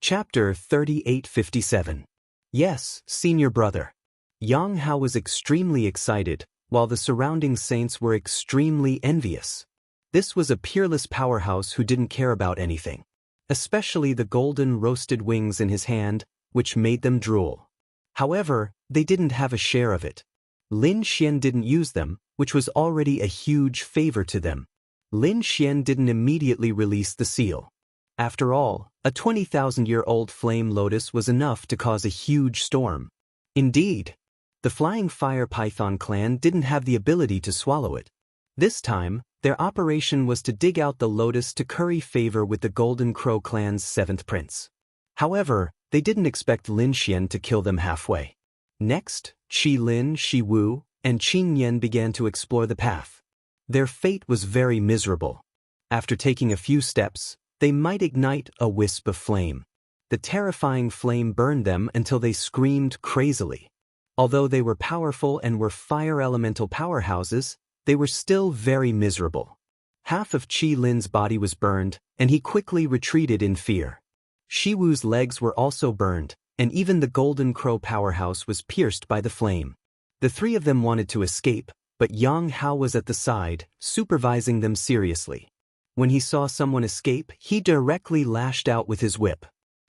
Chapter 3857. Yes, senior brother. Yang Hao was extremely excited, while the surrounding saints were extremely envious. This was a peerless powerhouse who didn't care about anything, especially the golden roasted wings in his hand, which made them drool. However, they didn't have a share of it. Lin Xian didn't use them, which was already a huge favor to them. Lin Xian didn't immediately release the seal. After all, a 20,000-year-old flame lotus was enough to cause a huge storm. Indeed, the Flying Fire Python clan didn't have the ability to swallow it. This time, their operation was to dig out the lotus to curry favor with the Golden Crow clan's 7th prince. However, they didn't expect Lin Xian to kill them halfway. Next, Qi Lin, Shi Wu, and Qin Yan began to explore the path. Their fate was very miserable. After taking a few steps, they might ignite a wisp of flame. The terrifying flame burned them until they screamed crazily. Although they were powerful and were fire elemental powerhouses, they were still very miserable. Half of Qi Lin's body was burned, and he quickly retreated in fear. Shi Wu's legs were also burned, and even the Golden Crow powerhouse was pierced by the flame. The three of them wanted to escape, but Yang Hao was at the side, supervising them seriously. When he saw someone escape, he directly lashed out with his whip.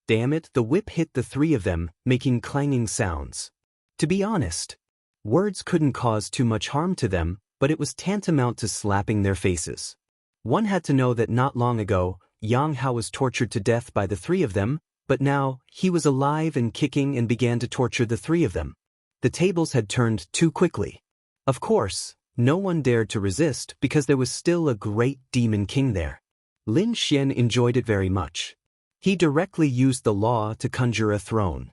Damn it, the whip hit the three of them, making clanging sounds. To be honest, words couldn't cause too much harm to them, but it was tantamount to slapping their faces. One had to know that not long ago, Yang Hao was tortured to death by the three of them, but now, he was alive and kicking and began to torture the three of them. The tables had turned too quickly. Of course, no one dared to resist because there was still a great demon king there. Lin Xian enjoyed it very much. He directly used the law to conjure a throne.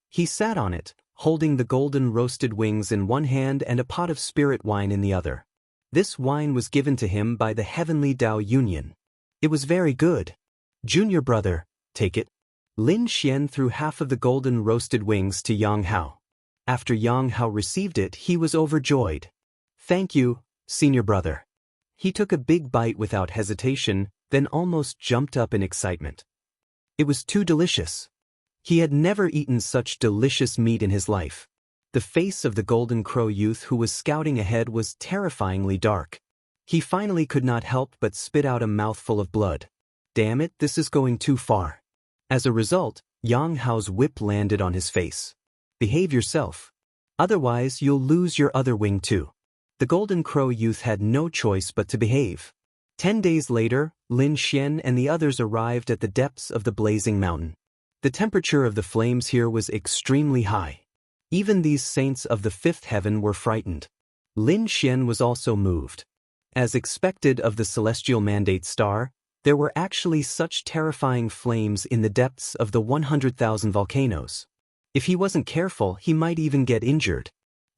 He sat on it, holding the golden roasted wings in one hand and a pot of spirit wine in the other. This wine was given to him by the Heavenly Tao Union. It was very good. Junior brother, take it. Lin Xian threw half of the golden roasted wings to Yang Hao. After Yang Hao received it, he was overjoyed. Thank you, senior brother. He took a big bite without hesitation, then almost jumped up in excitement. It was too delicious. He had never eaten such delicious meat in his life. The face of the Golden Crow youth who was scouting ahead was terrifyingly dark. He finally could not help but spit out a mouthful of blood. Damn it, this is going too far. As a result, Yang Hao's whip landed on his face. Behave yourself. Otherwise you'll lose your other wing too. The Golden Crow youth had no choice but to behave. 10 days later, Lin Xian and the others arrived at the depths of the blazing mountain. The temperature of the flames here was extremely high. Even these saints of the 5th heaven were frightened. Lin Xian was also moved. As expected of the celestial mandate star, there were actually such terrifying flames in the depths of the 100,000 volcanoes. If he wasn't careful, he might even get injured.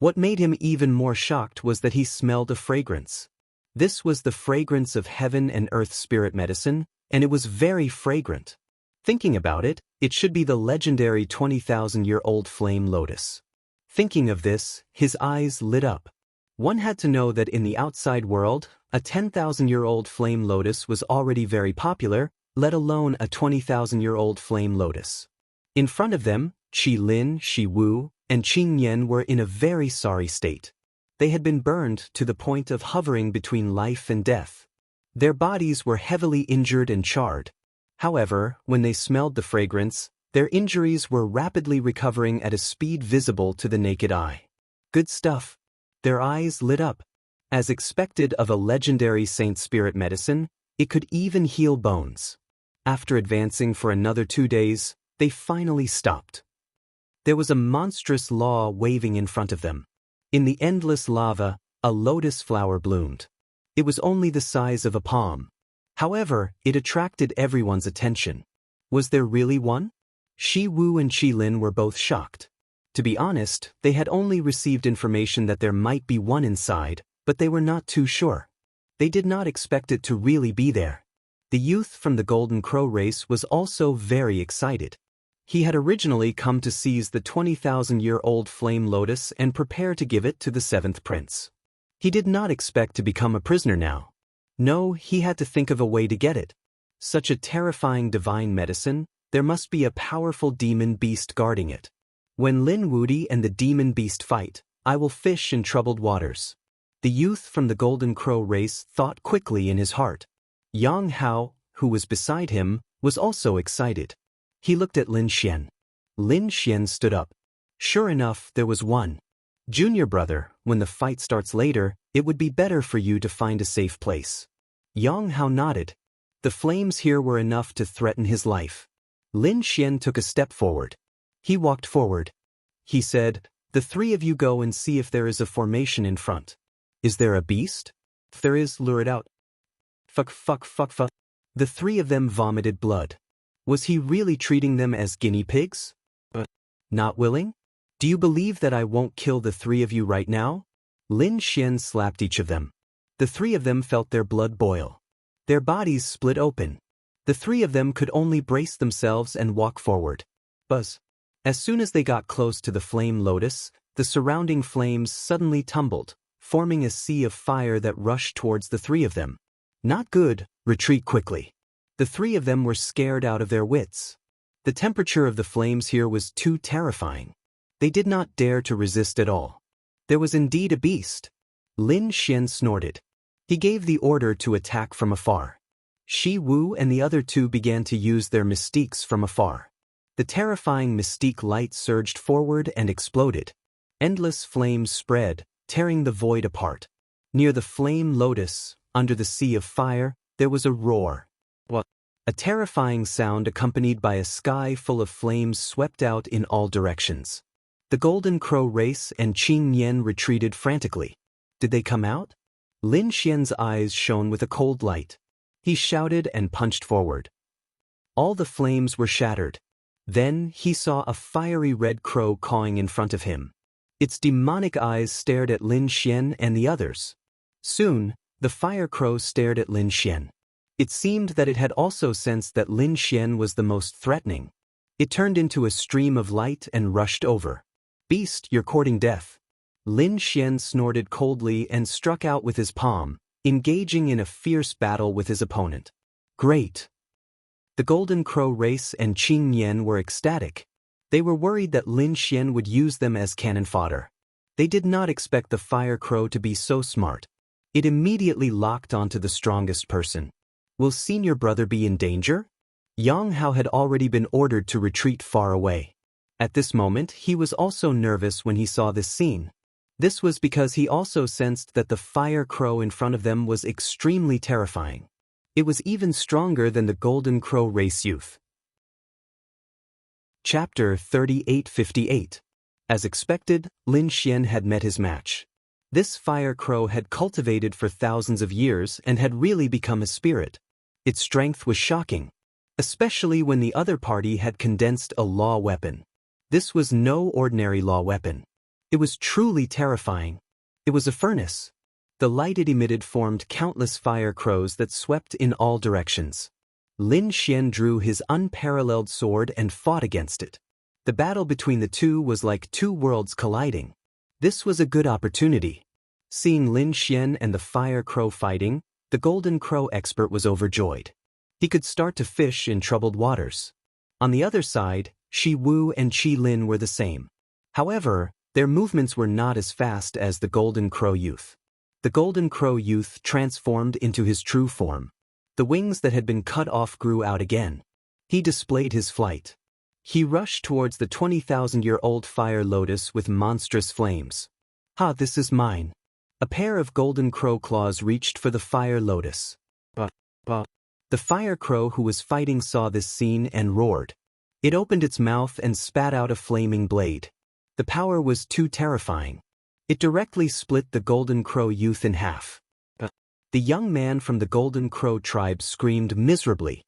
What made him even more shocked was that he smelled a fragrance. This was the fragrance of heaven and earth spirit medicine, and it was very fragrant. Thinking about it, it should be the legendary 20,000-year-old flame lotus. Thinking of this, his eyes lit up. One had to know that in the outside world, a 10,000-year-old flame lotus was already very popular, let alone a 20,000-year-old flame lotus. In front of them, Qi Lin, Shi Wu, and Qin Yan were in a very sorry state. They had been burned to the point of hovering between life and death. Their bodies were heavily injured and charred. However, when they smelled the fragrance, their injuries were rapidly recovering at a speed visible to the naked eye. Good stuff. Their eyes lit up. As expected of a legendary saint spirit medicine, it could even heal bones. After advancing for another 2 days, they finally stopped. There was a monstrous law waving in front of them. In the endless lava, a lotus flower bloomed. It was only the size of a palm. However, it attracted everyone's attention. Was there really one? Shi Wu and Qi Lin were both shocked. To be honest, they had only received information that there might be one inside, but they were not too sure. They did not expect it to really be there. The youth from the Golden Crow race was also very excited. He had originally come to seize the 20,000-year-old flame lotus and prepare to give it to the 7th prince. He did not expect to become a prisoner now. No, he had to think of a way to get it. Such a terrifying divine medicine, There must be a powerful demon beast guarding it. When Lin Wudi and the demon beast fight, I will fish in troubled waters. The youth from the Golden Crow race thought quickly in his heart. Yang Hao, who was beside him, was also excited. He looked at Lin Xian. Lin Xian stood up. Sure enough, there was one. Junior brother, when the fight starts later, it would be better for you to find a safe place. Yang Hao nodded. The flames here were enough to threaten his life. Lin Xian took a step forward. He walked forward. He said, "The three of you go and see if there is a formation in front. Is there a beast? If there is, lure it out." Fuck. The three of them vomited blood. Was he really treating them as guinea pigs? Not willing? Do you believe that I won't kill the three of you right now? Lin Xian slapped each of them. The three of them felt their blood boil. Their bodies split open. The three of them could only brace themselves and walk forward. Buzz. As soon as they got close to the flame lotus, the surrounding flames suddenly tumbled, forming a sea of fire that rushed towards the three of them. Not good, retreat quickly. The three of them were scared out of their wits. The temperature of the flames here was too terrifying. They did not dare to resist at all. There was indeed a beast. Lin Xian snorted. He gave the order to attack from afar. Shi Wu and the other two began to use their mystiques from afar. The terrifying mystique light surged forward and exploded. Endless flames spread, tearing the void apart. Near the flame lotus, under the sea of fire, there was a roar. What? A terrifying sound accompanied by a sky full of flames swept out in all directions. The Golden Crow race and Qing Yan retreated frantically. Did they come out? Lin Xian's eyes shone with a cold light. He shouted and punched forward. All the flames were shattered. Then he saw a fiery red crow cawing in front of him. Its demonic eyes stared at Lin Xian and the others. Soon, the fire crow stared at Lin Xian. It seemed that it had also sensed that Lin Xian was the most threatening. It turned into a stream of light and rushed over. "Beast, you're courting death." Lin Xian snorted coldly and struck out with his palm, engaging in a fierce battle with his opponent. Great! The Golden Crow race and Qing Yan were ecstatic. They were worried that Lin Xian would use them as cannon fodder. They did not expect the fire crow to be so smart. It immediately locked onto the strongest person. Will senior brother be in danger? Yang Hao had already been ordered to retreat far away. At this moment, he was also nervous when he saw this scene. This was because he also sensed that the fire crow in front of them was extremely terrifying. It was even stronger than the Golden Crow race youth. Chapter 3858. As expected, Lin Xian had met his match. This fire crow had cultivated for thousands of years and had really become a spirit. Its strength was shocking, especially when the other party had condensed a law weapon. This was no ordinary law weapon. It was truly terrifying. It was a furnace. The light it emitted formed countless fire crows that swept in all directions. Lin Xian drew his unparalleled sword and fought against it. The battle between the two was like two worlds colliding. This was a good opportunity. Seeing Lin Xian and the fire crow fighting, the Golden Crow expert was overjoyed. He could start to fish in troubled waters. On the other side, Shi Wu and Qi Lin were the same. However, their movements were not as fast as the Golden Crow youth. The Golden Crow youth transformed into his true form. The wings that had been cut off grew out again. He displayed his flight. He rushed towards the 20,000-year-old fire lotus with monstrous flames. "Ha, this is mine." A pair of Golden Crow claws reached for the fire lotus. The fire crow who was fighting saw this scene and roared. It opened its mouth and spat out a flaming blade. The power was too terrifying. It directly split the Golden Crow youth in half. The young man from the Golden Crow tribe screamed miserably.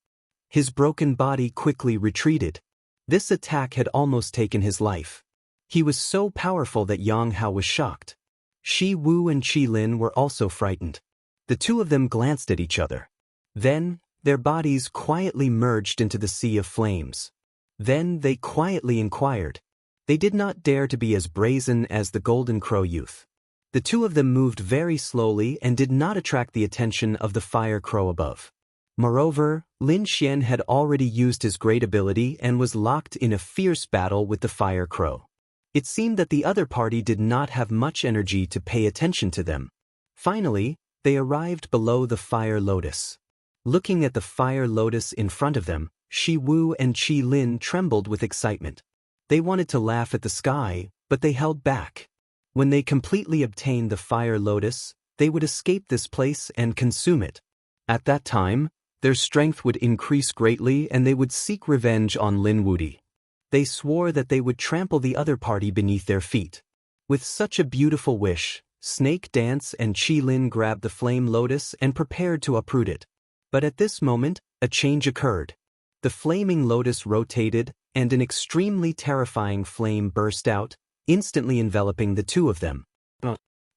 His broken body quickly retreated. This attack had almost taken his life. He was so powerful that Yang Hao was shocked. Shi Wu and Qi Lin were also frightened. The two of them glanced at each other. Then, their bodies quietly merged into the sea of flames. Then they quietly inquired. They did not dare to be as brazen as the Golden Crow youth. The two of them moved very slowly and did not attract the attention of the fire crow above. Moreover, Lin Xian had already used his great ability and was locked in a fierce battle with the fire crow. It seemed that the other party did not have much energy to pay attention to them. Finally, they arrived below the fire lotus. Looking at the fire lotus in front of them, Shi Wu and Qi Lin trembled with excitement. They wanted to laugh at the sky, but they held back. When they completely obtained the fire lotus, they would escape this place and consume it. At that time, their strength would increase greatly and they would seek revenge on Lin Wudi. They swore that they would trample the other party beneath their feet. With such a beautiful wish, Snake Dance and Qi Lin grabbed the flame lotus and prepared to uproot it. But at this moment, a change occurred. The flaming lotus rotated, and an extremely terrifying flame burst out, instantly enveloping the two of them.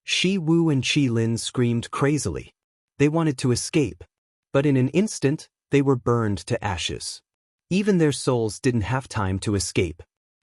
Shi Wu and Qi Lin screamed crazily. They wanted to escape, but in an instant, they were burned to ashes. Even their souls didn't have time to escape.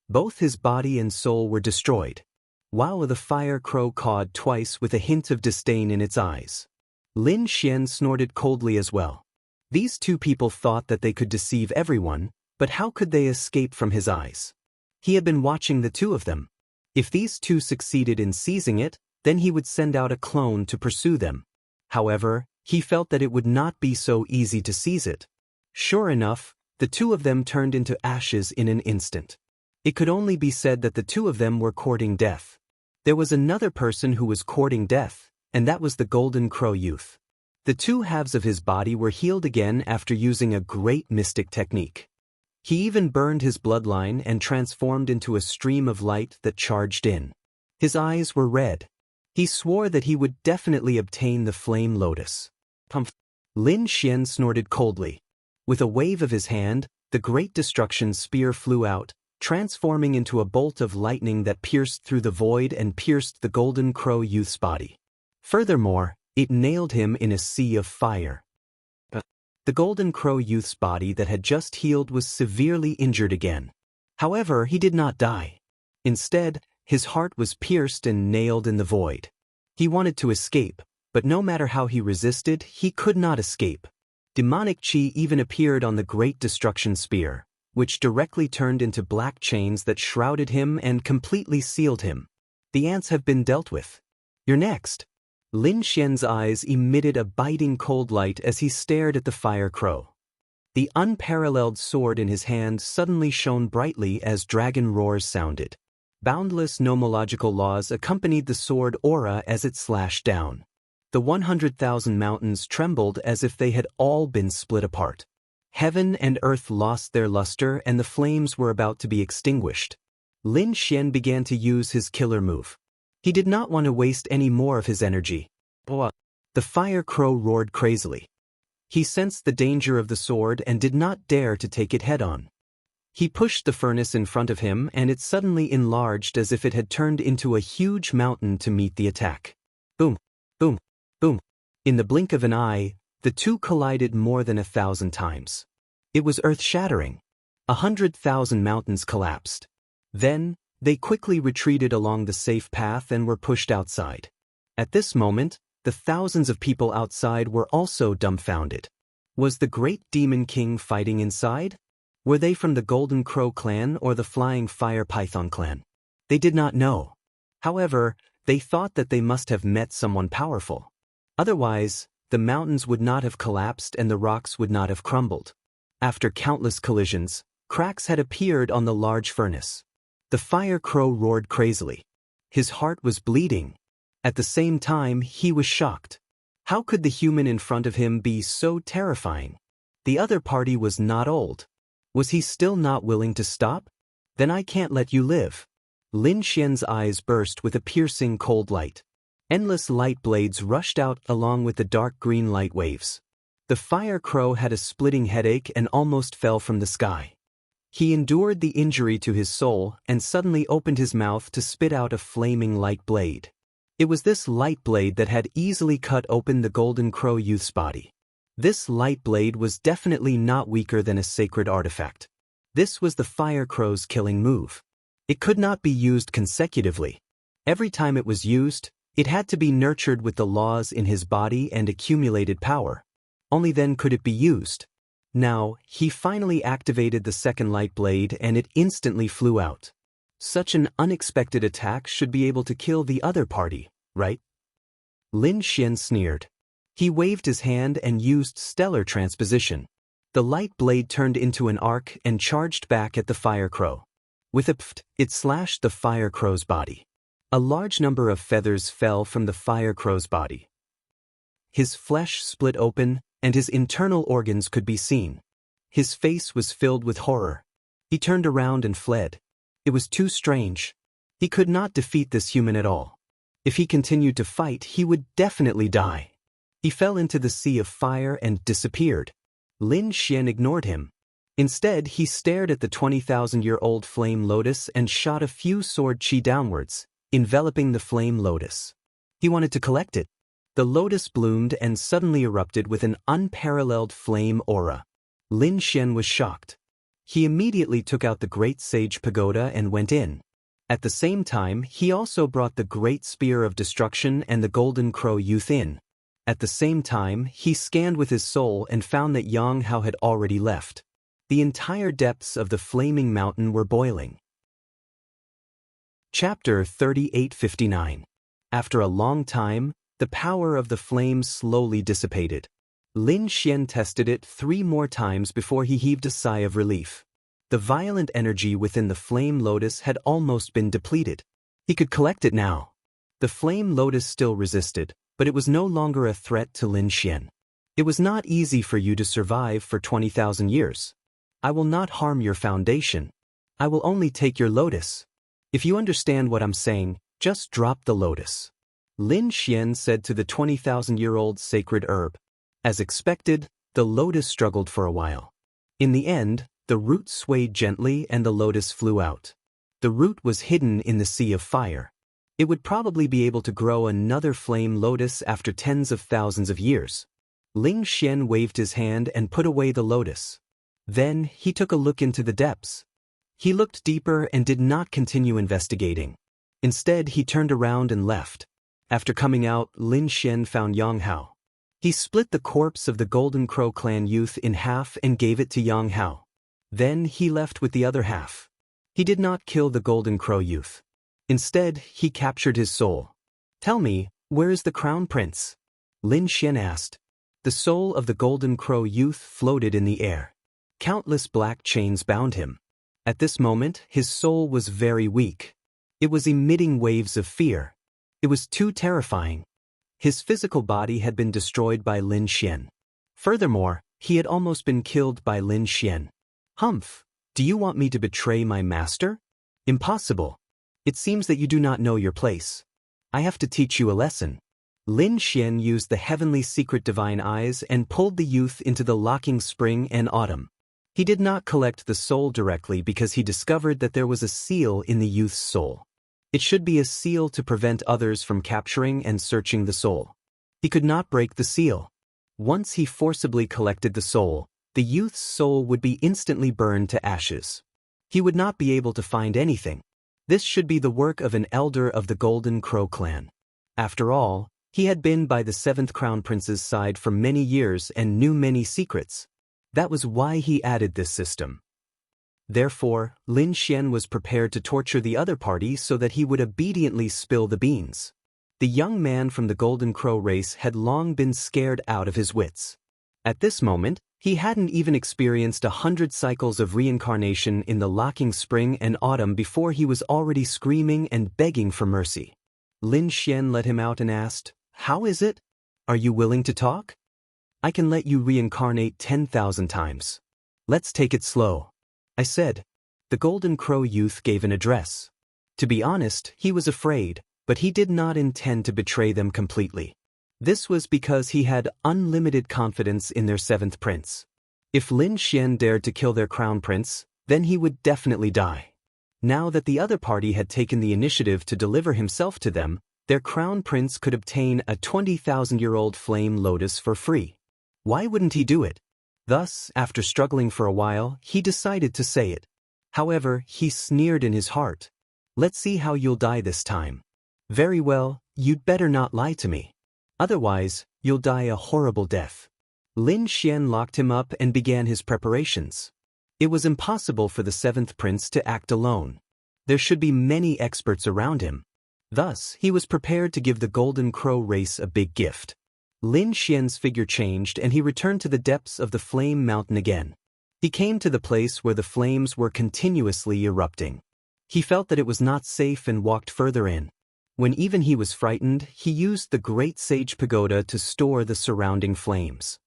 Both his body and soul were destroyed. Wow! The fire crow cawed twice with a hint of disdain in its eyes. Lin Xian snorted coldly as well. These two people thought that they could deceive everyone, but how could they escape from his eyes? He had been watching the two of them. If these two succeeded in seizing it, then he would send out a clone to pursue them. However, he felt that it would not be so easy to seize it. Sure enough, the two of them turned into ashes in an instant. It could only be said that the two of them were courting death. There was another person who was courting death, and that was the Golden Crow youth. The two halves of his body were healed again after using a great mystic technique. He even burned his bloodline and transformed into a stream of light that charged in. His eyes were red. He swore that he would definitely obtain the flame lotus. Lin Xian snorted coldly. With a wave of his hand, the great destruction spear flew out, transforming into a bolt of lightning that pierced through the void and pierced the Golden Crow youth's body. Furthermore, it nailed him in a sea of fire. The Golden Crow youth's body that had just healed was severely injured again. However, he did not die. Instead, his heart was pierced and nailed in the void. He wanted to escape, but no matter how he resisted, he could not escape. Demonic chi even appeared on the great destruction spear, which directly turned into black chains that shrouded him and completely sealed him. The ants have been dealt with. You're next. Lin Xian's eyes emitted a biting cold light as he stared at the fire crow. The unparalleled sword in his hand suddenly shone brightly as dragon roars sounded. Boundless nomological laws accompanied the sword aura as it slashed down. The 100,000 mountains trembled as if they had all been split apart. Heaven and earth lost their luster and the flames were about to be extinguished. Lin Xian began to use his killer move. He did not want to waste any more of his energy. The fire crow roared crazily. He sensed the danger of the sword and did not dare to take it head-on. He pushed the furnace in front of him and it suddenly enlarged as if it had turned into a huge mountain to meet the attack. Boom, boom, boom. In the blink of an eye, the two collided more than 1,000 times. It was earth-shattering. 100,000 mountains collapsed. Then, they quickly retreated along the safe path and were pushed outside. At this moment, the thousands of people outside were also dumbfounded. Was the great demon king fighting inside? Were they from the Golden Crow clan or the Flying Fire Python clan? They did not know. However, they thought that they must have met someone powerful. Otherwise, the mountains would not have collapsed and the rocks would not have crumbled. After countless collisions, cracks had appeared on the large furnace. The fire crow roared crazily. His heart was bleeding. At the same time, he was shocked. How could the human in front of him be so terrifying? The other party was not old. Was he still not willing to stop? Then I can't let you live. Lin Xian's eyes burst with a piercing cold light. Endless light blades rushed out along with the dark green light waves. The fire crow had a splitting headache and almost fell from the sky. He endured the injury to his soul and suddenly opened his mouth to spit out a flaming light blade. It was this light blade that had easily cut open the Golden Crow youth's body. This light blade was definitely not weaker than a sacred artifact. This was the fire crow's killing move. It could not be used consecutively. Every time it was used, it had to be nurtured with the laws in his body and accumulated power. Only then could it be used. Now, he finally activated the second light blade and it instantly flew out. Such an unexpected attack should be able to kill the other party, right? Lin Xian sneered. He waved his hand and used stellar transposition. The light blade turned into an arc and charged back at the fire crow. With a pft, it slashed the fire crow's body. A large number of feathers fell from the fire crow's body. His flesh split open, and his internal organs could be seen. His face was filled with horror. He turned around and fled. It was too strange. He could not defeat this human at all. If he continued to fight, he would definitely die. He fell into the sea of fire and disappeared. Lin Xian ignored him. Instead, he stared at the 20,000-year-old flame lotus and shot a few sword qi downwards, enveloping the flame lotus. He wanted to collect it. The lotus bloomed and suddenly erupted with an unparalleled flame aura. Lin Xian was shocked. He immediately took out the Great Sage Pagoda and went in. At the same time, he also brought the Great Spear of Destruction and the Golden Crow Youth in. At the same time, he scanned with his soul and found that Yang Hao had already left. The entire depths of the flaming mountain were boiling. Chapter 3859. After a long time, the power of the flame slowly dissipated. Lin Xian tested it 3 more times before he heaved a sigh of relief. The violent energy within the flame lotus had almost been depleted. He could collect it now. The flame lotus still resisted, but it was no longer a threat to Lin Xian. It was not easy for you to survive for 20,000 years. I will not harm your foundation. I will only take your lotus. If you understand what I'm saying, just drop the lotus. Lin Xian said to the 20,000-year-old sacred herb. As expected, the lotus struggled for a while. In the end, the root swayed gently and the lotus flew out. The root was hidden in the sea of fire. It would probably be able to grow another flame lotus after tens of thousands of years. Lin Xian waved his hand and put away the lotus. Then, he took a look into the depths. He looked deeper and did not continue investigating. Instead, he turned around and left. After coming out, Lin Xian found Yang Hao. He split the corpse of the Golden Crow clan youth in half and gave it to Yang Hao. Then he left with the other half. He did not kill the Golden Crow youth. Instead, he captured his soul. Tell me, where is the crown prince? Lin Xian asked. The soul of the Golden Crow youth floated in the air. Countless black chains bound him. At this moment, his soul was very weak. It was emitting waves of fear. It was too terrifying. His physical body had been destroyed by Lin Xian. Furthermore, he had almost been killed by Lin Xian. Humph, do you want me to betray my master? Impossible. It seems that you do not know your place. I have to teach you a lesson. Lin Xian used the heavenly secret divine eyes and pulled the youth into the locking spring and autumn. He did not collect the soul directly because he discovered that there was a seal in the youth's soul. It should be a seal to prevent others from capturing and searching the soul. He could not break the seal. Once he forcibly collected the soul, the youth's soul would be instantly burned to ashes. He would not be able to find anything. This should be the work of an elder of the Golden Crow clan. After all, he had been by the 7th Crown Prince's side for many years and knew many secrets. That was why he added this system. Therefore, Lin Xian was prepared to torture the other party so that he would obediently spill the beans. The young man from the Golden Crow race had long been scared out of his wits. At this moment, he hadn't even experienced 100 cycles of reincarnation in the locking spring and autumn before he was already screaming and begging for mercy. Lin Xian let him out and asked, "How is it? Are you willing to talk? I can let you reincarnate 10,000 times. Let's take it slow." I said. The Golden Crow youth gave an address. To be honest, he was afraid, but he did not intend to betray them completely. This was because he had unlimited confidence in their 7th prince. If Lin Xian dared to kill their crown prince, then he would definitely die. Now that the other party had taken the initiative to deliver himself to them, their crown prince could obtain a 20,000-year-old flame lotus for free. Why wouldn't he do it? Thus, after struggling for a while, he decided to say it. However, he sneered in his heart. "Let's see how you'll die this time." "Very well, you'd better not lie to me. Otherwise, you'll die a horrible death." Lin Xian locked him up and began his preparations. It was impossible for the seventh prince to act alone. There should be many experts around him. Thus, he was prepared to give the Golden Crow race a big gift. Lin Xian's figure changed and he returned to the depths of the flame mountain again. He came to the place where the flames were continuously erupting. He felt that it was not safe and walked further in. When even he was frightened, he used the great sage pagoda to store the surrounding flames.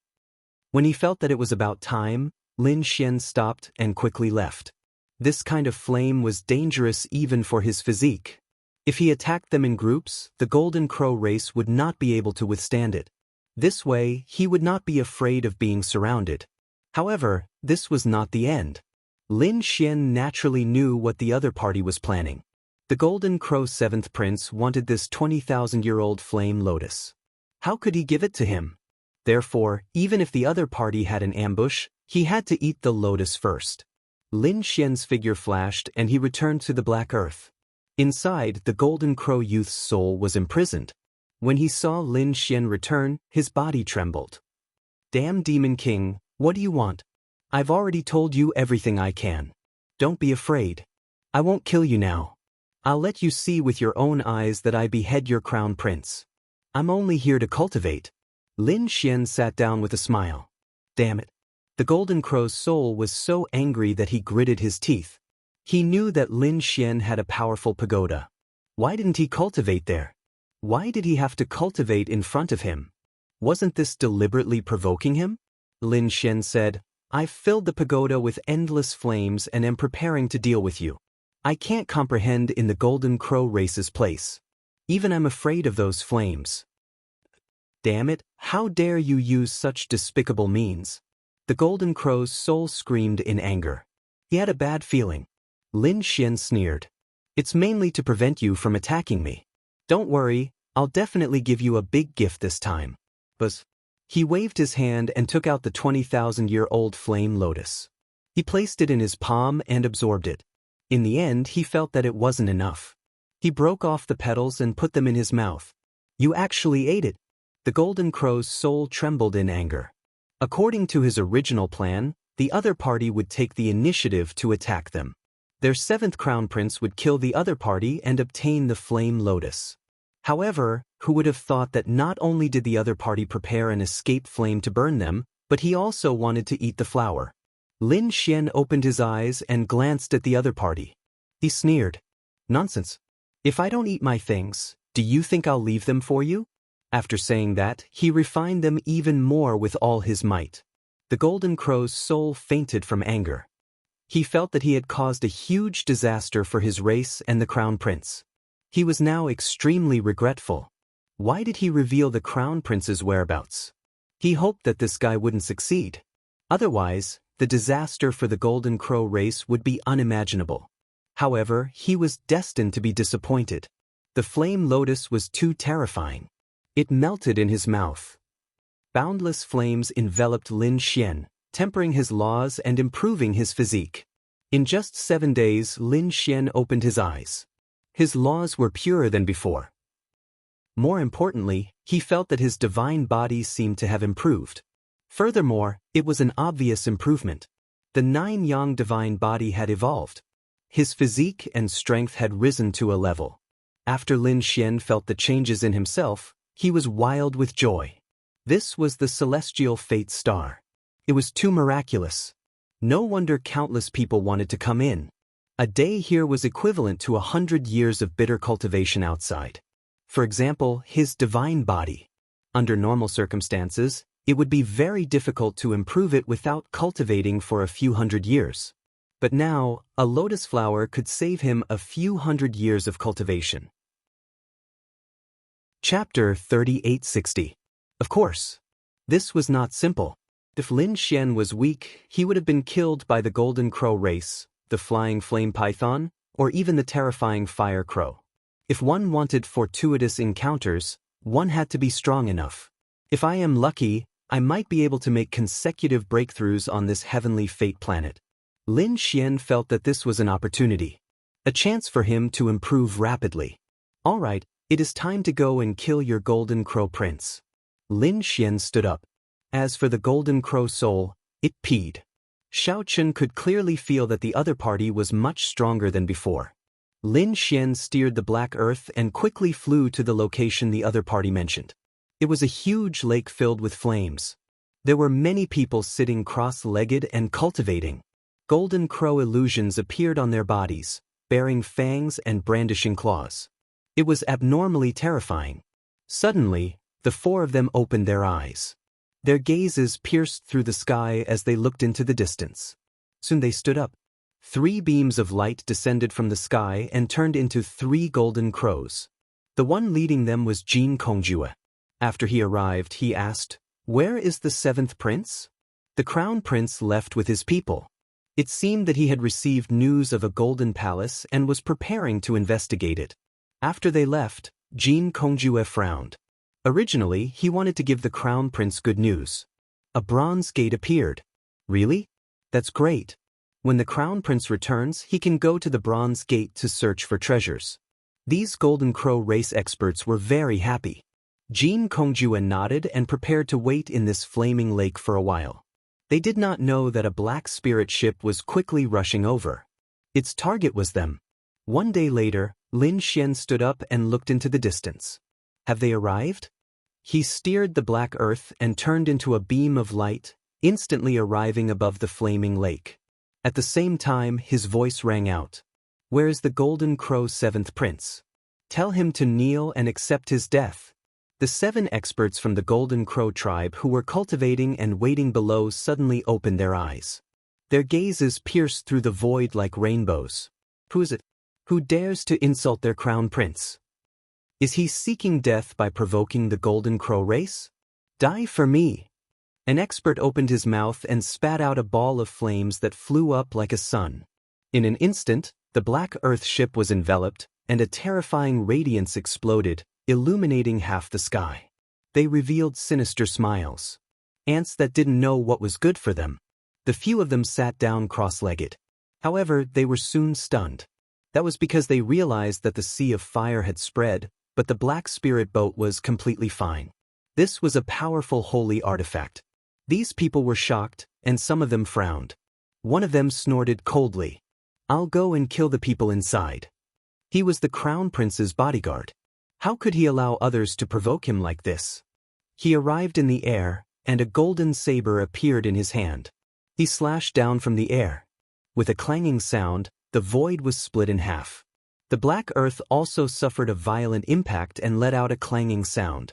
When he felt that it was about time, Lin Xian stopped and quickly left. This kind of flame was dangerous even for his physique. If he attacked them in groups, the Golden Crow race would not be able to withstand it. This way, he would not be afraid of being surrounded. However, this was not the end. Lin Xian naturally knew what the other party was planning. The Golden Crow seventh prince wanted this 20,000-year-old flame lotus. How could he give it to him? Therefore, even if the other party had an ambush, he had to eat the lotus first. Lin Xian's figure flashed and he returned to the black earth. Inside, the Golden Crow youth's soul was imprisoned. When he saw Lin Xian return, his body trembled. Damn Demon King, what do you want? I've already told you everything I can. Don't be afraid. I won't kill you now. I'll let you see with your own eyes that I behead your crown prince. I'm only here to cultivate. Lin Xian sat down with a smile. Damn it. The Golden Crow's soul was so angry that he gritted his teeth. He knew that Lin Xian had a powerful pagoda. Why didn't he cultivate there? Why did he have to cultivate in front of him? Wasn't this deliberately provoking him? Lin Xian said, I've filled the pagoda with endless flames and am preparing to deal with you. I can't comprehend in the Golden Crow race's place. Even I'm afraid of those flames. Damn it, how dare you use such despicable means? The Golden Crow's soul screamed in anger. He had a bad feeling. Lin Xian sneered. It's mainly to prevent you from attacking me. Don't worry, I'll definitely give you a big gift this time. But he waved his hand and took out the 20,000-year-old flame lotus. He placed it in his palm and absorbed it. In the end, he felt that it wasn't enough. He broke off the petals and put them in his mouth. You actually ate it. The Golden Crow's soul trembled in anger. According to his original plan, the other party would take the initiative to attack them. Their seventh crown prince would kill the other party and obtain the flame lotus. However, who would have thought that not only did the other party prepare an escape flame to burn them, but he also wanted to eat the flower. Lin Xian opened his eyes and glanced at the other party. He sneered. Nonsense. If I don't eat my things, do you think I'll leave them for you? After saying that, he refined them even more with all his might. The Golden Crow's soul fainted from anger. He felt that he had caused a huge disaster for his race and the crown prince. He was now extremely regretful. Why did he reveal the crown prince's whereabouts? He hoped that this guy wouldn't succeed. Otherwise, the disaster for the Golden Crow race would be unimaginable. However, he was destined to be disappointed. The flame lotus was too terrifying. It melted in his mouth. Boundless flames enveloped Lin Xian, tempering his laws and improving his physique. In just 7 days, Lin Xian opened his eyes. His laws were purer than before. More importantly, he felt that his divine body seemed to have improved. Furthermore, it was an obvious improvement. The 9-yang divine body had evolved. His physique and strength had risen to a level. After Lin Xian felt the changes in himself, he was wild with joy. This was the celestial fate star. It was too miraculous. No wonder countless people wanted to come in. A day here was equivalent to 100 years of bitter cultivation outside. For example, his divine body. Under normal circumstances, it would be very difficult to improve it without cultivating for a few hundred years. But now, a lotus flower could save him a few hundred years of cultivation. Chapter 3860. Of course. This was not simple. If Lin Xian was weak, he would have been killed by the Golden Crow race, the flying flame python, or even the terrifying fire crow. If one wanted fortuitous encounters, one had to be strong enough. If I am lucky, I might be able to make consecutive breakthroughs on this heavenly fate planet. Lin Xian felt that this was an opportunity. A chance for him to improve rapidly. All right, it is time to go and kill your Golden Crow prince. Lin Xian stood up. As for the Golden Crow soul, it peed. Xiao Chun could clearly feel that the other party was much stronger than before. Lin Xian steered the black earth and quickly flew to the location the other party mentioned. It was a huge lake filled with flames. There were many people sitting cross-legged and cultivating. Golden crow illusions appeared on their bodies, bearing fangs and brandishing claws. It was abnormally terrifying. Suddenly, the four of them opened their eyes. Their gazes pierced through the sky as they looked into the distance. Soon they stood up. 3 beams of light descended from the sky and turned into 3 golden crows. The one leading them was Jin Kongjue. After he arrived, he asked, "Where is the 7th prince?" The crown prince left with his people. It seemed that he had received news of a golden palace and was preparing to investigate it. After they left, Jin Kongjue frowned. Originally, he wanted to give the crown prince good news. A bronze gate appeared. Really? That's great. When the crown prince returns, he can go to the bronze gate to search for treasures. These golden crow race experts were very happy. Jin Kongjue nodded and prepared to wait in this flaming lake for a while. They did not know that a black spirit ship was quickly rushing over. Its target was them. One day later, Lin Xian stood up and looked into the distance. Have they arrived? He steered the black earth and turned into a beam of light, instantly arriving above the flaming lake. At the same time, his voice rang out. Where is the Golden Crow 7th prince? Tell him to kneel and accept his death. The 7 experts from the Golden Crow tribe who were cultivating and waiting below suddenly opened their eyes. Their gazes pierced through the void like rainbows. Who is it? Who dares to insult their crown prince? Is he seeking death by provoking the Golden Crow race? Die for me! An expert opened his mouth and spat out a ball of flames that flew up like a sun. In an instant, the black earth ship was enveloped, and a terrifying radiance exploded, illuminating half the sky. They revealed sinister smiles. Ants that didn't know what was good for them. The few of them sat down cross-legged. However, they were soon stunned. That was because they realized that the sea of fire had spread, but the black spirit boat was completely fine. This was a powerful holy artifact. These people were shocked, and some of them frowned. One of them snorted coldly. I'll go and kill the people inside. He was the crown prince's bodyguard. How could he allow others to provoke him like this? He arrived in the air, and a golden saber appeared in his hand. He slashed down from the air. With a clanging sound, the void was split in half. The black earth also suffered a violent impact and let out a clanging sound.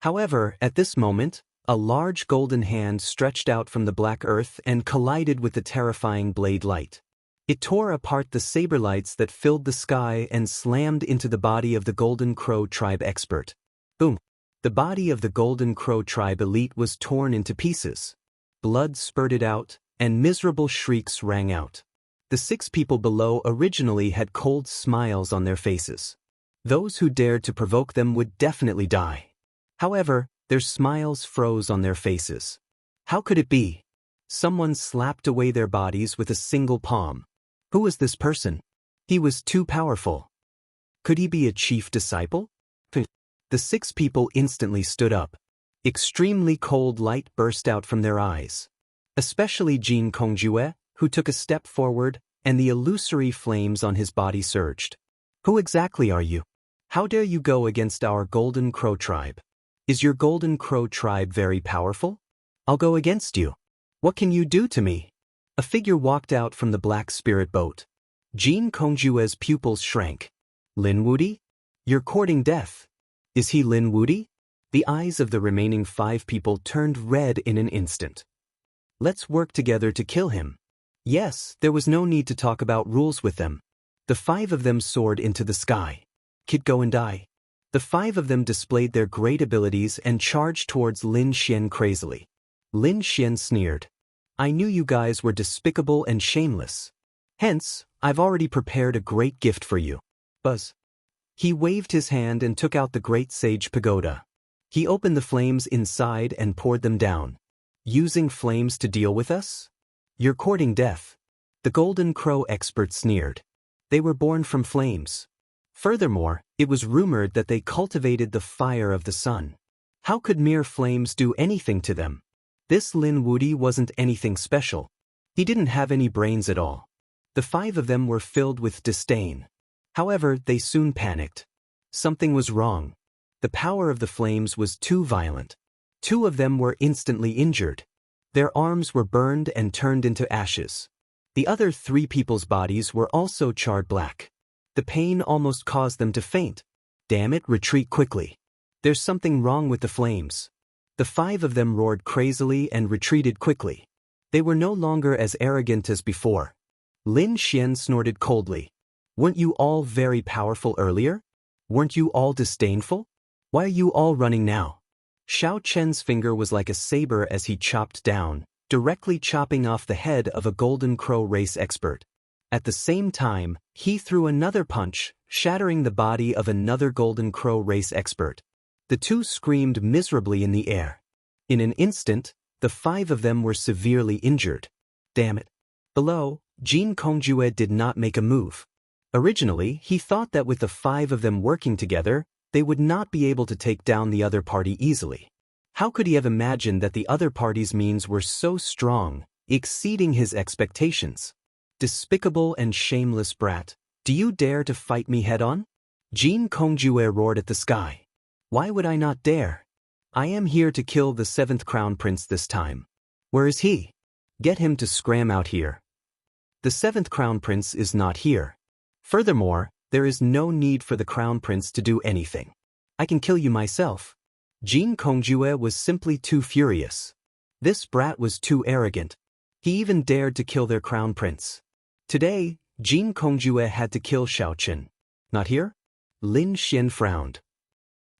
However, at this moment, a large golden hand stretched out from the black earth and collided with the terrifying blade light. It tore apart the saber lights that filled the sky and slammed into the body of the Golden Crow tribe expert. Boom! The body of the Golden Crow tribe elite was torn into pieces. Blood spurted out, and miserable shrieks rang out. The 6 people below originally had cold smiles on their faces. Those who dared to provoke them would definitely die. However, their smiles froze on their faces. How could it be? Someone slapped away their bodies with a single palm. Who was this person? He was too powerful. Could he be a chief disciple? The 6 people instantly stood up. Extremely cold light burst out from their eyes. Especially Jin Kongjue, who took a step forward, and the illusory flames on his body surged. Who exactly are you? How dare you go against our Golden Crow tribe? Is your Golden Crow tribe very powerful? I'll go against you. What can you do to me? A figure walked out from the black spirit boat. Jin Kongjue's pupils shrank. Lin Wudi? You're courting death. Is he Lin Wudi? The eyes of the remaining 5 people turned red in an instant. Let's work together to kill him. Yes, there was no need to talk about rules with them. The 5 of them soared into the sky. Kid, go and die. The 5 of them displayed their great abilities and charged towards Lin Xian crazily. Lin Xian sneered. I knew you guys were despicable and shameless. Hence, I've already prepared a great gift for you. Buzz. He waved his hand and took out the great sage pagoda. He opened the flames inside and poured them down. Using flames to deal with us? You're courting death. The Golden Crow expert sneered. They were born from flames. Furthermore, it was rumored that they cultivated the fire of the sun. How could mere flames do anything to them? This Lin Wudi wasn't anything special. He didn't have any brains at all. The 5 of them were filled with disdain. However, they soon panicked. Something was wrong. The power of the flames was too violent. 2 of them were instantly injured. Their arms were burned and turned into ashes. The other 3 people's bodies were also charred black. The pain almost caused them to faint. Damn it, retreat quickly. There's something wrong with the flames. The 5 of them roared crazily and retreated quickly. They were no longer as arrogant as before. Lin Xian snorted coldly. Weren't you all very powerful earlier? Weren't you all disdainful? Why are you all running now? Xiao Chen's finger was like a saber as he chopped down, directly chopping off the head of a Golden Crow race expert. At the same time, he threw another punch, shattering the body of another Golden Crow race expert. The 2 screamed miserably in the air. In an instant, the 5 of them were severely injured. Damn it. Below, Jin Kongjue did not make a move. Originally, he thought that with the 5 of them working together, they would not be able to take down the other party easily. How could he have imagined that the other party's means were so strong, exceeding his expectations? Despicable and shameless brat, do you dare to fight me head-on? Jin Kongjue roared at the sky. Why would I not dare? I am here to kill the 7th Crown Prince this time. Where is he? Get him to scram out here. The 7th Crown Prince is not here. Furthermore, there is no need for the Crown Prince to do anything. I can kill you myself. Jin Kongjue was simply too furious. This brat was too arrogant. He even dared to kill their Crown Prince. Today, Jin Kongjue had to kill Xiao Chen. Not here? Lin Xian frowned.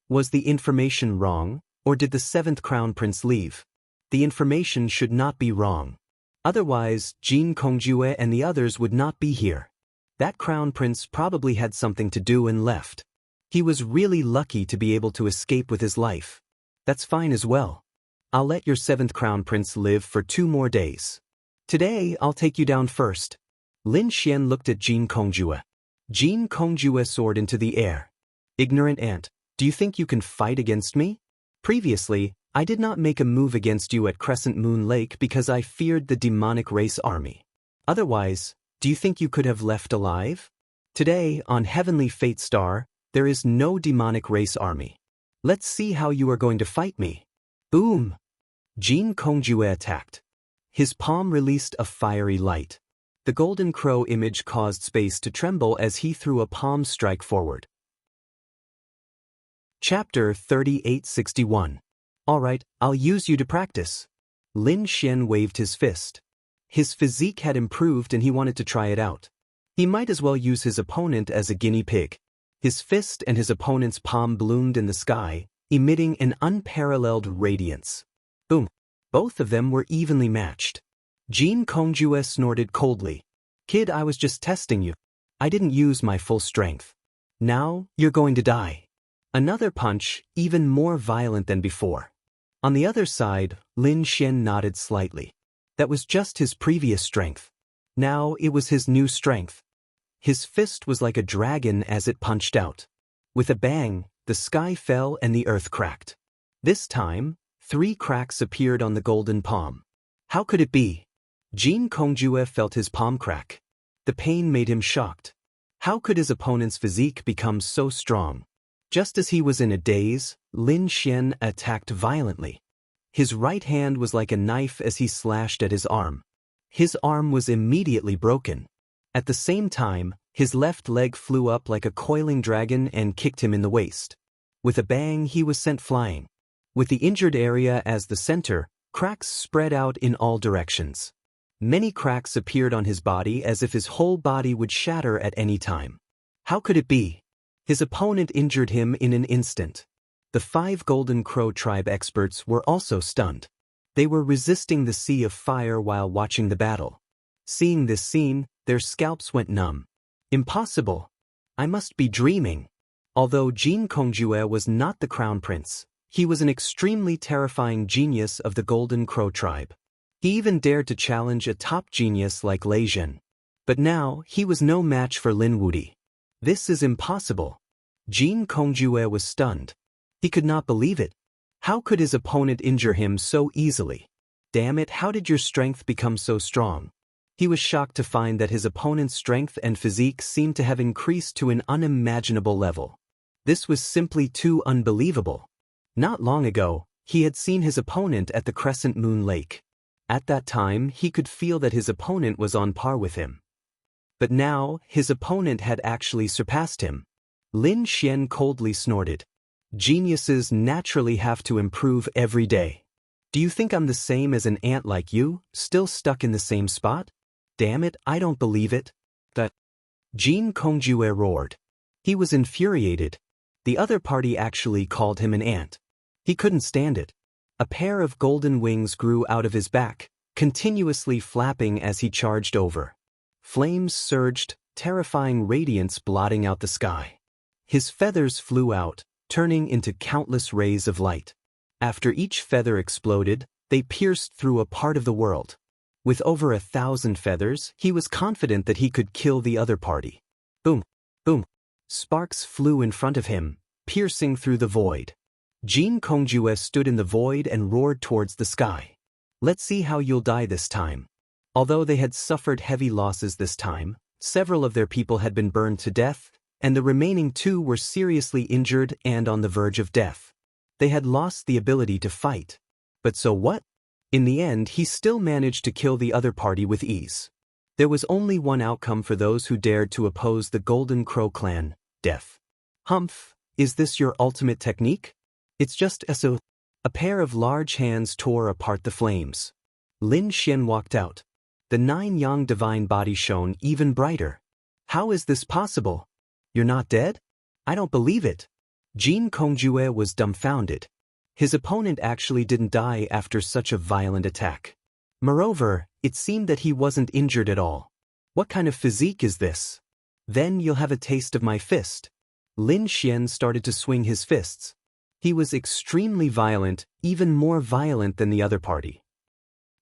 Was the information wrong, or did the 7th Crown Prince leave? The information should not be wrong. Otherwise, Jin Kongjue and the others would not be here. That Crown Prince probably had something to do and left. He was really lucky to be able to escape with his life. That's fine as well. I'll let your 7th Crown Prince live for 2 more days. Today, I'll take you down first. Lin Xian looked at Jin Kongjue. Jin Kongjue soared into the air. Ignorant ant, do you think you can fight against me? Previously, I did not make a move against you at Crescent Moon Lake because I feared the demonic race army. Otherwise, do you think you could have left alive? Today, on Heavenly Fate Star, there is no demonic race army. Let's see how you are going to fight me. Boom! Jin Kongjue attacked. His palm released a fiery light. The Golden Crow image caused space to tremble as he threw a palm strike forward. Chapter 3861. Alright, I'll use you to practice. Lin Xian waved his fist. His physique had improved and he wanted to try it out. He might as well use his opponent as a guinea pig. His fist and his opponent's palm bloomed in the sky, emitting an unparalleled radiance. Boom! Both of them were evenly matched. Jin Kongjue snorted coldly. Kid, I was just testing you. I didn't use my full strength. Now, you're going to die. Another punch, even more violent than before. On the other side, Lin Xian nodded slightly. That was just his previous strength. Now it was his new strength. His fist was like a dragon as it punched out. With a bang, the sky fell and the earth cracked. This time, 3 cracks appeared on the golden palm. How could it be? Jin Kongjue felt his palm crack. The pain made him shocked. How could his opponent's physique become so strong? Just as he was in a daze, Lin Xian attacked violently. His right hand was like a knife as he slashed at his arm. His arm was immediately broken. At the same time, his left leg flew up like a coiling dragon and kicked him in the waist. With a bang, he was sent flying. With the injured area as the center, cracks spread out in all directions. Many cracks appeared on his body as if his whole body would shatter at any time. How could it be? His opponent injured him in an instant. The 5 Golden Crow tribe experts were also stunned. They were resisting the sea of fire while watching the battle. Seeing this scene, their scalps went numb. Impossible! I must be dreaming. Although Jin Kongjue was not the Crown Prince, he was an extremely terrifying genius of the Golden Crow tribe. He even dared to challenge a top genius like Lei Zhen. But now, he was no match for Lin Wudi. This is impossible. Jin Kongjue was stunned. He could not believe it. How could his opponent injure him so easily? Damn it, how did your strength become so strong? He was shocked to find that his opponent's strength and physique seemed to have increased to an unimaginable level. This was simply too unbelievable. Not long ago, he had seen his opponent at the Crescent Moon Lake. At that time, he could feel that his opponent was on par with him. But now, his opponent had actually surpassed him. Lin Xian coldly snorted. Geniuses naturally have to improve every day. Do you think I'm the same as an ant like you, still stuck in the same spot? Damn it, I don't believe it. That Jin Kongjue roared. He was infuriated. The other party actually called him an ant. He couldn't stand it. A pair of golden wings grew out of his back, continuously flapping as he charged over. Flames surged, terrifying radiance blotting out the sky. His feathers flew out, turning into countless rays of light. After each feather exploded, they pierced through a part of the world. With over 1,000 feathers, he was confident that he could kill the other party. Boom, boom. Sparks flew in front of him, piercing through the void. Jin Kongjue stood in the void and roared towards the sky. Let's see how you'll die this time. Although they had suffered heavy losses this time, several of their people had been burned to death, and the remaining 2 were seriously injured and on the verge of death. They had lost the ability to fight. But so what? In the end, he still managed to kill the other party with ease. There was only one outcome for those who dared to oppose the Golden Crow clan: death. Humph, is this your ultimate technique? It's just so. A pair of large hands tore apart the flames. Lin Xian walked out. The 9 yang divine body shone even brighter. How is this possible? You're not dead? I don't believe it. Jin Kongjue was dumbfounded. His opponent actually didn't die after such a violent attack. Moreover, it seemed that he wasn't injured at all. What kind of physique is this? Then you'll have a taste of my fist. Lin Xian started to swing his fists. He was extremely violent, even more violent than the other party.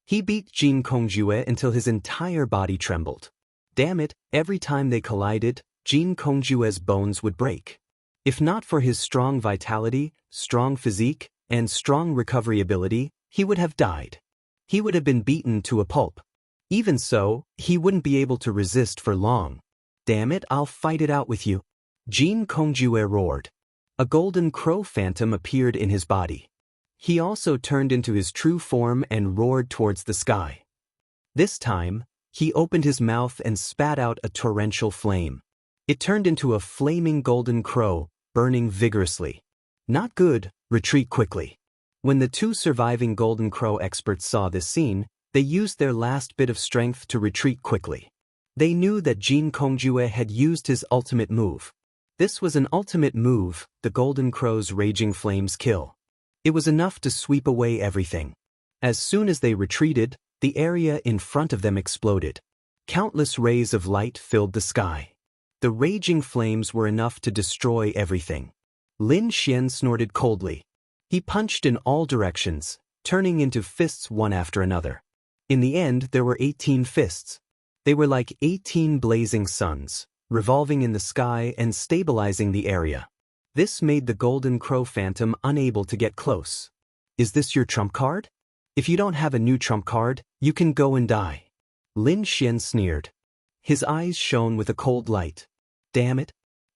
He beat Jin Kongjue until his entire body trembled. Damn it, every time they collided, Jin Kongjue's bones would break. If not for his strong vitality, strong physique, and strong recovery ability, he would have died. He would have been beaten to a pulp. Even so, he wouldn't be able to resist for long. Damn it, I'll fight it out with you. Jin Kongjue roared. A golden crow phantom appeared in his body. He also turned into his true form and roared towards the sky. This time, he opened his mouth and spat out a torrential flame. It turned into a flaming golden crow, burning vigorously. Not good, retreat quickly. When the 2 surviving golden crow experts saw this scene, they used their last bit of strength to retreat quickly. They knew that Jin Kongjue had used his ultimate move. This was an ultimate move, the Golden Crow's Raging Flames kill. It was enough to sweep away everything. As soon as they retreated, the area in front of them exploded. Countless rays of light filled the sky. The raging flames were enough to destroy everything. Lin Xian snorted coldly. He punched in all directions, turning into fists one after another. In the end, there were 18 fists. They were like 18 blazing suns, revolving in the sky and stabilizing the area. This made the Golden Crow Phantom unable to get close. Is this your trump card? If you don't have a new trump card, you can go and die. Lin Xian sneered. His eyes shone with a cold light. Damn it.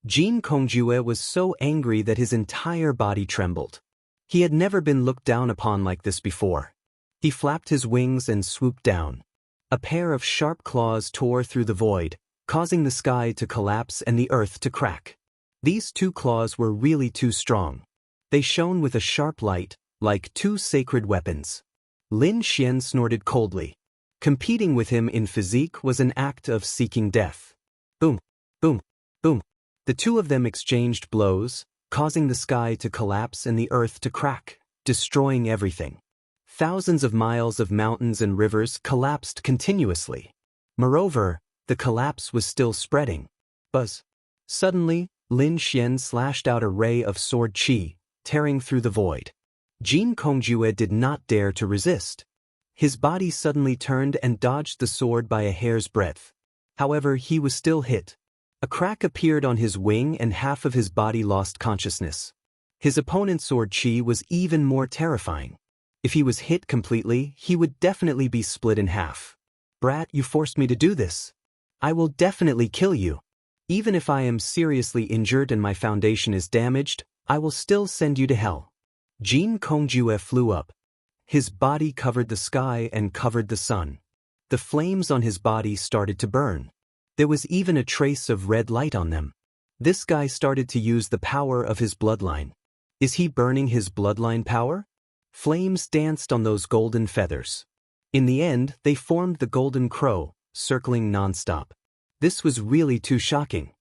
Jin Kongjue was so angry that his entire body trembled. He had never been looked down upon like this before. He flapped his wings and swooped down. A pair of sharp claws tore through the void, causing the sky to collapse and the earth to crack. These 2 claws were really too strong. They shone with a sharp light, like 2 sacred weapons. Lin Xian snorted coldly. Competing with him in physique was an act of seeking death. Boom, boom, boom. The 2 of them exchanged blows, causing the sky to collapse and the earth to crack, destroying everything. Thousands of miles of mountains and rivers collapsed continuously. Moreover, the collapse was still spreading. Buzz. Suddenly, Lin Xian slashed out a ray of sword chi, tearing through the void. Jin Kongjue did not dare to resist. His body suddenly turned and dodged the sword by a hair's breadth. However, he was still hit. A crack appeared on his wing and half of his body lost consciousness. His opponent's sword chi was even more terrifying. If he was hit completely, he would definitely be split in half. Brat, you forced me to do this. I will definitely kill you. Even if I am seriously injured and my foundation is damaged, I will still send you to hell. Jin Kongjue flew up. His body covered the sky and covered the sun. The flames on his body started to burn. There was even a trace of red light on them. This guy started to use the power of his bloodline. Is he burning his bloodline power? Flames danced on those golden feathers. In the end, they formed the golden crow, circling non-stop. This was really too shocking.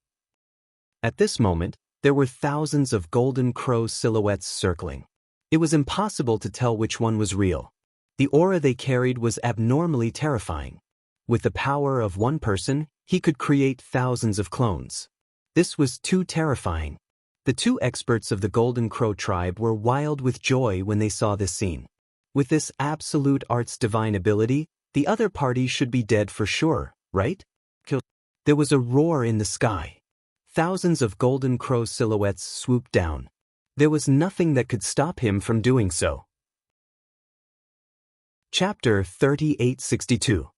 At this moment, there were thousands of golden crow silhouettes circling. It was impossible to tell which one was real. The aura they carried was abnormally terrifying. With the power of one person, he could create thousands of clones. This was too terrifying. The two experts of the Golden Crow tribe were wild with joy when they saw this scene. With this absolute art's divine ability, the other party should be dead for sure, right? There was a roar in the sky. Thousands of Golden Crow silhouettes swooped down. There was nothing that could stop him from doing so. Chapter 3862.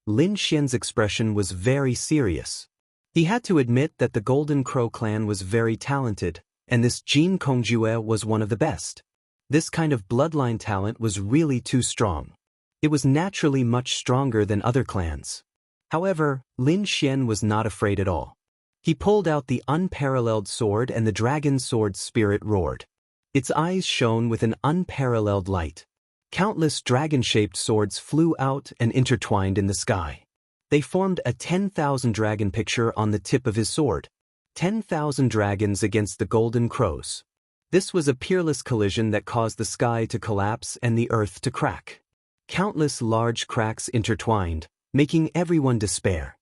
Lin Xian's expression was very serious. He had to admit that the Golden Crow clan was very talented, and this Jin Kongjue was one of the best. This kind of bloodline talent was really too strong. It was naturally much stronger than other clans. However, Lin Xian was not afraid at all. He pulled out the unparalleled sword and the dragon sword's spirit roared. Its eyes shone with an unparalleled light. Countless dragon-shaped swords flew out and intertwined in the sky. They formed a 10,000 dragon picture on the tip of his sword. 10,000 dragons against the golden crows. This was a peerless collision that caused the sky to collapse and the earth to crack. Countless large cracks intertwined, making everyone despair.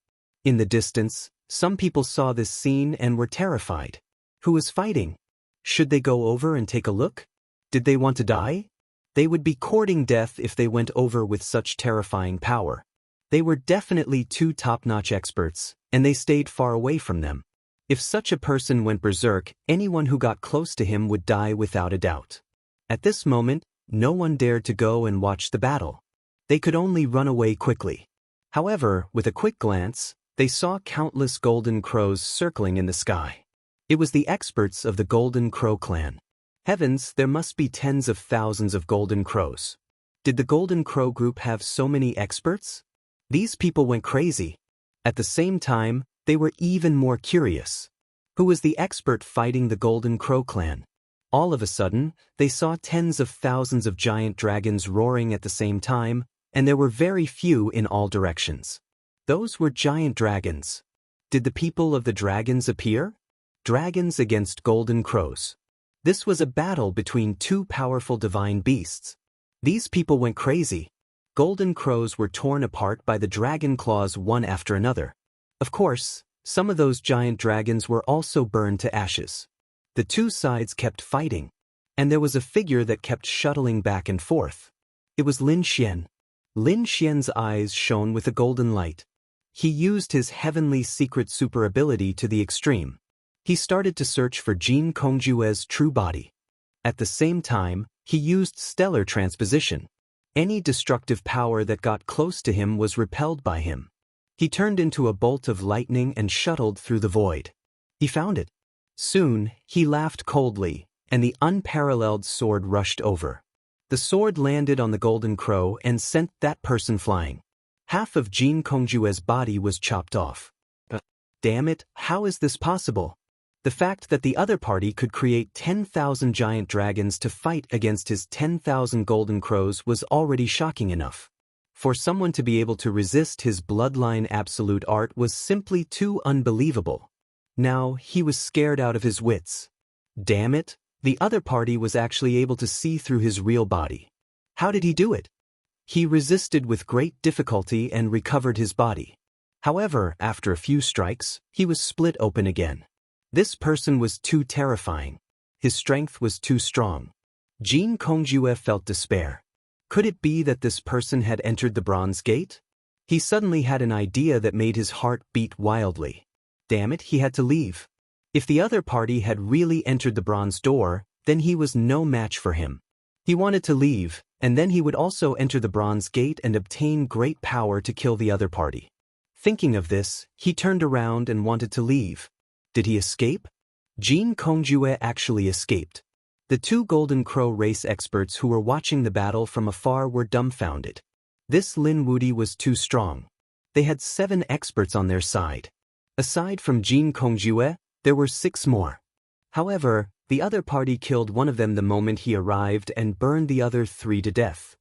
In the distance, some people saw this scene and were terrified. Who was fighting? Should they go over and take a look? Did they want to die? They would be courting death if they went over with such terrifying power. They were definitely two top-notch experts, and they stayed far away from them. If such a person went berserk, anyone who got close to him would die without a doubt. At this moment, no one dared to go and watch the battle. They could only run away quickly. However, with a quick glance, they saw countless golden crows circling in the sky. It was the experts of the Golden Crow clan. Heavens, there must be tens of thousands of golden crows. Did the Golden Crow group have so many experts? These people went crazy. At the same time, they were even more curious. Who was the expert fighting the Golden Crow clan? All of a sudden, they saw tens of thousands of giant dragons roaring at the same time, and there were very few in all directions. Those were giant dragons. Did the people of the dragons appear? Dragons against golden crows. This was a battle between two powerful divine beasts. These people went crazy. Golden crows were torn apart by the dragon claws one after another. Of course, some of those giant dragons were also burned to ashes. The two sides kept fighting, and there was a figure that kept shuttling back and forth. It was Lin Xian. Lin Xian's eyes shone with a golden light. He used his heavenly secret super ability to the extreme. He started to search for Jin Kongjue's true body. At the same time, he used stellar transposition. Any destructive power that got close to him was repelled by him. He turned into a bolt of lightning and shuttled through the void. He found it. Soon, he laughed coldly, and the unparalleled sword rushed over. The sword landed on the golden crow and sent that person flying. Half of Jin Kongjue's body was chopped off. Damn it, how is this possible? The fact that the other party could create 10,000 giant dragons to fight against his 10,000 golden crows was already shocking enough. For someone to be able to resist his bloodline absolute art was simply too unbelievable. Now, he was scared out of his wits. Damn it, the other party was actually able to see through his real body. How did he do it? He resisted with great difficulty and recovered his body. However, after a few strikes, he was split open again. This person was too terrifying. His strength was too strong. Jin Kongjue felt despair. Could it be that this person had entered the Bronze Gate? He suddenly had an idea that made his heart beat wildly. Damn it, he had to leave. If the other party had really entered the Bronze Door, then he was no match for him. He wanted to leave, and then he would also enter the Bronze Gate and obtain great power to kill the other party. Thinking of this, he turned around and wanted to leave. Did he escape? Jin Kongjue actually escaped. The two Golden Crow race experts who were watching the battle from afar were dumbfounded. This Lin Wudi was too strong. They had 7 experts on their side. Aside from Jin Kongjue, there were 6 more. However, the other party killed one of them the moment he arrived and burned the other 3 to death.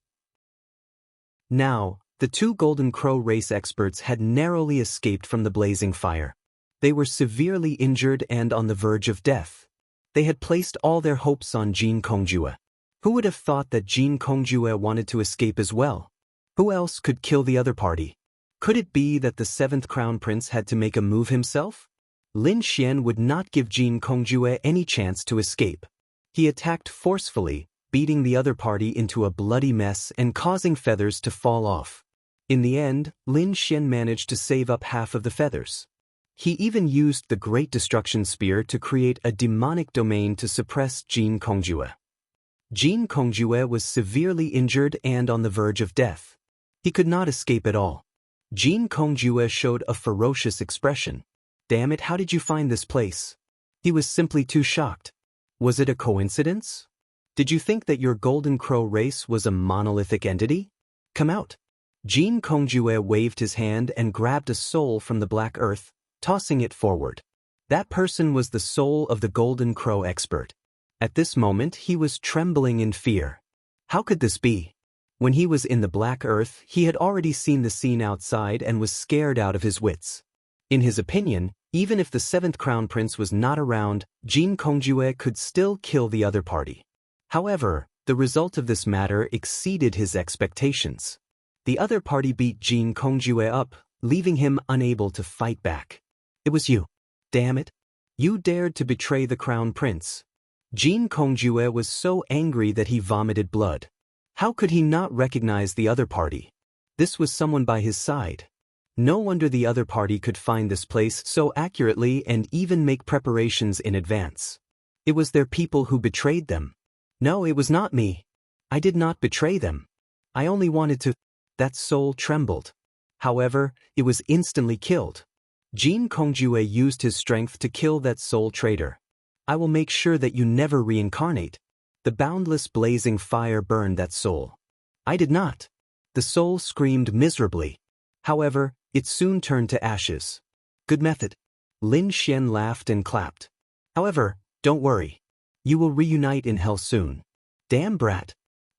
Now, the two Golden Crow race experts had narrowly escaped from the blazing fire. They were severely injured and on the verge of death. They had placed all their hopes on Jin Kongjue. Who would have thought that Jin Kongjue wanted to escape as well? Who else could kill the other party? Could it be that the 7th Crown Prince had to make a move himself? Lin Xian would not give Jin Kongjue any chance to escape. He attacked forcefully, beating the other party into a bloody mess and causing feathers to fall off. In the end, Lin Xian managed to save up half of the feathers. He even used the Great Destruction Spear to create a demonic domain to suppress Jin Kongjue. Jin Kongjue was severely injured and on the verge of death. He could not escape at all. Jin Kongjue showed a ferocious expression. Damn it, how did you find this place? He was simply too shocked. Was it a coincidence? Did you think that your Golden Crow race was a monolithic entity? Come out. Jin Kongjue waved his hand and grabbed a soul from the black earth, tossing it forward. That person was the soul of the Golden Crow expert. At this moment he was trembling in fear. How could this be? When he was in the black earth, he had already seen the scene outside and was scared out of his wits. In his opinion, even if the 7th Crown Prince was not around, Jin Kongjue could still kill the other party. However, the result of this matter exceeded his expectations. The other party beat Jin Kongjue up, leaving him unable to fight back. It was you. Damn it. You dared to betray the Crown Prince. Jin Kongjue was so angry that he vomited blood. How could he not recognize the other party? This was someone by his side. No wonder the other party could find this place so accurately and even make preparations in advance. It was their people who betrayed them. No, it was not me. I did not betray them. I only wanted to... That soul trembled. However, it was instantly killed. Jin Kongjue used his strength to kill that soul traitor. I will make sure that you never reincarnate. The boundless blazing fire burned that soul. I did not. The soul screamed miserably. However, it soon turned to ashes. Good method. Lin Xian laughed and clapped. However, don't worry. You will reunite in hell soon. Damn brat.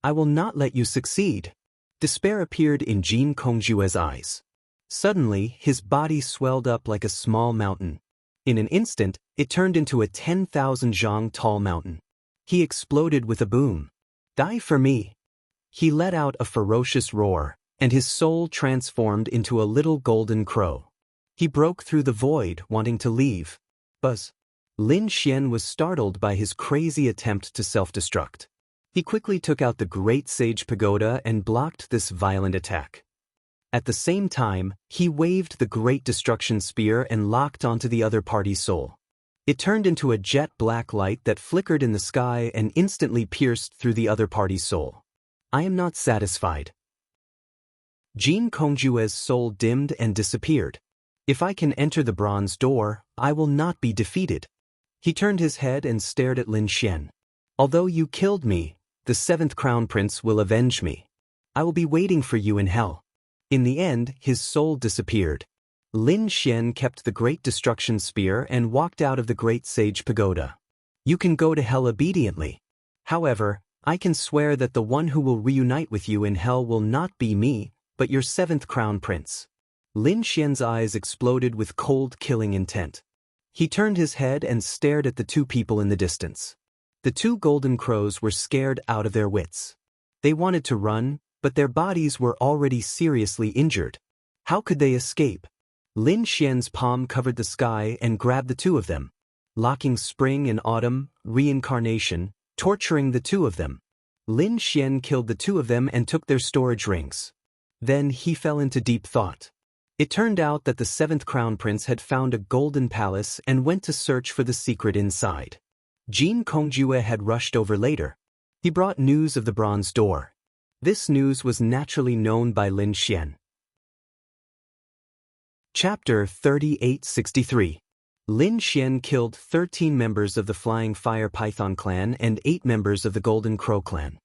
I will not let you succeed. Despair appeared in Jin Kongjue's eyes. Suddenly, his body swelled up like a small mountain. In an instant, it turned into a 10,000 zhang tall mountain. He exploded with a boom. Die for me. He let out a ferocious roar, and his soul transformed into a little golden crow. He broke through the void, wanting to leave. Buzz. Lin Xian was startled by his crazy attempt to self-destruct. He quickly took out the Great Sage Pagoda and blocked this violent attack. At the same time, he waved the Great Destruction Spear and locked onto the other party's soul. It turned into a jet black light that flickered in the sky and instantly pierced through the other party's soul. I am not satisfied. Jin Kongjue's soul dimmed and disappeared. If I can enter the bronze door, I will not be defeated. He turned his head and stared at Lin Xian. Although you killed me, the 7th Crown Prince will avenge me. I will be waiting for you in hell. In the end, his soul disappeared. Lin Xian kept the Great Destruction Spear and walked out of the Great Sage Pagoda. You can go to hell obediently. However, I can swear that the one who will reunite with you in hell will not be me, but your 7th Crown Prince. Lin Xian's eyes exploded with cold, killing intent. He turned his head and stared at the two people in the distance. The two golden crows were scared out of their wits. They wanted to run, but their bodies were already seriously injured. How could they escape? Lin Xian's palm covered the sky and grabbed the two of them, locking spring and autumn, reincarnation, torturing the two of them. Lin Xian killed the two of them and took their storage rings. Then he fell into deep thought. It turned out that the 7th Crown Prince had found a golden palace and went to search for the secret inside. Jin Kongjue had rushed over later. He brought news of the bronze door. This news was naturally known by Lin Xian. Chapter 3863. Lin Xian killed 13 members of the Flying Fire Python clan and 8 members of the Golden Crow clan.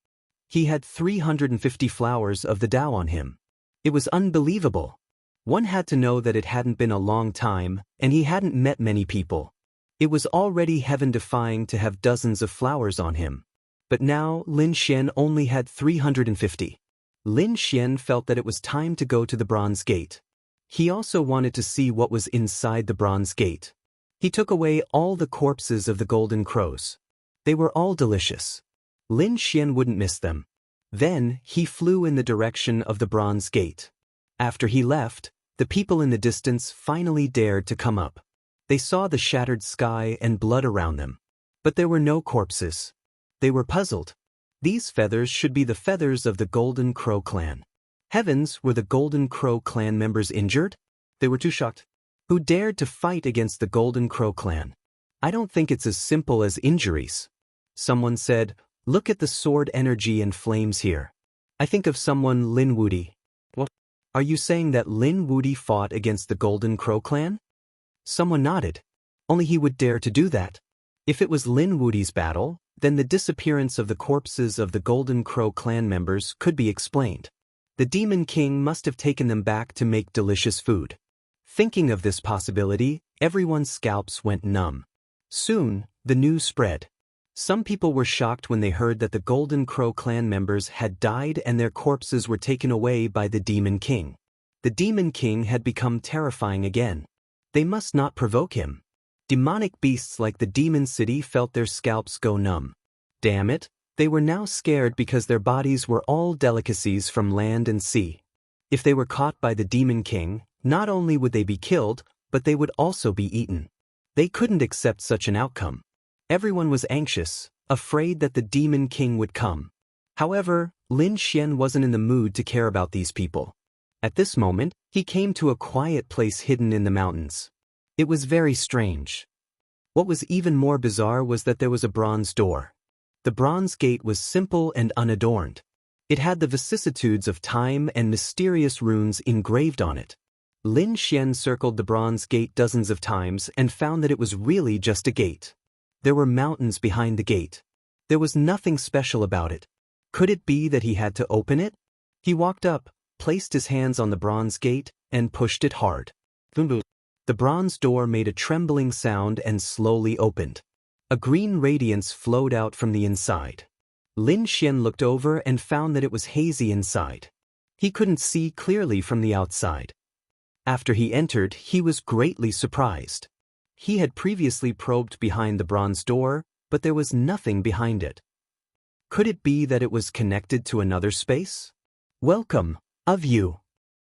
He had 350 flowers of the Tao on him. It was unbelievable. One had to know that it hadn't been a long time, and he hadn't met many people. It was already heaven-defying to have dozens of flowers on him. But now Lin Xian only had 350. Lin Xian felt that it was time to go to the Bronze Gate. He also wanted to see what was inside the Bronze Gate. He took away all the corpses of the Golden Crows. They were all delicious. Lin Xian wouldn't miss them. Then he flew in the direction of the Bronze Gate. After he left, the people in the distance finally dared to come up. They saw the shattered sky and blood around them. But there were no corpses. They were puzzled. These feathers should be the feathers of the Golden Crow clan. Heavens, were the Golden Crow clan members injured? They were too shocked. Who dared to fight against the Golden Crow clan? I don't think it's as simple as injuries. Someone said, look at the sword energy and flames here. I think of someone Lin Wudi. What? Are you saying that Lin Wudi fought against the Golden Crow clan? Someone nodded. Only he would dare to do that. If it was Lin Wudi's battle, then the disappearance of the corpses of the Golden Crow clan members could be explained. The Demon King must have taken them back to make delicious food. Thinking of this possibility, everyone's scalps went numb. Soon, the news spread. Some people were shocked when they heard that the Golden Crow clan members had died and their corpses were taken away by the Demon King. The Demon King had become terrifying again. They must not provoke him. Demonic beasts like the Demon City felt their scalps go numb. Damn it, they were now scared because their bodies were all delicacies from land and sea. If they were caught by the Demon King, not only would they be killed, but they would also be eaten. They couldn't accept such an outcome. Everyone was anxious, afraid that the Demon King would come. However, Lin Xian wasn't in the mood to care about these people. At this moment, he came to a quiet place hidden in the mountains. It was very strange. What was even more bizarre was that there was a bronze door. The bronze gate was simple and unadorned. It had the vicissitudes of time and mysterious runes engraved on it. Lin Xian circled the bronze gate dozens of times and found that it was really just a gate. There were mountains behind the gate. There was nothing special about it. Could it be that he had to open it? He walked up, placed his hands on the bronze gate, and pushed it hard. The bronze door made a trembling sound and slowly opened. A green radiance flowed out from the inside. Lin Xian looked over and found that it was hazy inside. He couldn't see clearly from the outside. After he entered, he was greatly surprised. He had previously probed behind the bronze door, but there was nothing behind it. Could it be that it was connected to another space? Welcome, of you.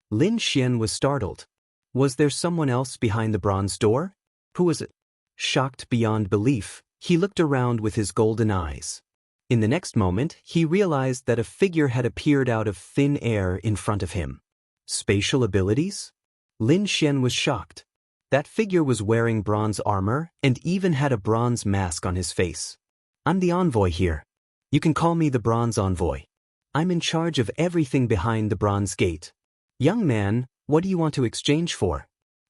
Lin Xian was startled. Was there someone else behind the bronze door? Who was it? Shocked beyond belief, he looked around with his golden eyes. In the next moment, he realized that a figure had appeared out of thin air in front of him. Spatial abilities? Lin Xian was shocked. That figure was wearing bronze armor and even had a bronze mask on his face. I'm the envoy here. You can call me the Bronze Envoy. I'm in charge of everything behind the Bronze Gate. Young man, what do you want to exchange for?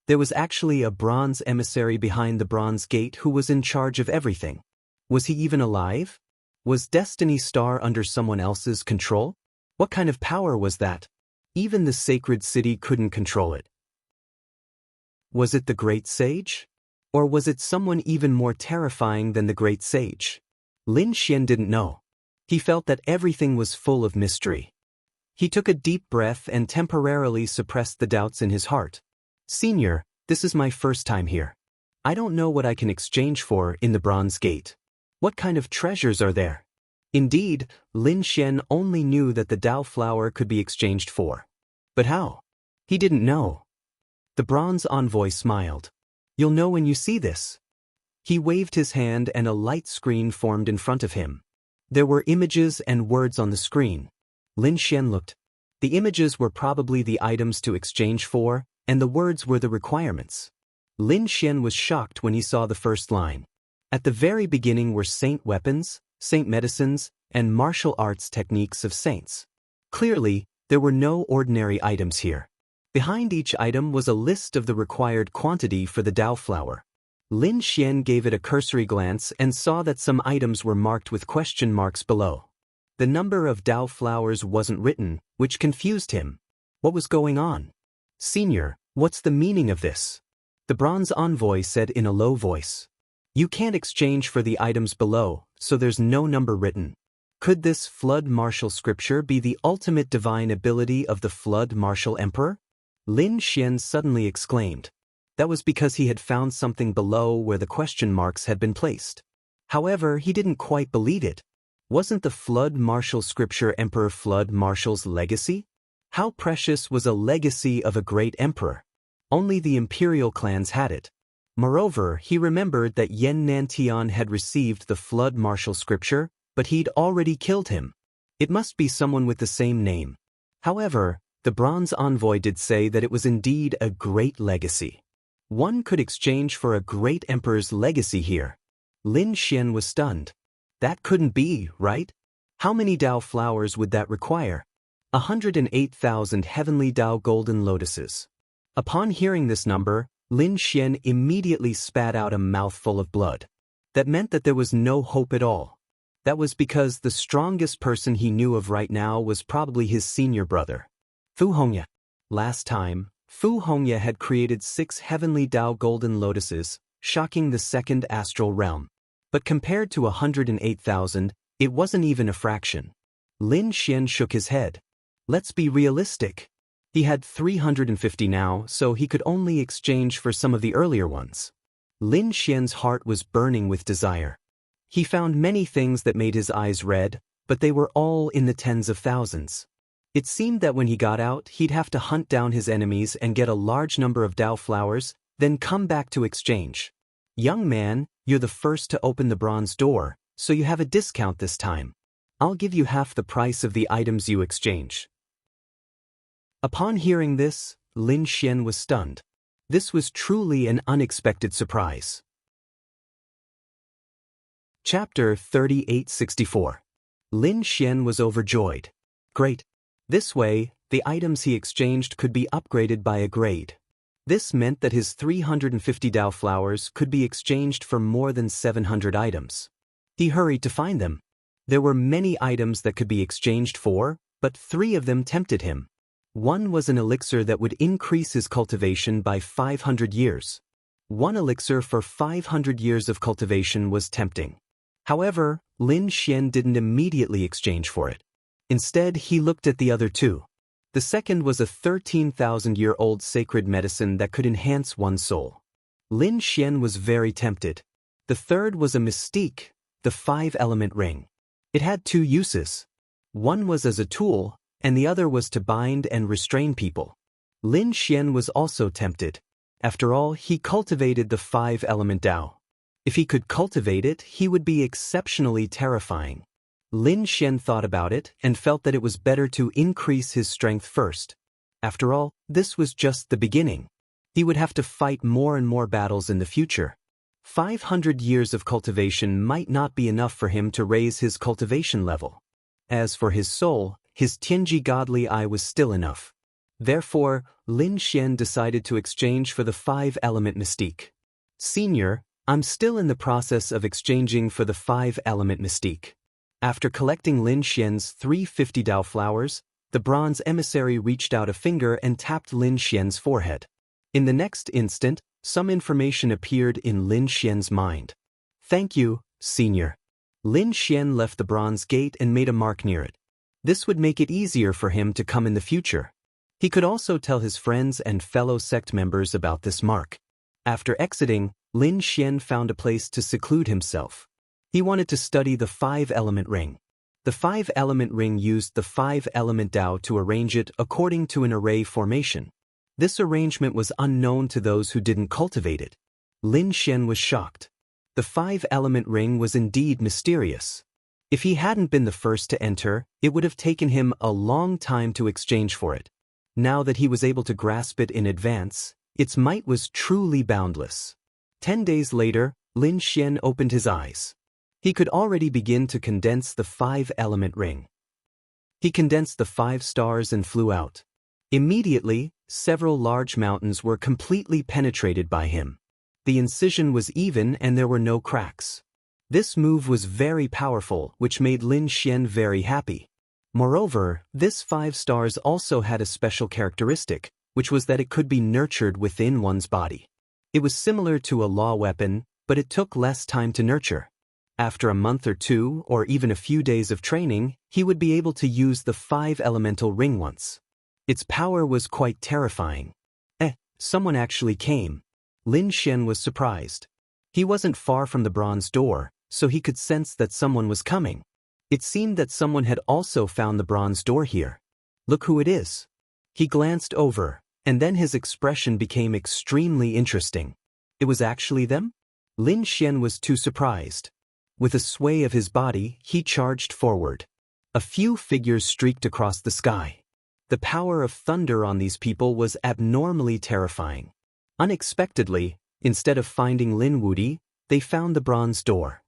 There was actually a bronze emissary behind the Bronze Gate who was in charge of everything. Was he even alive? Was Destiny's Star under someone else's control? What kind of power was that? Even the sacred city couldn't control it. Was it the Great Sage? Or was it someone even more terrifying than the Great Sage? Lin Xian didn't know. He felt that everything was full of mystery. He took a deep breath and temporarily suppressed the doubts in his heart. Senior, this is my first time here. I don't know what I can exchange for in the Bronze Gate. What kind of treasures are there? Indeed, Lin Xian only knew that the Dao flower could be exchanged for. But how? He didn't know. The Bronze Envoy smiled. You'll know when you see this. He waved his hand and a light screen formed in front of him. There were images and words on the screen. Lin Xian looked. The images were probably the items to exchange for, and the words were the requirements. Lin Xian was shocked when he saw the first line. At the very beginning were saint weapons, saint medicines, and martial arts techniques of saints. Clearly, there were no ordinary items here. Behind each item was a list of the required quantity for the Dao flower. Lin Xian gave it a cursory glance and saw that some items were marked with question marks below. The number of Dao flowers wasn't written, which confused him. What was going on? "Senior, what's the meaning of this?" The bronze envoy said in a low voice. "You can't exchange for the items below, so there's no number written. Could this flood martial scripture be the ultimate divine ability of the flood martial emperor?" Lin Xian suddenly exclaimed. That was because he had found something below where the question marks had been placed. However, he didn't quite believe it. Wasn't the flood martial scripture Emperor Flood Martial's legacy? How precious was a legacy of a great emperor? Only the imperial clans had it. Moreover, he remembered that Yan Nantian had received the flood martial scripture, but he'd already killed him. It must be someone with the same name. However, the bronze envoy did say that it was indeed a great legacy. One could exchange for a great emperor's legacy here. Lin Xian was stunned. That couldn't be, right? How many Dao flowers would that require? 108,000 heavenly Dao golden lotuses. Upon hearing this number, Lin Xian immediately spat out a mouthful of blood. That meant that there was no hope at all. That was because the strongest person he knew of right now was probably his senior brother, Fu Hongye. Last time, Fu Hongye had created 6 heavenly Dao golden lotuses, shocking the second astral realm. But compared to 108,000, it wasn't even a fraction. Lin Xian shook his head. Let's be realistic. He had 350 now, so he could only exchange for some of the earlier ones. Lin Xian's heart was burning with desire. He found many things that made his eyes red, but they were all in the tens of thousands. It seemed that when he got out, he'd have to hunt down his enemies and get a large number of Dao flowers, then come back to exchange. "Young man, you're the first to open the bronze door, so you have a discount this time. I'll give you half the price of the items you exchange." Upon hearing this, Lin Xian was stunned. This was truly an unexpected surprise. Chapter 3864. Lin Xian was overjoyed. Great. This way, the items he exchanged could be upgraded by a grade. This meant that his 350 Dao flowers could be exchanged for more than 700 items. He hurried to find them. There were many items that could be exchanged for, but 3 of them tempted him. One was an elixir that would increase his cultivation by 500 years. 1 elixir for 500 years of cultivation was tempting. However, Lin Xian didn't immediately exchange for it. Instead, he looked at the other 2. The second was a 13,000-year-old sacred medicine that could enhance one's soul. Lin Xian was very tempted. The third was a mystique, the 5-element ring. It had 2 uses. One was as a tool, and the other was to bind and restrain people. Lin Xian was also tempted. After all, he cultivated the 5-element Dao. If he could cultivate it, he would be exceptionally terrifying. Lin Xian thought about it and felt that it was better to increase his strength first. After all, this was just the beginning. He would have to fight more and more battles in the future. 500 years of cultivation might not be enough for him to raise his cultivation level. As for his soul, his Tianji godly eye was still enough. Therefore, Lin Xian decided to exchange for the 5-element mystique. "Senior, I'm still in the process of exchanging for the 5-element mystique." After collecting Lin Xian's 350 Dao flowers, the bronze emissary reached out a finger and tapped Lin Xian's forehead. In the next instant, some information appeared in Lin Xian's mind. "Thank you, Senior." Lin Xian left the bronze gate and made a mark near it. This would make it easier for him to come in the future. He could also tell his friends and fellow sect members about this mark. After exiting, Lin Xian found a place to seclude himself. He wanted to study the 5-element ring. The 5-element ring used the 5-element Dao to arrange it according to an array formation. This arrangement was unknown to those who didn't cultivate it. Lin Xian was shocked. The 5-element ring was indeed mysterious. If he hadn't been the first to enter, it would have taken him a long time to exchange for it. Now that he was able to grasp it in advance, its might was truly boundless. 10 days later, Lin Xian opened his eyes. He could already begin to condense the 5-element ring. He condensed the 5 stars and flew out. Immediately, several large mountains were completely penetrated by him. The incision was even and there were no cracks. This move was very powerful, which made Lin Xian very happy. Moreover, this 5 stars also had a special characteristic, which was that it could be nurtured within one's body. It was similar to a law weapon, but it took less time to nurture. After a month or 2, or even a few days of training, he would be able to use the 5 elemental ring once. Its power was quite terrifying. Someone actually came. Lin Xian was surprised. He wasn't far from the bronze door, so he could sense that someone was coming. It seemed that someone had also found the bronze door here. Look who it is. He glanced over, and then his expression became extremely interesting. It was actually them? Lin Xian was too surprised. With a sway of his body, he charged forward. A few figures streaked across the sky. The power of thunder on these people was abnormally terrifying. Unexpectedly, instead of finding Lin Wudi, they found the bronze door.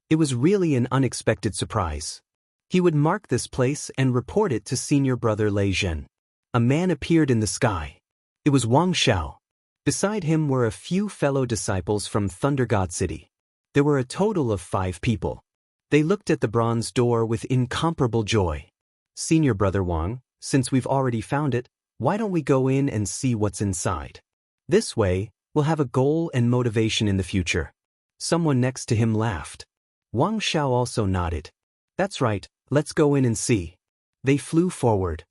It was really an unexpected surprise. He would mark this place and report it to senior brother Lei Zhen. A man appeared in the sky. It was Wang Xiao. Beside him were a few fellow disciples from Thunder God City. There were a total of 5 people. They looked at the bronze door with incomparable joy. Senior brother Wang, since we've already found it, why don't we go in and see what's inside? This way, we'll have a goal and motivation in the future. Someone next to him laughed. Wang Xiao also nodded. That's right, let's go in and see. They flew forward.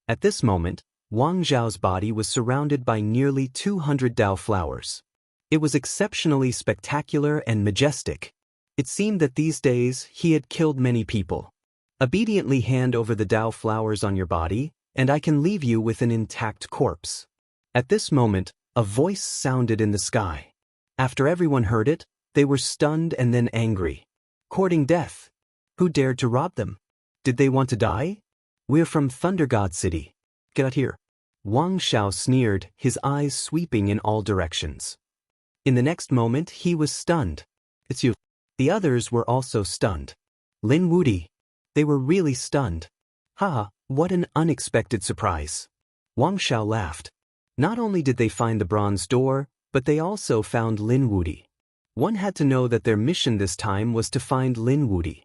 At this moment, Wang Xiao's body was surrounded by nearly 200 Dao flowers. It was exceptionally spectacular and majestic. It seemed that these days he had killed many people. Obediently hand over the Dao flowers on your body, and I can leave you with an intact corpse. At this moment, a voice sounded in the sky. After everyone heard it, they were stunned and then angry. Courting death. Who dared to rob them? Did they want to die? We're from Thunder God City. Get out here. Wang Xiao sneered, his eyes sweeping in all directions. In the next moment, he was stunned. It's you. The others were also stunned. Lin Wudi. They were really stunned. Haha, what an unexpected surprise. Wang Xiao laughed. Not only did they find the bronze door, but they also found Lin Wudi. One had to know that their mission this time was to find Lin Wudi.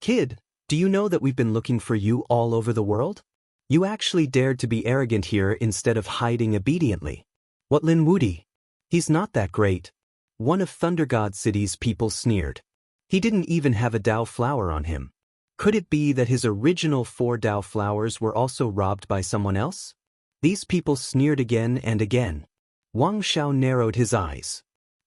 Kid, do you know that we've been looking for you all over the world? You actually dared to be arrogant here instead of hiding obediently. What Lin Wudi? He's not that great. One of Thunder God City's people sneered. He didn't even have a Dao flower on him. Could it be that his original 4 Dao flowers were also robbed by someone else? These people sneered again and again. Wang Xiao narrowed his eyes.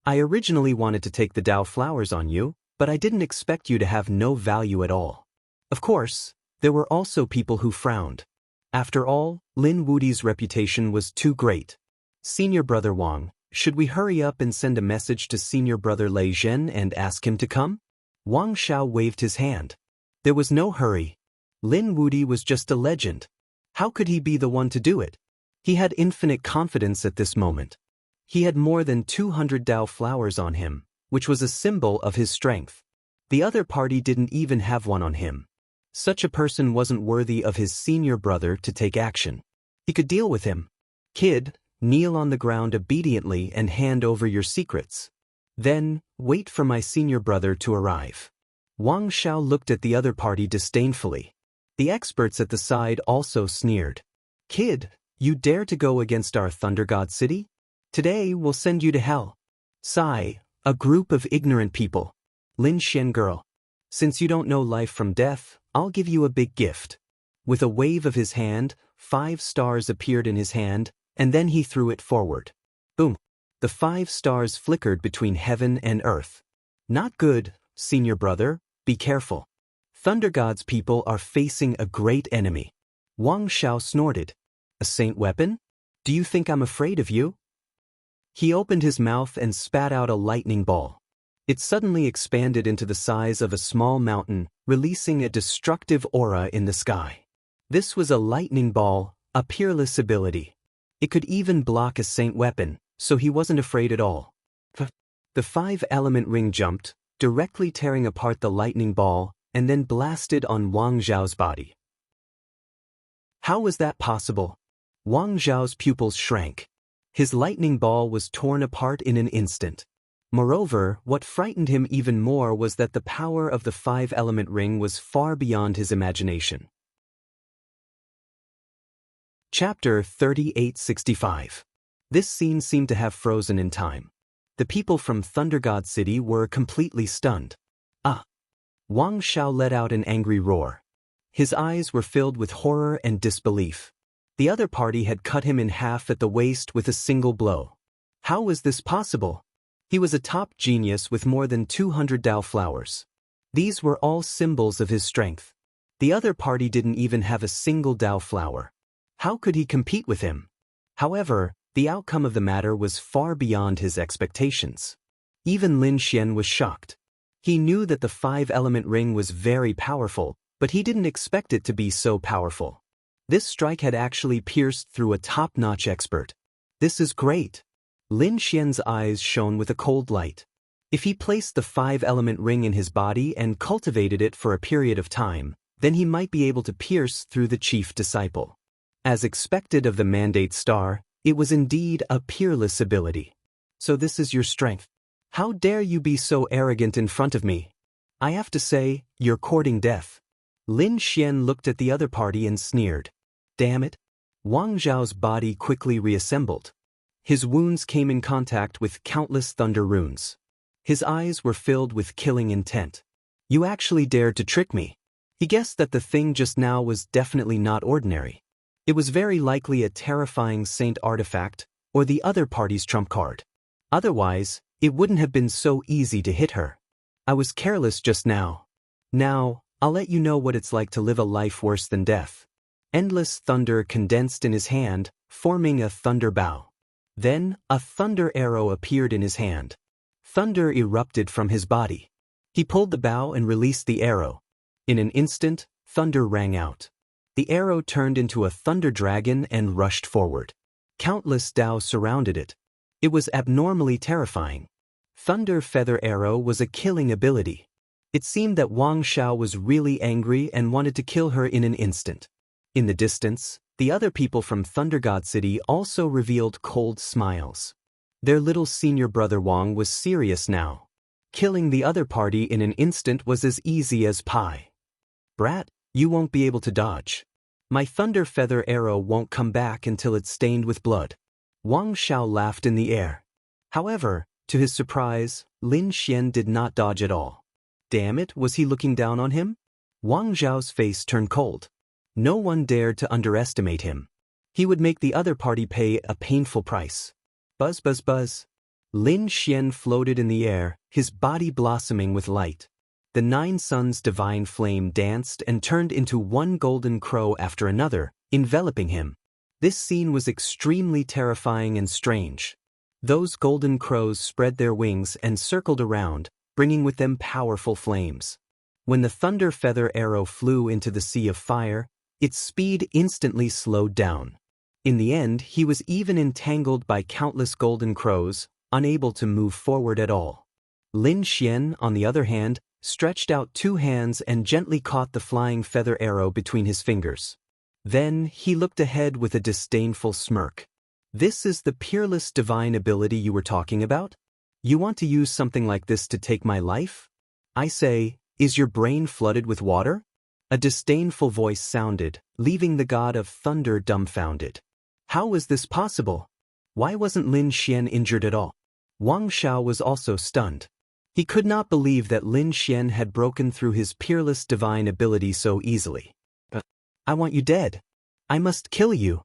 I originally wanted to take the Dao flowers on you, but I didn't expect you to have no value at all. Of course, there were also people who frowned. After all, Lin Wudi's reputation was too great. Senior brother Wang, should we hurry up and send a message to senior brother Lei Zhen and ask him to come? Wang Xiao waved his hand. There was no hurry. Lin Wudi was just a legend. How could he be the one to do it? He had infinite confidence at this moment. He had more than 200 Dao flowers on him, which was a symbol of his strength. The other party didn't even have one on him. Such a person wasn't worthy of his senior brother to take action. He could deal with him. Kid, kneel on the ground obediently and hand over your secrets. Then, wait for my senior brother to arrive. Wang Xiao looked at the other party disdainfully. The experts at the side also sneered. Kid, you dare to go against our Thunder God City? Today we'll send you to hell. Sigh, a group of ignorant people. Lin Xian girl. Since you don't know life from death, I'll give you a big gift. With a wave of his hand, 5 stars appeared in his hand, and then he threw it forward. Boom. The 5 stars flickered between heaven and earth. Not good, senior brother, be careful. Thunder God's people are facing a great enemy. Wang Xiao snorted. A saint weapon? Do you think I'm afraid of you? He opened his mouth and spat out a lightning ball. It suddenly expanded into the size of a small mountain, releasing a destructive aura in the sky. This was a lightning ball, a peerless ability. It could even block a saint weapon, so he wasn't afraid at all. The 5-element ring jumped, directly tearing apart the lightning ball, and then blasted on Wang Zhao's body. How was that possible? Wang Zhao's pupils shrank. His lightning ball was torn apart in an instant. Moreover, what frightened him even more was that the power of the 5-element ring was far beyond his imagination. Chapter 3865. This scene seemed to have frozen in time. The people from Thunder God City were completely stunned. Ah! Wang Zhao let out an angry roar. His eyes were filled with horror and disbelief. The other party had cut him in half at the waist with a single blow. How was this possible? He was a top genius with more than 200 Dao flowers. These were all symbols of his strength. The other party didn't even have a single Dao flower. How could he compete with him? However, the outcome of the matter was far beyond his expectations. Even Lin Xian was shocked. He knew that the 5-element ring was very powerful, but he didn't expect it to be so powerful. This strike had actually pierced through a top-notch expert. This is great. Lin Xian's eyes shone with a cold light. If he placed the 5-element ring in his body and cultivated it for a period of time, then he might be able to pierce through the chief disciple. As expected of the Mandate Star, it was indeed a peerless ability. So this is your strength. How dare you be so arrogant in front of me? I have to say, you're courting death. Lin Xian looked at the other party and sneered. Damn it. Wang Zhao's body quickly reassembled. His wounds came in contact with countless thunder runes. His eyes were filled with killing intent. You actually dared to trick me. He guessed that the thing just now was definitely not ordinary. It was very likely a terrifying saint artifact, or the other party's trump card. Otherwise, it wouldn't have been so easy to hit her. I was careless just now. Now, I'll let you know what it's like to live a life worse than death. Endless thunder condensed in his hand, forming a thunder bow. Then, a thunder arrow appeared in his hand. Thunder erupted from his body. He pulled the bow and released the arrow. In an instant, thunder rang out. The arrow turned into a thunder dragon and rushed forward. Countless Dao surrounded it. It was abnormally terrifying. Thunder Feather Arrow was a killing ability. It seemed that Wang Zhao was really angry and wanted to kill her in an instant. In the distance, the other people from Thunder God City also revealed cold smiles. Their little senior brother Wang was serious now. Killing the other party in an instant was as easy as pie. Brat, you won't be able to dodge. My Thunder Feather Arrow won't come back until it's stained with blood. Wang Zhao laughed in the air. However, to his surprise, Lin Xian did not dodge at all. Damn it, was he looking down on him? Wang Zhao's face turned cold. No one dared to underestimate him. He would make the other party pay a painful price. Buzz, buzz, buzz. Lin Xian floated in the air, his body blossoming with light. The 9 suns' divine flame danced and turned into one golden crow after another, enveloping him. This scene was extremely terrifying and strange. Those golden crows spread their wings and circled around, bringing with them powerful flames. When the Thunder Feather Arrow flew into the sea of fire, its speed instantly slowed down. In the end, he was even entangled by countless golden crows, unable to move forward at all. Lin Xian, on the other hand, stretched out 2 hands and gently caught the flying feather arrow between his fingers. Then, he looked ahead with a disdainful smirk. This is the peerless divine ability you were talking about? You want to use something like this to take my life? I say, is your brain flooded with water? A disdainful voice sounded, leaving the god of thunder dumbfounded. How was this possible? Why wasn't Lin Xian injured at all? Wang Zhao was also stunned. He could not believe that Lin Xian had broken through his peerless divine ability so easily. I want you dead. I must kill you.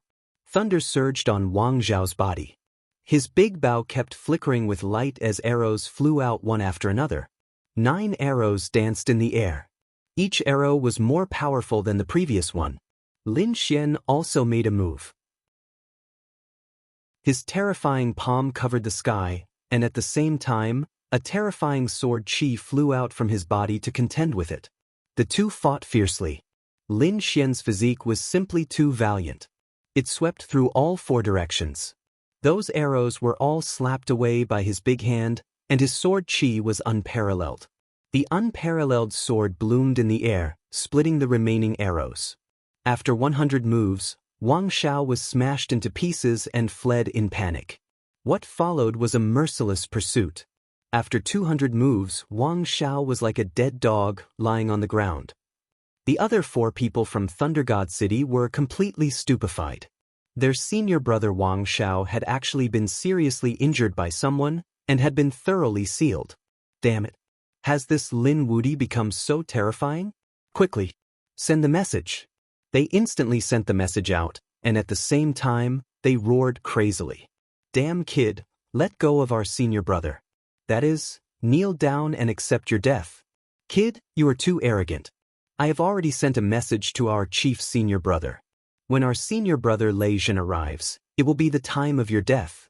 Thunder surged on Wang Zhao's body. His big bow kept flickering with light as arrows flew out one after another. 9 arrows danced in the air. Each arrow was more powerful than the previous one. Lin Xian also made a move. His terrifying palm covered the sky, and at the same time, a terrifying sword chi flew out from his body to contend with it. The two fought fiercely. Lin Xian's physique was simply too valiant. It swept through all 4 directions. Those arrows were all slapped away by his big hand, and his sword chi was unparalleled. The unparalleled sword bloomed in the air, splitting the remaining arrows. After 100 moves, Wang Shao was smashed into pieces and fled in panic. What followed was a merciless pursuit. After 200 moves, Wang Shao was like a dead dog lying on the ground. The other 4 people from Thunder God City were completely stupefied. Their senior brother Wang Shao had actually been seriously injured by someone and had been thoroughly sealed. Damn it. Has this Lin Wudi become so terrifying? Quickly, send the message. They instantly sent the message out, and at the same time, they roared crazily. Damn kid, let go of our senior brother. That is, kneel down and accept your death. Kid, you are too arrogant. I have already sent a message to our chief senior brother. When our senior brother Lei Zhen arrives, it will be the time of your death.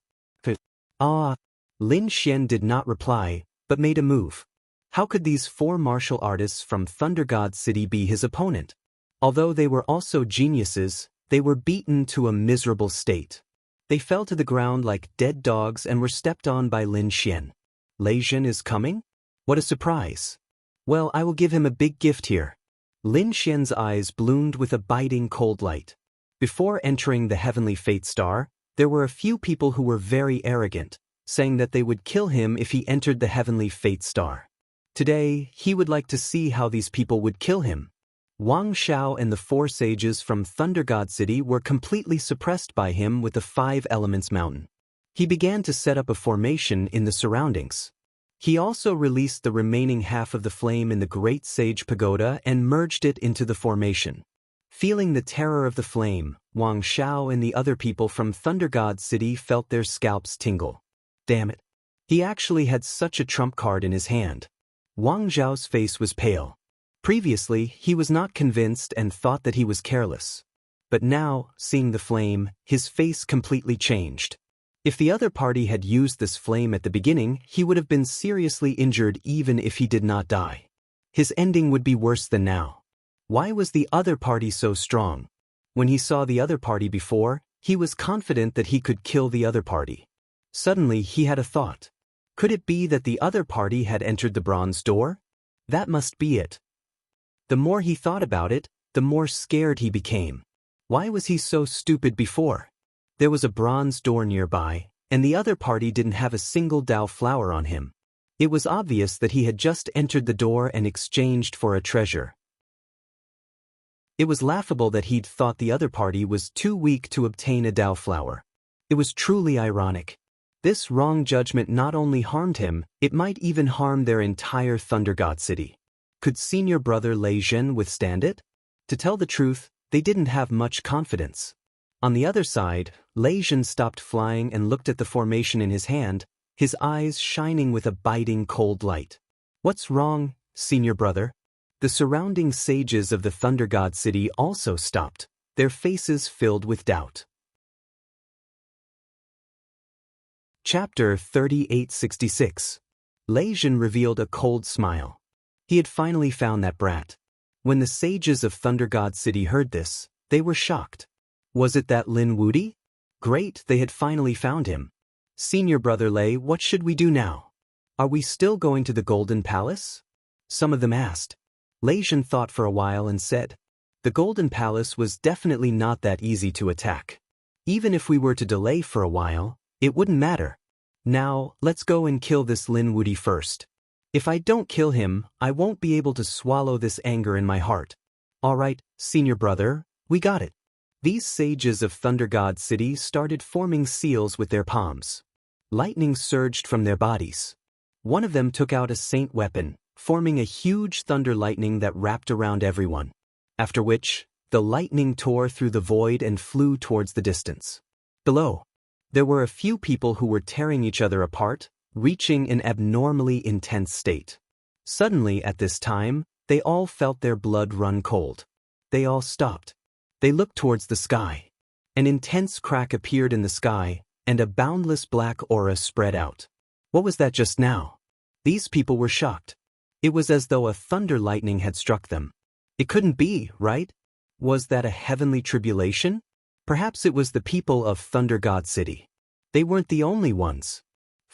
Lin Xian did not reply, but made a move. How could these 4 martial artists from Thunder God City be his opponent? Although they were also geniuses, they were beaten to a miserable state. They fell to the ground like dead dogs and were stepped on by Lin Xian. Lei Zhen is coming? What a surprise. Well, I will give him a big gift here. Lin Xian's eyes bloomed with a biting cold light. Before entering the Heavenly Fate Star, there were a few people who were very arrogant, saying that they would kill him if he entered the Heavenly Fate Star. Today, he would like to see how these people would kill him. Wang Shao and the 4 sages from Thunder God City were completely suppressed by him with the 5 Elements Mountain. He began to set up a formation in the surroundings. He also released the remaining half of the flame in the Great Sage Pagoda and merged it into the formation. Feeling the terror of the flame, Wang Shao and the other people from Thunder God City felt their scalps tingle. Damn it. He actually had such a trump card in his hand. Wang Zhao's face was pale. Previously, he was not convinced and thought that he was careless. But now, seeing the flame, his face completely changed. If the other party had used this flame at the beginning, he would have been seriously injured even if he did not die. His ending would be worse than now. Why was the other party so strong? When he saw the other party before, he was confident that he could kill the other party. Suddenly, he had a thought. Could it be that the other party had entered the bronze door? That must be it. The more he thought about it, the more scared he became. Why was he so stupid before? There was a bronze door nearby, and the other party didn't have a single Dao flower on him. It was obvious that he had just entered the door and exchanged for a treasure. It was laughable that he'd thought the other party was too weak to obtain a Dao flower. It was truly ironic. This wrong judgment not only harmed him, it might even harm their entire Thunder God City. Could senior brother Lei Zhen withstand it? To tell the truth, they didn't have much confidence. On the other side, Lei Zhen stopped flying and looked at the formation in his hand, his eyes shining with a biting cold light. What's wrong, senior brother? The surrounding sages of the Thunder God City also stopped, their faces filled with doubt. Chapter 3866. Lei Zhen revealed a cold smile. He had finally found that brat. When the sages of Thunder God City heard this, they were shocked. Was it that Lin Wudi? Great, they had finally found him. Senior brother Lei, what should we do now? Are we still going to the Golden Palace? Some of them asked. Lei Zhen thought for a while and said, the Golden Palace was definitely not that easy to attack. Even if we were to delay for a while, it wouldn't matter. Now, let's go and kill this Lin Wudi first. If I don't kill him, I won't be able to swallow this anger in my heart. All right, senior brother, we got it. These sages of Thunder God City started forming seals with their palms. Lightning surged from their bodies. One of them took out a saint weapon, forming a huge thunder lightning that wrapped around everyone. After which, the lightning tore through the void and flew towards the distance. Below, there were a few people who were tearing each other apart, reaching an abnormally intense state. Suddenly, at this time, they all felt their blood run cold. They all stopped. They looked towards the sky. An intense crack appeared in the sky, and a boundless black aura spread out. What was that just now? These people were shocked. It was as though a thunder lightning had struck them. It couldn't be, right? Was that a heavenly tribulation? Perhaps it was the people of Thunder God City. They weren't the only ones.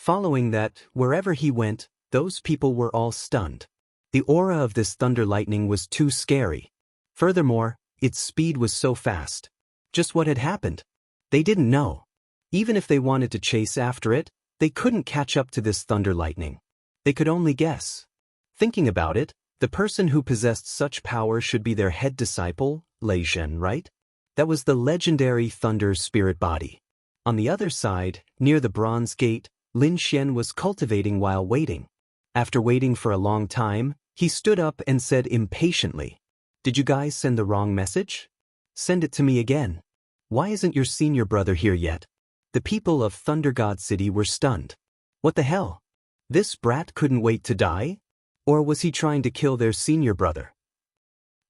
Following that, wherever he went, those people were all stunned. The aura of this thunder lightning was too scary. Furthermore, its speed was so fast. Just what had happened? They didn't know. Even if they wanted to chase after it, they couldn't catch up to this thunder lightning. They could only guess. Thinking about it, the person who possessed such power should be their head disciple, Lei Zhen, right? That was the legendary thunder spirit body. On the other side, near the bronze gate, Lin Xian was cultivating while waiting. After waiting for a long time, he stood up and said impatiently, "Did you guys send the wrong message? Send it to me again. Why isn't your senior brother here yet?" The people of Thunder God City were stunned. What the hell? This brat couldn't wait to die? Or was he trying to kill their senior brother?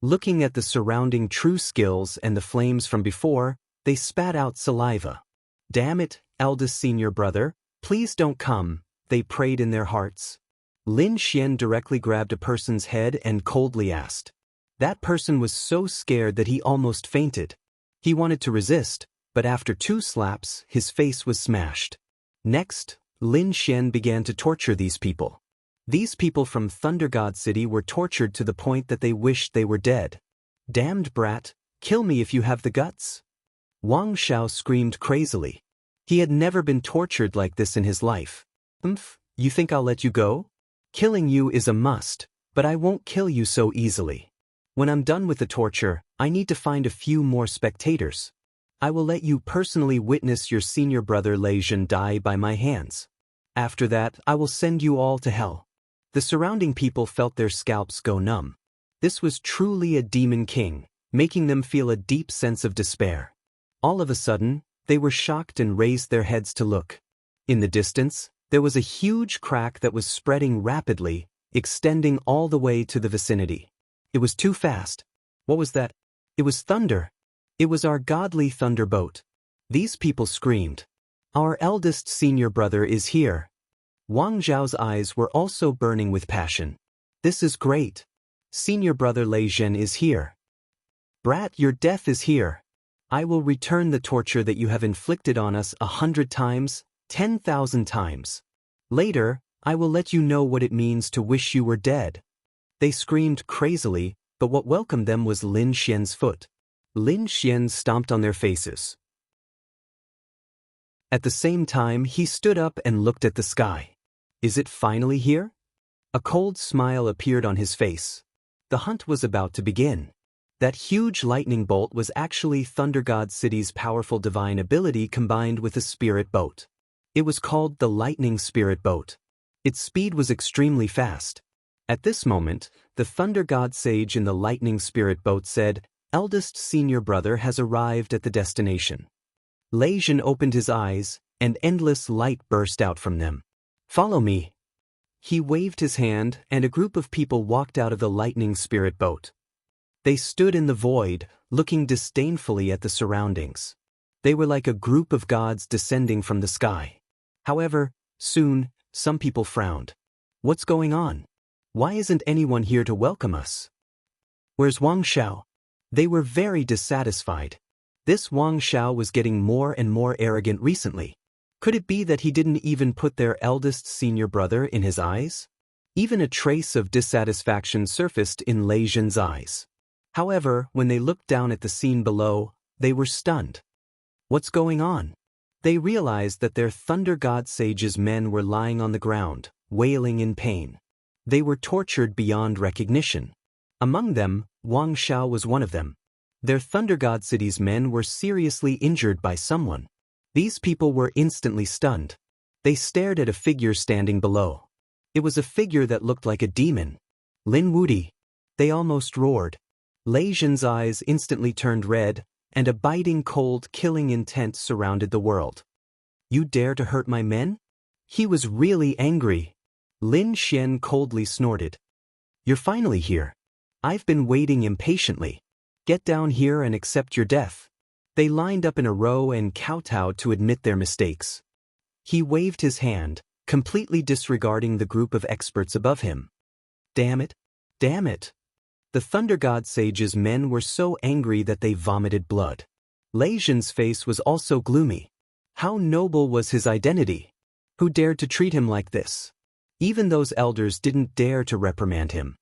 Looking at the surrounding true skills and the flames from before, they spat out saliva. "Damn it, eldest senior brother, please don't come," they prayed in their hearts. Lin Xian directly grabbed a person's head and coldly asked. That person was so scared that he almost fainted. He wanted to resist, but after 2 slaps, his face was smashed. Next, Lin Xian began to torture these people. These people from Thunder God City were tortured to the point that they wished they were dead. "Damned brat, kill me if you have the guts." Wang Xiao screamed crazily. He had never been tortured like this in his life. You think I'll let you go? Killing you is a must, but I won't kill you so easily. When I'm done with the torture, I need to find a few more spectators. I will let you personally witness your senior brother Lei Zhen die by my hands. After that, I will send you all to hell. The surrounding people felt their scalps go numb. This was truly a demon king, making them feel a deep sense of despair. All of a sudden, they were shocked and raised their heads to look. In the distance, there was a huge crack that was spreading rapidly, extending all the way to the vicinity. It was too fast. What was that? It was thunder. It was our godly thunderbolt. These people screamed. Our eldest senior brother is here. Wang Zhao's eyes were also burning with passion. This is great. Senior brother Lei Zhen is here. Brat, your death is here. I will return the torture that you have inflicted on us 100 times, 10,000 times. Later, I will let you know what it means to wish you were dead. They screamed crazily, but what welcomed them was Lin Xian's foot. Lin Xian stomped on their faces. At the same time, he stood up and looked at the sky. Is it finally here? A cold smile appeared on his face. The hunt was about to begin. That huge lightning bolt was actually Thunder God City's powerful divine ability combined with a spirit boat. It was called the Lightning Spirit Boat. Its speed was extremely fast. At this moment, the Thunder God Sage in the Lightning Spirit Boat said, "Eldest senior brother has arrived at the destination." Lei Zhen opened his eyes, and endless light burst out from them. "Follow me." He waved his hand, and a group of people walked out of the Lightning Spirit Boat. They stood in the void, looking disdainfully at the surroundings. They were like a group of gods descending from the sky. However, soon, some people frowned. What's going on? Why isn't anyone here to welcome us? Where's Wang Xiao? They were very dissatisfied. This Wang Xiao was getting more and more arrogant recently. Could it be that he didn't even put their eldest senior brother in his eyes? Even a trace of dissatisfaction surfaced in Lei Zhen's eyes. However, when they looked down at the scene below, they were stunned. What's going on? They realized that their Thunder God Sage's men were lying on the ground, wailing in pain. They were tortured beyond recognition. Among them, Wang Xiao was one of them. Their Thunder God City's men were seriously injured by someone. These people were instantly stunned. They stared at a figure standing below. It was a figure that looked like a demon. Lin Wudi. They almost roared. Lei Zhen's eyes instantly turned red, and a biting cold killing intent surrounded the world. You dare to hurt my men? He was really angry. Lin Xian coldly snorted. You're finally here. I've been waiting impatiently. Get down here and accept your death. They lined up in a row and kowtowed to admit their mistakes. He waved his hand, completely disregarding the group of experts above him. Damn it! Damn it! The Thunder God Sage's men were so angry that they vomited blood. Lei Zhen's face was also gloomy. How noble was his identity? Who dared to treat him like this? Even those elders didn't dare to reprimand him.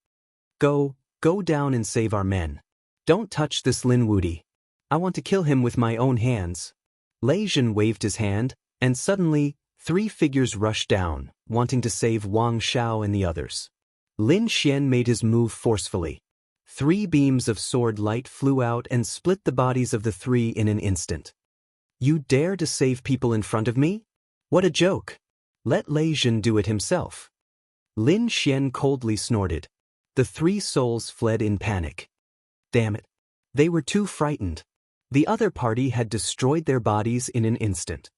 Go down and save our men. Don't touch this Lin Wudi. I want to kill him with my own hands. Lei Jin waved his hand, and suddenly, 3 figures rushed down, wanting to save Wang Xiao and the others. Lin Xian made his move forcefully. 3 beams of sword light flew out and split the bodies of the 3 in an instant. You dare to save people in front of me? What a joke! Let Lei Jin do it himself. Lin Xian coldly snorted. The 3 souls fled in panic. Damn it. They were too frightened. The other party had destroyed their bodies in an instant.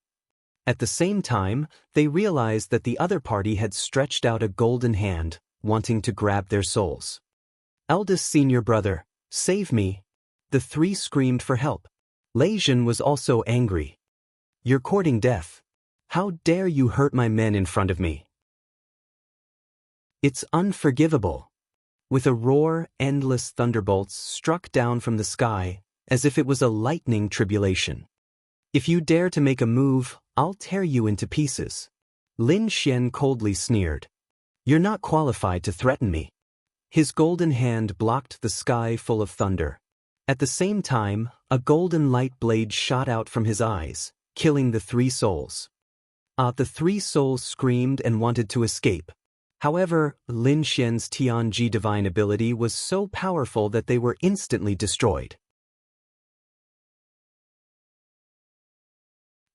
At the same time, they realized that the other party had stretched out a golden hand, wanting to grab their souls. Eldest senior brother, save me. The 3 screamed for help. Lei Jin was also angry. You're courting death. How dare you hurt my men in front of me? It's unforgivable. With a roar, endless thunderbolts struck down from the sky, as if it was a lightning tribulation. If you dare to make a move, I'll tear you into pieces. Lin Xian coldly sneered. You're not qualified to threaten me. His golden hand blocked the sky full of thunder. At the same time, a golden light blade shot out from his eyes, killing the 3 souls. The 3 souls screamed and wanted to escape. However, Lin Xian's Tianji divine ability was so powerful that they were instantly destroyed.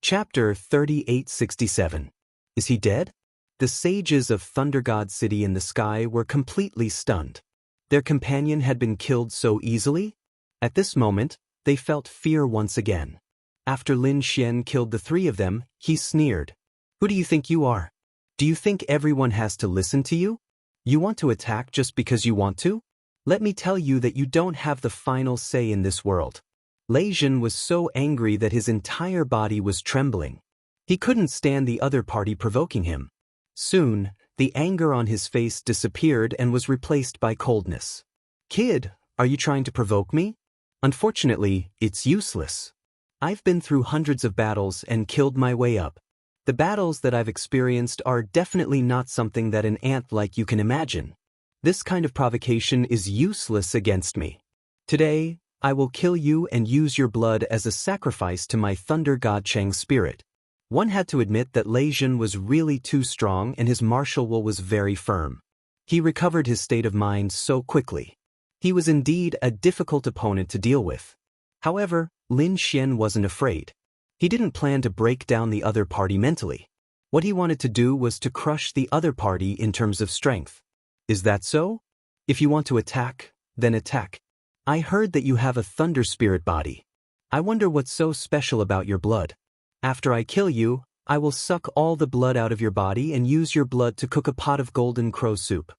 Chapter 3867. Is he dead? The sages of Thunder God City in the sky were completely stunned. Their companion had been killed so easily? At this moment, they felt fear once again. After Lin Xian killed the 3 of them, he sneered. Who do you think you are? Do you think everyone has to listen to you? You want to attack just because you want to? Let me tell you that you don't have the final say in this world. Lei Jin was so angry that his entire body was trembling. He couldn't stand the other party provoking him. Soon, the anger on his face disappeared and was replaced by coldness. Kid, are you trying to provoke me? Unfortunately, it's useless. I've been through hundreds of battles and killed my way up. The battles that I've experienced are definitely not something that an ant like you can imagine. This kind of provocation is useless against me. Today, I will kill you and use your blood as a sacrifice to my Thunder God Chang's spirit. One had to admit that Lei Jin was really too strong and his martial will was very firm. He recovered his state of mind so quickly. He was indeed a difficult opponent to deal with. However, Lin Xian wasn't afraid. He didn't plan to break down the other party mentally. What he wanted to do was to crush the other party in terms of strength. Is that so? If you want to attack, then attack. I heard that you have a thunder spirit body. I wonder what's so special about your blood. After I kill you, I will suck all the blood out of your body and use your blood to cook a pot of golden crow soup.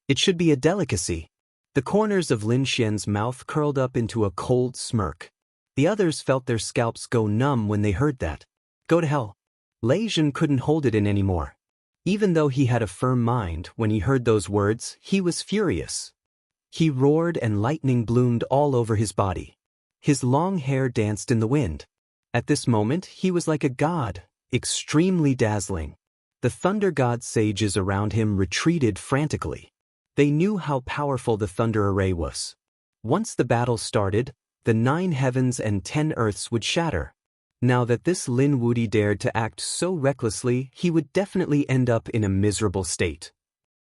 It should be a delicacy. The corners of Lin Xian's mouth curled up into a cold smirk. The others felt their scalps go numb when they heard that. Go to hell. Lei Jin couldn't hold it in anymore. Even though he had a firm mind, when he heard those words, he was furious. He roared and lightning bloomed all over his body. His long hair danced in the wind. At this moment, he was like a god, extremely dazzling. The Thunder God sages around him retreated frantically. They knew how powerful the thunder array was. Once the battle started, the 9 heavens and 10 earths would shatter. Now that this Lin Wudi dared to act so recklessly, he would definitely end up in a miserable state.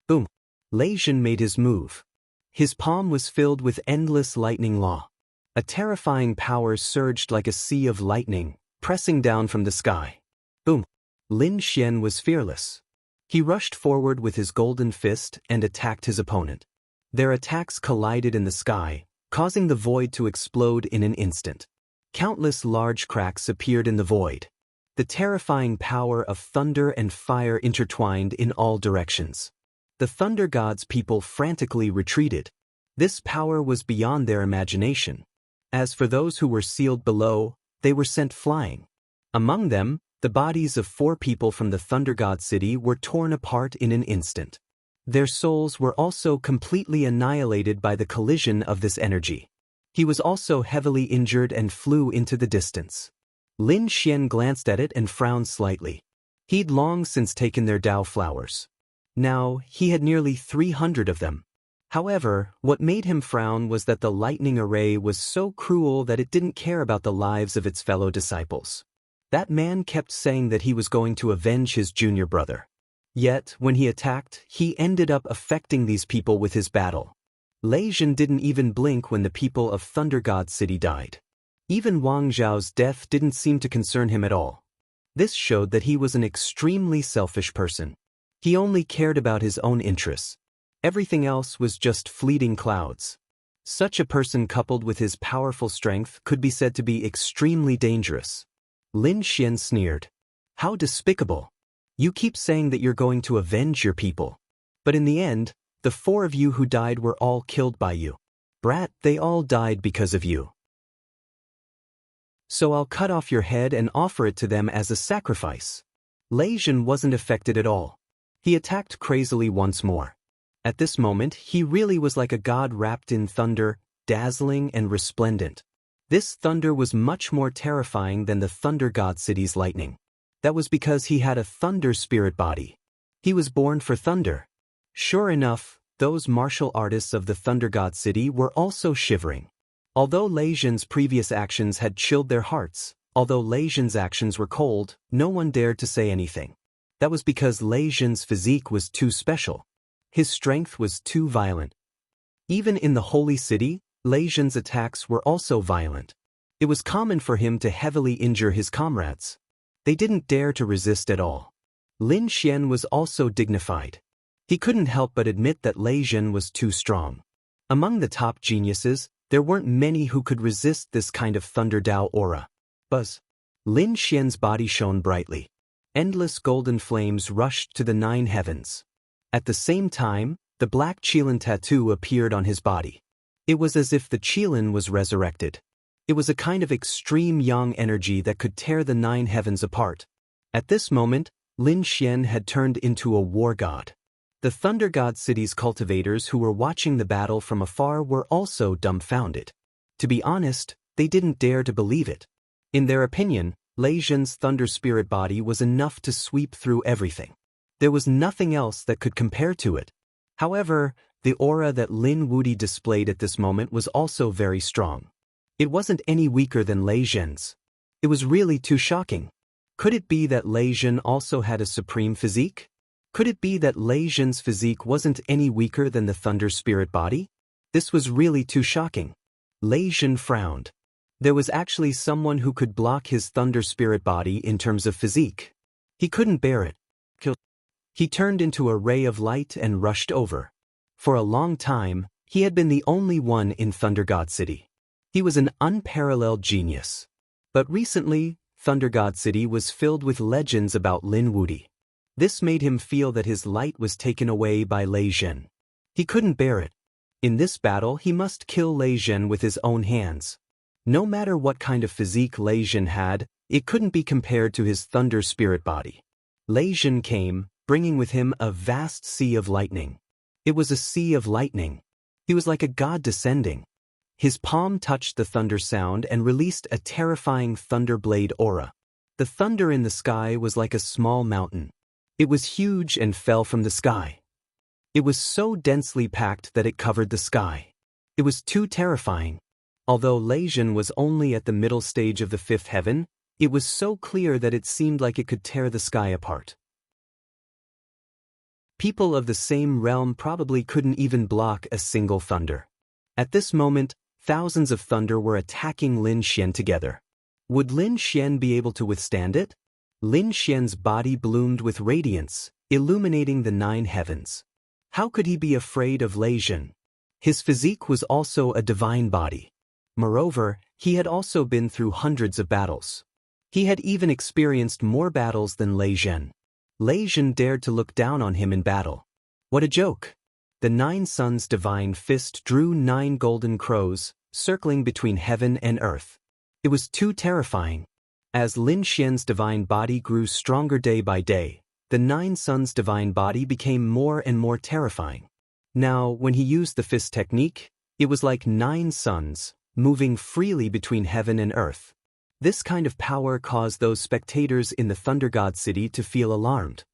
Boom! Lei Jin made his move. His palm was filled with endless lightning law. A terrifying power surged like a sea of lightning, pressing down from the sky. Boom! Lin Xian was fearless. He rushed forward with his golden fist and attacked his opponent. Their attacks collided in the sky, causing the void to explode in an instant. Countless large cracks appeared in the void. The terrifying power of thunder and fire intertwined in all directions. The Thunder God's people frantically retreated. This power was beyond their imagination. As for those who were sealed below, they were sent flying. Among them, the bodies of 4 people from the Thunder God City were torn apart in an instant. Their souls were also completely annihilated by the collision of this energy. He was also heavily injured and flew into the distance. Lin Xian glanced at it and frowned slightly. He'd long since taken their Tao flowers. Now, he had nearly 300 of them. However, what made him frown was that the lightning array was so cruel that it didn't care about the lives of its fellow disciples. That man kept saying that he was going to avenge his junior brother. Yet, when he attacked, he ended up affecting these people with his battle. Lei Jin didn't even blink when the people of Thunder God City died. Even Wang Zhao's death didn't seem to concern him at all. This showed that he was an extremely selfish person. He only cared about his own interests. Everything else was just fleeting clouds. Such a person coupled with his powerful strength could be said to be extremely dangerous. Lin Xian sneered. How despicable. You keep saying that you're going to avenge your people. But in the end, the 4 of you who died were all killed by you. Brat, they all died because of you. So I'll cut off your head and offer it to them as a sacrifice. Lei Jin wasn't affected at all. He attacked crazily once more. At this moment, he really was like a god wrapped in thunder, dazzling and resplendent. This thunder was much more terrifying than the Thunder God City's lightning. That was because he had a thunder spirit body. He was born for thunder. Sure enough, those martial artists of the Thunder God City were also shivering. Although Lei Jin's previous actions had chilled their hearts, although Lei Jin's actions were cold, no one dared to say anything. That was because Lei Jin's physique was too special. His strength was too violent. Even in the Holy City, Lei Jin's attacks were also violent. It was common for him to heavily injure his comrades. They didn't dare to resist at all. Lin Xian was also dignified. He couldn't help but admit that Lei Jin was too strong. Among the top geniuses, there weren't many who could resist this kind of Thunder Dao aura. Buzz. Lin Xian's body shone brightly. Endless golden flames rushed to the 9 heavens. At the same time, the black Qilin tattoo appeared on his body. It was as if the Qilin was resurrected. It was a kind of extreme yang energy that could tear the 9 heavens apart. At this moment, Lin Xian had turned into a war god. The Thunder God City's cultivators who were watching the battle from afar were also dumbfounded. To be honest, they didn't dare to believe it. In their opinion, Lei Jin's thunder spirit body was enough to sweep through everything. There was nothing else that could compare to it. However, the aura that Lin Wudi displayed at this moment was also very strong. It wasn't any weaker than Lei Jin's. It was really too shocking. Could it be that Lei Jin also had a supreme physique? Could it be that Lei Jin's physique wasn't any weaker than the thunder spirit body? This was really too shocking. Lei Jin frowned. There was actually someone who could block his thunder spirit body in terms of physique. He couldn't bear it. He turned into a ray of light and rushed over. For a long time, he had been the only one in Thunder God City. He was an unparalleled genius. But recently, Thunder God City was filled with legends about Lin Wudi. This made him feel that his light was taken away by Lei Jin. He couldn't bear it. In this battle, he must kill Lei Jin with his own hands. No matter what kind of physique Lei Jin had, it couldn't be compared to his thunder spirit body. Lei Jin came, bringing with him a vast sea of lightning. It was a sea of lightning. He was like a god descending. His palm touched the thunder sound and released a terrifying thunder blade aura. The thunder in the sky was like a small mountain. It was huge and fell from the sky. It was so densely packed that it covered the sky. It was too terrifying. Although Lei Jin was only at the middle stage of the 5th heaven, it was so clear that it seemed like it could tear the sky apart. People of the same realm probably couldn't even block a single thunder. At this moment, thousands of thunder were attacking Lin Xian together. Would Lin Xian be able to withstand it? Lin Xian's body bloomed with radiance, illuminating the 9 heavens. How could he be afraid of Lei Jin? His physique was also a divine body. Moreover, he had also been through hundreds of battles. He had even experienced more battles than Lei Jin. Lei Jin dared to look down on him in battle. What a joke! The 9 suns' divine fist drew 9 golden crows, circling between heaven and earth. It was too terrifying. As Lin Xian's divine body grew stronger day by day, the 9 suns' divine body became more and more terrifying. Now, when he used the fist technique, it was like 9 suns, moving freely between heaven and earth. This kind of power caused those spectators in the Thunder God City to feel alarmed.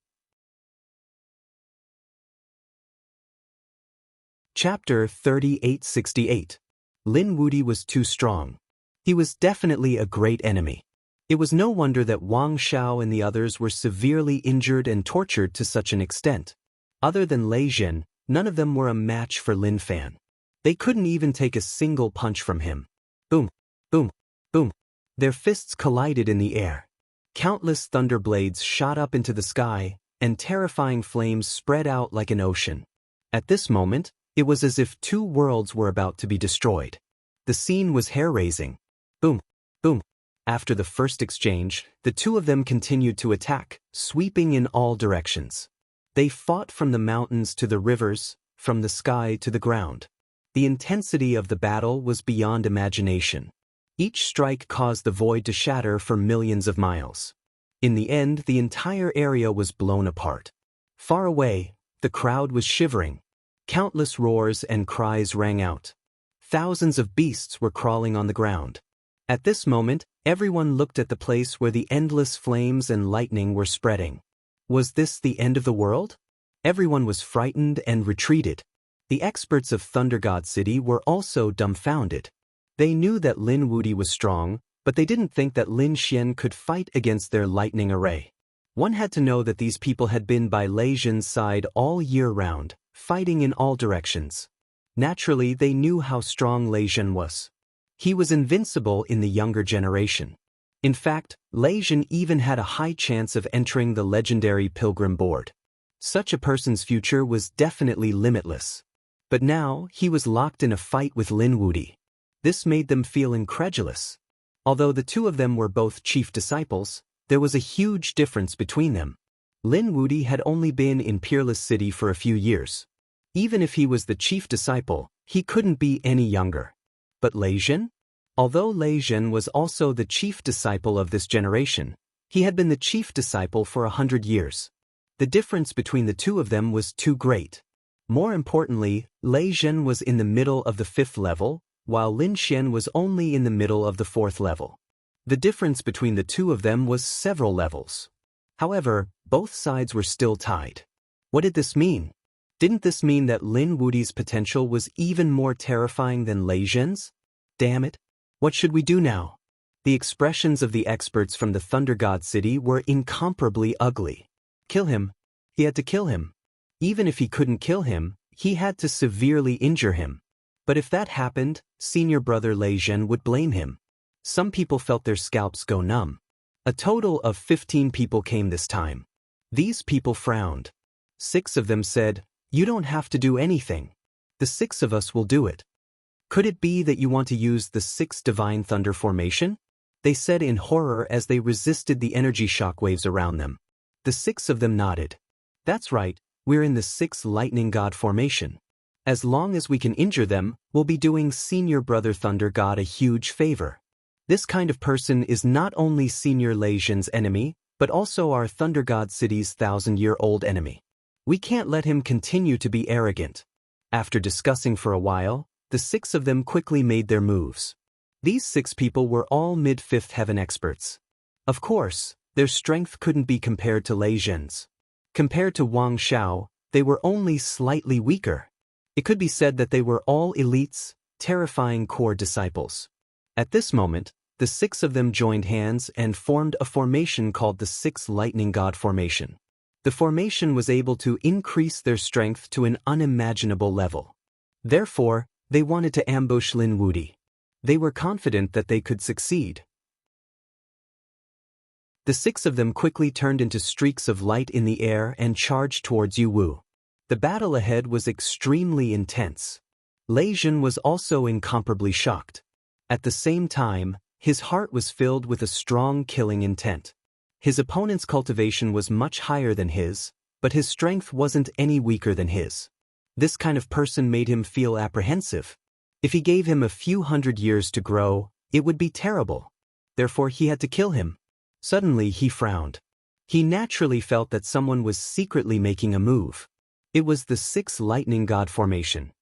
Chapter 3868. Lin Wuti was too strong. He was definitely a great enemy. It was no wonder that Wang Xiao and the others were severely injured and tortured to such an extent. Other than Lei Zhen, none of them were a match for Lin Fan. They couldn't even take a single punch from him. Boom, boom, boom. Their fists collided in the air. Countless thunder blades shot up into the sky, and terrifying flames spread out like an ocean. At this moment, it was as if two worlds were about to be destroyed. The scene was hair-raising. Boom, boom. After the first exchange, the two of them continued to attack, sweeping in all directions. They fought from the mountains to the rivers, from the sky to the ground. The intensity of the battle was beyond imagination. Each strike caused the void to shatter for millions of miles. In the end, the entire area was blown apart. Far away, the crowd was shivering. Countless roars and cries rang out. Thousands of beasts were crawling on the ground. At this moment, everyone looked at the place where the endless flames and lightning were spreading. Was this the end of the world? Everyone was frightened and retreated. The experts of Thunder God City were also dumbfounded. They knew that Lin Wuti was strong, but they didn't think that Lin Xian could fight against their lightning array. One had to know that these people had been by Lei Zhen's side all year round, fighting in all directions. Naturally, they knew how strong Lei Zhen was. He was invincible in the younger generation. In fact, Lei Zhen even had a high chance of entering the legendary Pilgrim Board. Such a person's future was definitely limitless. But now, he was locked in a fight with Lin Wuti. This made them feel incredulous. Although the two of them were both chief disciples, there was a huge difference between them. Lin Wuti had only been in Peerless City for a few years. Even if he was the chief disciple, he couldn't be any younger. But Lei Zhen? Although Lei Zhen was also the chief disciple of this generation, he had been the chief disciple for 100 years. The difference between the two of them was too great. More importantly, Lei Zhen was in the middle of the 5th level, while Lin Xian was only in the middle of the 4th level. The difference between the two of them was several levels. However, both sides were still tied. What did this mean? Didn't this mean that Lin Wuti's potential was even more terrifying than Lei Zhen's? Damn it! What should we do now? The expressions of the experts from the Thunder God City were incomparably ugly. Kill him. He had to kill him. Even if he couldn't kill him, he had to severely injure him. But if that happened, senior brother Lei Zhen would blame him. Some people felt their scalps go numb. A total of 15 people came this time. These people frowned. 6 of them said, "You don't have to do anything. The 6 of us will do it." Could it be that you want to use the 6 Divine Thunder formation? They said in horror as they resisted the energy shockwaves around them. The 6 of them nodded. That's right, we're in the 6 Lightning God formation. As long as we can injure them, we'll be doing Senior Brother Thunder God a huge favor. This kind of person is not only Senior Lei Zhen's enemy, but also our Thunder God City's 1,000-year-old enemy. We can't let him continue to be arrogant. After discussing for a while, the 6 of them quickly made their moves. These 6 people were all mid-5th heaven experts. Of course, their strength couldn't be compared to Lei Zhen's. Compared to Wang Xiao, they were only slightly weaker. It could be said that they were all elites, terrifying core disciples. At this moment, the 6 of them joined hands and formed a formation called the 6 Lightning God formation. The formation was able to increase their strength to an unimaginable level. Therefore, they wanted to ambush Lin Wuti. They were confident that they could succeed. The 6 of them quickly turned into streaks of light in the air and charged towards Yu Wu. The battle ahead was extremely intense. Lei Zhen was also incomparably shocked. At the same time, his heart was filled with a strong killing intent. His opponent's cultivation was much higher than his, but his strength wasn't any weaker than his. This kind of person made him feel apprehensive. If he gave him a few hundred years to grow, it would be terrible. Therefore he had to kill him. Suddenly he frowned. He naturally felt that someone was secretly making a move. It was the 6 Lightning God formation.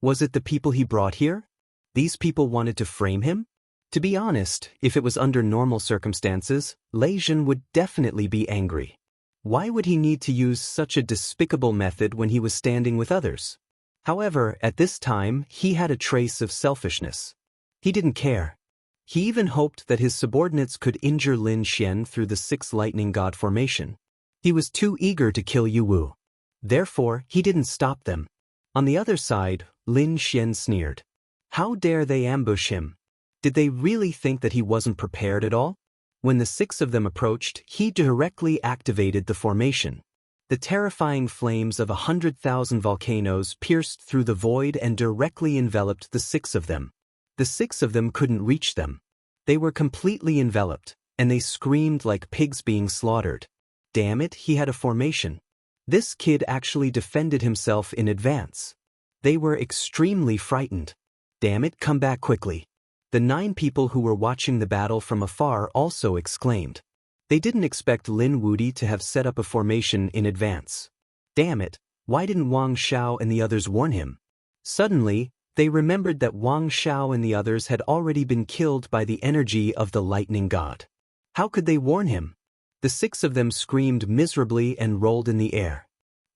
Was it the people he brought here? These people wanted to frame him? To be honest, if it was under normal circumstances, Lei Jin would definitely be angry. Why would he need to use such a despicable method when he was standing with others? However, at this time, he had a trace of selfishness. He didn't care. He even hoped that his subordinates could injure Lin Xian through the 6 lightning god formation. He was too eager to kill Yu Wu. Therefore, he didn't stop them. On the other side, Lin Xian sneered. How dare they ambush him? Did they really think that he wasn't prepared at all? When the 6 of them approached, he directly activated the formation. The terrifying flames of 100,000 volcanoes pierced through the void and directly enveloped the 6 of them. The 6 of them couldn't reach them. They were completely enveloped, and they screamed like pigs being slaughtered. Damn it, he had a formation. This kid actually defended himself in advance. They were extremely frightened. Damn it, come back quickly. The 9 people who were watching the battle from afar also exclaimed. They didn't expect Lin Wudi to have set up a formation in advance. Damn it, why didn't Wang Xiao and the others warn him? Suddenly, they remembered that Wang Xiao and the others had already been killed by the energy of the lightning god. How could they warn him? The 6 of them screamed miserably and rolled in the air.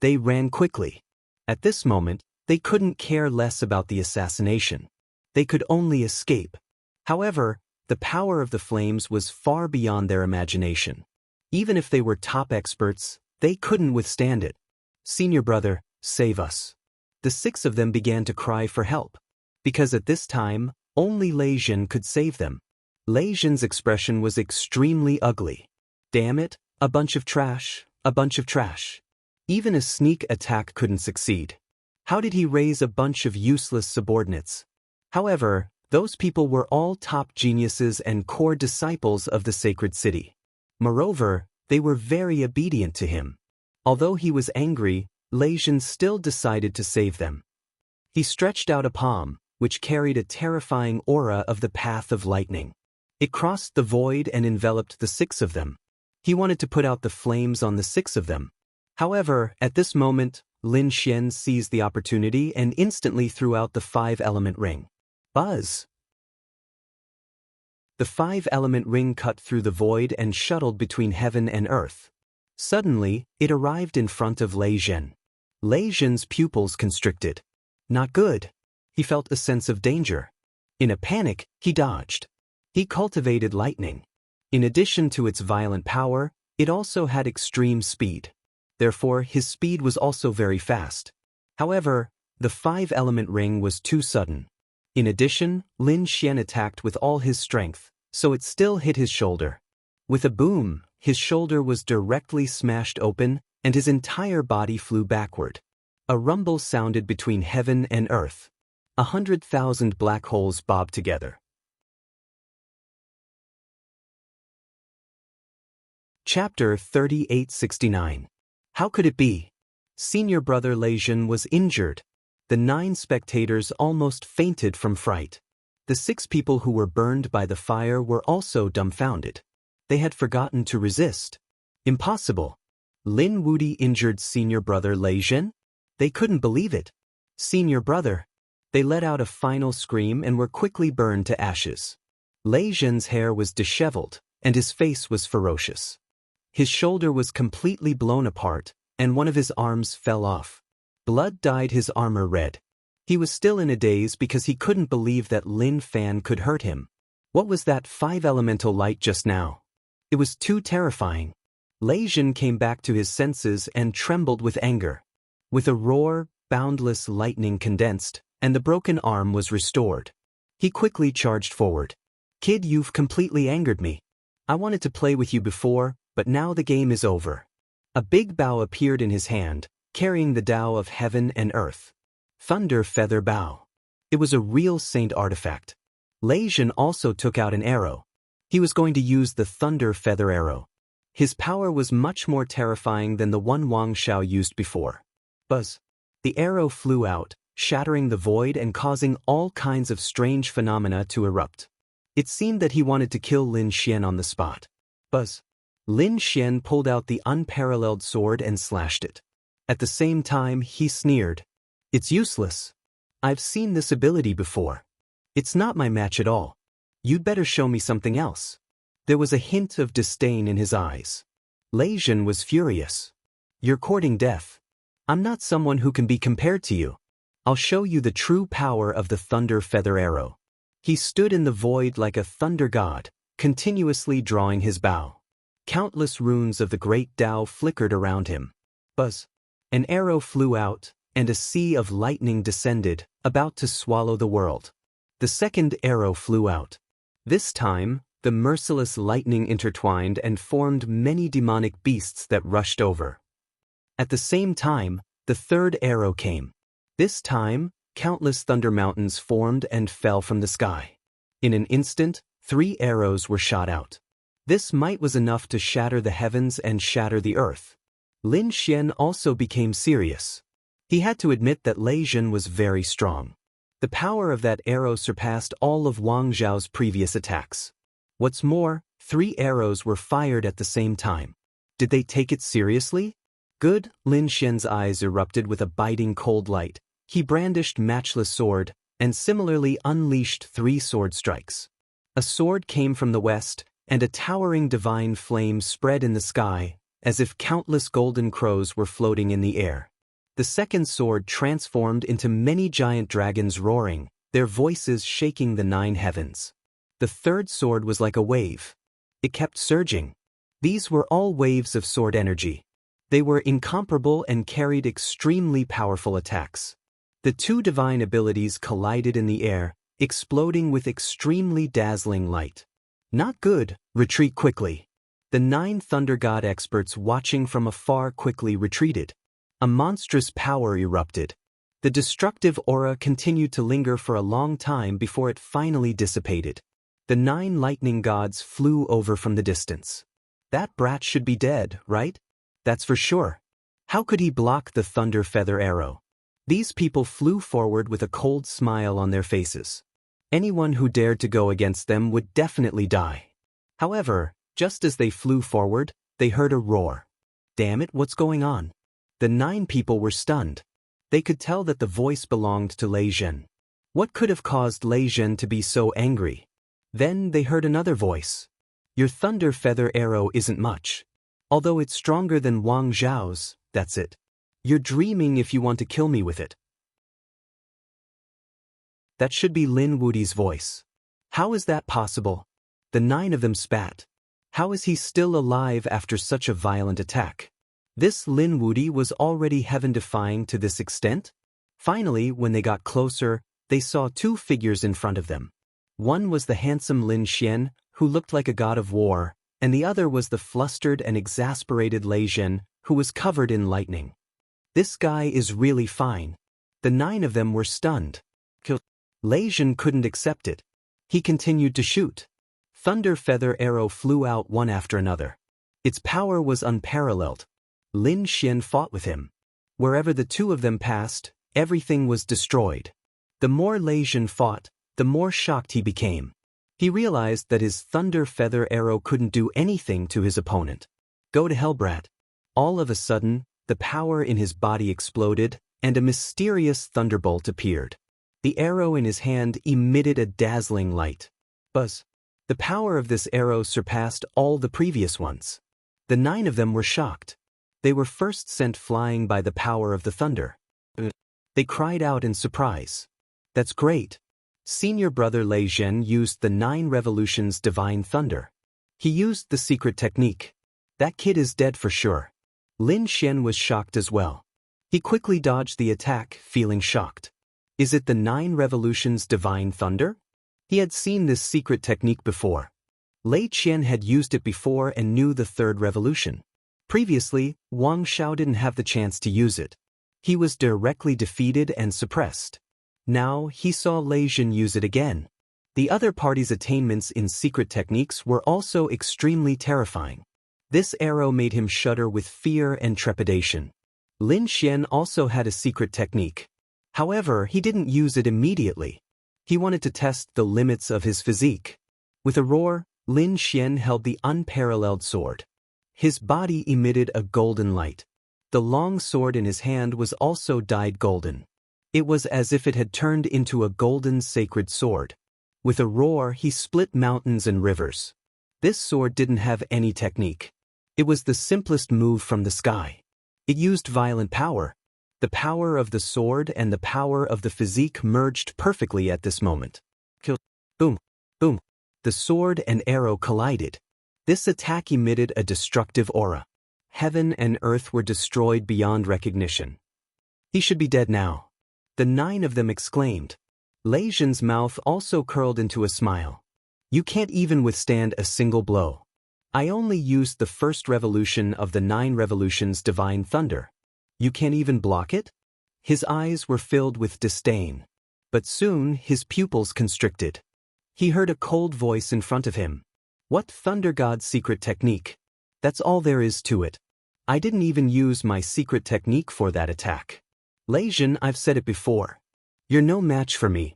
They ran quickly. At this moment, they couldn't care less about the assassination. They could only escape. However, the power of the flames was far beyond their imagination. Even if they were top experts, they couldn't withstand it. Senior brother, save us. The 6 of them began to cry for help. Because at this time, only Lei Jin could save them. Lei Jin's expression was extremely ugly. Damn it, a bunch of trash, a bunch of trash. Even a sneak attack couldn't succeed. How did he raise a bunch of useless subordinates? However, those people were all top geniuses and core disciples of the sacred city. Moreover, they were very obedient to him. Although he was angry, Lei Jin still decided to save them. He stretched out a palm, which carried a terrifying aura of the path of lightning. It crossed the void and enveloped the 6 of them. He wanted to put out the flames on the 6 of them. However, at this moment, Lin Xian seized the opportunity and instantly threw out the 5-element ring. Buzz! The 5-element ring cut through the void and shuttled between heaven and earth. Suddenly, it arrived in front of Lei Jin. Lei Jin's pupils constricted. Not good. He felt a sense of danger. In a panic, he dodged. He cultivated lightning. In addition to its violent power, it also had extreme speed. Therefore, his speed was also very fast. However, the 5-element ring was too sudden. In addition, Lin Xian attacked with all his strength, so it still hit his shoulder. With a boom, his shoulder was directly smashed open, and his entire body flew backward. A rumble sounded between heaven and earth. 100,000 black holes bobbed together. Chapter 3869. How could it be? Senior brother Lei Jin was injured. The 9 spectators almost fainted from fright. The 6 people who were burned by the fire were also dumbfounded. They had forgotten to resist. Impossible. Lin Wudi injured senior brother Lei Jin? They couldn't believe it. Senior brother. They let out a final scream and were quickly burned to ashes. Lei Jin's hair was disheveled, and his face was ferocious. His shoulder was completely blown apart, and one of his arms fell off. Blood dyed his armor red. He was still in a daze because he couldn't believe that Lin Fan could hurt him. What was that 5-elemental light just now? It was too terrifying. Lei Jin came back to his senses and trembled with anger. With a roar, boundless lightning condensed, and the broken arm was restored. He quickly charged forward. Kid, you've completely angered me. I wanted to play with you before, but now the game is over. A big bow appeared in his hand, carrying the Tao of heaven and earth. Thunder Feather Bow. It was a real saint artifact. Lei Jin also took out an arrow. He was going to use the Thunder Feather Arrow. His power was much more terrifying than the one Wang Xiao used before. Buzz. The arrow flew out, shattering the void and causing all kinds of strange phenomena to erupt. It seemed that he wanted to kill Lin Xian on the spot. Buzz. Lin Xian pulled out the unparalleled sword and slashed it. At the same time, he sneered. It's useless. I've seen this ability before. It's not my match at all. You'd better show me something else. There was a hint of disdain in his eyes. Lei Zhen was furious. You're courting death. I'm not someone who can be compared to you. I'll show you the true power of the thunder feather arrow. He stood in the void like a thunder god, continuously drawing his bow. Countless runes of the great Tao flickered around him. Buzz. An arrow flew out, and a sea of lightning descended, about to swallow the world. The second arrow flew out. This time, the merciless lightning intertwined and formed many demonic beasts that rushed over. At the same time, the third arrow came. This time, countless thunder mountains formed and fell from the sky. In an instant, 3 arrows were shot out. This might was enough to shatter the heavens and shatter the earth. Lin Xian also became serious. He had to admit that Lei Zhen was very strong. The power of that arrow surpassed all of Wang Zhao's previous attacks. What's more, 3 arrows were fired at the same time. Did they take it seriously? Good. Lin Xian's eyes erupted with a biting cold light. He brandished matchless sword, and similarly unleashed 3 sword strikes. A sword came from the west, and a towering divine flame spread in the sky, as if countless golden crows were floating in the air. The second sword transformed into many giant dragons roaring, their voices shaking the 9 heavens. The third sword was like a wave. It kept surging. These were all waves of sword energy. They were incomparable and carried extremely powerful attacks. The 2 divine abilities collided in the air, exploding with extremely dazzling light. Not good. Retreat quickly. The 9 thunder god experts watching from afar quickly retreated. A monstrous power erupted. The destructive aura continued to linger for a long time before it finally dissipated. The 9 lightning gods flew over from the distance. That brat should be dead, right? That's for sure. How could he block the thunder feather arrow? These people flew forward with a cold smile on their faces. Anyone who dared to go against them would definitely die. However, just as they flew forward, they heard a roar. Damn it, what's going on? The 9 people were stunned. They could tell that the voice belonged to Lei Zhen. What could have caused Lei Zhen to be so angry? Then they heard another voice. Your thunder feather arrow isn't much. Although it's stronger than Wang Zhao's, that's it. You're dreaming if you want to kill me with it. That should be Lin Wudi's voice. How is that possible? The 9 of them spat. How is he still alive after such a violent attack? This Lin Wudi was already heaven-defying to this extent? Finally, when they got closer, they saw 2 figures in front of them. One was the handsome Lin Xian, who looked like a god of war, and the other was the flustered and exasperated Lei Zhen, who was covered in lightning. This guy is really fine. The 9 of them were stunned. Lei Zhen couldn't accept it. He continued to shoot. Thunder feather arrow flew out one after another. Its power was unparalleled. Lin Xian fought with him. Wherever the 2 of them passed, everything was destroyed. The more Lei Zhen fought, the more shocked he became. He realized that his thunder feather arrow couldn't do anything to his opponent. Go to hell, brat. All of a sudden, the power in his body exploded, and a mysterious thunderbolt appeared. The arrow in his hand emitted a dazzling light. Buzz. The power of this arrow surpassed all the previous ones. The 9 of them were shocked. They were first sent flying by the power of the thunder. They cried out in surprise. That's great. Senior brother Lei Zhen used the 9 revolutions divine thunder. He used the secret technique. That kid is dead for sure. Lin Xian was shocked as well. He quickly dodged the attack, feeling shocked. Is it the 9 revolutions divine thunder? He had seen this secret technique before. Lei Qian had used it before and knew the 3rd revolution. Previously, Wang Zhao didn't have the chance to use it. He was directly defeated and suppressed. Now he saw Lei Zhen use it again. The other party's attainments in secret techniques were also extremely terrifying. This arrow made him shudder with fear and trepidation. Lin Xian also had a secret technique. However, he didn't use it immediately. He wanted to test the limits of his physique. With a roar, Lin Xian held the unparalleled sword. His body emitted a golden light. The long sword in his hand was also dyed golden. It was as if it had turned into a golden sacred sword. With a roar, he split mountains and rivers. This sword didn't have any technique. It was the simplest move from the sky. It used violent power. The power of the sword and the power of the physique merged perfectly at this moment. Kill. Boom. Boom. The sword and arrow collided. This attack emitted a destructive aura. Heaven and earth were destroyed beyond recognition. He should be dead now. The 9 of them exclaimed. Lei Zhen's mouth also curled into a smile. You can't even withstand a single blow. I only used the first revolution of the 9 revolutions divine thunder. You can't even block it? His eyes were filled with disdain. But soon his pupils constricted. He heard a cold voice in front of him. What Thunder God's secret technique? That's all there is to it. I didn't even use my secret technique for that attack. Lei Zhen, I've said it before. You're no match for me.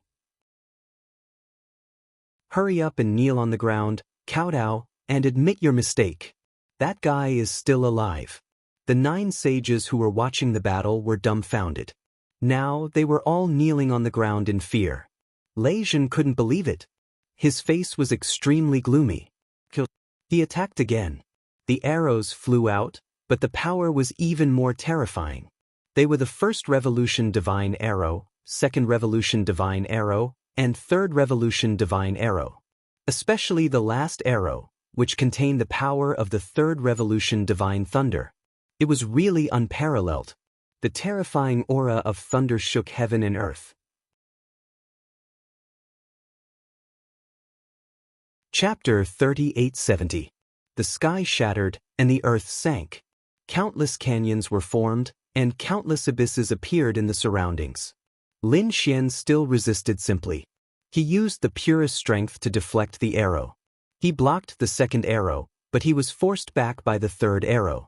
Hurry up and kneel on the ground, kowtow, and admit your mistake. That guy is still alive. The 9 sages who were watching the battle were dumbfounded. Now they were all kneeling on the ground in fear. Lei Zhen couldn't believe it. His face was extremely gloomy. He attacked again. The arrows flew out, but the power was even more terrifying. They were the first revolution divine arrow, second revolution divine arrow, and third revolution divine arrow. Especially the last arrow, which contained the power of the third revolution divine thunder. It was really unparalleled. The terrifying aura of thunder shook heaven and earth. Chapter 3870. The sky shattered, and the earth sank. Countless canyons were formed, and countless abysses appeared in the surroundings. Lin Xian still resisted simply. He used the purest strength to deflect the arrow. He blocked the second arrow, but he was forced back by the third arrow.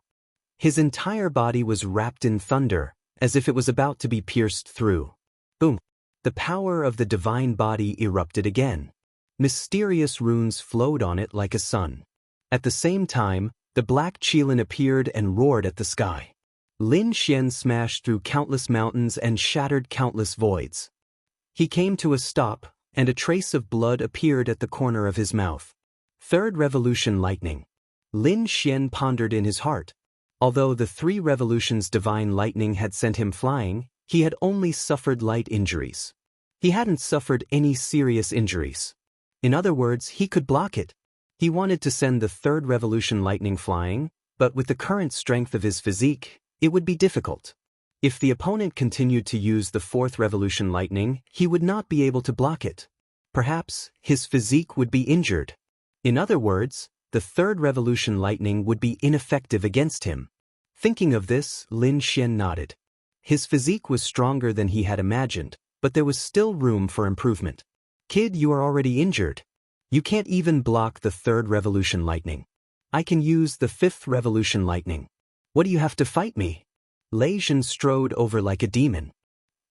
His entire body was wrapped in thunder, as if it was about to be pierced through. Boom! The power of the divine body erupted again. Mysterious runes flowed on it like a sun. At the same time, the black Qilin appeared and roared at the sky. Lin Xian smashed through countless mountains and shattered countless voids. He came to a stop, and a trace of blood appeared at the corner of his mouth. Third revolution lightning. Lin Xian pondered in his heart. Although the 3 revolutions divine lightning had sent him flying, he had only suffered light injuries. He hadn't suffered any serious injuries. In other words, he could block it. He wanted to send the third revolution lightning flying, but with the current strength of his physique, it would be difficult. If the opponent continued to use the 4th revolution lightning, he would not be able to block it. Perhaps his physique would be injured. In other words, the 3rd revolution lightning would be ineffective against him. Thinking of this, Lin Xian nodded. His physique was stronger than he had imagined, but there was still room for improvement. Kid, you are already injured. You can't even block the 3rd revolution lightning. I can use the 5th revolution lightning. What do you have to fight me? Lei Zhen strode over like a demon.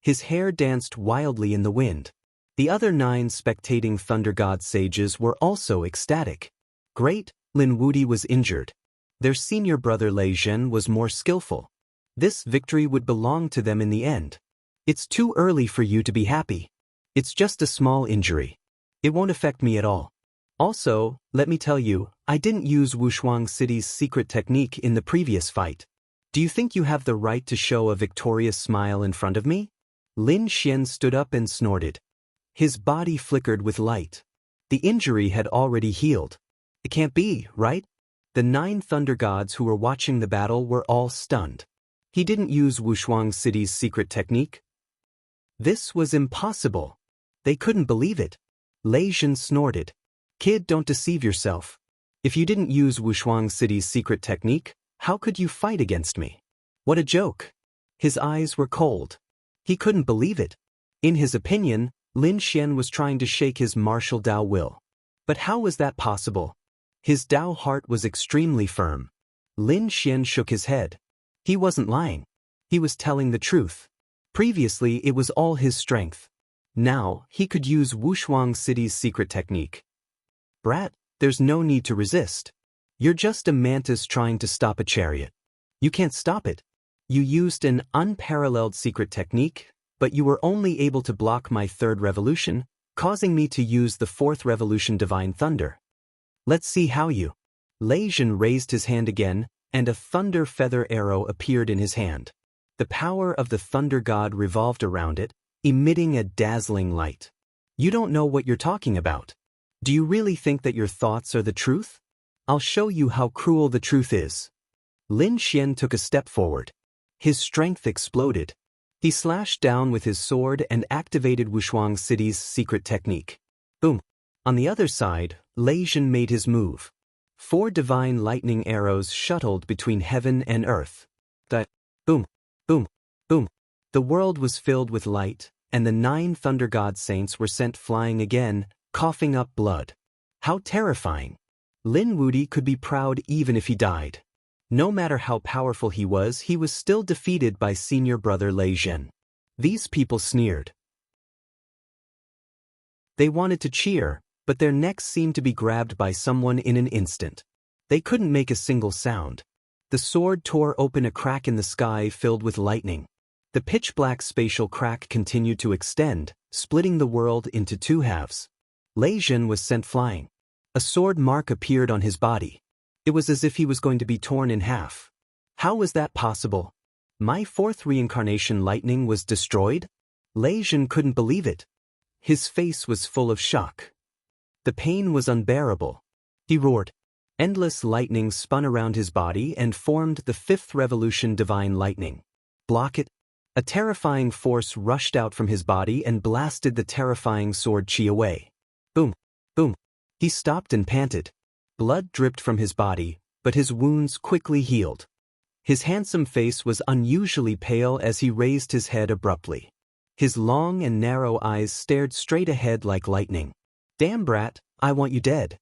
His hair danced wildly in the wind. The other 9 spectating Thunder God sages were also ecstatic. Great, Lin Wudi was injured. Their senior brother Lei Zhen was more skillful. This victory would belong to them in the end. It's too early for you to be happy. It's just a small injury. It won't affect me at all. Also, let me tell you, I didn't use Wushuang City's secret technique in the previous fight. Do you think you have the right to show a victorious smile in front of me? Lin Xian stood up and snorted. His body flickered with light. The injury had already healed. It can't be, right? The 9 Thunder Gods who were watching the battle were all stunned. He didn't use Wushuang City's secret technique? This was impossible. They couldn't believe it. Lei Zhen snorted. Kid, don't deceive yourself. If you didn't use Wushuang City's secret technique, how could you fight against me? What a joke. His eyes were cold. He couldn't believe it. In his opinion, Lin Xian was trying to shake his martial Dao will. But how was that possible? His Dao heart was extremely firm. Lin Xian shook his head. He wasn't lying. He was telling the truth. Previously, it was all his strength. Now, he could use Wushuang City's secret technique. Brat, there's no need to resist. You're just a mantis trying to stop a chariot. You can't stop it. You used an unparalleled secret technique, but you were only able to block my 3rd revolution. causing me to use the fourth revolution divine thunder. Let's see how you. Lei Jin raised his hand again, and a thunder feather arrow appeared in his hand. The power of the thunder god revolved around it, emitting a dazzling light. You don't know what you're talking about. Do you really think that your thoughts are the truth? I'll show you how cruel the truth is. Lin Xian took a step forward. His strength exploded. He slashed down with his sword and activated Wushuang City's secret technique. Boom. On the other side, Lei Jin made his move. 4 divine lightning arrows shuttled between heaven and earth. Boom, boom, boom. The world was filled with light, and the 9 thunder god saints were sent flying again, coughing up blood. How terrifying! Lin Wudi could be proud even if he died. No matter how powerful he was still defeated by senior brother Lei Jin. These people sneered. They wanted to cheer, but their necks seemed to be grabbed by someone in an instant. They couldn't make a single sound. The sword tore open a crack in the sky filled with lightning. The pitch-black spatial crack continued to extend, splitting the world into 2 halves. Lei Jin was sent flying. A sword mark appeared on his body. It was as if he was going to be torn in half. How was that possible? My 4th reincarnation lightning was destroyed? Lei Jin couldn't believe it. His face was full of shock. The pain was unbearable. He roared. Endless lightning spun around his body and formed the 5th revolution divine lightning. Block it. A terrifying force rushed out from his body and blasted the terrifying sword chi away. Boom, boom. He stopped and panted. Blood dripped from his body, but his wounds quickly healed. His handsome face was unusually pale as he raised his head abruptly. His long and narrow eyes stared straight ahead like lightning. Damn brat, I want you dead.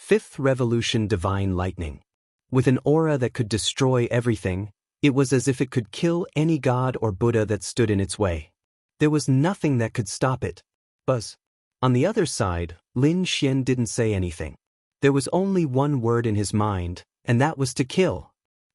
5th revolution divine lightning. With an aura that could destroy everything, it was as if it could kill any god or Buddha that stood in its way. There was nothing that could stop it. Buzz. On the other side, Lin Xian didn't say anything. There was only one word in his mind, and that was to kill.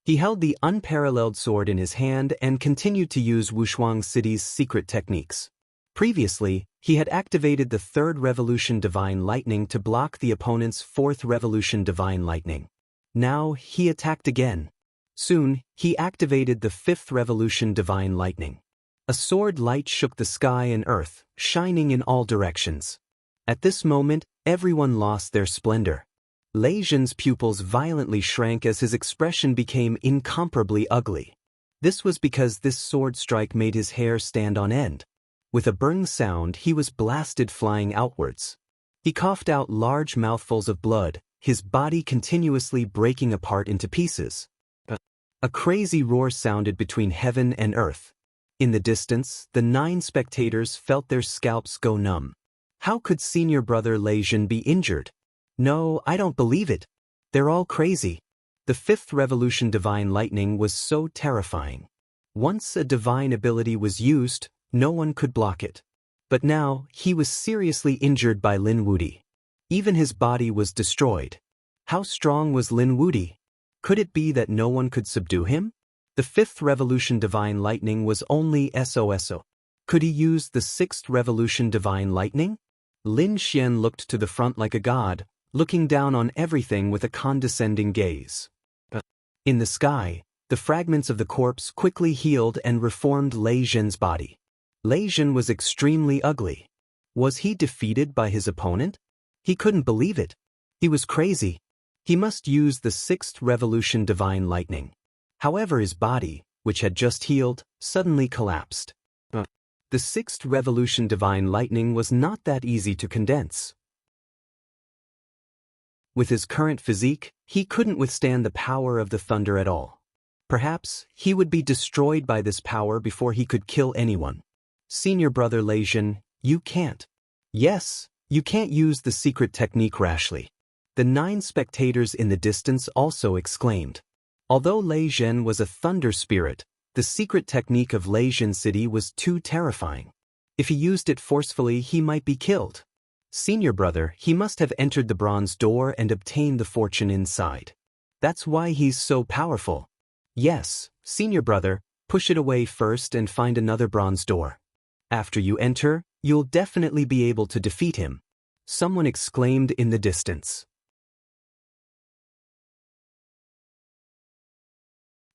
He held the unparalleled sword in his hand and continued to use Wushuang City's secret techniques. Previously, he had activated the 3rd revolution divine lightning to block the opponent's 4th revolution divine lightning. Now, he attacked again. Soon, he activated the 5th revolution divine lightning. A sword light shook the sky and earth, shining in all directions. At this moment, everyone lost their splendor. Lei Jin's pupils violently shrank as his expression became incomparably ugly. This was because this sword strike made his hair stand on end. With a burning sound, he was blasted flying outwards. He coughed out large mouthfuls of blood, his body continuously breaking apart into pieces. A crazy roar sounded between heaven and earth. In the distance, the 9 spectators felt their scalps go numb. How could senior brother Lei Jin be injured? No, I don't believe it. They're all crazy. The 5th revolution divine lightning was so terrifying. Once a divine ability was used, no one could block it. But now, he was seriously injured by Lin Wudi. Even his body was destroyed. How strong was Lin Wudi? Could it be that no one could subdue him? The 5th revolution divine lightning was only SOSO. Could he use the 6th revolution divine lightning? Lin Xian looked to the front like a god, looking down on everything with a condescending gaze. In the sky, the fragments of the corpse quickly healed and reformed Lei Jin's body. Lei Jin was extremely ugly. Was he defeated by his opponent? He couldn't believe it. He was crazy. He must use the 6th revolution divine lightning. However, his body, which had just healed, suddenly collapsed. The 6th revolution divine lightning was not that easy to condense. With his current physique, he couldn't withstand the power of the thunder at all. Perhaps he would be destroyed by this power before he could kill anyone. Senior brother Lei Jin, you can't. Yes, you can't use the secret technique rashly. The 9 spectators in the distance also exclaimed. Although Lei Jin was a thunder spirit, the secret technique of Lei Jin City was too terrifying. If he used it forcefully, he might be killed. Senior brother, he must have entered the bronze door and obtained the fortune inside. That's why he's so powerful. Yes, senior brother, push it away first and find another bronze door. After you enter, You'll definitely be able to defeat him, someone exclaimed in the distance.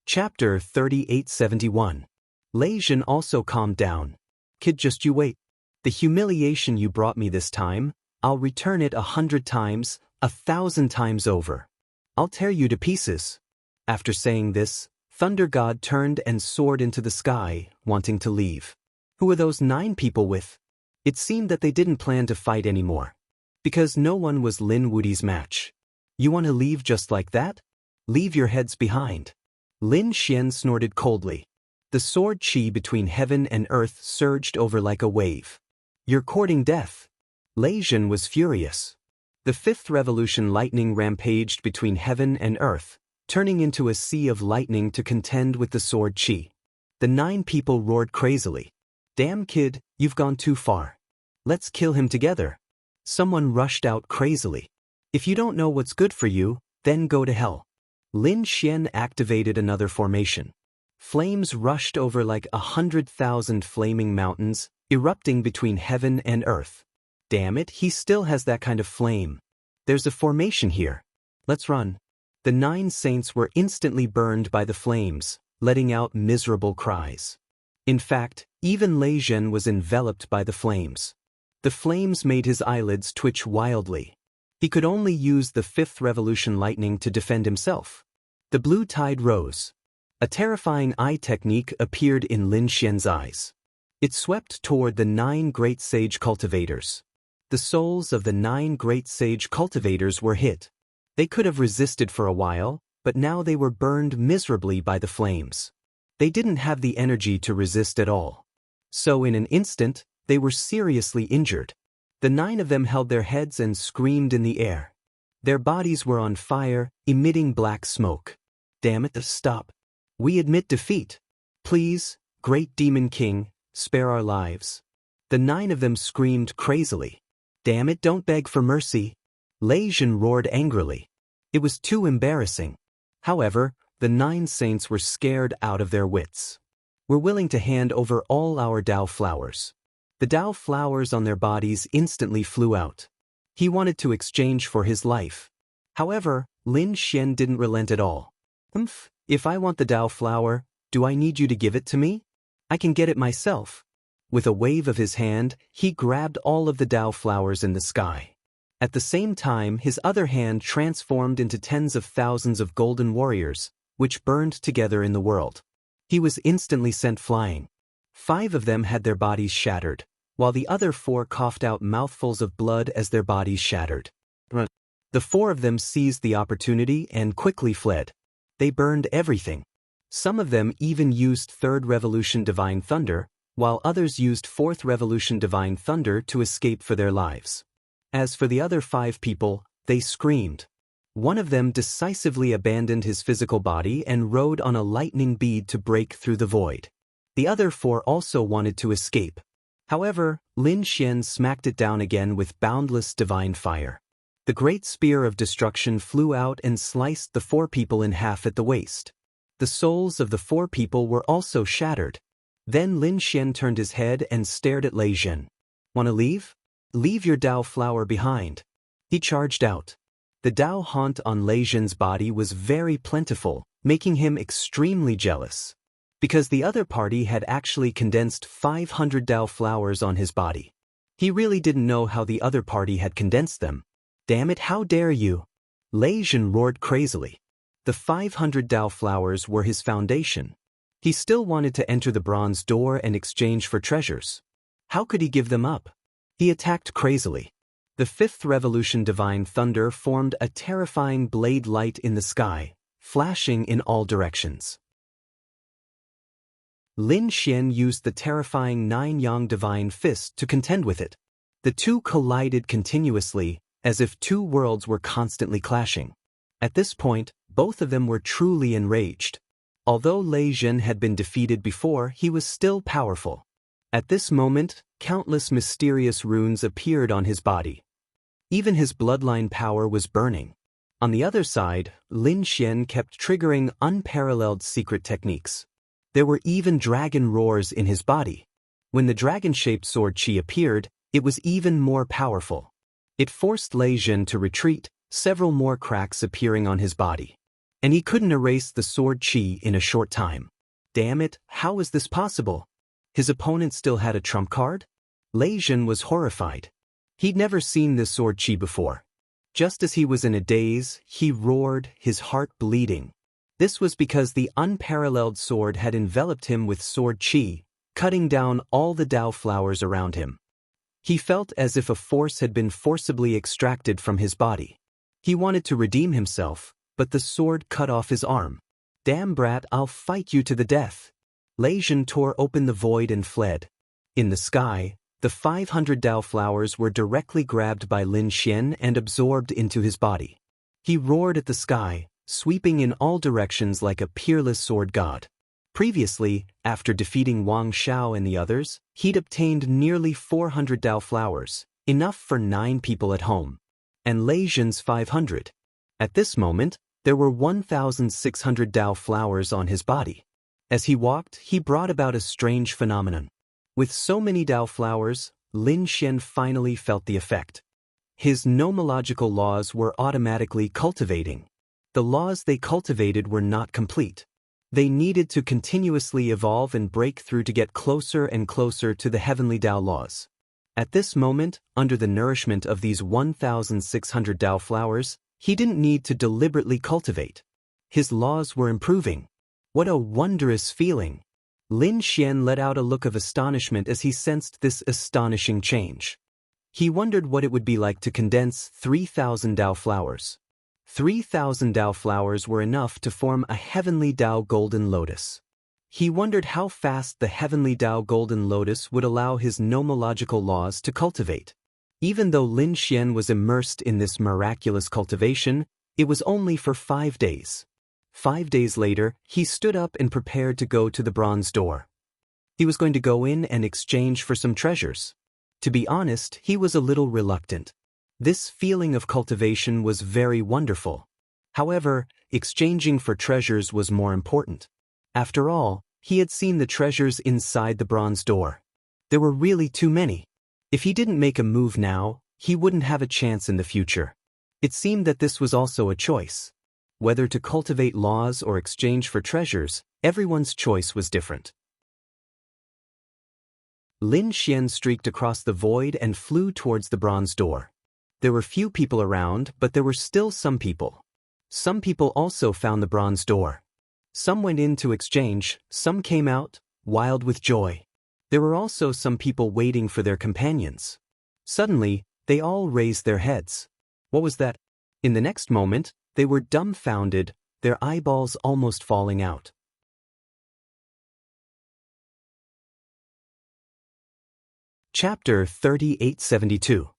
Chapter 3871. Lei Jin also calmed down. Kid, just you wait. The humiliation you brought me this time, I'll return it 100 times, 1,000 times over. I'll tear you to pieces. After saying this, Thunder God turned and soared into the sky, wanting to leave. Who were those 9 people with? It seemed that they didn't plan to fight anymore. Because no one was Lin Wudi's match. You want to leave just like that? Leave your heads behind. Lin Xian snorted coldly. The sword chi between heaven and earth surged over like a wave. You're courting death. Lei Jin was furious. The 5th revolution lightning rampaged between heaven and earth, turning into a sea of lightning to contend with the sword chi. The 9 people roared crazily. Damn kid, you've gone too far. Let's kill him together. Someone rushed out crazily. If you don't know what's good for you, then go to hell. Lin Xian activated another formation. Flames rushed over like 100,000 flaming mountains, erupting between heaven and earth. Damn it, he still has that kind of flame. There's a formation here. Let's run. The 9 saints were instantly burned by the flames, letting out miserable cries. In fact, even Lei Jin was enveloped by the flames. The flames made his eyelids twitch wildly. He could only use the 5th revolution lightning to defend himself. The blue tide rose. A terrifying eye technique appeared in Lin Xian's eyes. It swept toward the 9 great sage cultivators. The souls of the 9 great sage cultivators were hit. They could have resisted for a while, but now they were burned miserably by the flames. They didn't have the energy to resist at all. So in an instant, they were seriously injured. The 9 of them held their heads and screamed in the air. Their bodies were on fire, emitting black smoke. Damn it, stop. We admit defeat. Please, Great Demon King, spare our lives. The 9 of them screamed crazily. Damn it, don't beg for mercy. Lei Jin roared angrily. It was too embarrassing. However, the 9 saints were scared out of their wits. We're willing to hand over all our Dao flowers. The Dao flowers on their bodies instantly flew out. He wanted to exchange for his life. However, Lin Xian didn't relent at all. If I want the Dao flower, do I need you to give it to me? I can get it myself. With a wave of his hand, he grabbed all of the Dao flowers in the sky. At the same time, his other hand transformed into tens of thousands of golden warriors, which burned together in the world. He was instantly sent flying. 5 of them had their bodies shattered, while the other 4 coughed out mouthfuls of blood as their bodies shattered. The 4 of them seized the opportunity and quickly fled. They burned everything. Some of them even used 3rd Revolution Divine Thunder, while others used 4th Revolution Divine Thunder to escape for their lives. As for the other 5 people, they screamed. One of them decisively abandoned his physical body and rode on a lightning bead to break through the void. The other 4 also wanted to escape. However, Lin Xian smacked it down again with boundless divine fire. The great spear of destruction flew out and sliced the 4 people in half at the waist. The souls of the 4 people were also shattered. Then Lin Xian turned his head and stared at Lei Jin. Want to leave? Leave your Dao flower behind. He charged out. The Dao haunt on Lei Jin's body was very plentiful, making him extremely jealous. Because the other party had actually condensed 500 Dao flowers on his body. He really didn't know how the other party had condensed them. Damn it, how dare you! Lei Jin roared crazily. The 500 Dao flowers were his foundation. He still wanted to enter the bronze door and exchange for treasures. How could he give them up? He attacked crazily. The 5th Revolution Divine Thunder formed a terrifying blade light in the sky, flashing in all directions. Lin Xian used the terrifying 9-yang Divine Fist to contend with it. The 2 collided continuously, as if 2 worlds were constantly clashing. At this point, both of them were truly enraged. Although Lei Jin had been defeated before, he was still powerful. At this moment, countless mysterious runes appeared on his body. Even his bloodline power was burning. On the other side, Lin Xian kept triggering unparalleled secret techniques. There were even dragon roars in his body. When the dragon-shaped sword Qi appeared, it was even more powerful. It forced Lei Jin to retreat, several more cracks appearing on his body. And he couldn't erase the sword Qi in a short time. Damn it, how is this possible? His opponent still had a trump card? Lei Jin was horrified. He'd never seen this sword Qi before. Just as he was in a daze, he roared, his heart bleeding. This was because the unparalleled sword had enveloped him with sword Qi, cutting down all the Dao flowers around him. He felt as if a force had been forcibly extracted from his body. He wanted to redeem himself, but the sword cut off his arm. Damn brat, I'll fight you to the death. Lei Jin tore open the void and fled. In the sky, the 500 Dao flowers were directly grabbed by Lin Xian and absorbed into his body. He roared at the sky, sweeping in all directions like a peerless sword god. Previously, after defeating Wang Xiao and the others, he'd obtained nearly 400 Dao flowers, enough for 9 people at home. And Lei Jin's 500. At this moment, there were 1,600 Dao flowers on his body. As he walked, he brought about a strange phenomenon. With so many Dao flowers, Lin Xian finally felt the effect. His nomological laws were automatically cultivating. The laws they cultivated were not complete. They needed to continuously evolve and break through to get closer and closer to the heavenly Dao laws. At this moment, under the nourishment of these 1,600 Dao flowers, he didn't need to deliberately cultivate. His laws were improving. What a wondrous feeling! Lin Xian let out a look of astonishment as he sensed this astonishing change. He wondered what it would be like to condense 3,000 Dao flowers. 3,000 Dao flowers were enough to form a heavenly Dao golden lotus. He wondered how fast the heavenly Dao golden lotus would allow his nomological laws to cultivate. Even though Lin Xian was immersed in this miraculous cultivation, it was only for 5 days. 5 days later, he stood up and prepared to go to the bronze door. He was going to go in and exchange for some treasures. To be honest, he was a little reluctant. This feeling of cultivation was very wonderful. However, exchanging for treasures was more important. After all, he had seen the treasures inside the bronze door. There were really too many. If he didn't make a move now, he wouldn't have a chance in the future. It seemed that this was also a choice. Whether to cultivate laws or exchange for treasures, everyone's choice was different. Lin Xian streaked across the void and flew towards the bronze door. There were few people around, but there were still some people. Some people also found the bronze door. Some went in to exchange, some came out, wild with joy. There were also some people waiting for their companions. Suddenly, they all raised their heads. What was that? In the next moment, they were dumbfounded, their eyeballs almost falling out. Chapter 3872.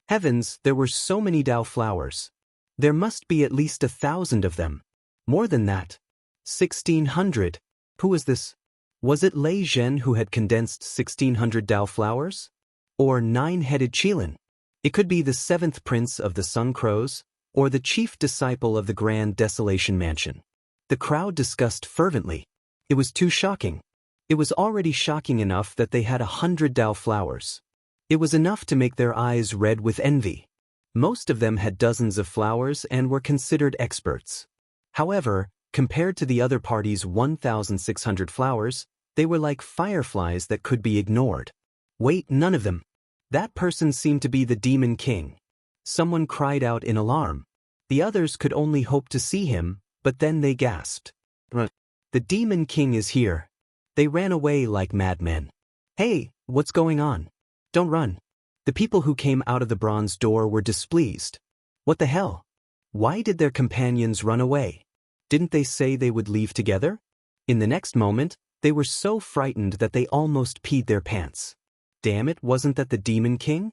Heavens, there were so many Dao flowers. There must be at least 1,000 of them. More than that. 1,600. Who was this? Was it Lei Zhen who had condensed 1,600 Dao flowers? Or 9-headed Qilin? It could be the 7th prince of the Sun Crows, or the chief disciple of the Grand Desolation Mansion. The crowd discussed fervently. It was too shocking. It was already shocking enough that they had 100 Dao flowers. It was enough to make their eyes red with envy. Most of them had dozens of flowers and were considered experts. However, compared to the other party's 1,600 flowers, they were like fireflies that could be ignored. Wait, none of them. That person seemed to be the Demon King. Someone cried out in alarm. The others could only hope to see him, but then they gasped. The Demon King is here. They ran away like madmen. Hey, what's going on? Don't run. The people who came out of the bronze door were displeased. What the hell? Why did their companions run away? Didn't they say they would leave together? In the next moment, they were so frightened that they almost peed their pants. Damn it, wasn't that the Demon King?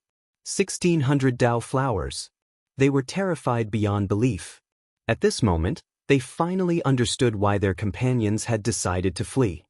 1,600 Dao flowers. They were terrified beyond belief. At this moment, they finally understood why their companions had decided to flee.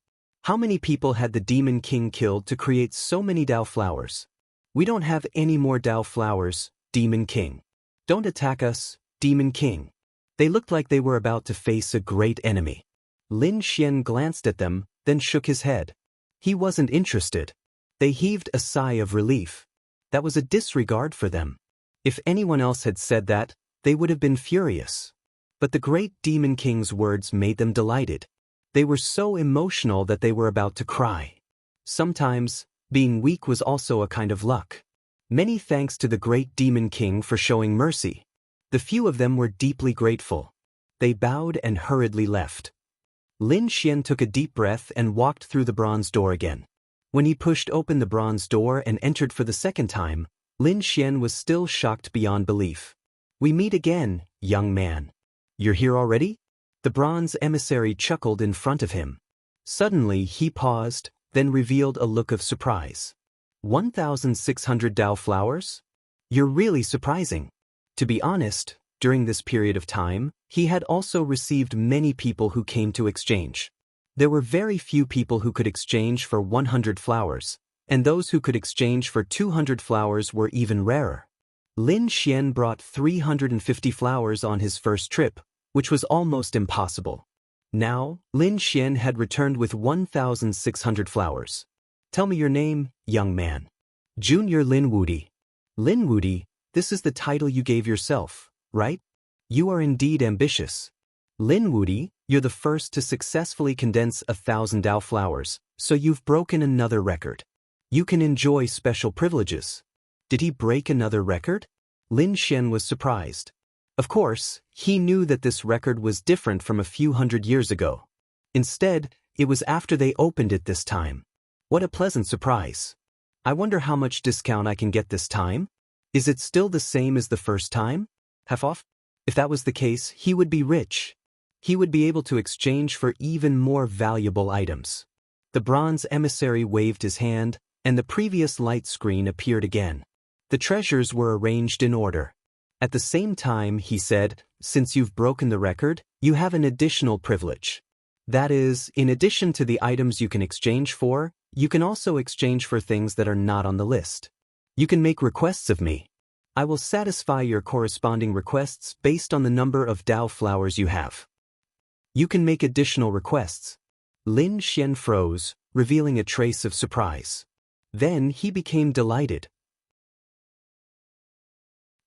How many people had the Demon King killed to create so many Dao flowers? We don't have any more Dao flowers, Demon King. Don't attack us, Demon King. They looked like they were about to face a great enemy. Lin Xian glanced at them, then shook his head. He wasn't interested. They heaved a sigh of relief. That was a disregard for them. If anyone else had said that, they would have been furious. But the great Demon King's words made them delighted. They were so emotional that they were about to cry. Sometimes, being weak was also a kind of luck. Many thanks to the great Demon King for showing mercy. The few of them were deeply grateful. They bowed and hurriedly left. Lin Xian took a deep breath and walked through the bronze door again. When he pushed open the bronze door and entered for the second time, Lin Xian was still shocked beyond belief. "We meet again, young man. You're here already?" The bronze emissary chuckled in front of him. Suddenly he paused, then revealed a look of surprise. 1,600 Dao flowers? You're really surprising. To be honest, during this period of time, he had also received many people who came to exchange. There were very few people who could exchange for 100 flowers, and those who could exchange for 200 flowers were even rarer. Lin Xian brought 350 flowers on his first trip, which was almost impossible. Now, Lin Xian had returned with 1,600 flowers. "Tell me your name, young man." "Junior Lin Wudi." "Lin Wudi, this is the title you gave yourself, right? You are indeed ambitious. Lin Wudi, you're the first to successfully condense 1,000 Dao flowers, so you've broken another record. You can enjoy special privileges." Did he break another record? Lin Xian was surprised. Of course, he knew that this record was different from a few hundred years ago. Instead, it was after they opened it this time. What a pleasant surprise. I wonder how much discount I can get this time? Is it still the same as the first time? Half off? If that was the case, he would be rich. He would be able to exchange for even more valuable items. The bronze emissary waved his hand, and the previous light screen appeared again. The treasures were arranged in order. At the same time, he said, "Since you've broken the record, you have an additional privilege. That is, in addition to the items you can exchange for, you can also exchange for things that are not on the list. You can make requests of me. I will satisfy your corresponding requests based on the number of Dao flowers you have." You can make additional requests. Lin Xian froze, revealing a trace of surprise. Then he became delighted.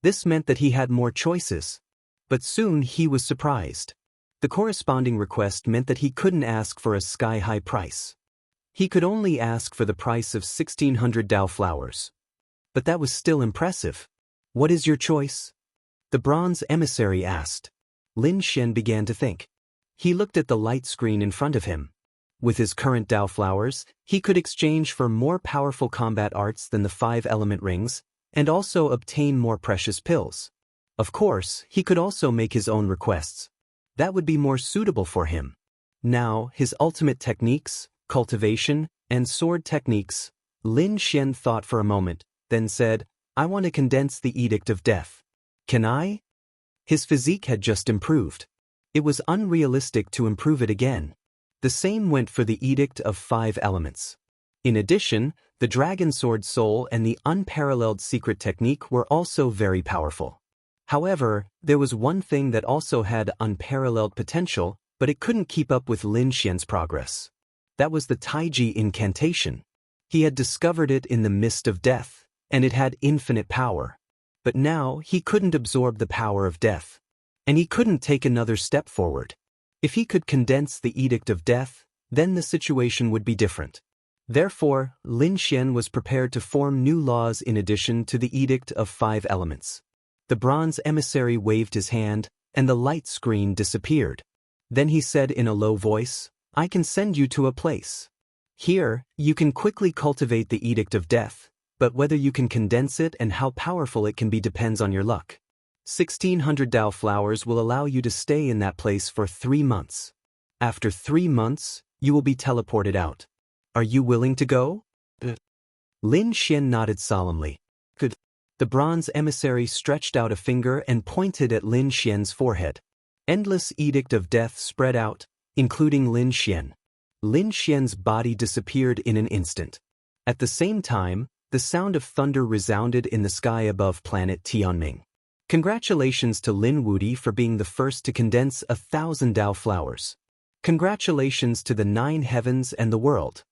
This meant that he had more choices. But soon he was surprised. The corresponding request meant that he couldn't ask for a sky-high price. He could only ask for the price of 1,600 Dao flowers. But that was still impressive. "What is your choice?" the bronze emissary asked. Lin Xian began to think. He looked at the light screen in front of him. With his current Dao flowers, he could exchange for more powerful combat arts than the 5-element rings, and also obtain more precious pills. Of course, he could also make his own requests. That would be more suitable for him. Now, his ultimate techniques, cultivation, and sword techniques. Lin Xian thought for a moment, then said, "I want to condense the Edict of Death. Can I?" His physique had just improved. It was unrealistic to improve it again. The same went for the Edict of 5 Elements. In addition, the Dragon Sword Soul and the Unparalleled Secret Technique were also very powerful. However, there was one thing that also had unparalleled potential, but it couldn't keep up with Lin Xian's progress. That was the Taiji incantation. He had discovered it in the mist of death, and it had infinite power. But now he couldn't absorb the power of death. And he couldn't take another step forward. If he could condense the Edict of Death, then the situation would be different. Therefore, Lin Xian was prepared to form new laws in addition to the Edict of 5 Elements. The bronze emissary waved his hand, and the light screen disappeared. Then he said in a low voice, "I can send you to a place. Here, you can quickly cultivate the Edict of Death, but whether you can condense it and how powerful it can be depends on your luck. 1,600 Dao flowers will allow you to stay in that place for 3 months. After 3 months, you will be teleported out. Are you willing to go?" Lin Xian nodded solemnly. "Good." The bronze emissary stretched out a finger and pointed at Lin Xian's forehead. Endless Edict of Death spread out, including Lin Xian. Lin Xian's body disappeared in an instant. At the same time, the sound of thunder resounded in the sky above planet Tianming. Congratulations to Lin Wudi for being the first to condense 1,000 Dao flowers. Congratulations to the 9 heavens and the world.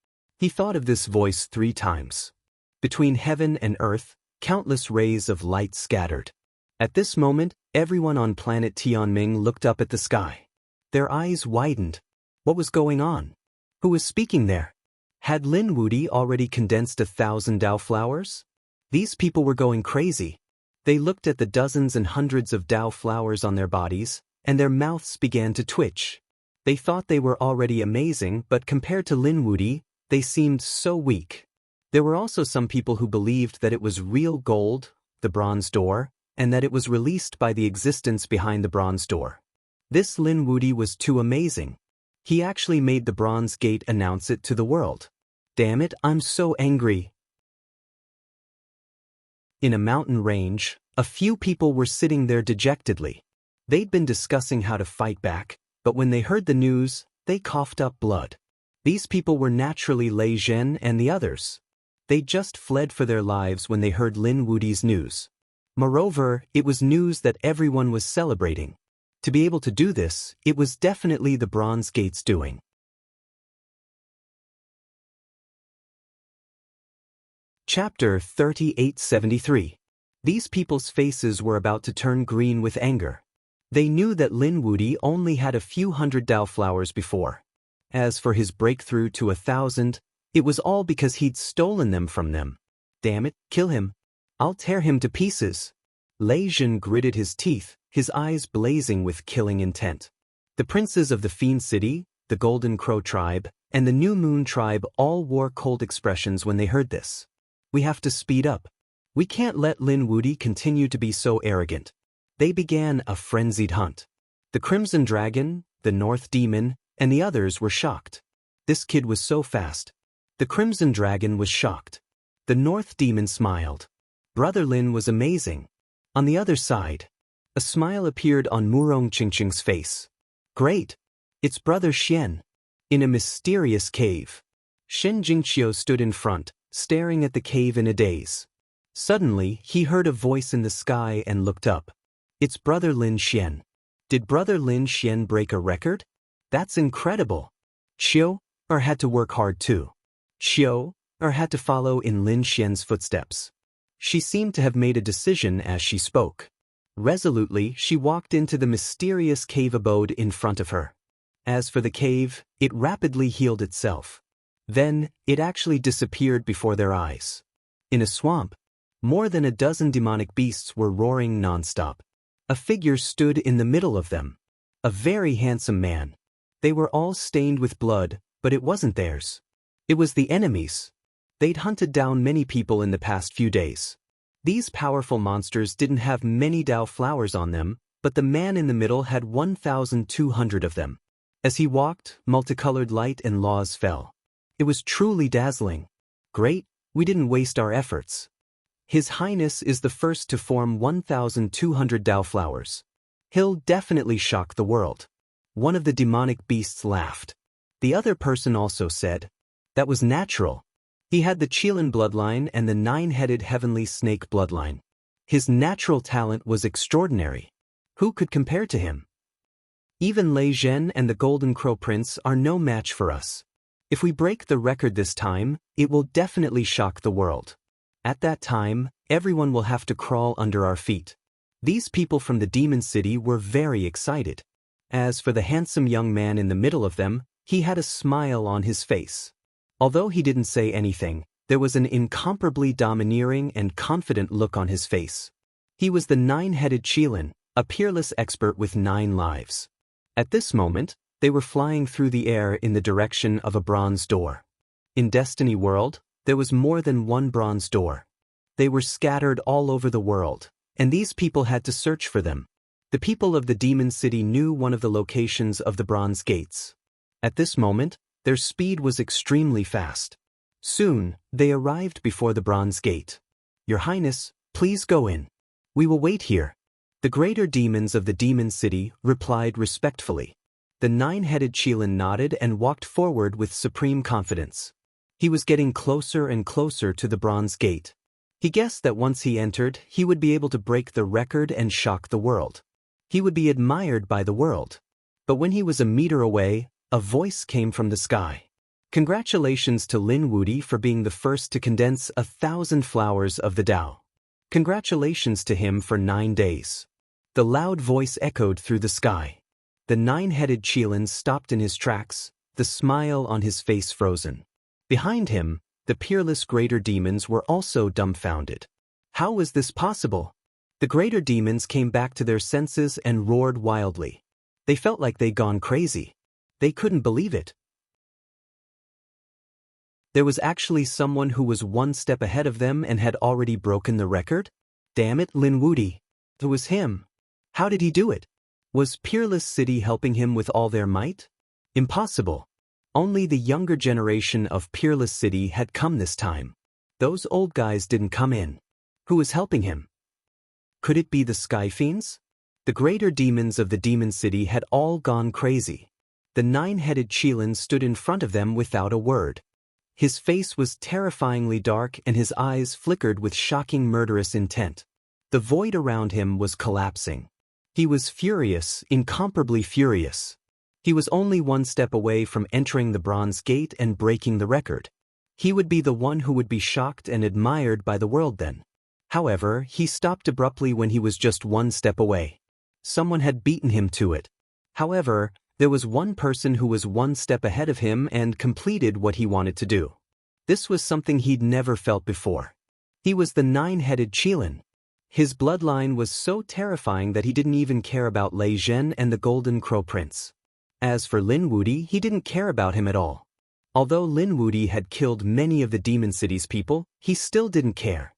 He thought of this voice 3 times. Between heaven and earth, countless rays of light scattered. At this moment, everyone on planet Tianming looked up at the sky. Their eyes widened. What was going on? Who was speaking there? Had Lin Wudi already condensed 1,000 Dao flowers? These people were going crazy. They looked at the dozens and hundreds of Dao flowers on their bodies, and their mouths began to twitch. They thought they were already amazing, but compared to Lin Wudi, they seemed so weak. There were also some people who believed that it was real gold, the bronze door, and that it was released by the existence behind the bronze door. This Lin Wudi was too amazing. He actually made the bronze gate announce it to the world. Damn it, I'm so angry. In a mountain range, a few people were sitting there dejectedly. They'd been discussing how to fight back, but when they heard the news, they coughed up blood. These people were naturally Lei Zhen and the others. They just fled for their lives when they heard Lin Wudi's news. Moreover, it was news that everyone was celebrating. To be able to do this, it was definitely the Bronze Gate's doing. Chapter 3873. These people's faces were about to turn green with anger. They knew that Lin Wudi only had a few hundred Dao flowers before. As for his breakthrough to 1,000, it was all because he'd stolen them from them. Damn it, kill him. I'll tear him to pieces. Lei Zhen gritted his teeth, his eyes blazing with killing intent. The princes of the Fiend City, the Golden Crow tribe, and the New Moon tribe all wore cold expressions when they heard this. We have to speed up. We can't let Lin Wudi continue to be so arrogant. They began a frenzied hunt. The Crimson Dragon, the North Demon, and the others were shocked. This kid was so fast. The Crimson Dragon was shocked. The North Demon smiled. Brother Lin was amazing. On the other side, a smile appeared on Murong Qingqing's face. Great! It's Brother Xian. In a mysterious cave. Shen Jingqiu stood in front, staring at the cave in a daze. Suddenly, he heard a voice in the sky and looked up. It's Brother Lin Xian. Did Brother Lin Xian break a record? That's incredible. Xiu, or had to work hard too. Xiu, or had to follow in Lin Xian's footsteps. She seemed to have made a decision as she spoke. Resolutely, she walked into the mysterious cave abode in front of her. As for the cave, it rapidly healed itself. Then, it actually disappeared before their eyes. In a swamp, more than a dozen demonic beasts were roaring non-stop. A figure stood in the middle of them. A very handsome man. They were all stained with blood, but it wasn't theirs. It was the enemies. They'd hunted down many people in the past few days. These powerful monsters didn't have many Dao flowers on them, but the man in the middle had 1,200 of them. As he walked, multicolored light and laws fell. It was truly dazzling. Great, we didn't waste our efforts. His Highness is the first to form 1,200 Dao flowers. He'll definitely shock the world. One of the demonic beasts laughed. The other person also said, that was natural. He had the Qilin bloodline and the 9-headed heavenly snake bloodline. His natural talent was extraordinary. Who could compare to him? Even Lei Zhen and the Golden Crow Prince are no match for us. If we break the record this time, it will definitely shock the world. At that time, everyone will have to crawl under our feet. These people from the Demon City were very excited. As for the handsome young man in the middle of them, he had a smile on his face. Although he didn't say anything, there was an incomparably domineering and confident look on his face. He was the 9-headed Qilin, a peerless expert with 9 lives. At this moment, they were flying through the air in the direction of a bronze door. In Destiny World, there was more than one bronze door. They were scattered all over the world, and these people had to search for them. The people of the Demon City knew one of the locations of the bronze gates. At this moment, their speed was extremely fast. Soon, they arrived before the bronze gate. Your Highness, please go in. We will wait here. The greater demons of the Demon City replied respectfully. The 9-headed Qilin nodded and walked forward with supreme confidence. He was getting closer and closer to the bronze gate. He guessed that once he entered, he would be able to break the record and shock the world. He would be admired by the world. But when he was a meter away, a voice came from the sky. Congratulations to Lin Wudi for being the first to condense 1,000 flowers of the Tao. Congratulations to him for 9 days. The loud voice echoed through the sky. The 9-headed Qilin stopped in his tracks, the smile on his face frozen. Behind him, the peerless greater demons were also dumbfounded. How was this possible? The greater demons came back to their senses and roared wildly. They felt like they'd gone crazy. They couldn't believe it. There was actually someone who was 1 step ahead of them and had already broken the record? Damn it, Lin Wudi. It was him. How did he do it? Was Peerless City helping him with all their might? Impossible. Only the younger generation of Peerless City had come this time. Those old guys didn't come in. Who was helping him? Could it be the Sky Fiends? The greater demons of the Demon City had all gone crazy. The 9-headed Qilin stood in front of them without a word. His face was terrifyingly dark and his eyes flickered with shocking murderous intent. The void around him was collapsing. He was furious, incomparably furious. He was only 1 step away from entering the Bronze Gate and breaking the record. He would be the one who would be shocked and admired by the world then. However, he stopped abruptly when he was just 1 step away. Someone had beaten him to it. However, there was one person who was 1 step ahead of him and completed what he wanted to do. This was something he'd never felt before. He was the 9-headed Qilin. His bloodline was so terrifying that he didn't even care about Lei Zhen and the Golden Crow Prince. As for Lin Wudi, he didn't care about him at all. Although Lin Wudi had killed many of the Demon City's people, he still didn't care.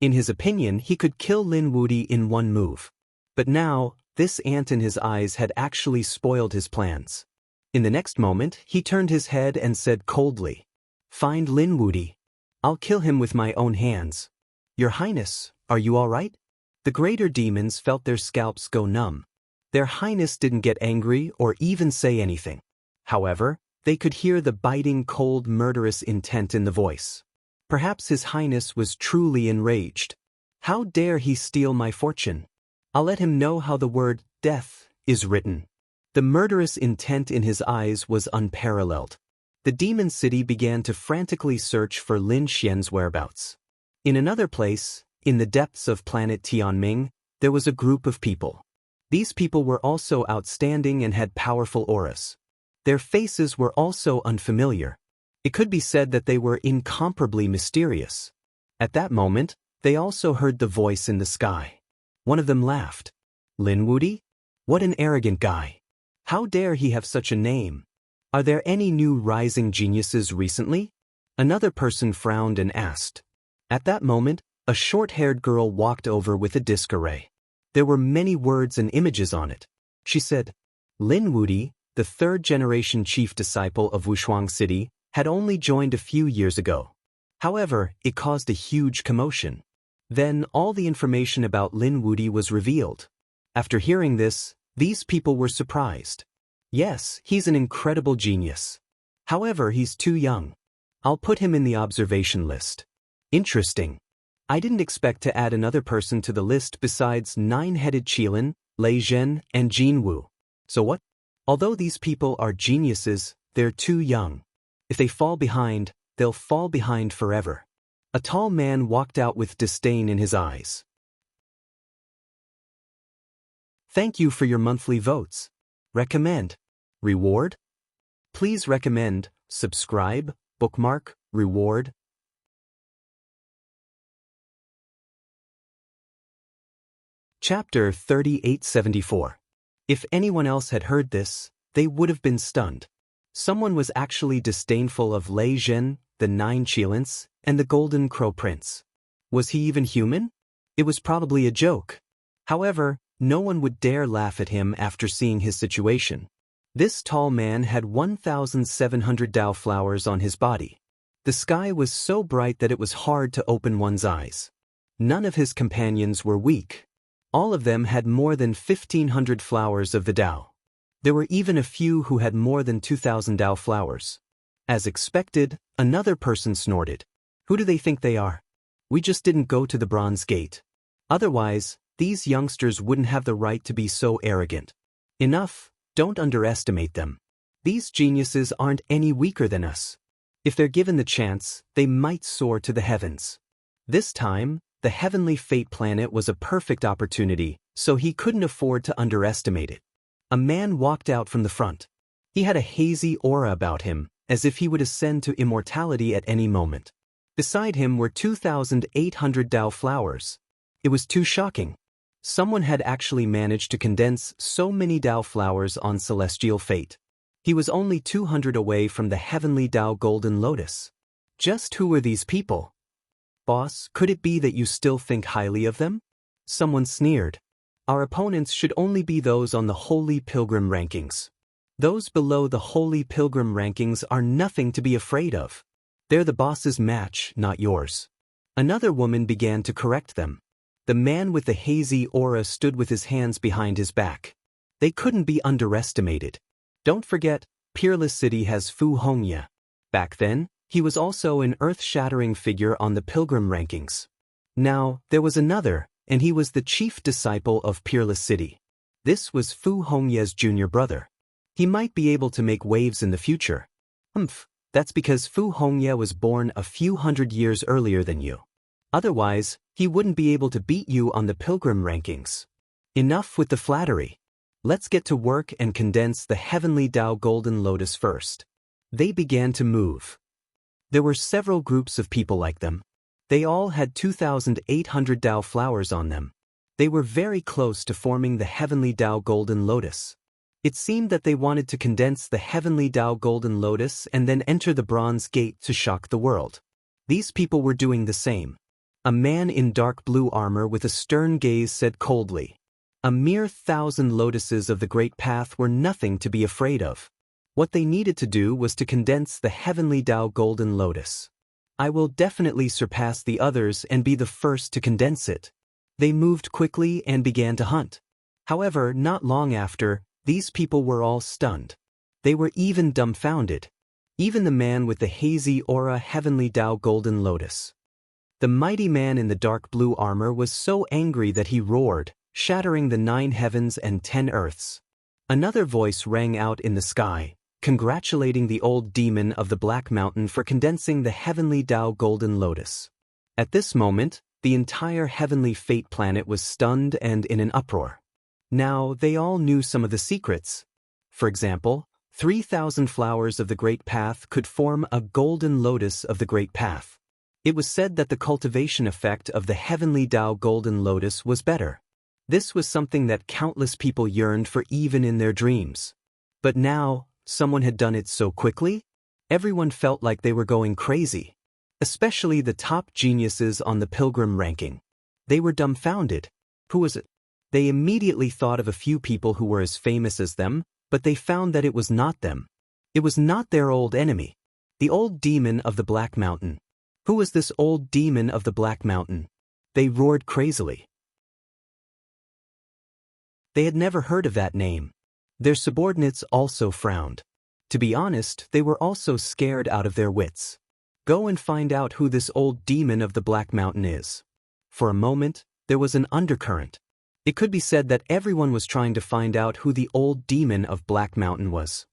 In his opinion, he could kill Lin Wudi in 1 move. But now, this ant in his eyes had actually spoiled his plans. In the next moment, he turned his head and said coldly, "Find Lin Wudi. I'll kill him with my own hands." "Your Highness, are you all right?" The greater demons felt their scalps go numb. Their Highness didn't get angry or even say anything. However, they could hear the biting, cold, murderous intent in the voice. Perhaps His Highness was truly enraged. How dare he steal my fortune? I'll let him know how the word death is written. The murderous intent in his eyes was unparalleled. The Demon City began to frantically search for Lin Xian's whereabouts. In another place, in the depths of planet Tianming, there was a group of people. These people were also outstanding and had powerful auras. Their faces were also unfamiliar. It could be said that they were incomparably mysterious. At that moment, they also heard the voice in the sky. One of them laughed. "Lin Wudi? What an arrogant guy. How dare he have such a name? Are there any new rising geniuses recently?" Another person frowned and asked. At that moment, a short-haired girl walked over with a disc array. There were many words and images on it. She said, "Lin Wudi, the 3rd-generation chief disciple of Wushuang City, had only joined a few years ago. However, it caused a huge commotion. Then all the information about Lin Wudi was revealed. After hearing this, these people were surprised. Yes, he's an incredible genius. However, he's too young. I'll put him in the observation list." Interesting. I didn't expect to add another person to the list besides 9-headed Qilin, Lei Zhen, and Jin Wu. So what? Although these people are geniuses, they're too young. If they fall behind, they'll fall behind forever. A tall man walked out with disdain in his eyes. Thank you for your monthly votes. Recommend. Reward? Please recommend, subscribe, bookmark, reward. Chapter 3874. If anyone else had heard this, they would have been stunned. Someone was actually disdainful of Lei Zhen, the 9 Qilins, and the Golden Crow Prince. Was he even human? It was probably a joke. However, no one would dare laugh at him after seeing his situation. This tall man had 1,700 Dao flowers on his body. The sky was so bright that it was hard to open one's eyes. None of his companions were weak. All of them had more than 1,500 flowers of the Dao. There were even a few who had more than 2,000 Dao flowers. As expected, another person snorted. Who do they think they are? We just didn't go to the Bronze Gate. Otherwise, these youngsters wouldn't have the right to be so arrogant. Enough, don't underestimate them. These geniuses aren't any weaker than us. If they're given the chance, they might soar to the heavens. This time, the heavenly fate planet was a perfect opportunity, so he couldn't afford to underestimate it. A man walked out from the front. He had a hazy aura about him, as if he would ascend to immortality at any moment. Beside him were 2,800 Dao flowers. It was too shocking. Someone had actually managed to condense so many Dao flowers on celestial fate. He was only 200 away from the heavenly Dao golden lotus. Just who were these people? Boss, could it be that you still think highly of them? Someone sneered. Our opponents should only be those on the Holy Pilgrim rankings. Those below the Holy Pilgrim rankings are nothing to be afraid of. They're the boss's match, not yours. Another woman began to correct them. The man with the hazy aura stood with his hands behind his back. They couldn't be underestimated. Don't forget, Peerless City has Fu Hongya. Back then, he was also an earth-shattering figure on the Pilgrim rankings. Now, there was another, and he was the chief disciple of Peerless City. This was Fu Hongya's junior brother. He might be able to make waves in the future. That's because Fu Hongya was born a few hundred years earlier than you. Otherwise, he wouldn't be able to beat you on the Pilgrim rankings. Enough with the flattery. Let's get to work and condense the heavenly Dao golden lotus first. They began to move. There were several groups of people like them. They all had 2,800 Dao flowers on them. They were very close to forming the heavenly Dao golden lotus. It seemed that they wanted to condense the heavenly Dao golden lotus and then enter the bronze gate to shock the world. These people were doing the same. A man in dark blue armor with a stern gaze said coldly, "A mere 1,000 lotuses of the great path were nothing to be afraid of. What they needed to do was to condense the heavenly Dao golden lotus. I will definitely surpass the others and be the first to condense it." They moved quickly and began to hunt. However, not long after, these people were all stunned. They were even dumbfounded. Even the man with the hazy aura heavenly Dao golden lotus. The mighty man in the dark blue armor was so angry that he roared, shattering the 9 heavens and 10 earths. Another voice rang out in the sky, congratulating the old demon of the Black Mountain for condensing the heavenly Dao golden lotus. At this moment, the entire heavenly fate planet was stunned and in an uproar. Now, they all knew some of the secrets. For example, 3,000 flowers of the Great Path could form a golden lotus of the Great Path. It was said that the cultivation effect of the heavenly Dao golden lotus was better. This was something that countless people yearned for even in their dreams. But now, someone had done it so quickly? Everyone felt like they were going crazy. Especially the top geniuses on the Pilgrim ranking. They were dumbfounded. Who was it? They immediately thought of a few people who were as famous as them, but they found that it was not them. It was not their old enemy. The old demon of the Black Mountain. Who was this old demon of the Black Mountain? They roared crazily. They had never heard of that name. Their subordinates also frowned. To be honest, they were also scared out of their wits. Go and find out who this old demon of the Black Mountain is. For a moment, there was an undercurrent. It could be said that everyone was trying to find out who the old demon of Black Mountain was.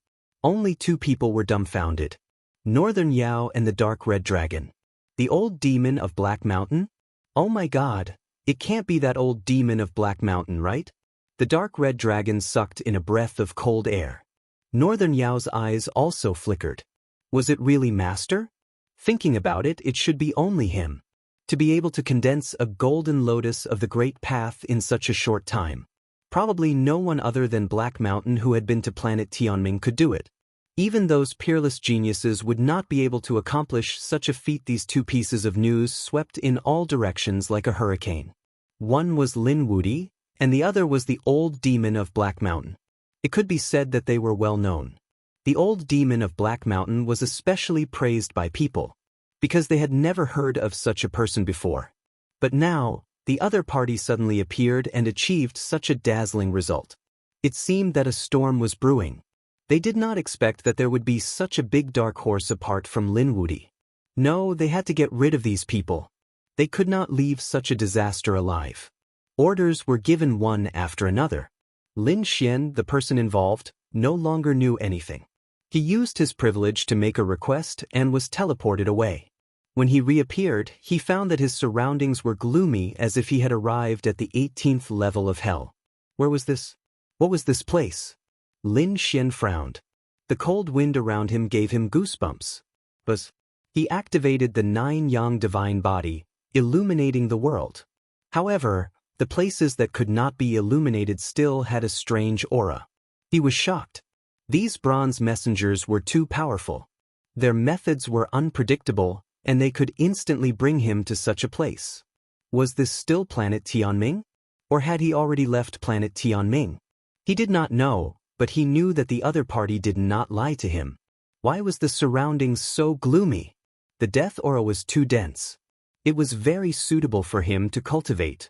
Only 2 people were dumbfounded. Northern Yao and the Dark Red Dragon. The old demon of Black Mountain? Oh my god, it can't be that old demon of Black Mountain, right? The Dark Red Dragon sucked in a breath of cold air. Northern Yao's eyes also flickered. Was it really Master? Thinking about it, it should be only him. To be able to condense a golden lotus of the Great Path in such a short time. Probably no one other than Black Mountain who had been to planet Tianming could do it. Even those peerless geniuses would not be able to accomplish such a feat. These 2 pieces of news swept in all directions like a hurricane. One was Lin Wudi, and the other was the old demon of Black Mountain. It could be said that they were well known. The old demon of Black Mountain was especially praised by people, because they had never heard of such a person before. But now, the other party suddenly appeared and achieved such a dazzling result. It seemed that a storm was brewing. They did not expect that there would be such a big dark horse apart from Lin Wudi. No, they had to get rid of these people. They could not leave such a disaster alive. Orders were given one after another. Lin Xian, the person involved, no longer knew anything. He used his privilege to make a request and was teleported away. When he reappeared, he found that his surroundings were gloomy as if he had arrived at the 18th level of hell. Where was this? What was this place? Lin Xian frowned. The cold wind around him gave him goosebumps. He activated the 9-yang divine body, illuminating the world. However, the places that could not be illuminated still had a strange aura. He was shocked. These bronze messengers were too powerful. Their methods were unpredictable, and they could instantly bring him to such a place. Was this still planet Tianming? Or had he already left planet Tianming? He did not know, but he knew that the other party did not lie to him. Why was the surroundings so gloomy? The death aura was too dense. It was very suitable for him to cultivate.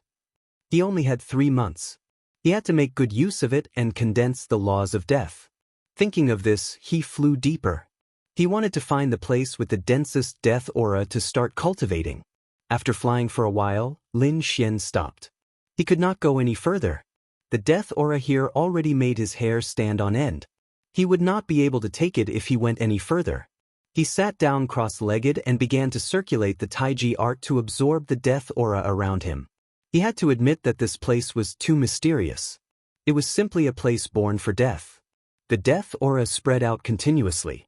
He only had 3 months. He had to make good use of it and condense the laws of death. Thinking of this, he flew deeper. He wanted to find the place with the densest death aura to start cultivating. After flying for a while, Lin Xian stopped. He could not go any further. The death aura here already made his hair stand on end. He would not be able to take it if he went any further. He sat down cross-legged and began to circulate the Taiji art to absorb the death aura around him. He had to admit that this place was too mysterious. It was simply a place born for death. The death aura spread out continuously.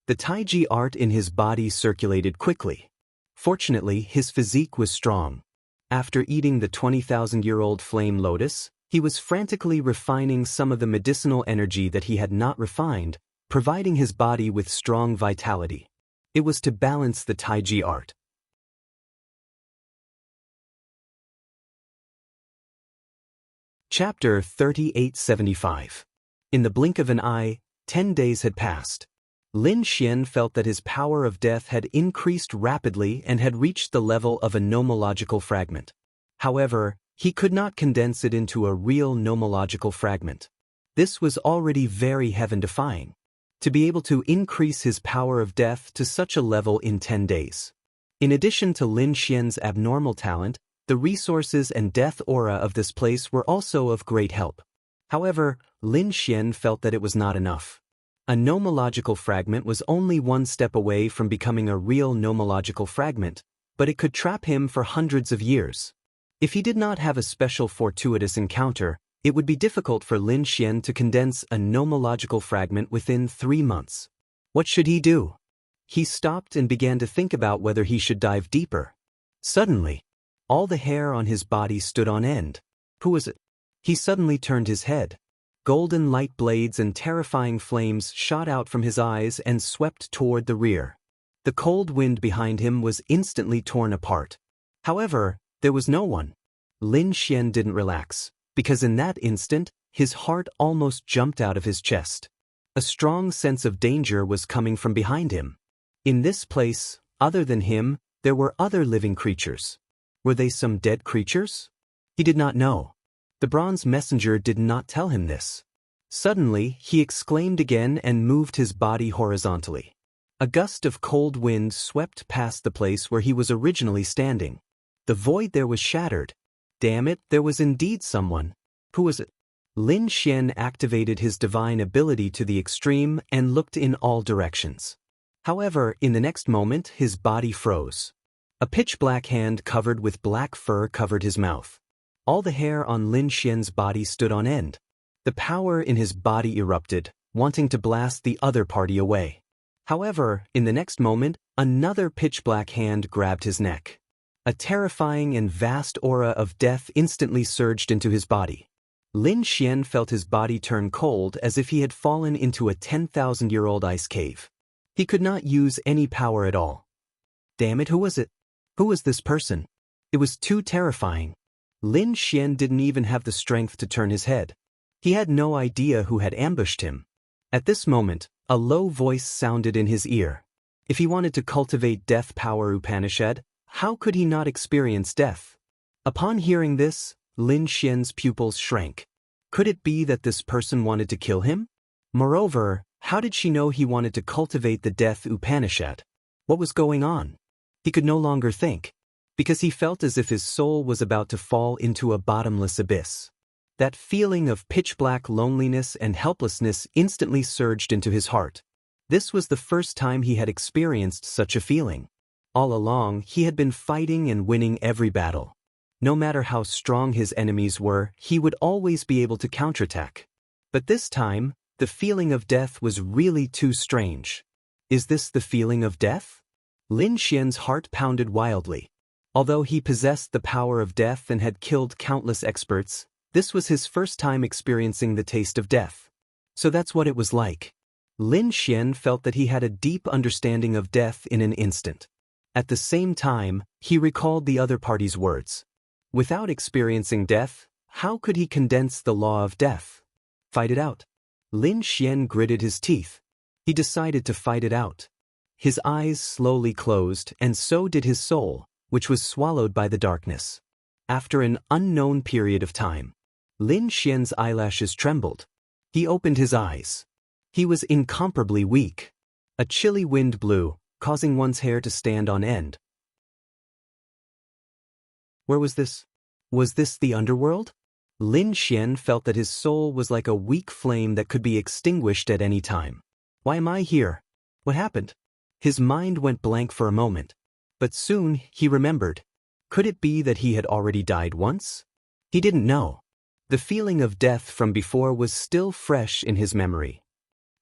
The Taiji art in his body circulated quickly. Fortunately, his physique was strong. After eating the 20,000-year-old flame lotus, he was frantically refining some of the medicinal energy that he had not refined, providing his body with strong vitality. It was to balance the Taiji art. Chapter 3875. In the blink of an eye, 10 days had passed. Lin Xian felt that his power of death had increased rapidly and had reached the level of a nomological fragment. However, he could not condense it into a real nomological fragment. This was already very heaven-defying. To be able to increase his power of death to such a level in 10 days. In addition to Lin Xian's abnormal talent, the resources and death aura of this place were also of great help. However, Lin Xian felt that it was not enough. A nomological fragment was only one step away from becoming a real nomological fragment, but it could trap him for hundreds of years. If he did not have a special fortuitous encounter, it would be difficult for Lin Xian to condense a nomological fragment within 3 months. What should he do? He stopped and began to think about whether he should dive deeper. Suddenly, all the hair on his body stood on end. Who was it? He suddenly turned his head. Golden light blades and terrifying flames shot out from his eyes and swept toward the rear. The cold wind behind him was instantly torn apart. However, there was no one. Lin Xian didn't relax, because in that instant, his heart almost jumped out of his chest. A strong sense of danger was coming from behind him. In this place, other than him, there were other living creatures. Were they some dead creatures? He did not know. The bronze messenger did not tell him this. Suddenly, he exclaimed again and moved his body horizontally. A gust of cold wind swept past the place where he was originally standing. The void there was shattered. Damn it, there was indeed someone. Who was it? Lin Xian activated his divine ability to the extreme and looked in all directions. However, in the next moment, his body froze. A pitch-black hand covered with black fur covered his mouth. All the hair on Lin Xian's body stood on end. The power in his body erupted, wanting to blast the other party away. However, in the next moment, another pitch-black hand grabbed his neck. A terrifying and vast aura of death instantly surged into his body. Lin Xian felt his body turn cold as if he had fallen into a 10,000-year-old ice cave. He could not use any power at all. Damn it, who was it? Who was this person? It was too terrifying. Lin Xian didn't even have the strength to turn his head. He had no idea who had ambushed him. At this moment, a low voice sounded in his ear. If he wanted to cultivate death power Upanishad, how could he not experience death? Upon hearing this, Lin Xian's pupils shrank. Could it be that this person wanted to kill him? Moreover, how did she know he wanted to cultivate the death Upanishad? What was going on? He could no longer think, because he felt as if his soul was about to fall into a bottomless abyss. That feeling of pitch-black loneliness and helplessness instantly surged into his heart. This was the first time he had experienced such a feeling. All along, he had been fighting and winning every battle. No matter how strong his enemies were, he would always be able to counterattack. But this time, the feeling of death was really too strange. Is this the feeling of death? Lin Xian's heart pounded wildly. Although he possessed the power of death and had killed countless experts, this was his first time experiencing the taste of death. So that's what it was like. Lin Xian felt that he had a deep understanding of death in an instant. At the same time, he recalled the other party's words. Without experiencing death, how could he condense the law of death? Fight it out. Lin Xian gritted his teeth. He decided to fight it out. His eyes slowly closed, and so did his soul, which was swallowed by the darkness. After an unknown period of time, Lin Xian's eyelashes trembled. He opened his eyes. He was incomparably weak. A chilly wind blew, causing one's hair to stand on end. Where was this? Was this the underworld? Lin Xian felt that his soul was like a weak flame that could be extinguished at any time. Why am I here? What happened? His mind went blank for a moment. But soon he remembered. Could it be that he had already died once? He didn't know. The feeling of death from before was still fresh in his memory.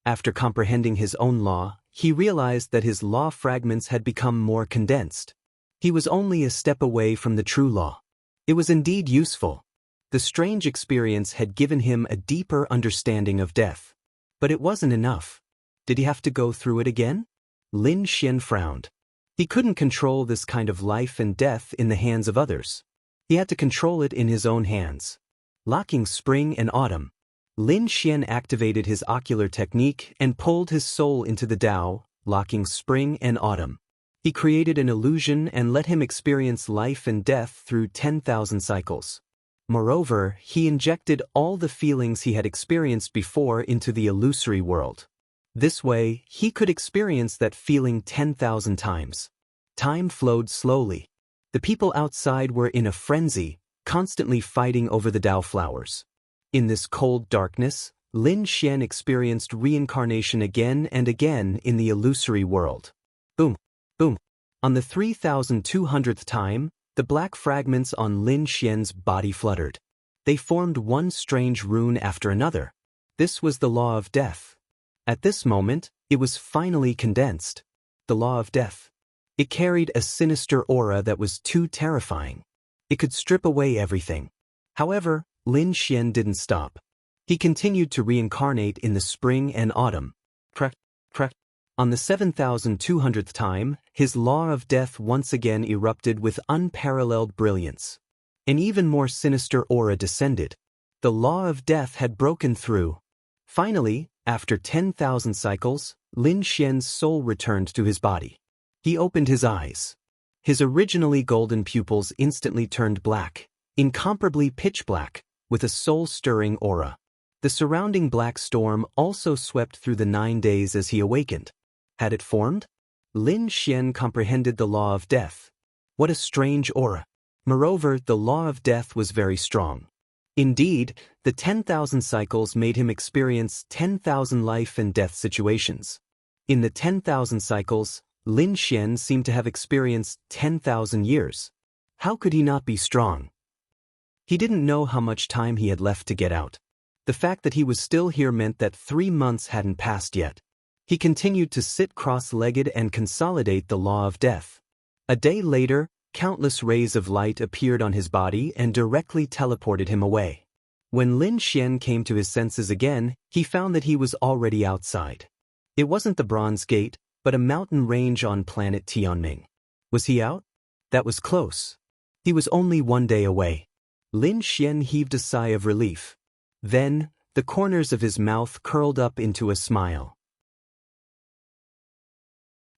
After comprehending his own law, he realized that his law fragments had become more condensed. He was only a step away from the true law. It was indeed useful. The strange experience had given him a deeper understanding of death. But it wasn't enough. Did he have to go through it again? Lin Xian frowned. He couldn't control this kind of life and death in the hands of others. He had to control it in his own hands. Locking spring and autumn, Lin Xian activated his ocular technique and pulled his soul into the Tao, locking spring and autumn. He created an illusion and let him experience life and death through 10,000 cycles. Moreover, he injected all the feelings he had experienced before into the illusory world. This way, he could experience that feeling 10,000 times. Time flowed slowly. The people outside were in a frenzy, constantly fighting over the Tao flowers. In this cold darkness, Lin Xian experienced reincarnation again and again in the illusory world. Boom, boom. On the 3,200th time, the black fragments on Lin Xian's body fluttered. They formed one strange rune after another. This was the law of death. At this moment, it was finally condensed. The law of death. It carried a sinister aura that was too terrifying. It could strip away everything. However, Lin Xian didn't stop. He continued to reincarnate in the spring and autumn. Crack, crack. On the 7,200th time, his law of death once again erupted with unparalleled brilliance. An even more sinister aura descended. The law of death had broken through. Finally, after 10,000 cycles, Lin Xian's soul returned to his body. He opened his eyes. His originally golden pupils instantly turned black, incomparably pitch black, with a soul-stirring aura. The surrounding black storm also swept through the 9 days as he awakened. Had it formed? Lin Xian comprehended the law of death. What a strange aura. Moreover, the law of death was very strong. Indeed, the 10,000 cycles made him experience 10,000 life and death situations. In the 10,000 cycles, Lin Xian seemed to have experienced 10,000 years. How could he not be strong? He didn't know how much time he had left to get out. The fact that he was still here meant that 3 months hadn't passed yet. He continued to sit cross-legged and consolidate the law of death. A day later, countless rays of light appeared on his body and directly teleported him away. When Lin Xian came to his senses again, he found that he was already outside. It wasn't the Bronze Gate, but a mountain range on planet Tianming. Was he out? That was close. He was only 1 day away. Lin Xian heaved a sigh of relief. Then, the corners of his mouth curled up into a smile.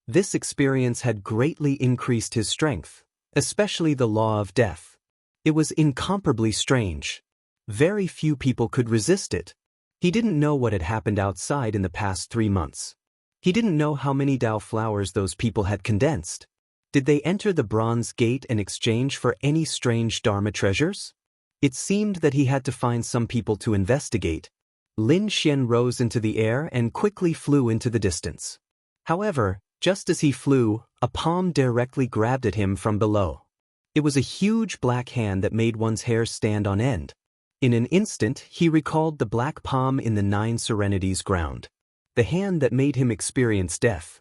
This experience had greatly increased his strength, especially the law of death. It was incomparably strange. Very few people could resist it. He didn't know what had happened outside in the past 3 months. He didn't know how many Tao flowers those people had condensed. Did they enter the Bronze Gate in exchange for any strange Dharma treasures? It seemed that he had to find some people to investigate. Lin Xian rose into the air and quickly flew into the distance. However, just as he flew, a palm directly grabbed at him from below. It was a huge black hand that made one's hair stand on end. In an instant, he recalled the black palm in the 9 Serenities ground. The hand that made him experience death.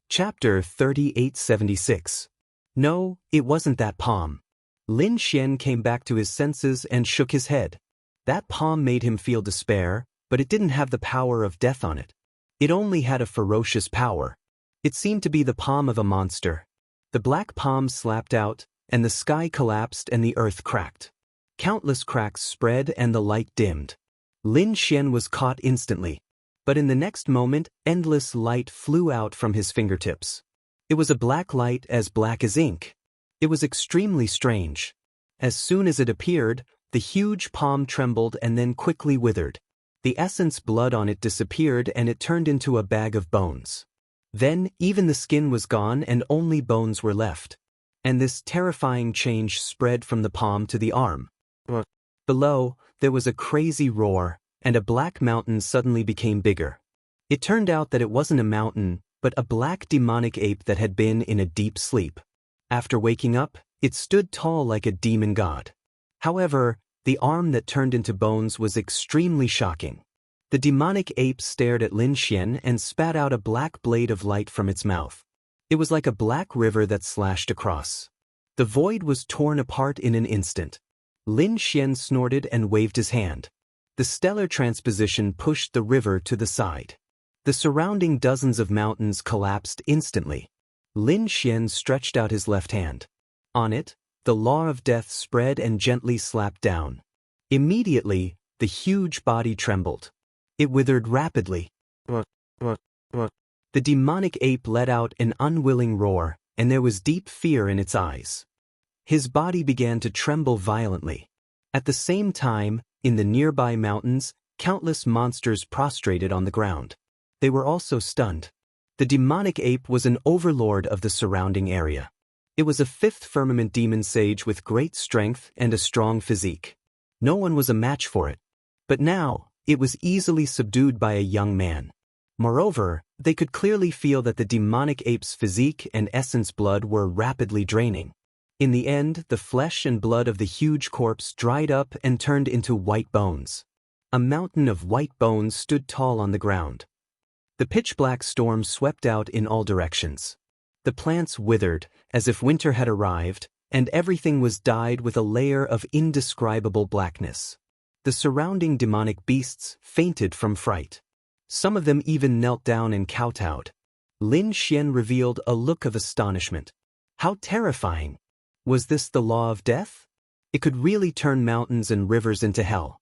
Chapter 3876. No, it wasn't that palm. Lin Xian came back to his senses and shook his head. That palm made him feel despair, but it didn't have the power of death on it. It only had a ferocious power. It seemed to be the palm of a monster. The black palm slapped out, and the sky collapsed and the earth cracked. Countless cracks spread and the light dimmed. Lin Xian was caught instantly. But in the next moment, endless light flew out from his fingertips. It was a black light as black as ink. It was extremely strange. As soon as it appeared, the huge palm trembled and then quickly withered. The essence blood on it disappeared and it turned into a bag of bones. Then, even the skin was gone and only bones were left. And this terrifying change spread from the palm to the arm. Below, there was a crazy roar, and a black mountain suddenly became bigger. It turned out that it wasn't a mountain, but a black demonic ape that had been in a deep sleep. After waking up, it stood tall like a demon god. However, the arm that turned into bones was extremely shocking. The demonic ape stared at Lin Xian and spat out a black blade of light from its mouth. It was like a black river that slashed across. The void was torn apart in an instant. Lin Xian snorted and waved his hand. The stellar transposition pushed the river to the side. The surrounding dozens of mountains collapsed instantly. Lin Xian stretched out his left hand. On it, the law of death spread and gently slapped down. Immediately, the huge body trembled. It withered rapidly. The demonic ape let out an unwilling roar, and there was deep fear in its eyes. His body began to tremble violently. At the same time, in the nearby mountains, countless monsters prostrated on the ground. They were also stunned. The demonic ape was an overlord of the surrounding area. It was a 5th firmament demon sage with great strength and a strong physique. No one was a match for it. But now, it was easily subdued by a young man. Moreover, they could clearly feel that the demonic ape's physique and essence blood were rapidly draining. In the end, the flesh and blood of the huge corpse dried up and turned into white bones. A mountain of white bones stood tall on the ground. The pitch-black storm swept out in all directions. The plants withered, as if winter had arrived, and everything was dyed with a layer of indescribable blackness. The surrounding demonic beasts fainted from fright. Some of them even knelt down and kowtowed. Lin Xian revealed a look of astonishment. How terrifying! Was this the law of death? It could really turn mountains and rivers into hell.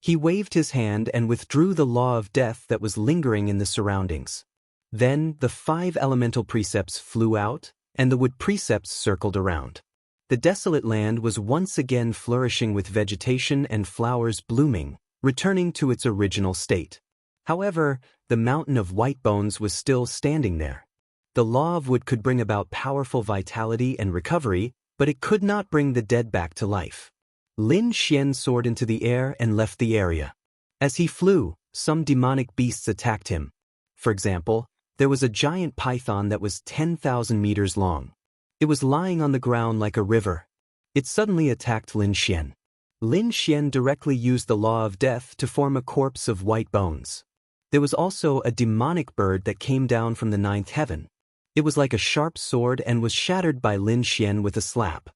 He waved his hand and withdrew the law of death that was lingering in the surroundings. Then the 5 elemental precepts flew out, and the wood precepts circled around. The desolate land was once again flourishing with vegetation and flowers blooming, returning to its original state. However, the mountain of white bones was still standing there. The law of wood could bring about powerful vitality and recovery, but it could not bring the dead back to life. Lin Xian soared into the air and left the area. As he flew, some demonic beasts attacked him. For example, there was a giant python that was 10,000 meters long. It was lying on the ground like a river. It suddenly attacked Lin Xian. Lin Xian directly used the law of death to form a corpse of white bones. There was also a demonic bird that came down from the 9th heaven. It was like a sharp sword and was shattered by Lin Xian with a slap.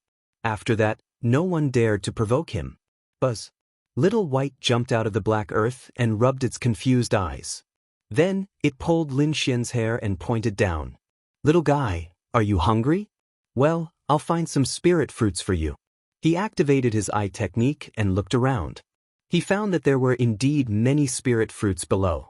After that, no one dared to provoke him. Buzz. Little White jumped out of the black earth and rubbed its confused eyes. Then, it pulled Lin Xian's hair and pointed down. Little guy, are you hungry? Well, I'll find some spirit fruits for you. He activated his eye technique and looked around. He found that there were indeed many spirit fruits below.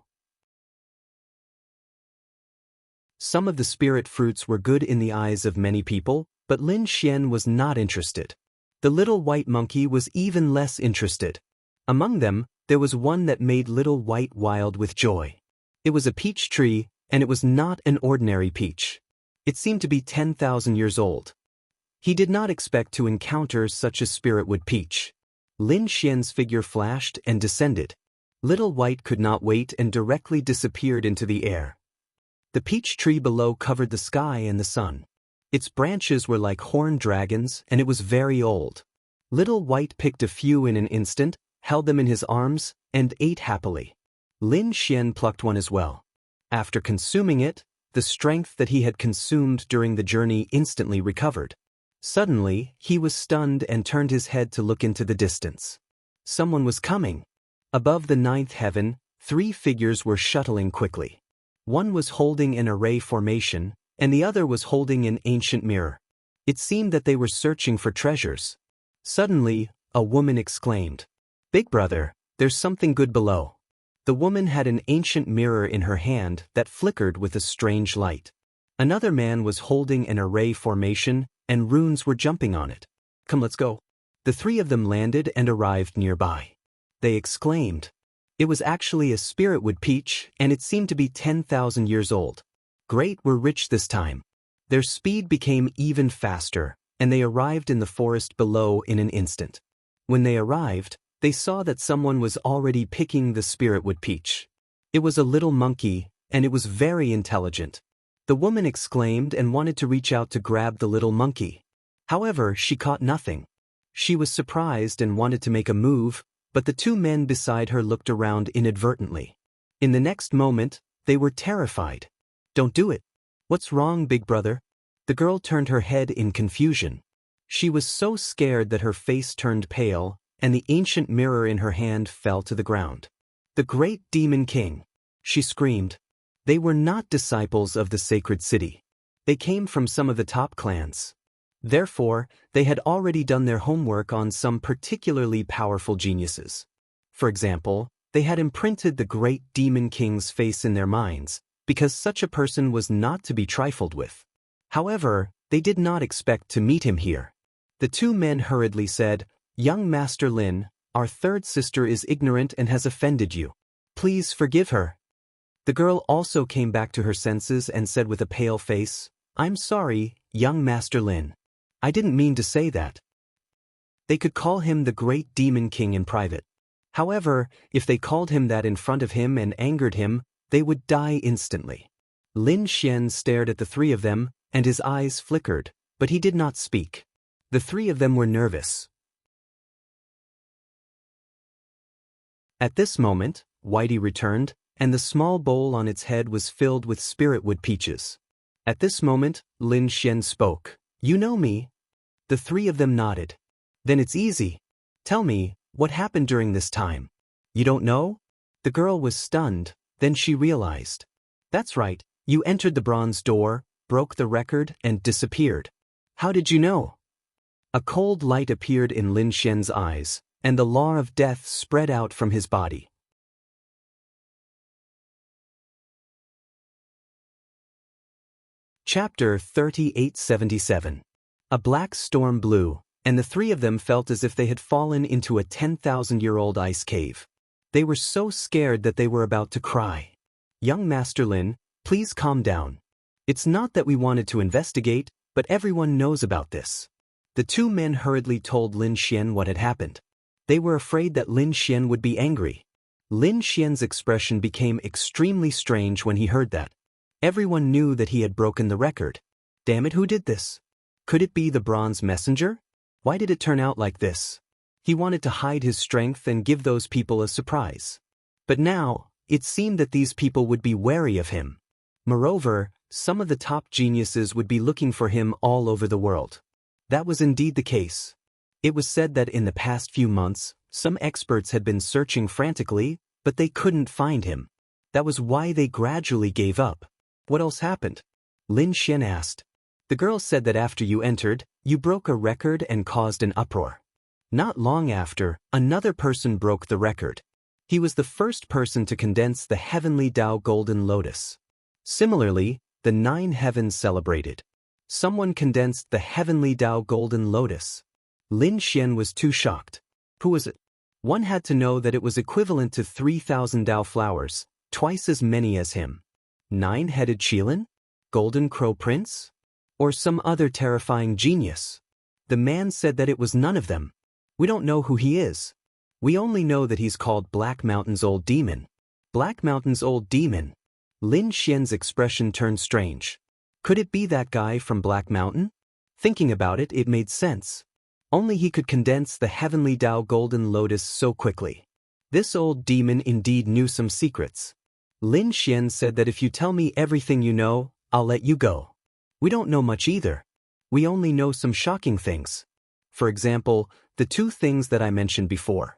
Some of the spirit fruits were good in the eyes of many people, but Lin Xian was not interested. The little white monkey was even less interested. Among them, there was one that made Little White wild with joy. It was a peach tree, and it was not an ordinary peach. It seemed to be 10,000 years old. He did not expect to encounter such a spiritwood peach. Lin Xian's figure flashed and descended. Little White could not wait and directly disappeared into the air. The peach tree below covered the sky and the sun. Its branches were like horned dragons, and it was very old. Little White picked a few in an instant, held them in his arms, and ate happily. Lin Xian plucked one as well. After consuming it, the strength that he had consumed during the journey instantly recovered. Suddenly, he was stunned and turned his head to look into the distance. Someone was coming. Above the ninth heaven, 3 figures were shuttling quickly. One was holding an array formation, and the other was holding an ancient mirror. It seemed that they were searching for treasures. Suddenly, a woman exclaimed, "Big brother, there's something good below." The woman had an ancient mirror in her hand that flickered with a strange light. Another man was holding an array formation, and runes were jumping on it. "Come, let's go." The 3 of them landed and arrived nearby. They exclaimed. It was actually a spiritwood peach, and it seemed to be 10,000 years old. Great, we're rich this time. Their speed became even faster, and they arrived in the forest below in an instant. When they arrived, they saw that someone was already picking the spiritwood peach. It was a little monkey, and it was very intelligent. The woman exclaimed and wanted to reach out to grab the little monkey. However, she caught nothing. She was surprised and wanted to make a move, but the 2 men beside her looked around inadvertently. In the next moment, they were terrified. "Don't do it." "What's wrong, big brother?" The girl turned her head in confusion. She was so scared that her face turned pale, and the ancient mirror in her hand fell to the ground. "The great demon king!" she screamed. They were not disciples of the sacred city. They came from some of the top clans. Therefore, they had already done their homework on some particularly powerful geniuses. For example, they had imprinted the great demon king's face in their minds, because such a person was not to be trifled with. However, they did not expect to meet him here. The 2 men hurriedly said, "Young Master Lin, our 3rd sister is ignorant and has offended you. Please forgive her." The girl also came back to her senses and said with a pale face, "I'm sorry, young Master Lin. I didn't mean to say that." They could call him the great demon king in private. However, if they called him that in front of him and angered him, they would die instantly. Lin Xian stared at the 3 of them, and his eyes flickered, but he did not speak. The 3 of them were nervous. At this moment, Whitey returned, and the small bowl on its head was filled with spiritwood peaches. At this moment, Lin Xian spoke. "You know me?" The 3 of them nodded. "Then it's easy. Tell me, what happened during this time?" "You don't know?" The girl was stunned, then she realized. "That's right, you entered the bronze door, broke the record, and disappeared. How did you know?" A cold light appeared in Lin Xian's eyes, and the law of death spread out from his body. Chapter 3877. A black storm blew, and the 3 of them felt as if they had fallen into a 10,000-year-old ice cave. They were so scared that they were about to cry. "Young Master Lin, please calm down. It's not that we wanted to investigate, but everyone knows about this." The 2 men hurriedly told Lin Xian what had happened. They were afraid that Lin Xian would be angry. Lin Xian's expression became extremely strange when he heard that. Everyone knew that he had broken the record. Damn it, who did this? Could it be the bronze messenger? Why did it turn out like this? He wanted to hide his strength and give those people a surprise. But now, it seemed that these people would be wary of him. Moreover, some of the top geniuses would be looking for him all over the world. That was indeed the case. It was said that in the past few months, some experts had been searching frantically, but they couldn't find him. That was why they gradually gave up. "What else happened?" Lin Xian asked. "The girl said that after you entered, you broke a record and caused an uproar. Not long after, another person broke the record. He was the first person to condense the heavenly Tao Golden Lotus. Similarly, the 9 heavens celebrated. Someone condensed the heavenly Tao Golden Lotus." Lin Xian was too shocked. Who was it? One had to know that it was equivalent to 3,000 Tao flowers, twice as many as him. 9-headed Qilin? Golden Crow Prince? Or some other terrifying genius? The man said that it was none of them. We don't know who he is. We only know that he's called Black Mountain's Old Demon. Black Mountain's Old Demon. Lin Xian's expression turned strange. Could it be that guy from Black Mountain? Thinking about it, it made sense. Only he could condense the heavenly Tao Golden Lotus so quickly. This old demon indeed knew some secrets. Lin Xian said that if you tell me everything you know, I'll let you go. We don't know much either. We only know some shocking things. For example, the two things that I mentioned before.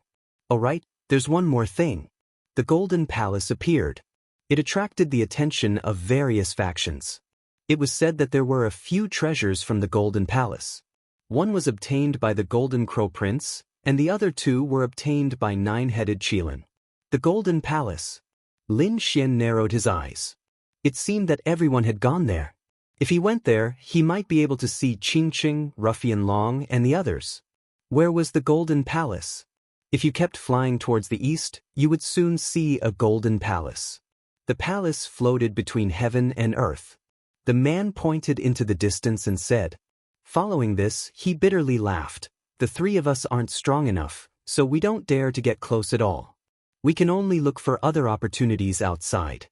Alright, there's one more thing. The Golden Palace appeared. It attracted the attention of various factions. It was said that there were a few treasures from the Golden Palace. One was obtained by the Golden Crow Prince, and the other two were obtained by Nine-Headed Qilin. The Golden Palace. Lin Xian narrowed his eyes. It seemed that everyone had gone there. If he went there, he might be able to see Qingqing, Ruffian Long, and the others. Where was the Golden Palace? If you kept flying towards the east, you would soon see a Golden Palace. The palace floated between heaven and earth. The man pointed into the distance and said. Following this, he bitterly laughed. The three of us aren't strong enough, so we don't dare to get close at all. We can only look for other opportunities outside.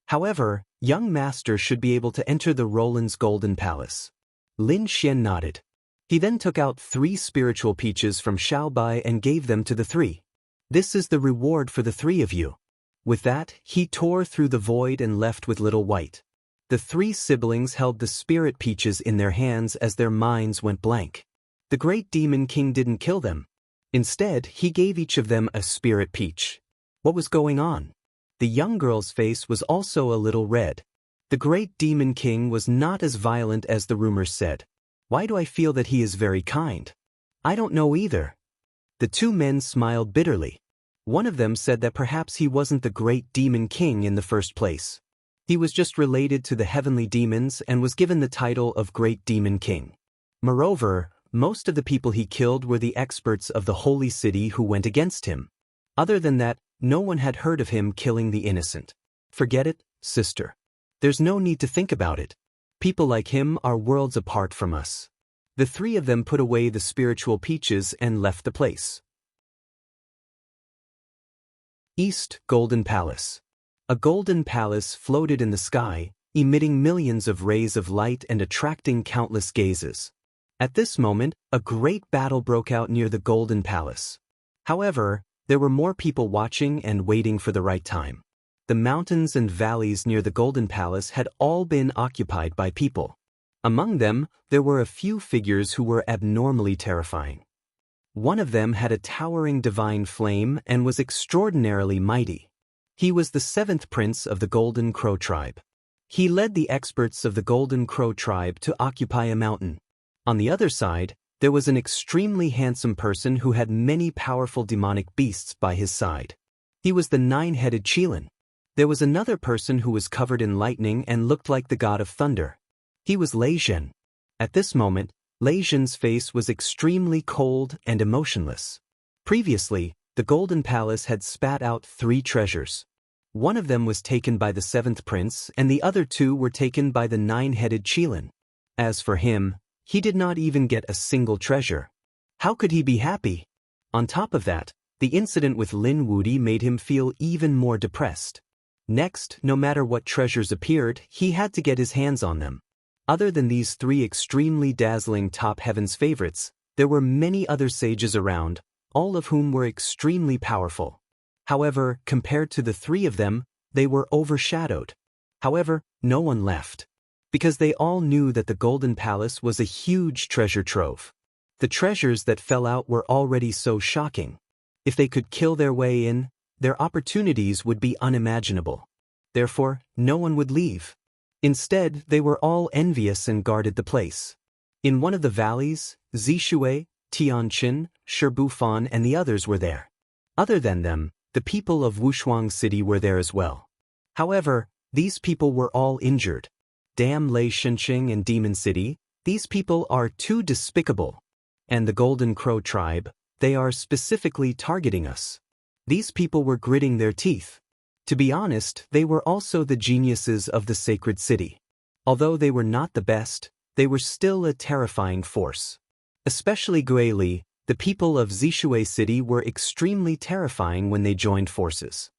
However, young master should be able to enter the Roland's Golden Palace. Lin Xian nodded. He then took out 3 spiritual peaches from Xiaobai and gave them to the 3. This is the reward for the 3 of you. With that, he tore through the void and left with Little White. The 3 siblings held the spirit peaches in their hands as their minds went blank. The great demon king didn't kill them. Instead, he gave each of them a spirit peach. What was going on? The young girl's face was also a little red. The great demon king was not as violent as the rumors said. Why do I feel that he is very kind? I don't know either. The 2 men smiled bitterly. One of them said that perhaps he wasn't the great demon king in the first place. He was just related to the heavenly demons and was given the title of Great Demon King. Moreover, most of the people he killed were the experts of the holy city who went against him. Other than that, no one had heard of him killing the innocent. Forget it, sister. There's no need to think about it. People like him are worlds apart from us. The 3 of them put away the spiritual peaches and left the place. East Golden Palace. A golden palace floated in the sky, emitting millions of rays of light and attracting countless gazes. At this moment, a great battle broke out near the Golden Palace. However, there were more people watching and waiting for the right time. The mountains and valleys near the Golden Palace had all been occupied by people. Among them, there were a few figures who were abnormally terrifying. One of them had a towering divine flame and was extraordinarily mighty. He was the 7th prince of the Golden Crow tribe. He led the experts of the Golden Crow tribe to occupy a mountain. On the other side, there was an extremely handsome person who had many powerful demonic beasts by his side. He was the 9-headed Qilin. There was another person who was covered in lightning and looked like the god of thunder. He was Lei Zhen. At this moment, Lei Zhen's face was extremely cold and emotionless. Previously, the Golden Palace had spat out 3 treasures. One of them was taken by the 7th prince and the other 2 were taken by the 9-headed Qilin. As for him, he did not even get a single treasure. How could he be happy? On top of that, the incident with Lin Wudi made him feel even more depressed. Next, no matter what treasures appeared, he had to get his hands on them. Other than these 3 extremely dazzling top heaven's favorites, there were many other sages around, all of whom were extremely powerful. However, compared to the 3 of them, they were overshadowed. However, no one left. Because they all knew that the Golden Palace was a huge treasure trove. The treasures that fell out were already so shocking. If they could kill their way in, their opportunities would be unimaginable. Therefore, no one would leave. Instead, they were all envious and guarded the place. In one of the valleys, Zishui, Tianqin, Shibufan and the others were there. Other than them, the people of Wushuang City were there as well. However, these people were all injured. Damn Lei Shenqing and Demon City, these people are too despicable. And the Golden Crow tribe, they are specifically targeting us. These people were gritting their teeth. To be honest, they were also the geniuses of the sacred city. Although they were not the best, they were still a terrifying force. Especially Guili, the people of Zishui City were extremely terrifying when they joined forces.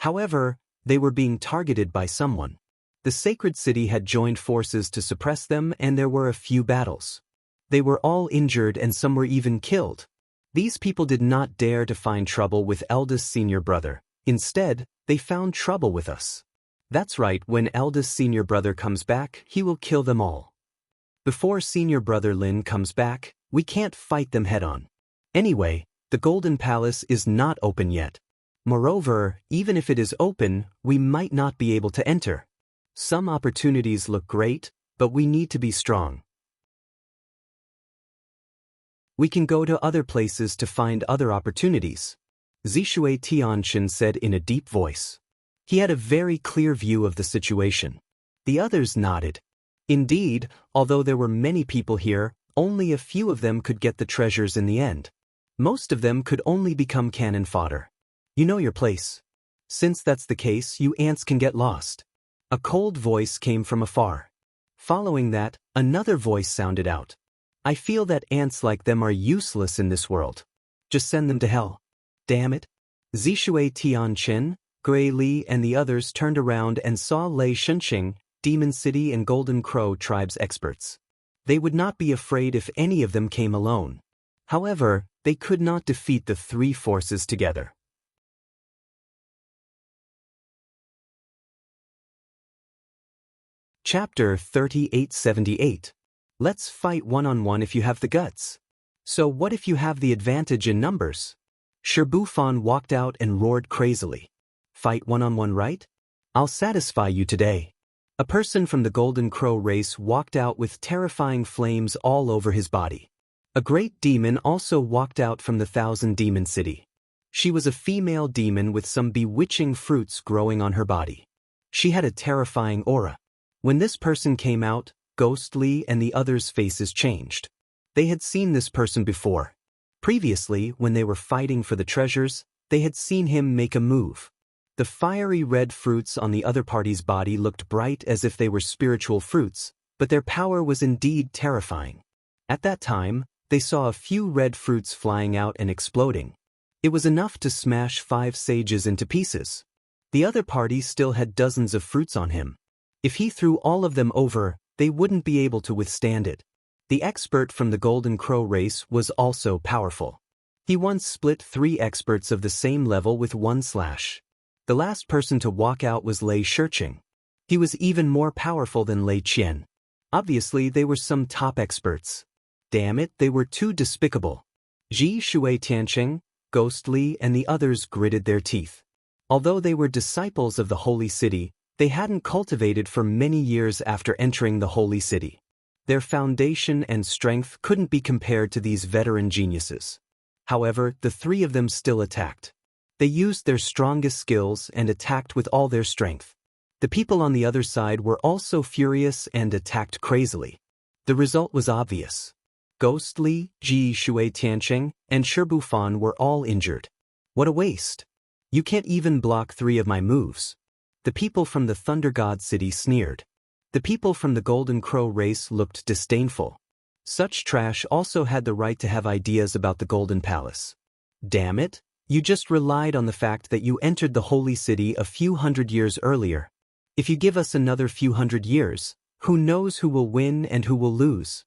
However, they were being targeted by someone. The sacred city had joined forces to suppress them, and there were a few battles. They were all injured and some were even killed. These people did not dare to find trouble with eldest senior brother. Instead, they found trouble with us. That's right, when eldest senior brother comes back, he will kill them all. Before senior brother Lin comes back, we can't fight them head-on. Anyway, the Golden Palace is not open yet. Moreover, even if it is open, we might not be able to enter. Some opportunities look great, but we need to be strong. We can go to other places to find other opportunities, Zishui Tianqin said in a deep voice. He had a very clear view of the situation. The others nodded. Indeed, although there were many people here, only a few of them could get the treasures in the end. Most of them could only become cannon fodder. You know your place. Since that's the case, you ants can get lost. A cold voice came from afar. Following that, another voice sounded out. I feel that ants like them are useless in this world. Just send them to hell. Damn it. Zishui Tianqin, Gui Li and the others turned around and saw Lei Shunqing, Demon City and Golden Crow tribes experts. They would not be afraid if any of them came alone. However, they could not defeat the three forces together. Chapter 3878. Let's fight one-on-one if you have the guts. So what if you have the advantage in numbers? Shirbufan walked out and roared crazily. Fight one-on-one, right? I'll satisfy you today. A person from the Golden Crow race walked out with terrifying flames all over his body. A great demon also walked out from the Thousand Demon City. She was a female demon with some bewitching fruits growing on her body. She had a terrifying aura. When this person came out, Ghostly and the others' faces changed. They had seen this person before. Previously, when they were fighting for the treasures, they had seen him make a move. The fiery red fruits on the other party's body looked bright as if they were spiritual fruits, but their power was indeed terrifying. At that time, they saw a few red fruits flying out and exploding. It was enough to smash 5 sages into pieces. The other party still had dozens of fruits on him. If he threw all of them over, they wouldn't be able to withstand it. The expert from the Golden Crow race was also powerful. He once split 3 experts of the same level with one slash. The last person to walk out was Lei Shunqing. He was even more powerful than Lei Qian. Obviously, they were some top experts. Damn it, they were too despicable. Zishui Tianqin, Ghostly and the others gritted their teeth. Although they were disciples of the Holy City, they hadn't cultivated for many years after entering the Holy City. Their foundation and strength couldn't be compared to these veteran geniuses. However, the 3 of them still attacked. They used their strongest skills and attacked with all their strength. The people on the other side were also furious and attacked crazily. The result was obvious. Ghostly, Zishui Tianqin, and Shirbufan were all injured. What a waste. You can't even block 3 of my moves. The people from the Thunder God City sneered. The people from the Golden Crow race looked disdainful. Such trash also had the right to have ideas about the Golden Palace. Damn it, you just relied on the fact that you entered the Holy City a few hundred years earlier. If you give us another few hundred years, who knows who will win and who will lose?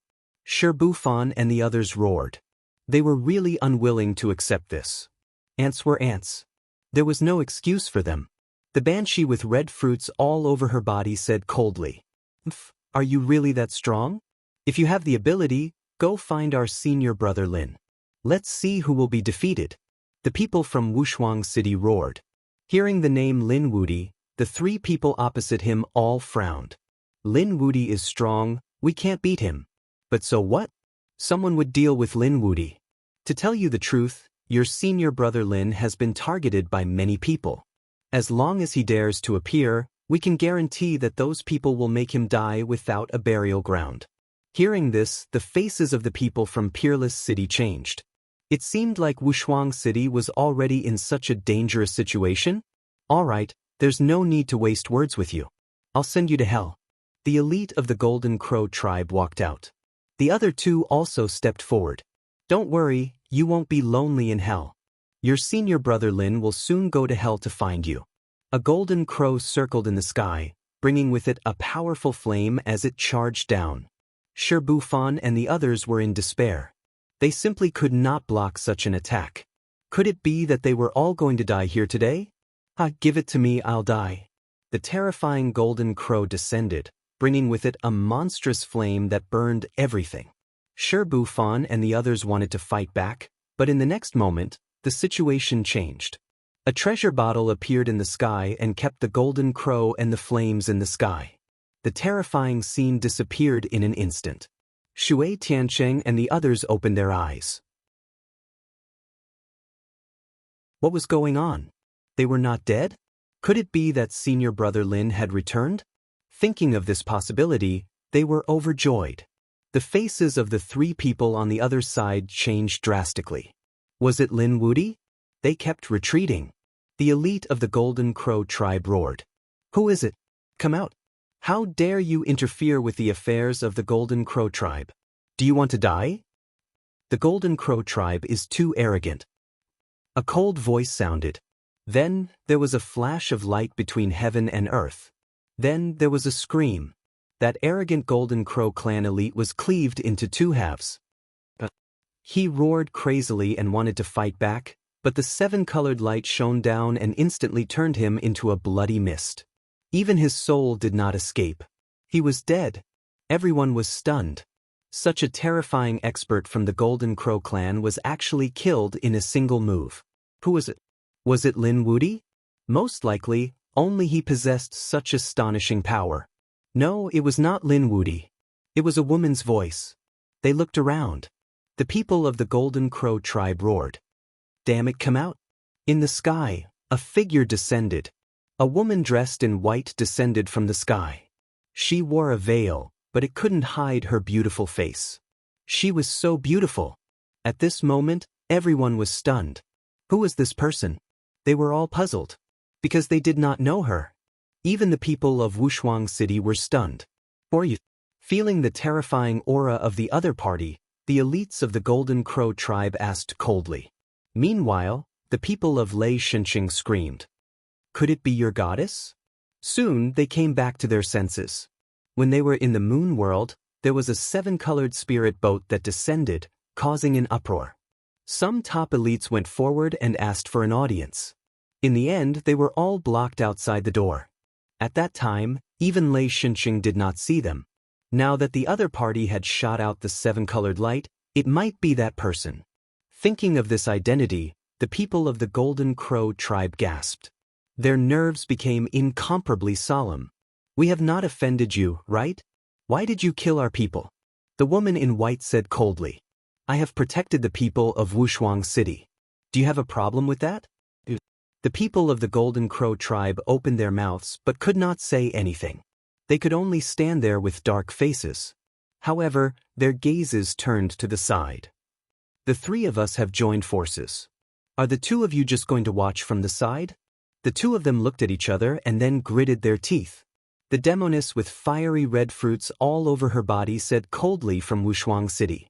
Shirbufan and the others roared. They were really unwilling to accept this. Ants were ants. There was no excuse for them. The banshee with red fruits all over her body said coldly, Are you really that strong? If you have the ability, go find our senior brother Lin. Let's see who will be defeated. The people from Wushuang City roared. Hearing the name Lin Wudi, the 3 people opposite him all frowned. Lin Wudi is strong, we can't beat him. But so what? Someone would deal with Lin Wudi. To tell you the truth, your senior brother Lin has been targeted by many people. As long as he dares to appear, we can guarantee that those people will make him die without a burial ground. Hearing this, the faces of the people from Peerless City changed. It seemed like Wushuang City was already in such a dangerous situation. All right, there's no need to waste words with you. I'll send you to hell. the elite of the Golden Crow tribe walked out. The other two also stepped forward. Don't worry, you won't be lonely in hell. Your senior brother Lin will soon go to hell to find you. A golden crow circled in the sky, bringing with it a powerful flame as it charged down. Shi Bufan and the others were in despair. They simply could not block such an attack. Could it be that they were all going to die here today? Give it to me, I'll die. The terrifying golden crow descended, bringing with it a monstrous flame that burned everything. Shi Bufan and the others wanted to fight back, but in the next moment, the situation changed. A treasure bottle appeared in the sky and kept the golden crow and the flames in the sky. The terrifying scene disappeared in an instant. Shui Tiancheng and the others opened their eyes. What was going on? They were not dead? Could it be that senior brother Lin had returned? Thinking of this possibility, they were overjoyed. The faces of the three people on the other side changed drastically. Was it Lin Wudi? They kept retreating. The elite of the Golden Crow tribe roared. Who is it? Come out. How dare you interfere with the affairs of the Golden Crow tribe? Do you want to die? The Golden Crow tribe is too arrogant. A cold voice sounded. Then there was a flash of light between heaven and earth. Then there was a scream. That arrogant Golden Crow clan elite was cleaved into two halves. He roared crazily and wanted to fight back, but the seven-colored light shone down and instantly turned him into a bloody mist. Even his soul did not escape. He was dead. Everyone was stunned. Such a terrifying expert from the Golden Crow clan was actually killed in a single move. Who was it? Was it Lin Wudi? Most likely, only he possessed such astonishing power. No, it was not Lin Wudi. It was a woman's voice. They looked around. The people of the Golden Crow tribe roared. Damn it, come out. In the sky, a figure descended. A woman dressed in white descended from the sky. She wore a veil, but it couldn't hide her beautiful face. She was so beautiful. At this moment, everyone was stunned. Who was this person? They were all puzzled, because they did not know her. Even the people of Wushuang City were stunned. Feeling the terrifying aura of the other party, the elites of the Golden Crow tribe asked coldly. Meanwhile, the people of Lei Shenqing screamed. Could it be your goddess? Soon they came back to their senses. When they were in the moon world, there was a seven-colored spirit boat that descended, causing an uproar. Some top elites went forward and asked for an audience. In the end, they were all blocked outside the door. At that time, even Lei Shenqing did not see them. Now that the other party had shot out the seven-colored light, it might be that person. Thinking of this identity, the people of the Golden Crow tribe gasped. Their nerves became incomparably solemn. We have not offended you, right? Why did you kill our people? The woman in white said coldly. I have protected the people of Wushuang City. Do you have a problem with that? The people of the Golden Crow tribe opened their mouths but could not say anything. They could only stand there with dark faces. However, their gazes turned to the side. The three of us have joined forces. Are the two of you just going to watch from the side? The two of them looked at each other and then gritted their teeth. The demoness with fiery red fruits all over her body said coldly from Wushuang City.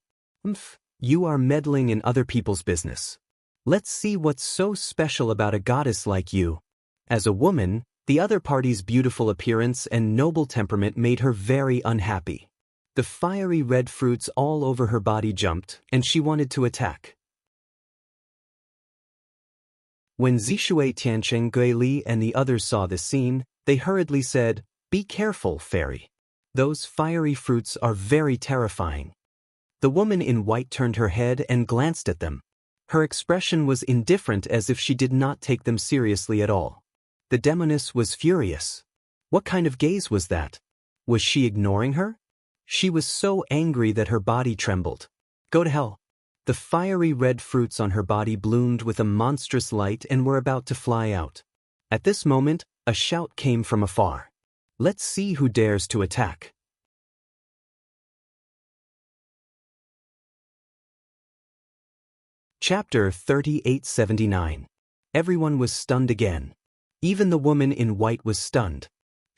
You are meddling in other people's business. Let's see what's so special about a goddess like you. As a woman, the other party's beautiful appearance and noble temperament made her very unhappy. The fiery red fruits all over her body jumped, and she wanted to attack. When Zishui Tiancheng Gui Li and the others saw this scene, they hurriedly said, Be careful, fairy. Those fiery fruits are very terrifying. The woman in white turned her head and glanced at them. Her expression was indifferent as if she did not take them seriously at all. The demoness was furious. What kind of gaze was that? Was she ignoring her? She was so angry that her body trembled. Go to hell. The fiery red fruits on her body bloomed with a monstrous light and were about to fly out. At this moment, a shout came from afar. Let's see who dares to attack. Chapter 3879. Everyone was stunned again. Even the woman in white was stunned.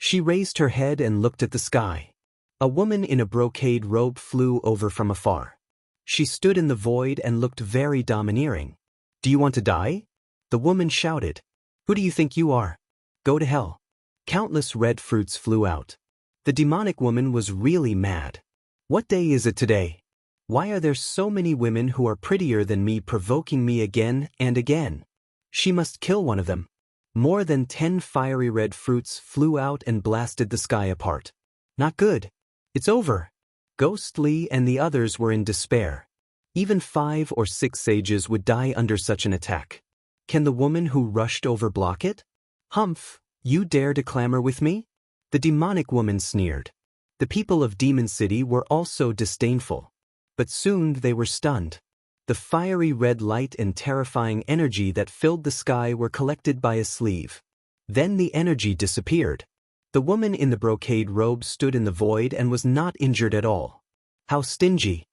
She raised her head and looked at the sky. A woman in a brocade robe flew over from afar. She stood in the void and looked very domineering. "Do you want to die?" The woman shouted. "Who do you think you are? Go to hell." Countless red fruits flew out. The demonic woman was really mad. "What day is it today? Why are there so many women who are prettier than me provoking me again and again? She must kill one of them." More than 10 fiery red fruits flew out and blasted the sky apart. "Not good. It's over." Ghostly and the others were in despair. Even 5 or 6 sages would die under such an attack. Can the woman who rushed over block it? "Humph, you dare to clamor with me?" The demonic woman sneered. The people of Demon City were also disdainful. But soon they were stunned. The fiery red light and terrifying energy that filled the sky were collected by a sleeve. Then the energy disappeared. The woman in the brocade robe stood in the void and was not injured at all. "How stingy!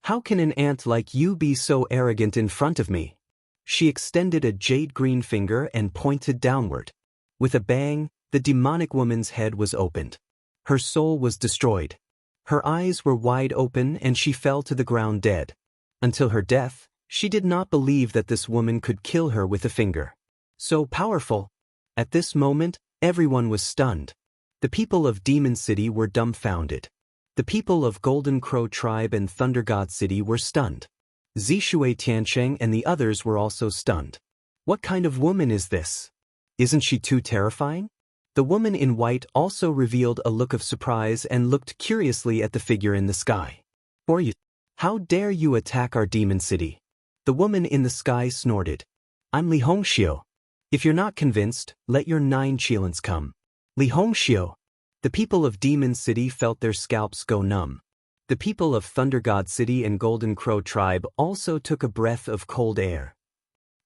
How can an ant like you be so arrogant in front of me?" She extended a jade-green finger and pointed downward. With a bang, the demonic woman's head was opened. Her soul was destroyed. Her eyes were wide open and she fell to the ground dead. Until her death, she did not believe that this woman could kill her with a finger. So powerful! At this moment, everyone was stunned. The people of Demon City were dumbfounded. The people of Golden Crow Tribe and Thunder God City were stunned. Zishui Tiancheng and the others were also stunned. What kind of woman is this? Isn't she too terrifying? The woman in white also revealed a look of surprise and looked curiously at the figure in the sky. "For you, how dare you attack our Demon City?" The woman in the sky snorted. "I'm Li Hongxiu. If you're not convinced, let your 9 Qilins come." Li Hongxiu. The people of Demon City felt their scalps go numb. The people of Thunder God City and Golden Crow Tribe also took a breath of cold air.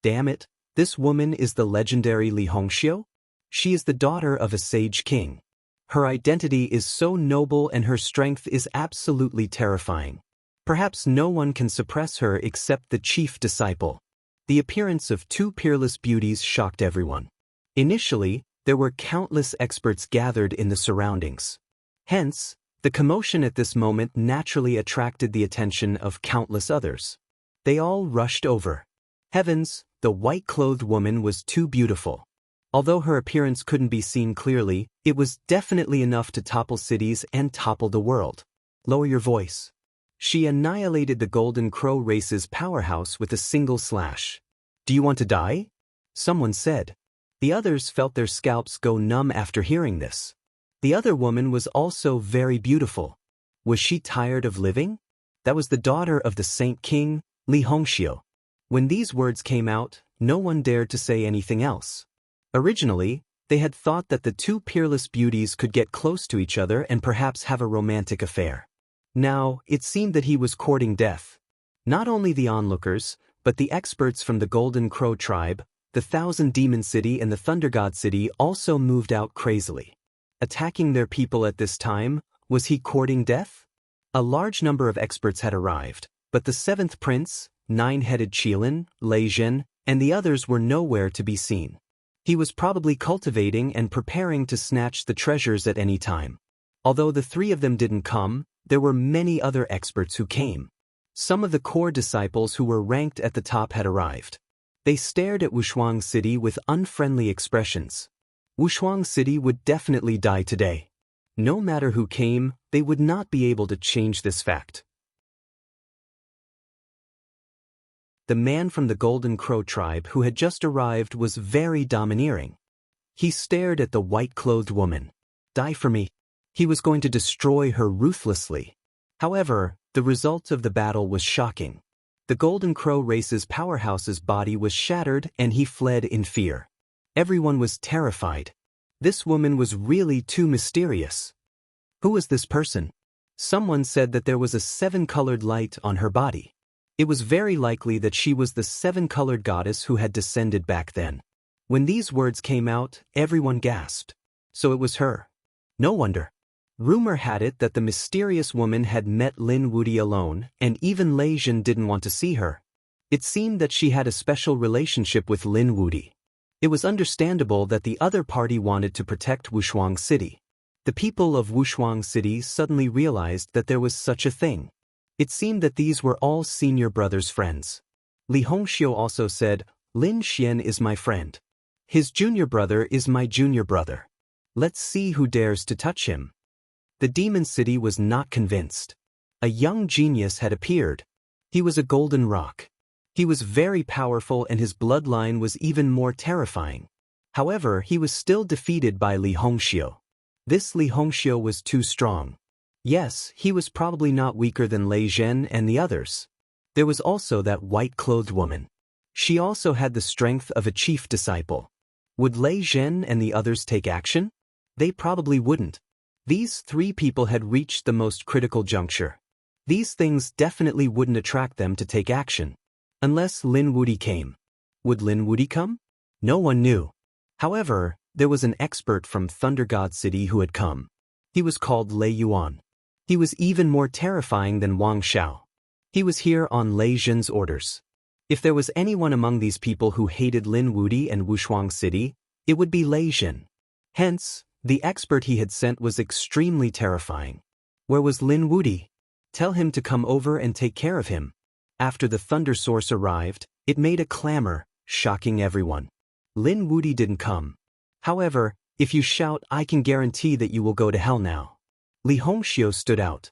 Damn it, this woman is the legendary Li Hongxiu? She is the daughter of a sage king. Her identity is so noble and her strength is absolutely terrifying. Perhaps no one can suppress her except the chief disciple. The appearance of 2 peerless beauties shocked everyone. Initially, there were countless experts gathered in the surroundings. Hence, the commotion at this moment naturally attracted the attention of countless others. They all rushed over. Heavens, the white-clothed woman was too beautiful. Although her appearance couldn't be seen clearly, it was definitely enough to topple cities and topple the world. Lower your voice. She annihilated the Golden Crow race's powerhouse with a single slash. "Do you want to die?" Someone said. The others felt their scalps go numb after hearing this. The other woman was also very beautiful. Was she tired of living? That was the daughter of the Saint King, Li Hongxiu. When these words came out, no one dared to say anything else. Originally, they had thought that the 2 peerless beauties could get close to each other and perhaps have a romantic affair. Now, it seemed that he was courting death. Not only the onlookers, but the experts from the Golden Crow Tribe, the 1,000 Demon City and the Thunder God City also moved out crazily. Attacking their people at this time, was he courting death? A large number of experts had arrived, but the 7th prince, 9-headed Qilin, Lei Zhen, and the others were nowhere to be seen. He was probably cultivating and preparing to snatch the treasures at any time. Although the 3 of them didn't come, there were many other experts who came. Some of the core disciples who were ranked at the top had arrived. They stared at Wushuang City with unfriendly expressions. Wushuang City would definitely die today. No matter who came, they would not be able to change this fact. The man from the Golden Crow Tribe who had just arrived was very domineering. He stared at the white-clothed woman. "Die for me." He was going to destroy her ruthlessly. However, the result of the battle was shocking. The Golden Crow race's powerhouse's body was shattered and he fled in fear. Everyone was terrified. This woman was really too mysterious. Who was this person? Someone said that there was a 7-colored light on her body. It was very likely that she was the 7-colored goddess who had descended back then. When these words came out, everyone gasped. So it was her. No wonder. Rumor had it that the mysterious woman had met Lin Wudi alone, and even Lei Zhen didn't want to see her. It seemed that she had a special relationship with Lin Wudi. It was understandable that the other party wanted to protect Wushuang City. The people of Wushuang City suddenly realized that there was such a thing. It seemed that these were all senior brothers' friends. Li Hongxiu also said, Lin Xian is my friend. His junior brother is my junior brother. Let's see who dares to touch him. The demon city was not convinced. A young genius had appeared. He was a golden rock. He was very powerful and his bloodline was even more terrifying. However, he was still defeated by Li Hongxiu. This Li Hongxiu was too strong. Yes, he was probably not weaker than Lei Zhen and the others. There was also that white-clothed woman. She also had the strength of a chief disciple. Would Lei Zhen and the others take action? They probably wouldn't. These three people had reached the most critical juncture. These things definitely wouldn't attract them to take action. Unless Lin Wudi came. Would Lin Wudi come? No one knew. However, there was an expert from Thunder God City who had come. He was called Lei Yuan. He was even more terrifying than Wang Xiao. He was here on Lei Zhen's orders. If there was anyone among these people who hated Lin Wudi and Wushuang City, it would be Lei Zhen. Hence, the expert he had sent was extremely terrifying. Where was Lin Wudi? Tell him to come over and take care of him. After the thunder source arrived, it made a clamor, shocking everyone. Lin Wudi didn't come. However, if you shout, I can guarantee that you will go to hell now. Li Hongxiu stood out.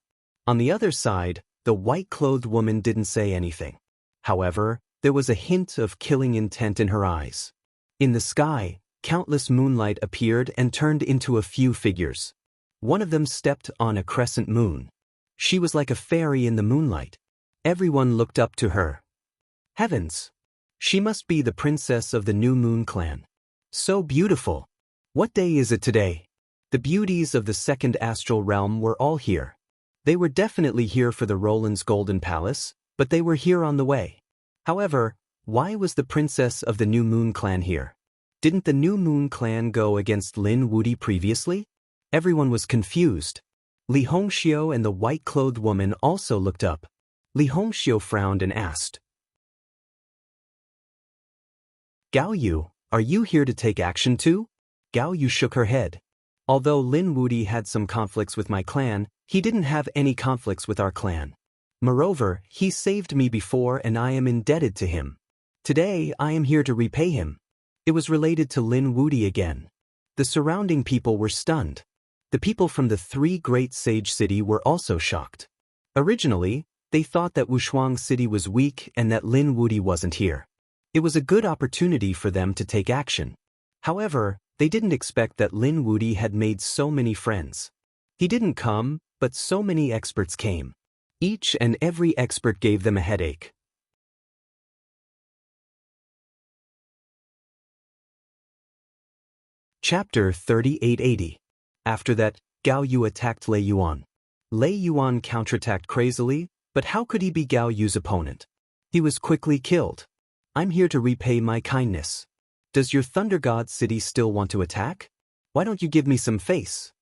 On the other side, the white-clothed woman didn't say anything. However, there was a hint of killing intent in her eyes. In the sky, countless moonlight appeared and turned into a few figures. One of them stepped on a crescent moon. She was like a fairy in the moonlight. Everyone looked up to her. Heavens! She must be the princess of the New Moon clan. So beautiful! What day is it today? The beauties of the second astral realm were all here. They were definitely here for the Roland's Golden Palace, but they were here on the way. However, why was the princess of the New Moon clan here? Didn't the New Moon clan go against Lin Wudi previously? Everyone was confused. Li Hongxiu and the white-clothed woman also looked up. Li Hongxiu frowned and asked, Gao Yu, are you here to take action too? Gao Yu shook her head. Although Lin Wudi had some conflicts with my clan, he didn't have any conflicts with our clan. Moreover, he saved me before and I am indebted to him. Today, I am here to repay him. It was related to Lin Wudi again. The surrounding people were stunned. The people from the three great sage city were also shocked. Originally, they thought that Wushuang City was weak and that Lin Wudi wasn't here. It was a good opportunity for them to take action. However, they didn't expect that Lin Wudi had made so many friends. He didn't come, but so many experts came. Each and every expert gave them a headache. Chapter 3880. After that, Gao Yu attacked Lei Yuan. Lei Yuan counterattacked crazily, but how could he be Gao Yu's opponent? He was quickly killed. I'm here to repay my kindness. Does your Thunder God City still want to attack? Why don't you give me some face?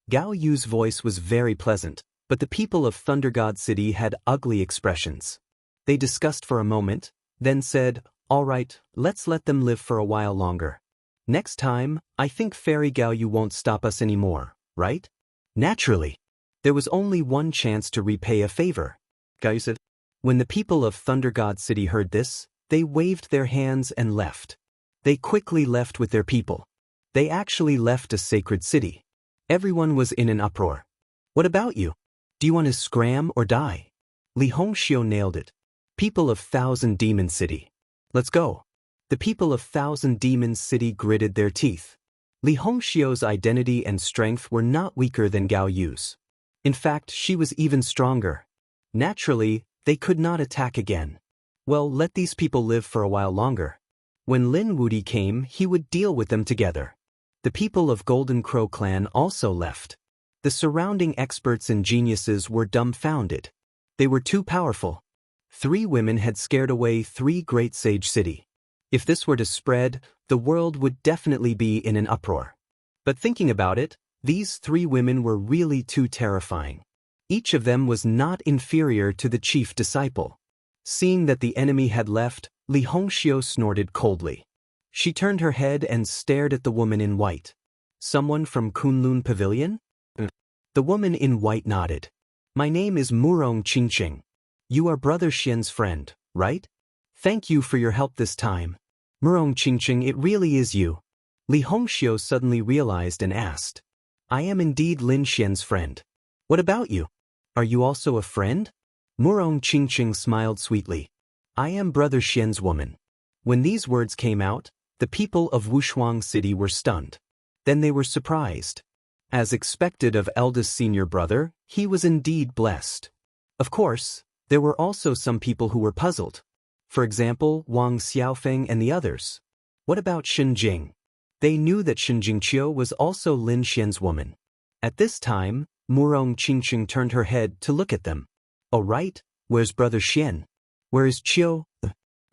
Gao Yu's voice was very pleasant, but the people of Thunder God City had ugly expressions. They discussed for a moment, then said, all right, let's let them live for a while longer. Next time, I think Fairy Gao Yu won't stop us anymore, right? Naturally. There was only one chance to repay a favor. Gao Yu said. When the people of Thunder God City heard this, they waved their hands and left. They quickly left with their people. They actually left a sacred city. Everyone was in an uproar. What about you? Do you want to scram or die? Li Hongxiu nailed it. People of Thousand Demon City. Let's go. The people of Thousand Demon City gritted their teeth. Li Hongxiu's identity and strength were not weaker than Gao Yu's. In fact, she was even stronger. Naturally, they could not attack again. Well, let these people live for a while longer. When Lin Wudi came, he would deal with them together. The people of Golden Crow clan also left. The surrounding experts and geniuses were dumbfounded. They were too powerful. 3 women had scared away 3 great sage city. If this were to spread, the world would definitely be in an uproar. But thinking about it, these 3 women were really too terrifying. Each of them was not inferior to the chief disciple. Seeing that the enemy had left, Li Hongxiu snorted coldly. She turned her head and stared at the woman in white. Someone from Kunlun Pavilion? The woman in white nodded. My name is Murong Qingqing. You are Brother Xian's friend, right? Thank you for your help this time. Murong Qingqing, it really is you. Li Hongxiu suddenly realized and asked. I am indeed Lin Xian's friend. What about you? Are you also a friend? Murong Qingqing smiled sweetly. I am Brother Xian's woman. When these words came out, the people of Wushuang City were stunned. Then they were surprised. As expected of eldest senior brother, he was indeed blessed. Of course, there were also some people who were puzzled. For example, Wang Xiaofeng and the others. What about Shen Jing? They knew that Shen Jingqiu was also Lin Xian's woman. At this time, Murong Qingqing turned her head to look at them. Oh right, where's Brother Xian? Where is Qiu?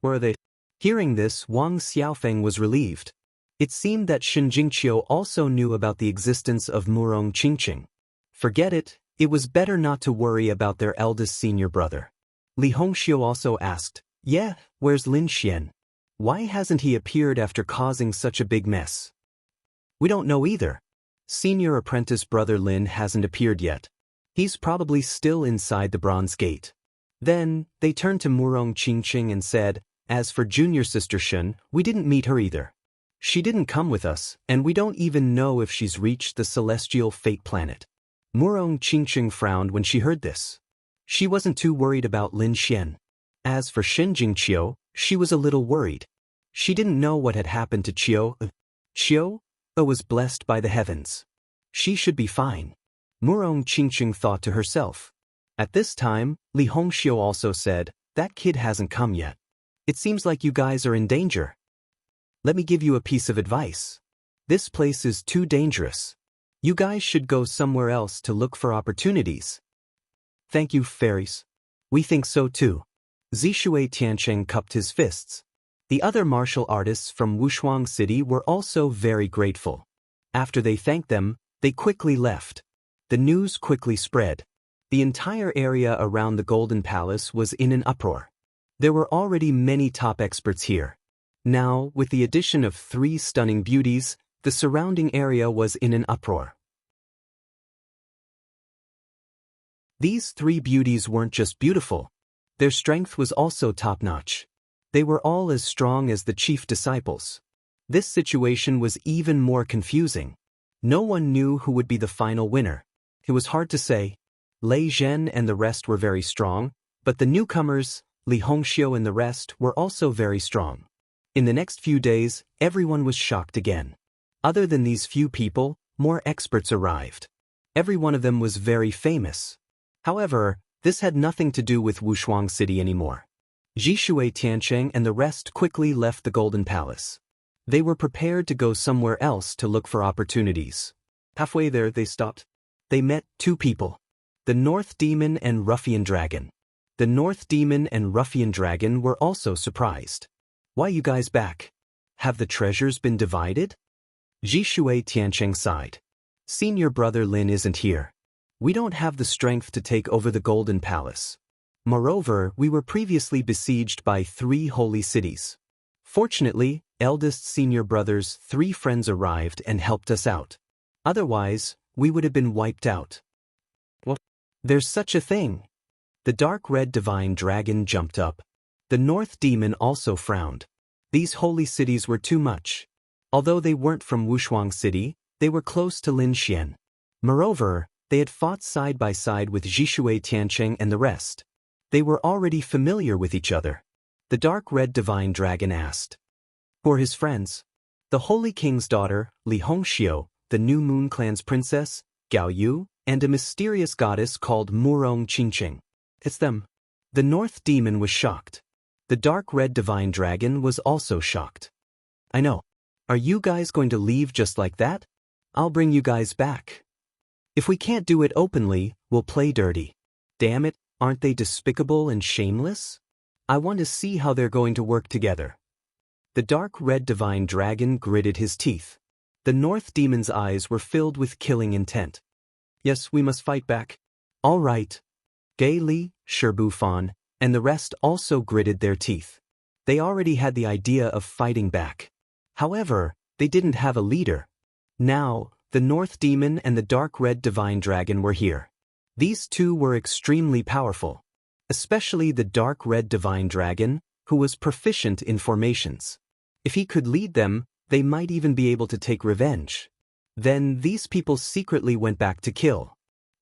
Where are they? Hearing this, Wang Xiaofeng was relieved. It seemed that Shen Jingqiu also knew about the existence of Murong Qingqing. Forget it, it was better not to worry about their eldest senior brother. Li Hongxiu also asked, yeah, where's Lin Xian? Why hasn't he appeared after causing such a big mess? We don't know either. Senior apprentice brother Lin hasn't appeared yet. He's probably still inside the bronze gate. Then, they turned to Murong Qingqing and said, as for junior sister Shen, we didn't meet her either. She didn't come with us, and we don't even know if she's reached the celestial fate planet. Murong Qingqing frowned when she heard this. She wasn't too worried about Lin Xian. As for Shen Jingqiu, she was a little worried. She didn't know what had happened to Qiu. Qiu was blessed by the heavens. She should be fine. Murong Qingqing thought to herself. At this time, Li Hongxiu also said, that kid hasn't come yet. It seems like you guys are in danger. Let me give you a piece of advice. This place is too dangerous. You guys should go somewhere else to look for opportunities. Thank you, fairies. We think so too. Zishui Tiancheng cupped his fists. The other martial artists from Wushuang City were also very grateful. After they thanked them, they quickly left. The news quickly spread. The entire area around the Golden Palace was in an uproar. There were already many top experts here. Now, with the addition of 3 stunning beauties, the surrounding area was in an uproar. These 3 beauties weren't just beautiful. Their strength was also top-notch. They were all as strong as the chief disciples. This situation was even more confusing. No one knew who would be the final winner. It was hard to say. Lei Zhen and the rest were very strong, but the newcomers, Li Hongxiu and the rest, were also very strong. In the next few days, everyone was shocked again. Other than these few people, more experts arrived. Every one of them was very famous. However, this had nothing to do with Wushuang City anymore. Zishui Tiancheng and the rest quickly left the Golden Palace. They were prepared to go somewhere else to look for opportunities. Halfway there, they stopped. They met 2 people. The North Demon and Ruffian Dragon. The North Demon and Ruffian Dragon were also surprised. Why you guys back? Have the treasures been divided? Zishui Tiancheng sighed. Senior brother Lin isn't here. We don't have the strength to take over the Golden Palace. Moreover, we were previously besieged by 3 holy cities. Fortunately, eldest senior brother's 3 friends arrived and helped us out. Otherwise, we would have been wiped out. What? There's such a thing. The dark red divine dragon jumped up. The North Demon also frowned. These holy cities were too much. Although they weren't from Wushuang City, they were close to Lin Xian. Moreover, they had fought side by side with Zishui Tiancheng and the rest. They were already familiar with each other. The dark red divine dragon asked. For his friends. The Holy King's daughter, Li Hongxiu, the New Moon Clan's princess, Gao Yu, and a mysterious goddess called Murong Qingqing. It's them. The North Demon was shocked. The dark red divine dragon was also shocked. I know. Are you guys going to leave just like that? I'll bring you guys back. If we can't do it openly, we'll play dirty. Damn it, aren't they despicable and shameless? I want to see how they're going to work together. The dark red divine dragon gritted his teeth. The North Demon's eyes were filled with killing intent. Yes, we must fight back. All right. Gay Li, Sherbu Fan, and the rest also gritted their teeth. They already had the idea of fighting back. However, they didn't have a leader. Now, the North Demon and the Dark Red Divine Dragon were here. These two were extremely powerful, especially the Dark Red Divine Dragon, who was proficient in formations. If he could lead them, they might even be able to take revenge. Then these people secretly went back to kill.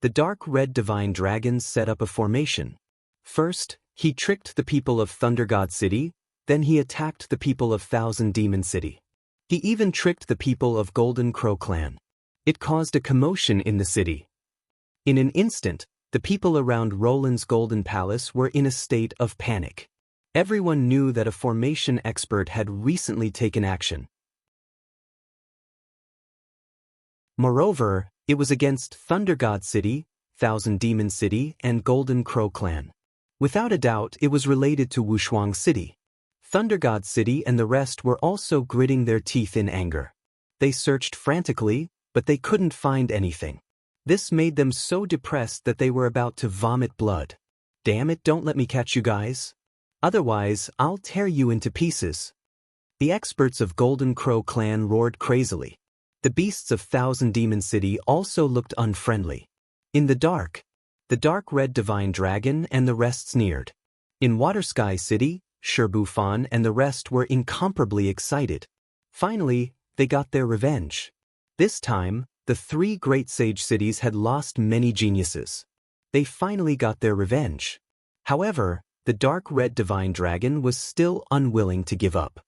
The Dark Red Divine Dragon set up a formation. First, he tricked the people of Thunder God City, then he attacked the people of Thousand Demon City. He even tricked the people of Golden Crow Clan. It caused a commotion in the city. In an instant, the people around Roland's Golden Palace were in a state of panic. Everyone knew that a formation expert had recently taken action. Moreover, it was against Thunder God City, Thousand Demon City, and Golden Crow Clan. Without a doubt, it was related to Wushuang City. Thunder God City and the rest were also gritting their teeth in anger. They searched frantically, but they couldn't find anything. This made them so depressed that they were about to vomit blood. Damn it, don't let me catch you guys. Otherwise, I'll tear you into pieces. The experts of Golden Crow Clan roared crazily. The beasts of Thousand Demon City also looked unfriendly. In the Dark Red Divine Dragon and the rest sneered. In Water Sky City, Shirbufan and the rest were incomparably excited. Finally, they got their revenge. This time, the three great sage cities had lost many geniuses. They finally got their revenge. However, the Dark Red Divine Dragon was still unwilling to give up.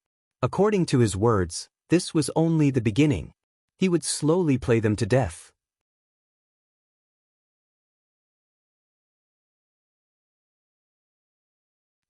According to his words, this was only the beginning. He would slowly play them to death.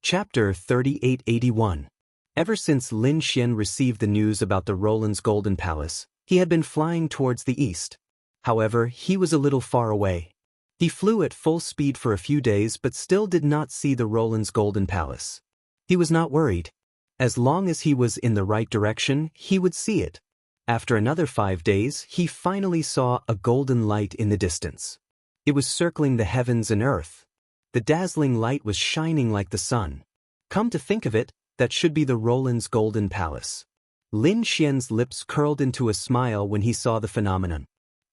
Chapter 3881. Ever since Lin Xian received the news about the Roland's Golden Palace, he had been flying towards the east. However, he was a little far away. He flew at full speed for a few days but still did not see the Roland's Golden Palace. He was not worried. As long as he was in the right direction, he would see it. After another 5 days, he finally saw a golden light in the distance. It was circling the heavens and earth. The dazzling light was shining like the sun. Come to think of it, that should be the Roland's Golden Palace. Lin Xian's lips curled into a smile when he saw the phenomenon.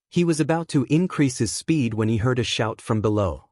He was about to increase his speed when he heard a shout from below.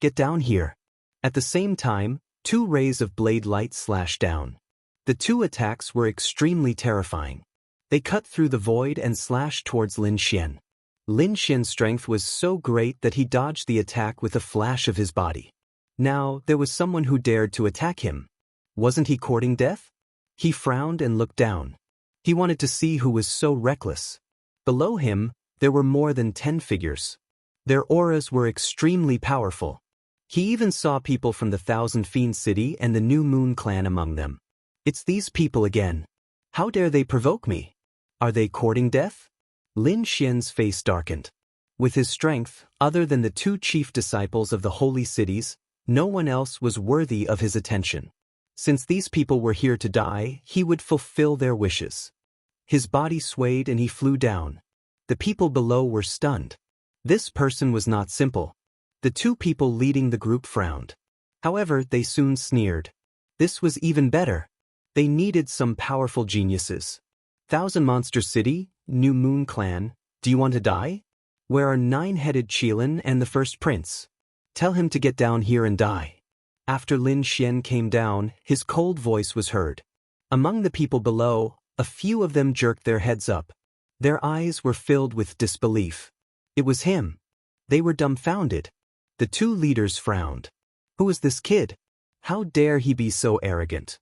"Get down here." At the same time, 2 rays of blade light slashed down. The 2 attacks were extremely terrifying. They cut through the void and slashed towards Lin Xian. Lin Xian's strength was so great that he dodged the attack with a flash of his body. Now, there was someone who dared to attack him. Wasn't he courting death? He frowned and looked down. He wanted to see who was so reckless. Below him, there were more than 10 figures. Their auras were extremely powerful. He even saw people from the Thousand Fiend City and the New Moon Clan among them. It's these people again. How dare they provoke me? Are they courting death? Lin Xian's face darkened. With his strength, other than the 2 chief disciples of the holy cities, no one else was worthy of his attention. Since these people were here to die, he would fulfill their wishes. His body swayed and he flew down. The people below were stunned. This person was not simple. The 2 people leading the group frowned. However, they soon sneered. This was even better. They needed some powerful geniuses. Thousand Monster City, New Moon Clan, do you want to die? Where are 9-headed Qilin and the First Prince? Tell him to get down here and die. After Lin Xian came down, his cold voice was heard. Among the people below, a few of them jerked their heads up. Their eyes were filled with disbelief. It was him. They were dumbfounded. The 2 leaders frowned. Who is this kid? How dare he be so arrogant?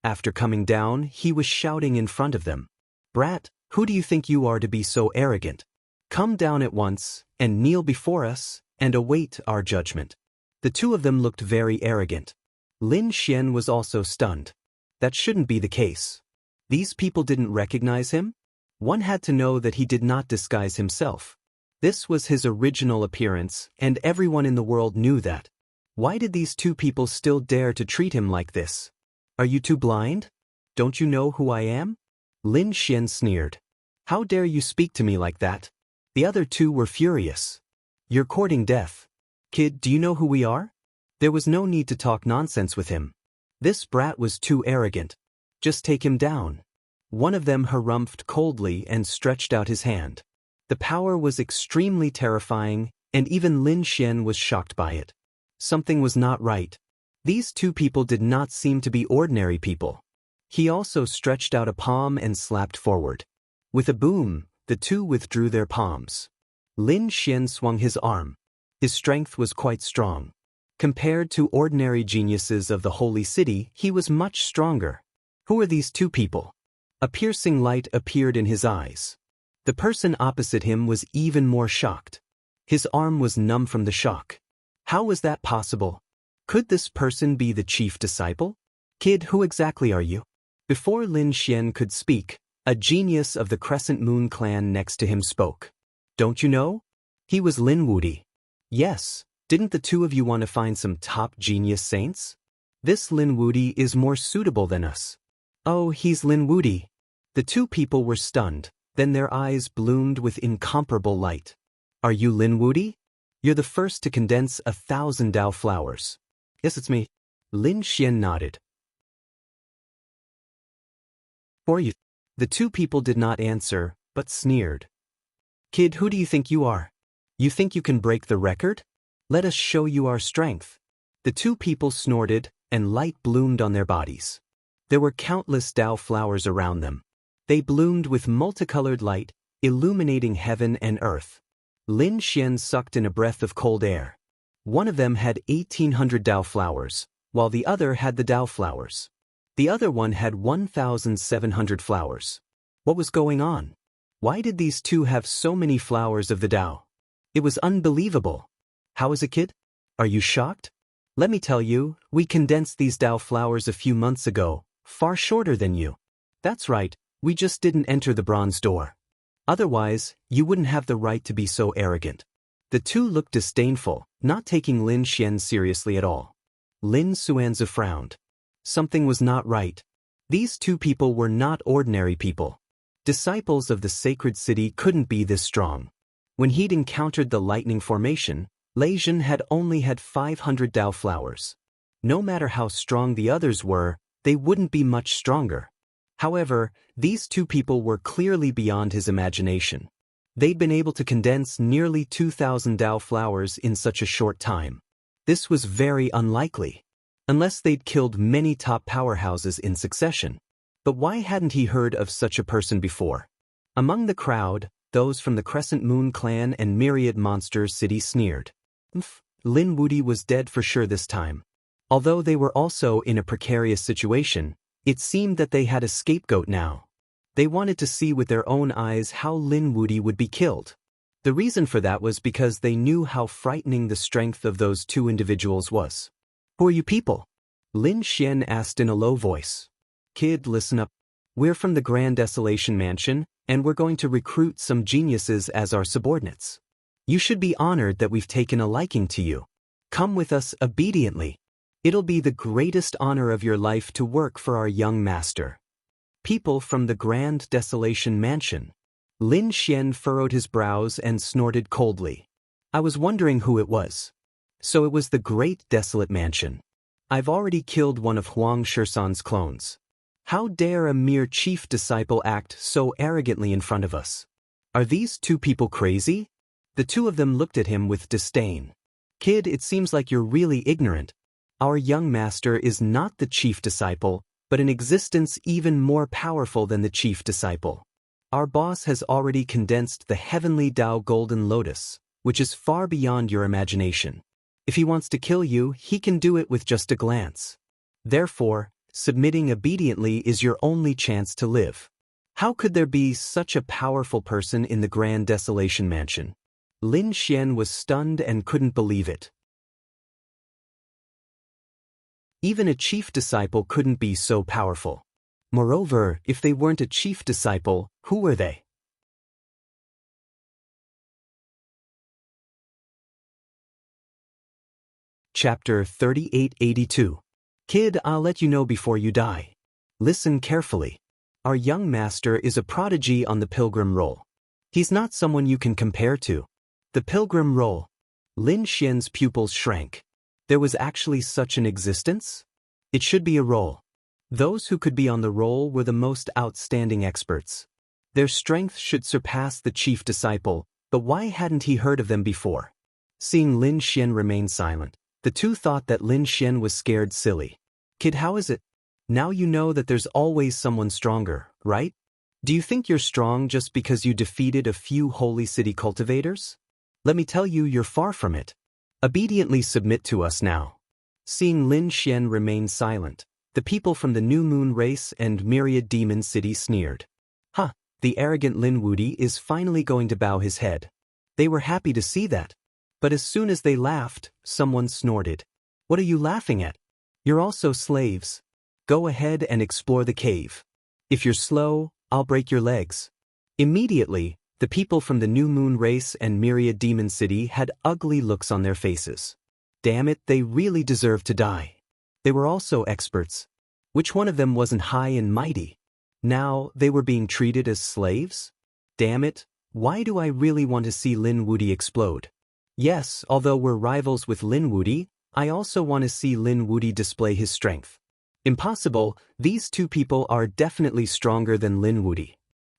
After coming down, he was shouting in front of them. "Brat, who do you think you are to be so arrogant? Come down at once, and kneel before us, and await our judgment." The 2 of them looked very arrogant. Lin Xian was also stunned. That shouldn't be the case. These people didn't recognize him? One had to know that he did not disguise himself. This was his original appearance, and everyone in the world knew that. Why did these 2 people still dare to treat him like this? Are you too blind? Don't you know who I am? Lin Xian sneered. How dare you speak to me like that? The other 2 were furious. You're courting death. Kid, do you know who we are? There was no need to talk nonsense with him. This brat was too arrogant. Just take him down. One of them harumphed coldly and stretched out his hand. The power was extremely terrifying, and even Lin Xian was shocked by it. Something was not right. These two people did not seem to be ordinary people. He also stretched out a palm and slapped forward. With a boom, the two withdrew their palms. Lin Xian swung his arm. His strength was quite strong. Compared to ordinary geniuses of the holy city, he was much stronger. Who are these two people? A piercing light appeared in his eyes. The person opposite him was even more shocked. His arm was numb from the shock. How was that possible? Could this person be the chief disciple? Kid, who exactly are you? Before Lin Xian could speak, a genius of the Crescent Moon clan next to him spoke. Don't you know? He was Lin Wudi. Yes, didn't the two of you want to find some top genius saints? This Lin Wudi is more suitable than us. Oh, he's Lin Wudi. The two people were stunned, then their eyes bloomed with incomparable light. Are you Lin Wudi? You're the first to condense 1,000 Dao flowers. Yes, it's me. Lin Xian nodded. For you. The two people did not answer, but sneered. Kid, who do you think you are? You think you can break the record? Let us show you our strength. The two people snorted, and light bloomed on their bodies. There were countless Dao flowers around them. They bloomed with multicolored light, illuminating heaven and earth. Lin Xian sucked in a breath of cold air. One of them had 1,800 Dao flowers, while the other had the Dao flowers. The other one had 1,700 flowers. What was going on? Why did these two have so many flowers of the Dao? It was unbelievable. How is it, kid? Are you shocked? Let me tell you, we condensed these Dao flowers a few months ago, far shorter than you. That's right, we just didn't enter the bronze door. Otherwise, you wouldn't have the right to be so arrogant. The two looked disdainful, not taking Lin Xian seriously at all. Lin Xuanzi frowned. Something was not right. These two people were not ordinary people. Disciples of the sacred city couldn't be this strong. When he'd encountered the lightning formation, Lei Zhen had only had 500 Dao flowers. No matter how strong the others were, they wouldn't be much stronger. However, these two people were clearly beyond his imagination. They'd been able to condense nearly 2,000 Dao flowers in such a short time. This was very unlikely. Unless they'd killed many top powerhouses in succession. But why hadn't he heard of such a person before? Among the crowd, those from the Crescent Moon clan and Myriad Monster City sneered. Lin Wudi was dead for sure this time. Although they were also in a precarious situation, it seemed that they had a scapegoat now. They wanted to see with their own eyes how Lin Wudi would be killed. The reason for that was because they knew how frightening the strength of those two individuals was. Who are you people? Lin Xian asked in a low voice. Kid, listen up. We're from the Grand Desolation Mansion, and we're going to recruit some geniuses as our subordinates. You should be honored that we've taken a liking to you. Come with us obediently. It'll be the greatest honor of your life to work for our young master. People from the Grand Desolation Mansion. Lin Xian furrowed his brows and snorted coldly. I was wondering who it was. So it was the Great Desolate Mansion. I've already killed one of Huang Shisan's clones. How dare a mere chief disciple act so arrogantly in front of us? Are these two people crazy? The two of them looked at him with disdain. Kid, it seems like you're really ignorant. Our young master is not the chief disciple, but an existence even more powerful than the chief disciple. Our boss has already condensed the heavenly Dao Golden Lotus, which is far beyond your imagination. If he wants to kill you, he can do it with just a glance. Therefore, submitting obediently is your only chance to live. How could there be such a powerful person in the Grand Desolation Mansion? Lin Xian was stunned and couldn't believe it. Even a chief disciple couldn't be so powerful. Moreover, if they weren't a chief disciple, who were they? Chapter 3882. Kid, I'll let you know before you die. Listen carefully. Our young master is a prodigy on the pilgrim role. He's not someone you can compare to. The pilgrim role. Lin Xian's pupils shrank. There was actually such an existence? It should be a role. Those who could be on the role were the most outstanding experts. Their strength should surpass the chief disciple, but why hadn't he heard of them before? Seeing Lin Xian remain silent, the two thought that Lin Xian was scared silly. Kid, how is it? Now you know that there's always someone stronger, right? Do you think you're strong just because you defeated a few holy city cultivators? Let me tell you, you're far from it. Obediently submit to us now. Seeing Lin Xian remain silent, the people from the New Moon race and Myriad Demon City sneered. The arrogant Lin Wudi is finally going to bow his head. They were happy to see that. But as soon as they laughed, someone snorted. What are you laughing at? You're also slaves. Go ahead and explore the cave. If you're slow, I'll break your legs. Immediately, the people from the New Moon race and Myriad Demon City had ugly looks on their faces. Damn it, they really deserved to die. They were also experts. Which one of them wasn't high and mighty? Now, they were being treated as slaves? Damn it, why do I really want to see Lin Wudi explode? Yes, although we're rivals with Lin Wudi, I also want to see Lin Wudi display his strength. Impossible, these two people are definitely stronger than Lin Wudi.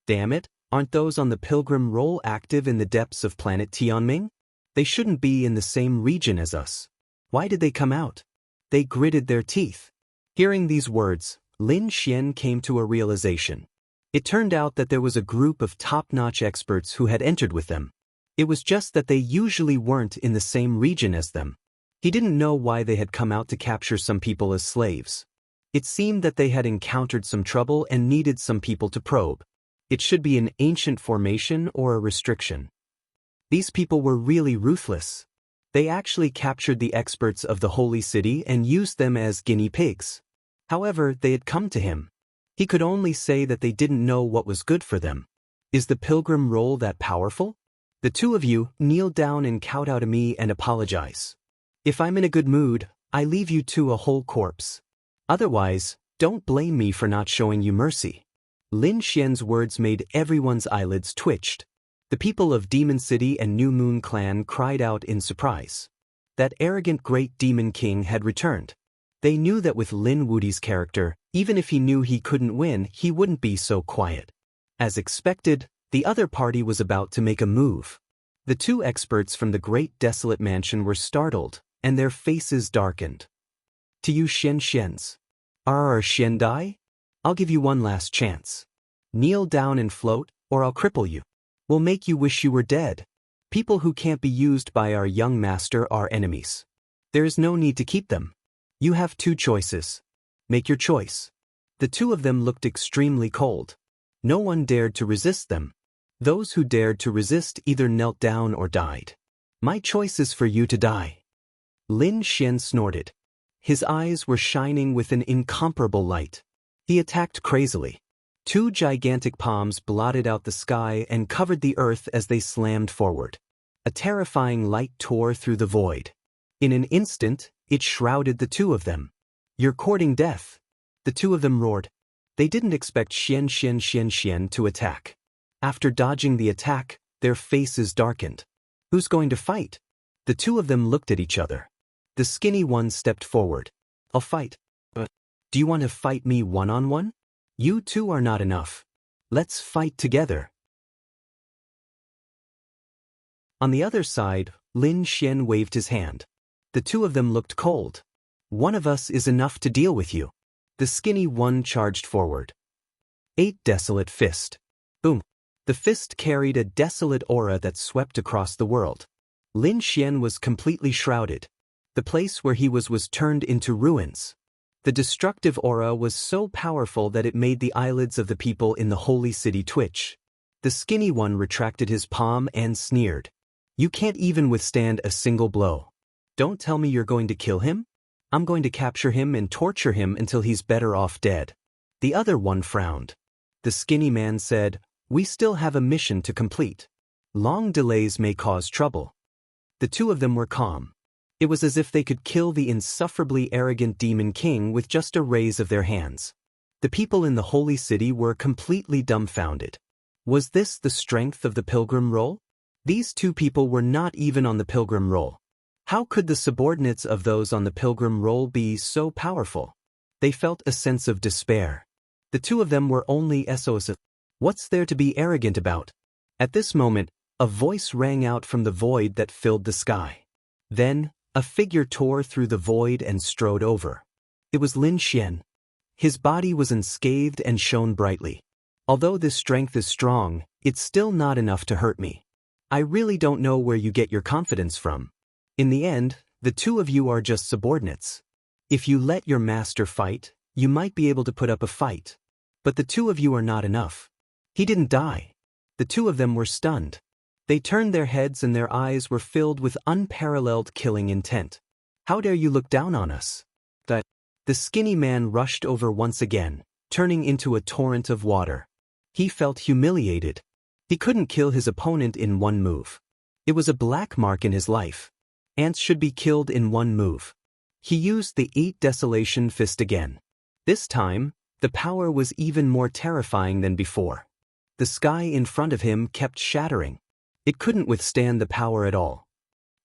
Damn it, aren't those on the pilgrim roll active in the depths of planet Tianming? They shouldn't be in the same region as us. Why did they come out? They gritted their teeth. Hearing these words, Lin Xian came to a realization. It turned out that there was a group of top-notch experts who had entered with them. It was just that they usually weren't in the same region as them. He didn't know why they had come out to capture some people as slaves. It seemed that they had encountered some trouble and needed some people to probe. It should be an ancient formation or a restriction. These people were really ruthless. They actually captured the experts of the Holy City and used them as guinea pigs. However, they had come to him. He could only say that they didn't know what was good for them. Is the pilgrim roll that powerful? The two of you kneel down and kowtow to me and apologize. If I'm in a good mood, I leave you to a whole corpse. Otherwise, don't blame me for not showing you mercy. Lin Xian's words made everyone's eyelids twitched. The people of Demon City and New Moon Clan cried out in surprise. That arrogant great demon king had returned. They knew that with Lin Wudi's character, even if he knew he couldn't win, he wouldn't be so quiet. As expected, the other party was about to make a move. The two experts from the Great Desolate Mansion were startled, and their faces darkened. To you Xians. Xian Dai? I'll give you one last chance. Kneel down and float, or I'll cripple you. We'll make you wish you were dead. People who can't be used by our young master are enemies. There is no need to keep them. You have two choices. Make your choice. The two of them looked extremely cold. No one dared to resist them. Those who dared to resist either knelt down or died. My choice is for you to die. Lin Xian snorted. His eyes were shining with an incomparable light. He attacked crazily. Two gigantic palms blotted out the sky and covered the earth as they slammed forward. A terrifying light tore through the void. In an instant, it shrouded the two of them. You're courting death. The two of them roared. They didn't expect Xian to attack. After dodging the attack, their faces darkened. Who's going to fight? The two of them looked at each other. The skinny one stepped forward. I'll fight. But do you want to fight me one-on-one? You two are not enough. Let's fight together. On the other side, Lin Xian waved his hand. The two of them looked cold. One of us is enough to deal with you. The skinny one charged forward. 8 Desolate Fist. Boom. The fist carried a desolate aura that swept across the world. Lin Xian was completely shrouded. The place where he was turned into ruins. The destructive aura was so powerful that it made the eyelids of the people in the holy city twitch. The skinny one retracted his palm and sneered. You can't even withstand a single blow. Don't tell me you're going to kill him? I'm going to capture him and torture him until he's better off dead. The other one frowned. The skinny man said, we still have a mission to complete. Long delays may cause trouble. The two of them were calm. It was as if they could kill the insufferably arrogant demon king with just a raise of their hands. The people in the holy city were completely dumbfounded. Was this the strength of the pilgrim roll? These two people were not even on the pilgrim roll. How could the subordinates of those on the pilgrim roll be so powerful? They felt a sense of despair. The two of them were only SOS. What's there to be arrogant about? At this moment, a voice rang out from the void that filled the sky. Then, a figure tore through the void and strode over. It was Lin Xian. His body was unscathed and shone brightly. Although this strength is strong, it's still not enough to hurt me. I really don't know where you get your confidence from. In the end, the two of you are just subordinates. If you let your master fight, you might be able to put up a fight. But the two of you are not enough. He didn't die. The two of them were stunned. They turned their heads and their eyes were filled with unparalleled killing intent. How dare you look down on us? The skinny man rushed over once again, turning into a torrent of water. He felt humiliated. He couldn't kill his opponent in one move. It was a black mark in his life. Ants should be killed in one move. He used the 8 Desolation Fist again. This time, the power was even more terrifying than before. The sky in front of him kept shattering. It couldn't withstand the power at all.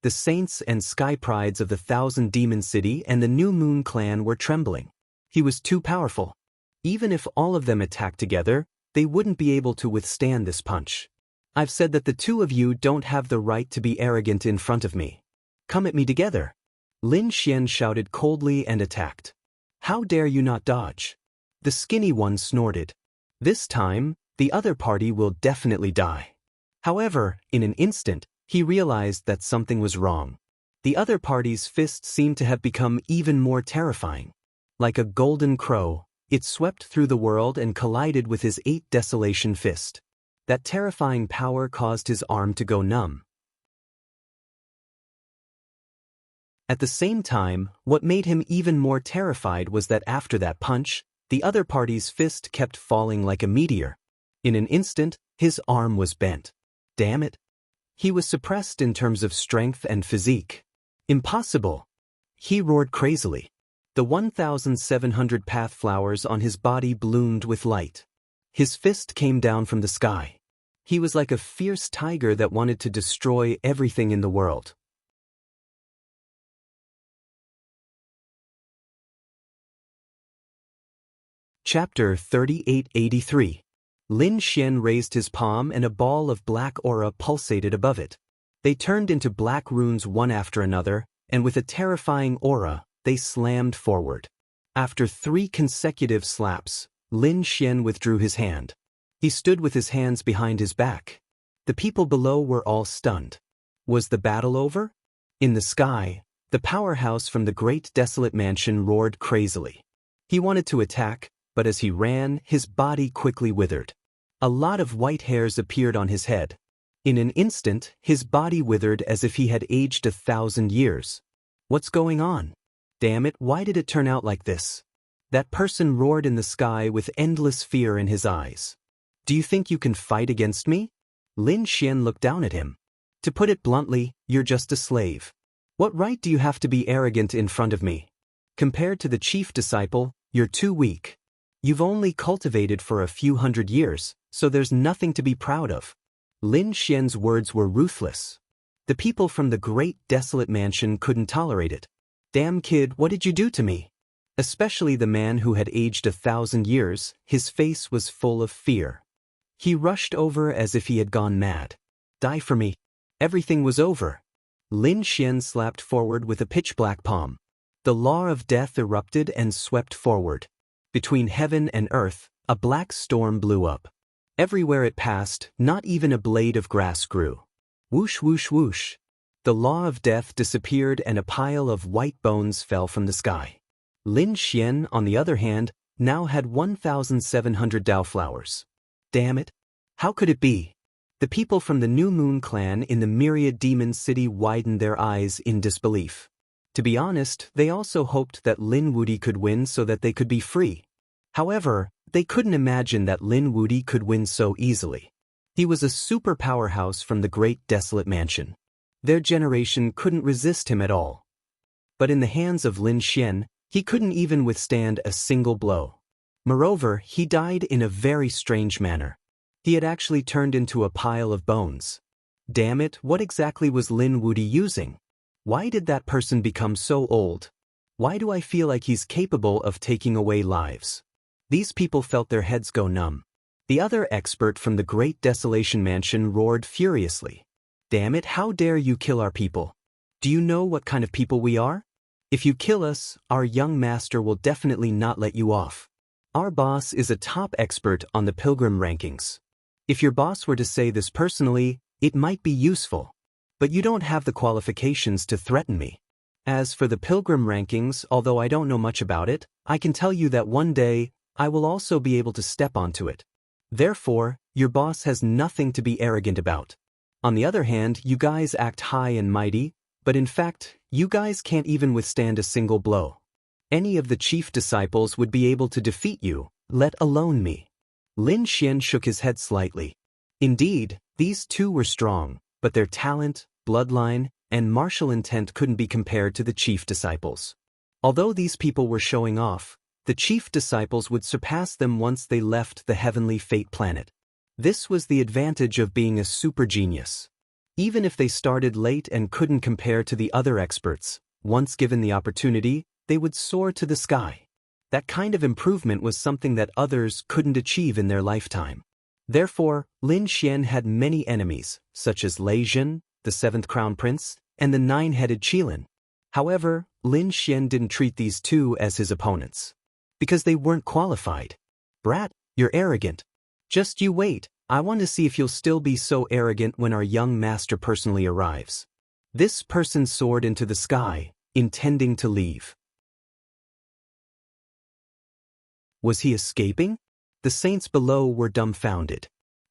The saints and sky prides of the Thousand Demon City and the New Moon clan were trembling. He was too powerful. Even if all of them attacked together, they wouldn't be able to withstand this punch. I've said that the two of you don't have the right to be arrogant in front of me. Come at me together. Lin Xian shouted coldly and attacked. How dare you not dodge? The skinny one snorted. This time, the other party will definitely die. However, in an instant, he realized that something was wrong. The other party's fist seemed to have become even more terrifying. Like a golden crow, it swept through the world and collided with his 8 Desolation Fist. That terrifying power caused his arm to go numb. At the same time, what made him even more terrified was that after that punch, the other party's fist kept falling like a meteor. In an instant, his arm was bent. Damn it! He was suppressed in terms of strength and physique. Impossible! He roared crazily. The 1,700 path flowers on his body bloomed with light. His fist came down from the sky. He was like a fierce tiger that wanted to destroy everything in the world. Chapter 3883. Lin Xian raised his palm and a ball of black aura pulsated above it. They turned into black runes one after another, and with a terrifying aura, they slammed forward. After 3 consecutive slaps, Lin Xian withdrew his hand. He stood with his hands behind his back. The people below were all stunned. Was the battle over? In the sky, the powerhouse from the great desolate mansion roared crazily. He wanted to attack, but as he ran, his body quickly withered. A lot of white hairs appeared on his head. In an instant, his body withered as if he had aged 1,000 years. What's going on? Damn it, why did it turn out like this? That person roared in the sky with endless fear in his eyes. Do you think you can fight against me? Lin Xian looked down at him. To put it bluntly, you're just a slave. What right do you have to be arrogant in front of me? Compared to the chief disciple, you're too weak. You've only cultivated for a few hundred years, so there's nothing to be proud of. Lin Xian's words were ruthless. The people from the great desolate mansion couldn't tolerate it. Damn kid, what did you do to me? Especially the man who had aged 1,000 years, his face was full of fear. He rushed over as if he had gone mad. Die for me. Everything was over. Lin Xian slapped forward with a pitch-black palm. The law of death erupted and swept forward. Between heaven and earth, a black storm blew up. Everywhere it passed, not even a blade of grass grew. Whoosh whoosh whoosh. The law of death disappeared and a pile of white bones fell from the sky. Lin Xian, on the other hand, now had 1,700 Dao flowers. Damn it! How could it be? The people from the New Moon clan in the Myriad Demon City widened their eyes in disbelief. To be honest, they also hoped that Lin Wudy could win so that they could be free. However, they couldn't imagine that Lin Wudy could win so easily. He was a super powerhouse from the great desolate mansion. Their generation couldn't resist him at all. But in the hands of Lin Xian, he couldn't even withstand a single blow. Moreover, he died in a very strange manner. He had actually turned into a pile of bones. Damn it, what exactly was Lin Wudy using? Why did that person become so old? Why do I feel like he's capable of taking away lives? These people felt their heads go numb. The other expert from the Great Desolation Mansion roared furiously. Damn it, how dare you kill our people? Do you know what kind of people we are? If you kill us, our young master will definitely not let you off. Our boss is a top expert on the pilgrim rankings. If your boss were to say this personally, it might be useful. But you don't have the qualifications to threaten me. As for the pilgrim rankings, although I don't know much about it, I can tell you that one day, I will also be able to step onto it. Therefore, your boss has nothing to be arrogant about. On the other hand, you guys act high and mighty, but in fact, you guys can't even withstand a single blow. Any of the chief disciples would be able to defeat you, let alone me. Lin Xian shook his head slightly. Indeed, these two were strong, but their talent, bloodline, and martial intent couldn't be compared to the chief disciples. Although these people were showing off, the chief disciples would surpass them once they left the heavenly fate planet. This was the advantage of being a super genius. Even if they started late and couldn't compare to the other experts, once given the opportunity, they would soar to the sky. That kind of improvement was something that others couldn't achieve in their lifetime. Therefore, Lin Xian had many enemies, such as Lei Jin, the seventh crown prince, and the nine-headed Qilin. However, Lin Xian didn't treat these two as his opponents. Because they weren't qualified. Brat, you're arrogant. Just you wait, I want to see if you'll still be so arrogant when our young master personally arrives. This person soared into the sky, intending to leave. Was he escaping? The saints below were dumbfounded.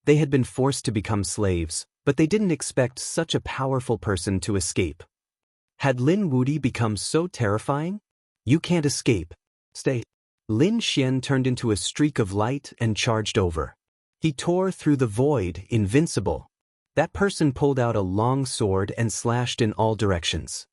They had been forced to become slaves, but they didn't expect such a powerful person to escape. Had Lin Wudi become so terrifying? You can't escape. Stay. Lin Xian turned into a streak of light and charged over. He tore through the void, invincible. That person pulled out a long sword and slashed in all directions.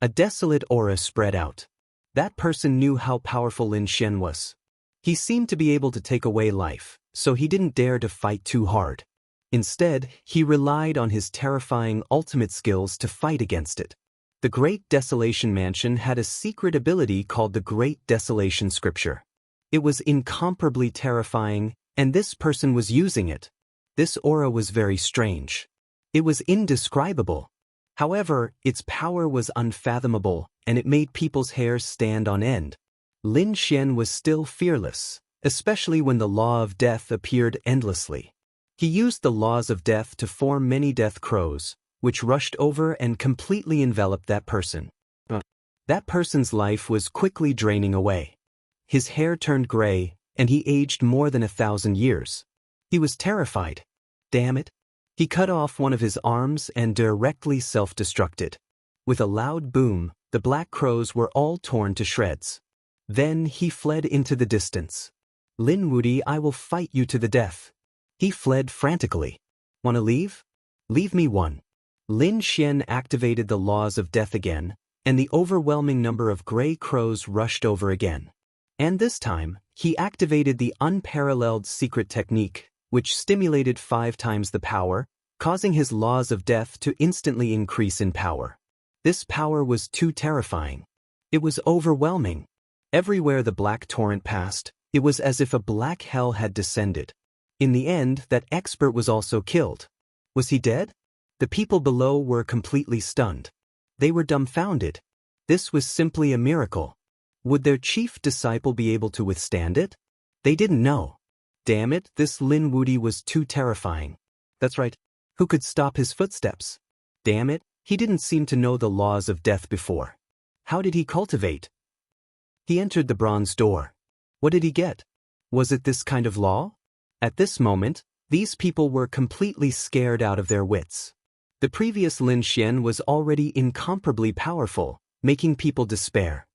A desolate aura spread out. That person knew how powerful Lin Xian was. He seemed to be able to take away life, so he didn't dare to fight too hard. Instead, he relied on his terrifying ultimate skills to fight against it. The Great Desolation Mansion had a secret ability called the Great Desolation Scripture. It was incomparably terrifying, and this person was using it. This aura was very strange. It was indescribable. However, its power was unfathomable, and it made people's hair stand on end. Lin Xian was still fearless, especially when the law of death appeared endlessly. He used the laws of death to form many death crows, which rushed over and completely enveloped that person. That person's life was quickly draining away. His hair turned gray, and he aged more than 1,000 years. He was terrified. Damn it. He cut off one of his arms and directly self-destructed. With a loud boom, the black crows were all torn to shreds. Then he fled into the distance. Lin Wudi, I will fight you to the death. He fled frantically. Wanna leave? Leave me one. Lin Xian activated the laws of death again, and the overwhelming number of gray crows rushed over again. And this time, he activated the unparalleled secret technique, which stimulated 5 times the power, causing his laws of death to instantly increase in power. This power was too terrifying. It was overwhelming. Everywhere the black torrent passed, it was as if a black hell had descended. In the end, that expert was also killed. Was he dead? The people below were completely stunned. They were dumbfounded. This was simply a miracle. Would their chief disciple be able to withstand it? They didn't know. Damn it, this Lin Wudi was too terrifying. That's right. Who could stop his footsteps? Damn it, he didn't seem to know the laws of death before. How did he cultivate? He entered the bronze door. What did he get? Was it this kind of law? At this moment, these people were completely scared out of their wits. The previous Lin Xian was already incomparably powerful, making people despair.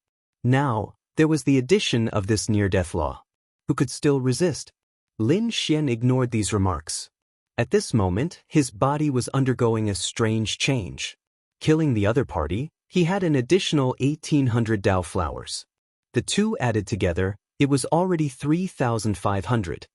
Now, there was the addition of this near-death law. Who could still resist? Lin Xian ignored these remarks. At this moment, his body was undergoing a strange change. Killing the other party, he had an additional 1,800 Dao flowers. The two added together, it was already 3,500.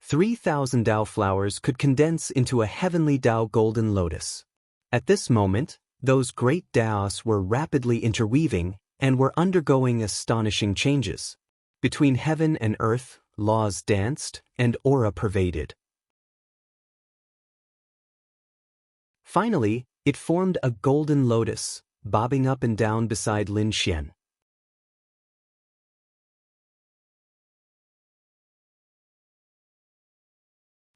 3,000 Dao flowers could condense into a heavenly Dao golden lotus. At this moment, those great Daos were rapidly interweaving and were undergoing astonishing changes. Between heaven and earth, laws danced and aura pervaded. Finally, it formed a golden lotus, bobbing up and down beside Lin Xian.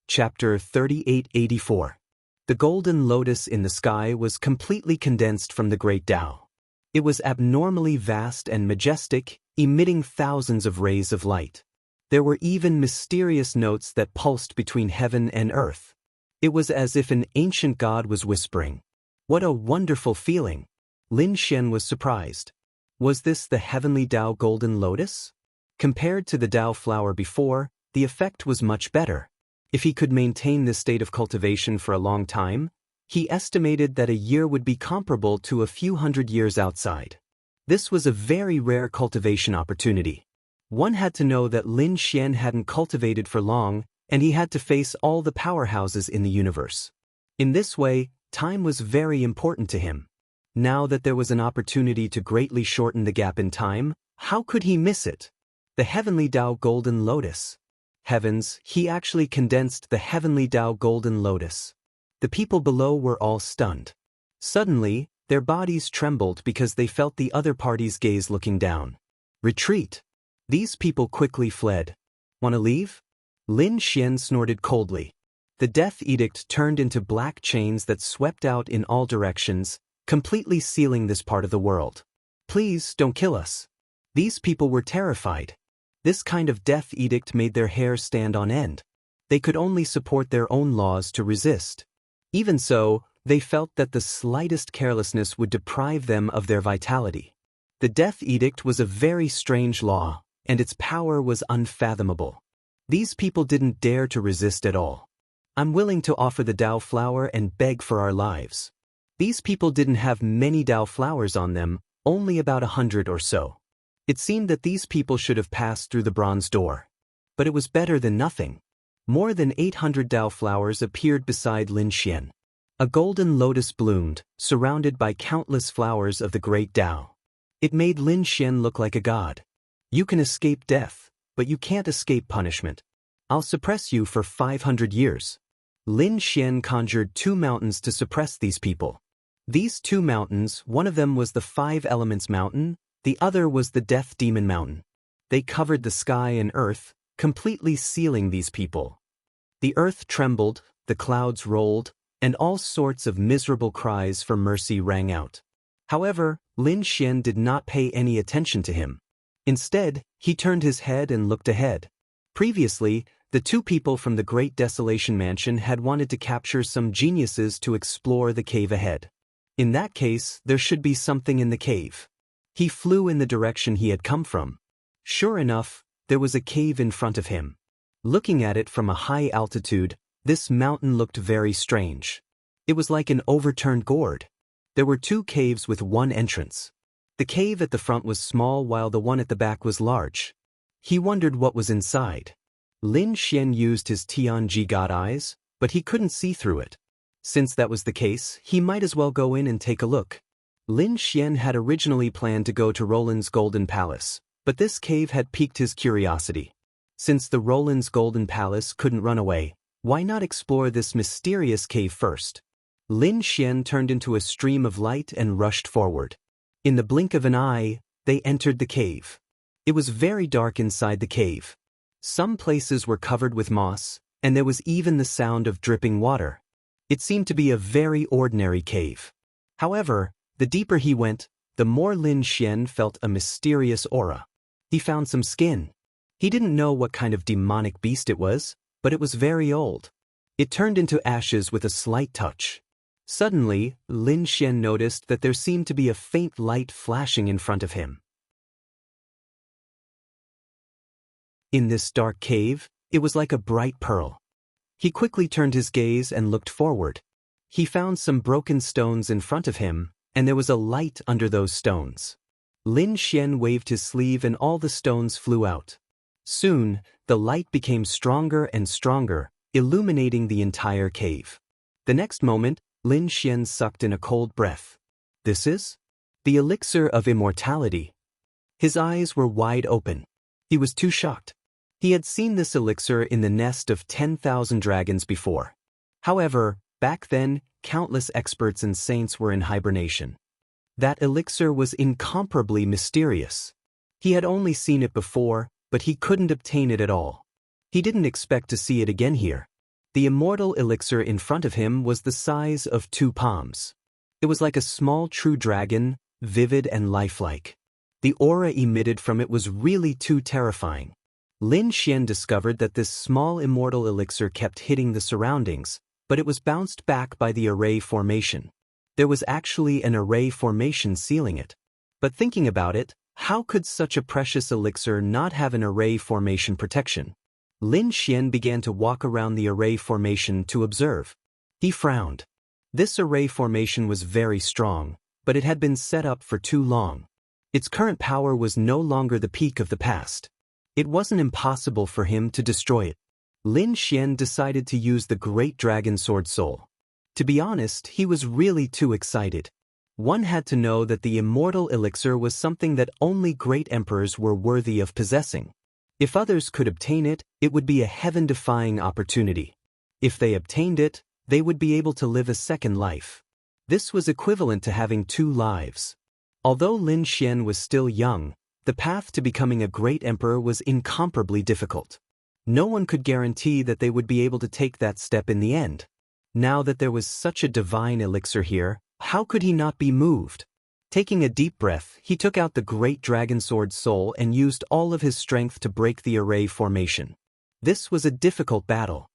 Chapter 3884. The golden lotus in the sky was completely condensed from the great Tao. It was abnormally vast and majestic, emitting thousands of rays of light. There were even mysterious notes that pulsed between heaven and earth. It was as if an ancient god was whispering. What a wonderful feeling! Lin Xian was surprised. Was this the heavenly Tao golden lotus? Compared to the Tao flower before, the effect was much better. If he could maintain this state of cultivation for a long time, he estimated that a year would be comparable to a few hundred years outside. This was a very rare cultivation opportunity. One had to know that Lin Xian hadn't cultivated for long, and he had to face all the powerhouses in the universe. In this way, time was very important to him. Now that there was an opportunity to greatly shorten the gap in time, how could he miss it? The heavenly Tao golden lotus. Heavens, he actually condensed the heavenly Tao golden lotus. The people below were all stunned. Suddenly, their bodies trembled because they felt the other party's gaze looking down. Retreat! These people quickly fled. Want to leave? Lin Xian snorted coldly. The death edict turned into black chains that swept out in all directions, completely sealing this part of the world. Please don't kill us. These people were terrified. This kind of death edict made their hair stand on end. They could only support their own laws to resist. Even so, they felt that the slightest carelessness would deprive them of their vitality. The death edict was a very strange law, and its power was unfathomable. These people didn't dare to resist at all. I'm willing to offer the Tao flower and beg for our lives. These people didn't have many Tao flowers on them, only about 100 or so. It seemed that these people should have passed through the bronze door. But it was better than nothing. More than 800 Tao flowers appeared beside Lin Xian. A golden lotus bloomed, surrounded by countless flowers of the great Tao. It made Lin Xian look like a god. You can escape death, but you can't escape punishment. I'll suppress you for 500 years. Lin Xian conjured 2 mountains to suppress these people. These 2 mountains, one of them was the 5 Elements Mountain, the other was the Death Demon Mountain. They covered the sky and earth, completely sealing these people. The earth trembled, the clouds rolled, and all sorts of miserable cries for mercy rang out. However, Lin Xian did not pay any attention to him. Instead, he turned his head and looked ahead. Previously, the 2 people from the Great Desolation Mansion had wanted to capture some geniuses to explore the cave ahead. In that case, there should be something in the cave. He flew in the direction he had come from. Sure enough, there was a cave in front of him. Looking at it from a high altitude, this mountain looked very strange. It was like an overturned gourd. There were 2 caves with 1 entrance. The cave at the front was small while the one at the back was large. He wondered what was inside. Lin Xian used his Tianji God eyes, but he couldn't see through it. Since that was the case, he might as well go in and take a look. Lin Xian had originally planned to go to Roland's Golden Palace, but this cave had piqued his curiosity. Since the Roland's Golden Palace couldn't run away, why not explore this mysterious cave first? Lin Xian turned into a stream of light and rushed forward. In the blink of an eye, they entered the cave. It was very dark inside the cave. Some places were covered with moss, and there was even the sound of dripping water. It seemed to be a very ordinary cave. However, the deeper he went, the more Lin Xian felt a mysterious aura. He found some skin. He didn't know what kind of demonic beast it was, but it was very old. It turned into ashes with a slight touch. Suddenly, Lin Xian noticed that there seemed to be a faint light flashing in front of him. In this dark cave, it was like a bright pearl. He quickly turned his gaze and looked forward. He found some broken stones in front of him, and there was a light under those stones. Lin Xian waved his sleeve and all the stones flew out. Soon, the light became stronger and stronger, illuminating the entire cave. The next moment, Lin Xian sucked in a cold breath. This is the elixir of immortality. His eyes were wide open. He was too shocked. He had seen this elixir in the nest of 10,000 dragons before. However, Back then, countless experts and saints were in hibernation. That elixir was incomparably mysterious. He had only seen it before, but he couldn't obtain it at all. He didn't expect to see it again here. The immortal elixir in front of him was the size of 2 palms. It was like a small true dragon, vivid and lifelike. The aura emitted from it was really too terrifying. Lin Xian discovered that this small immortal elixir kept hitting the surroundings, but it was bounced back by the array formation. There was actually an array formation sealing it. But thinking about it, how could such a precious elixir not have an array formation protection? Lin Xian began to walk around the array formation to observe. He frowned. This array formation was very strong, but it had been set up for too long. Its current power was no longer the peak of the past. It wasn't impossible for him to destroy it. Lin Xian decided to use the Great Dragon Sword Soul. To be honest, he was really too excited. One had to know that the immortal elixir was something that only great emperors were worthy of possessing. If others could obtain it, it would be a heaven-defying opportunity. If they obtained it, they would be able to live a second life. This was equivalent to having 2 lives. Although Lin Xian was still young, the path to becoming a great emperor was incomparably difficult. No one could guarantee that they would be able to take that step in the end. Now that there was such a divine elixir here, how could he not be moved? Taking a deep breath, he took out the Great Dragon Sword Soul and used all of his strength to break the array formation. This was a difficult battle.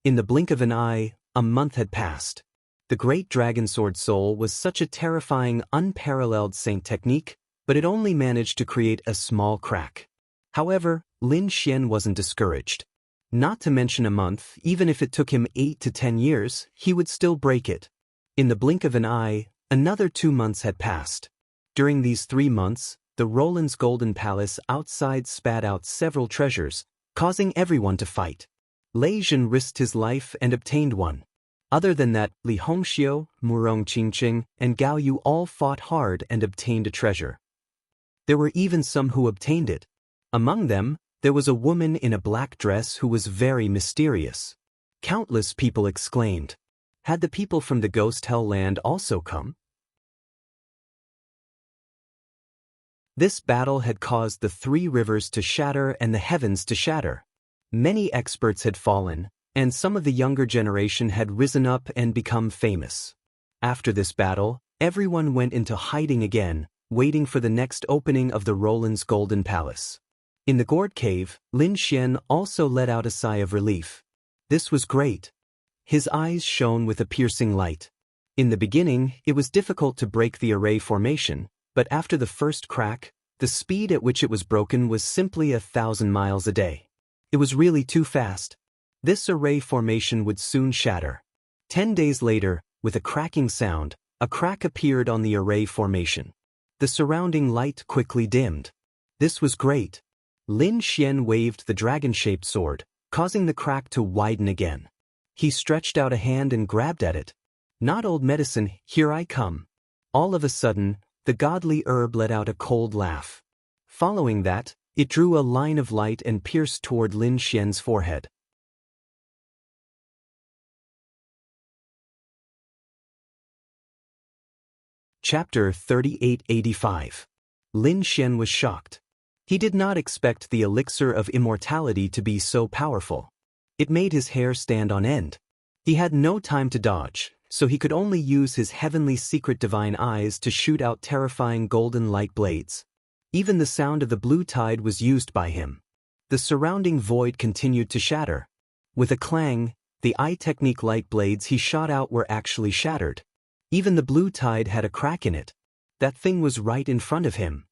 In the blink of an eye, a month had passed. The Great Dragon Sword Soul was such a terrifying, unparalleled saint technique, but it only managed to create a small crack. However, Lin Xian wasn't discouraged. Not to mention a month, even if it took him 8 to 10 years, he would still break it. In the blink of an eye, another 2 months had passed. During these 3 months, the Roland's Golden Palace outside spat out several treasures, causing everyone to fight. Lei Zhen risked his life and obtained one. Other than that, Li Hongxiu, Murong Qingqing, and Gao Yu all fought hard and obtained a treasure. There were even some who obtained it. Among them, there was a woman in a black dress who was very mysterious. Countless people exclaimed. Had the people from the Ghost Hell Land also come? This battle had caused the 3 rivers to shatter and the heavens to shatter. Many experts had fallen, and some of the younger generation had risen up and become famous. After this battle, everyone went into hiding again, waiting for the next opening of the Roland's Golden Palace. In the gourd cave, Lin Xian also let out a sigh of relief. This was great. His eyes shone with a piercing light. In the beginning, it was difficult to break the array formation, but after the first crack, the speed at which it was broken was simply 1,000 miles a day. It was really too fast. This array formation would soon shatter. 10 days later, with a cracking sound, a crack appeared on the array formation. The surrounding light quickly dimmed. This was great. Lin Xian waved the dragon-shaped sword, causing the crack to widen again. He stretched out a hand and grabbed at it. Not old medicine, here I come. All of a sudden, the godly herb let out a cold laugh. Following that, it drew a line of light and pierced toward Lin Xian's forehead. Chapter 3885. Lin Xian was shocked. He did not expect the elixir of immortality to be so powerful. It made his hair stand on end. He had no time to dodge, so he could only use his heavenly secret divine eyes to shoot out terrifying golden light blades. Even the sound of the blue tide was used by him. The surrounding void continued to shatter. With a clang, the eye technique light blades he shot out were actually shattered. Even the blue tide had a crack in it. That thing was right in front of him.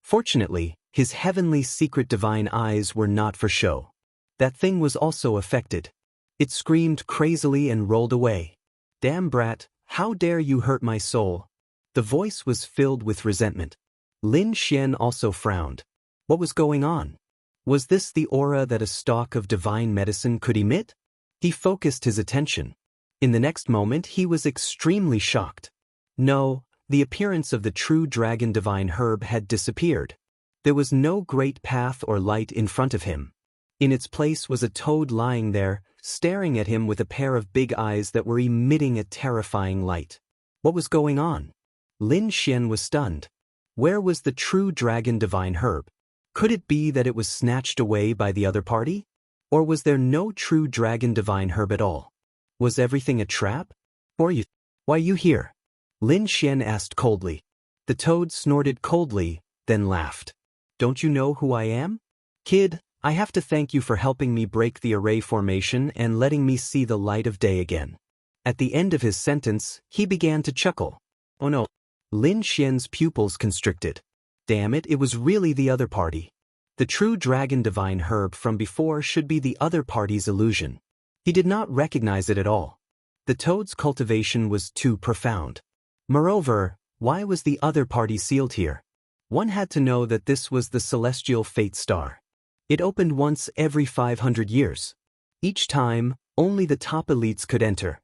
Fortunately, his heavenly secret divine eyes were not for show. That thing was also affected. It screamed crazily and rolled away. Damn brat, how dare you hurt my soul? The voice was filled with resentment. Lin Xian also frowned. What was going on? Was this the aura that a stalk of divine medicine could emit? He focused his attention. In the next moment he was extremely shocked. No, the appearance of the true dragon divine herb had disappeared. There was no great path or light in front of him. In its place was a toad lying there, staring at him with a pair of big eyes that were emitting a terrifying light. What was going on? Lin Xian was stunned. Where was the true dragon divine herb? Could it be that it was snatched away by the other party? Or was there no true dragon divine herb at all? Was everything a trap? Why are you here? Lin Xian asked coldly. The toad snorted coldly, then laughed. Don't you know who I am? Kid, I have to thank you for helping me break the array formation and letting me see the light of day again. At the end of his sentence, he began to chuckle. Oh no. Lin Xian's pupils constricted. Damn it, it was really the other party. The true dragon divine herb from before should be the other party's illusion. He did not recognize it at all. The toad's cultivation was too profound. Moreover, why was the other party sealed here? One had to know that this was the celestial fate star. It opened once every 500 years. Each time, only the top elites could enter.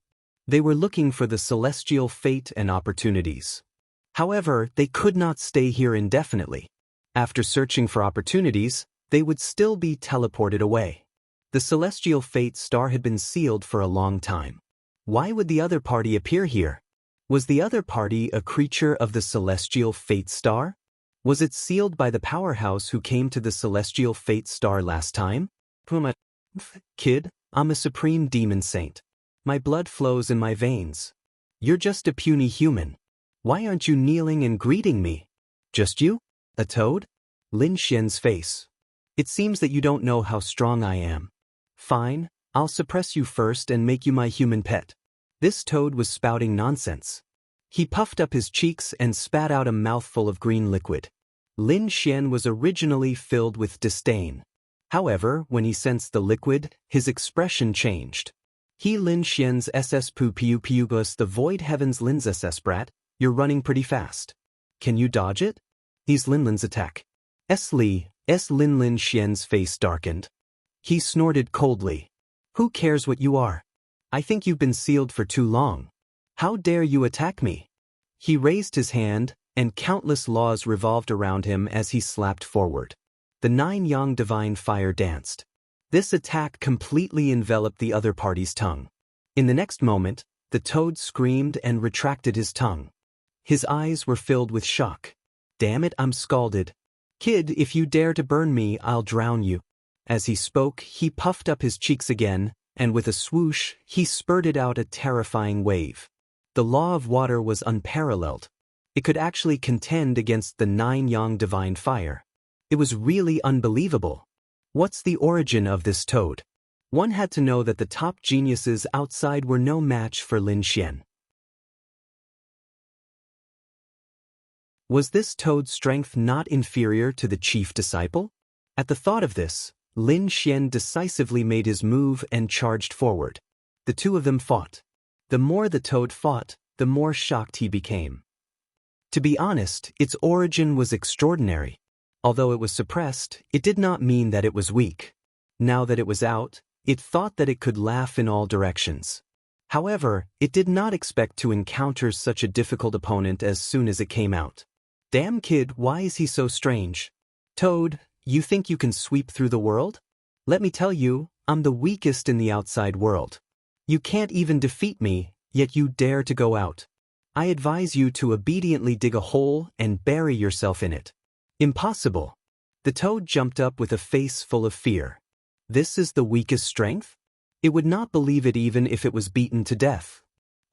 They were looking for the celestial fate and opportunities. However, they could not stay here indefinitely. After searching for opportunities, they would still be teleported away. The celestial fate star had been sealed for a long time. Why would the other party appear here? Was the other party a creature of the celestial fate star? Was it sealed by the powerhouse who came to the celestial fate star last time? Puma, kid, I'm a supreme demon saint. My blood flows in my veins. You're just a puny human. Why aren't you kneeling and greeting me? Just you? A toad? Lin Xian's face. It seems that you don't know how strong I am. Fine, I'll suppress you first and make you my human pet. This toad was spouting nonsense. He puffed up his cheeks and spat out a mouthful of green liquid. Lin Xian was originally filled with disdain. However, when he sensed the liquid, his expression changed. He Lin Xian's ss pu piu piubus the void heavens Lin's ss brat, you're running pretty fast. Can you dodge it? He's Linlin's attack. Lin Xian's face darkened. He snorted coldly. Who cares what you are? I think you've been sealed for too long. How dare you attack me? He raised his hand, and countless laws revolved around him as he slapped forward. The 9 yang divine fire danced. This attack completely enveloped the other party's tongue. In the next moment, the toad screamed and retracted his tongue. His eyes were filled with shock. Damn it, I'm scalded. Kid, if you dare to burn me, I'll drown you. As he spoke, he puffed up his cheeks again, and with a swoosh, he spurted out a terrifying wave. The law of water was unparalleled. It could actually contend against the 9 yang divine fire. It was really unbelievable. What's the origin of this toad? One had to know that the top geniuses outside were no match for Lin Xian. Was this toad's strength not inferior to the chief disciple? At the thought of this, Lin Xian decisively made his move and charged forward. The two of them fought. The more the toad fought, the more shocked he became. To be honest, its origin was extraordinary. Although it was suppressed, it did not mean that it was weak. Now that it was out, it thought that it could laugh in all directions. However, it did not expect to encounter such a difficult opponent as soon as it came out. Damn kid, why is he so strange? Toad, you think you can sweep through the world? Let me tell you, I'm the weakest in the outside world. You can't even defeat me, yet you dare to go out. I advise you to obediently dig a hole and bury yourself in it. Impossible. The toad jumped up with a face full of fear. This is the weakest strength? It would not believe it even if it was beaten to death.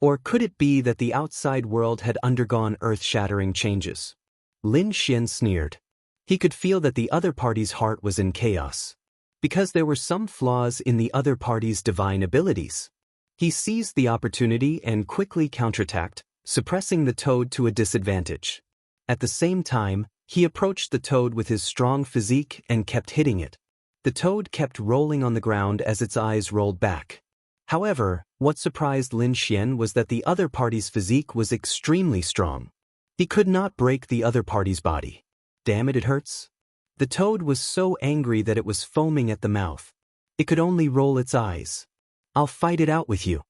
Or could it be that the outside world had undergone earth-shattering changes? Lin Xian sneered. He could feel that the other party's heart was in chaos. Because there were some flaws in the other party's divine abilities. He seized the opportunity and quickly counterattacked, suppressing the toad to a disadvantage. At the same time, he approached the toad with his strong physique and kept hitting it. The toad kept rolling on the ground as its eyes rolled back. However, what surprised Lin Xian was that the other party's physique was extremely strong. He could not break the other party's body. Damn it, it hurts. The toad was so angry that it was foaming at the mouth. It could only roll its eyes. I'll fight it out with you.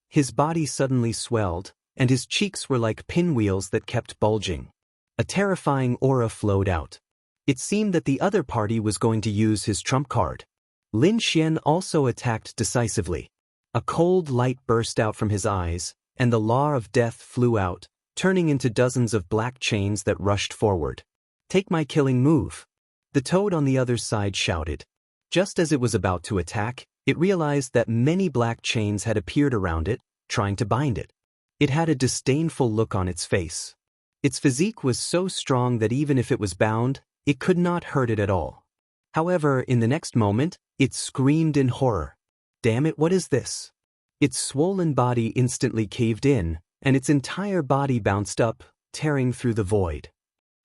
His body suddenly swelled, and his cheeks were like pinwheels that kept bulging. A terrifying aura flowed out. It seemed that the other party was going to use his trump card. Lin Xian also attacked decisively. A cold light burst out from his eyes, and the law of death flew out, turning into dozens of black chains that rushed forward. "Take my killing move!" The toad on the other side shouted. Just as it was about to attack, it realized that many black chains had appeared around it, trying to bind it. It had a disdainful look on its face. Its physique was so strong that even if it was bound, it could not hurt it at all. However, in the next moment, it screamed in horror. "Damn it, what is this?" Its swollen body instantly caved in, and its entire body bounced up, tearing through the void.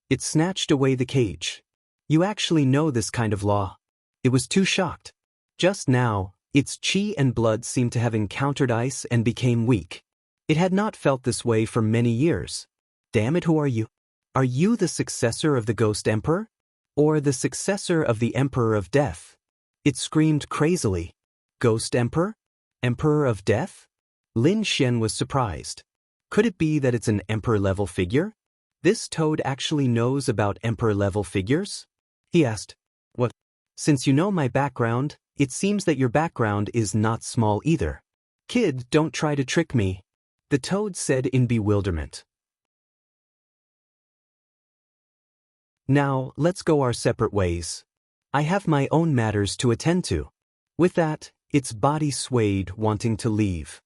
It snatched away the cage. "You actually know this kind of law." It was too shocked. Just now, its chi and blood seemed to have encountered ice and became weak. It had not felt this way for many years. "Damn it, who are you? Are you the successor of the Ghost Emperor? Or the successor of the Emperor of Death?" It screamed crazily. "Ghost Emperor? Emperor of Death?" Lin Xian was surprised. Could it be that it's an Emperor-level figure? This toad actually knows about Emperor-level figures? He asked. "What? Since you know my background, it seems that your background is not small either." "Kid, don't try to trick me," the toad said in bewilderment. "Now, let's go our separate ways. I have my own matters to attend to." With that, its body swayed, wanting to leave.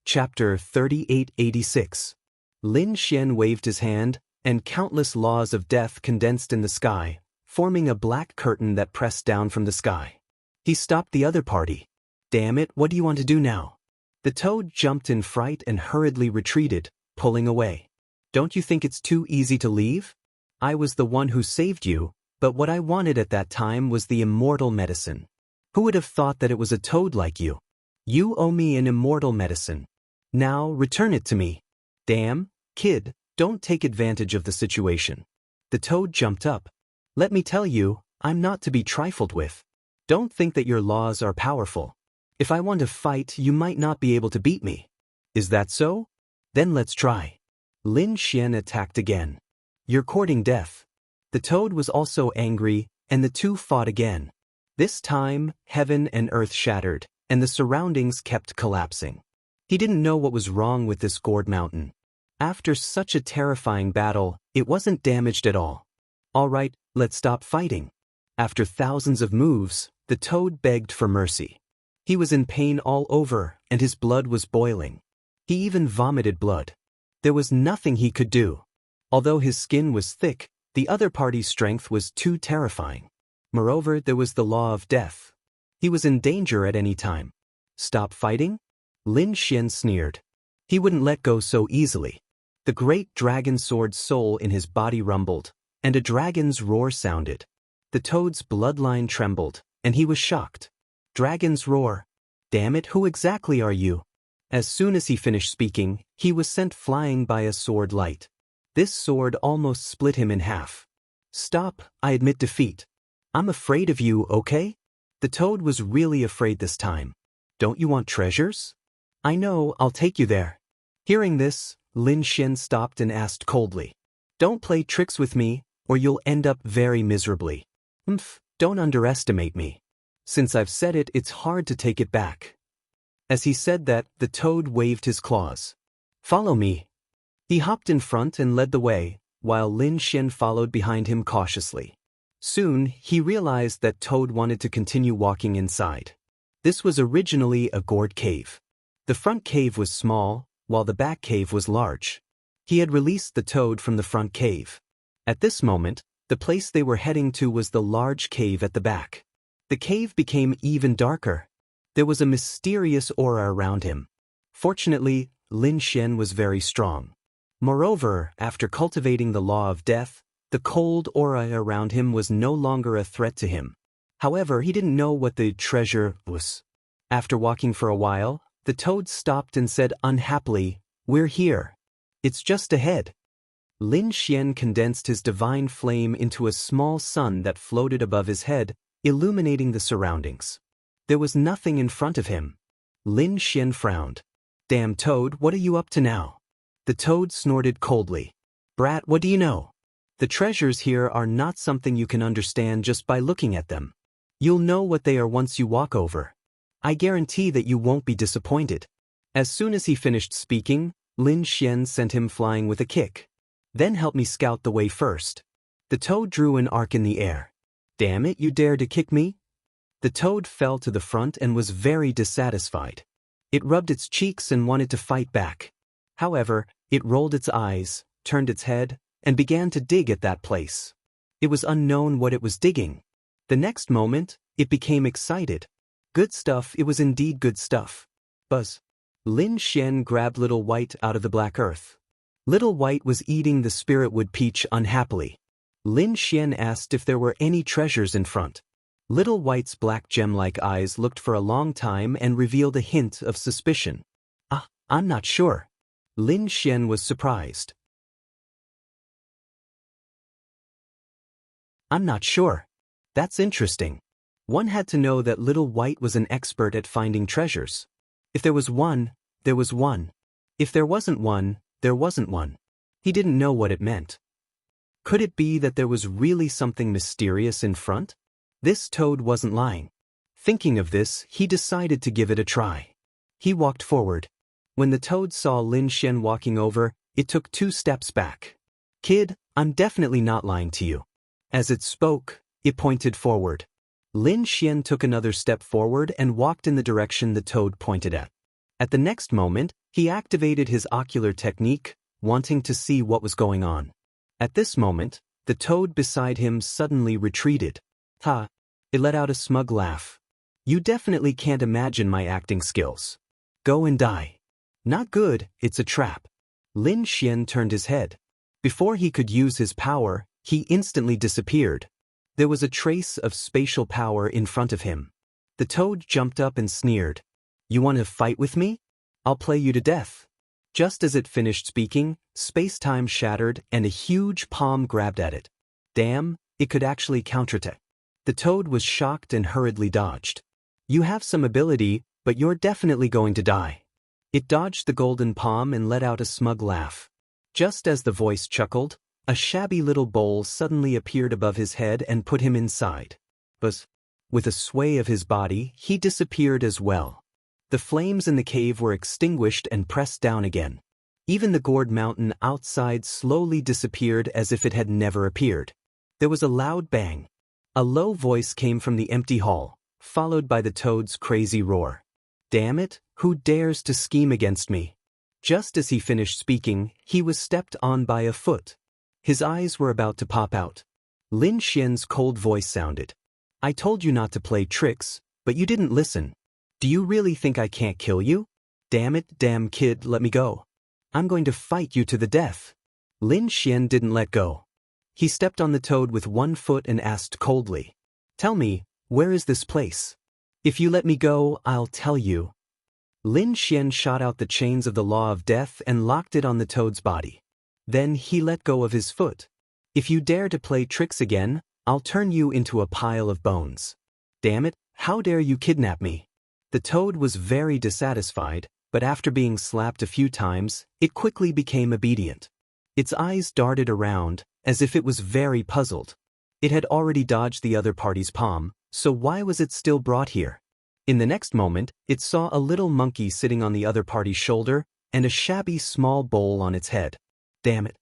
Chapter 3886. Lin Xian waved his hand, and countless laws of death condensed in the sky, forming a black curtain that pressed down from the sky. He stopped the other party. "Damn it, what do you want to do now?" The toad jumped in fright and hurriedly retreated, pulling away. "Don't you think it's too easy to leave? I was the one who saved you, but what I wanted at that time was the immortal medicine. Who would have thought that it was a toad like you? You owe me an immortal medicine. Now return it to me." "Damn, kid, don't take advantage of the situation." The toad jumped up. "Let me tell you, I'm not to be trifled with. Don't think that your laws are powerful. If I want to fight, you might not be able to beat me." "Is that so? Then let's try." Lin Xian attacked again. "You're courting death." The toad was also angry, and the two fought again. This time, heaven and earth shattered, and the surroundings kept collapsing. He didn't know what was wrong with this gourd mountain. After such a terrifying battle, it wasn't damaged at all. "All right, let's stop fighting." After thousands of moves, the toad begged for mercy. He was in pain all over, and his blood was boiling. He even vomited blood. There was nothing he could do. Although his skin was thick, the other party's strength was too terrifying. Moreover, there was the law of death. He was in danger at any time. "Stop fighting?" Lin Xian sneered. He wouldn't let go so easily. The great dragon sword's soul in his body rumbled, and a dragon's roar sounded. The toad's bloodline trembled, and he was shocked. "Dragon's roar? Damn it, who exactly are you?" As soon as he finished speaking, he was sent flying by a sword light. This sword almost split him in half. "Stop, I admit defeat. I'm afraid of you, okay?" The toad was really afraid this time. "Don't you want treasures? I know, I'll take you there." Hearing this, Lin Xian stopped and asked coldly. "Don't play tricks with me, or you'll end up very miserably. Don't underestimate me. Since I've said it, it's hard to take it back." As he said that, the toad waved his claws. "Follow me." He hopped in front and led the way, while Lin Xian followed behind him cautiously. Soon, he realized that Toad wanted to continue walking inside. This was originally a gourd cave. The front cave was small, while the back cave was large. He had released the toad from the front cave. At this moment, the place they were heading to was the large cave at the back. The cave became even darker. There was a mysterious aura around him. Fortunately, Lin Xian was very strong. Moreover, after cultivating the law of death, the cold aura around him was no longer a threat to him. However, he didn't know what the treasure was. After walking for a while, the toad stopped and said unhappily, "We're here. It's just ahead." Lin Xian condensed his divine flame into a small sun that floated above his head, illuminating the surroundings. There was nothing in front of him. Lin Xian frowned. "Damn toad, what are you up to now?" The toad snorted coldly. Brat, what do you know? The treasures here are not something you can understand just by looking at them. You'll know what they are once you walk over. I guarantee that you won't be disappointed. As soon as he finished speaking, Lin Xian sent him flying with a kick. Then help me scout the way first. The toad drew an arc in the air. Damn it, you dare to kick me? The toad fell to the front and was very dissatisfied. It rubbed its cheeks and wanted to fight back. However, it rolled its eyes, turned its head, and began to dig at that place. It was unknown what it was digging. The next moment, it became excited. Good stuff, it was indeed good stuff. Buzz. Lin Xian grabbed Little White out of the black earth. Little White was eating the spiritwood peach unhappily. Lin Xian asked if there were any treasures in front. Little White's black gem-like eyes looked for a long time and revealed a hint of suspicion. I'm not sure. Lin Xian was surprised. I'm not sure. That's interesting. One had to know that Little White was an expert at finding treasures. If there was one, there was one. If there wasn't one, there wasn't one. He didn't know what it meant. Could it be that there was really something mysterious in front? This toad wasn't lying. Thinking of this, he decided to give it a try. He walked forward. When the toad saw Lin Xian walking over, it took 2 steps back. Kid, I'm definitely not lying to you. As it spoke, it pointed forward. Lin Xian took another step forward and walked in the direction the toad pointed at. At the next moment, he activated his ocular technique, wanting to see what was going on. At this moment, the toad beside him suddenly retreated. Ha! It let out a smug laugh. You definitely can't imagine my acting skills. Go and die. Not good, it's a trap. Lin Xian turned his head. Before he could use his power, he instantly disappeared. There was a trace of spatial power in front of him. The toad jumped up and sneered. You want to fight with me? I'll play you to death. Just as it finished speaking, space-time shattered and a huge palm grabbed at it. Damn, it could actually counterattack. The toad was shocked and hurriedly dodged. You have some ability, but you're definitely going to die. It dodged the golden palm and let out a smug laugh. Just as the voice chuckled, a shabby little bowl suddenly appeared above his head and put him inside. Buzz. With a sway of his body, he disappeared as well. The flames in the cave were extinguished and pressed down again. Even the gourd mountain outside slowly disappeared as if it had never appeared. There was a loud bang. A low voice came from the empty hall, followed by the toad's crazy roar. Damn it, who dares to scheme against me? Just as he finished speaking, he was stepped on by a foot. His eyes were about to pop out. Lin Xian's cold voice sounded. I told you not to play tricks, but you didn't listen. Do you really think I can't kill you? Damn it, damn kid, let me go. I'm going to fight you to the death. Lin Xian didn't let go. He stepped on the toad with one foot and asked coldly. Tell me, where is this place? If you let me go, I'll tell you. Lin Xian shot out the chains of the law of death and locked it on the toad's body. Then he let go of his foot. If you dare to play tricks again, I'll turn you into a pile of bones. Damn it, how dare you kidnap me? The toad was very dissatisfied, but after being slapped a few times, it quickly became obedient. Its eyes darted around, as if it was very puzzled. It had already dodged the other party's palm, so why was it still brought here? In the next moment, it saw a little monkey sitting on the other party's shoulder, and a shabby small bowl on its head. Damn it.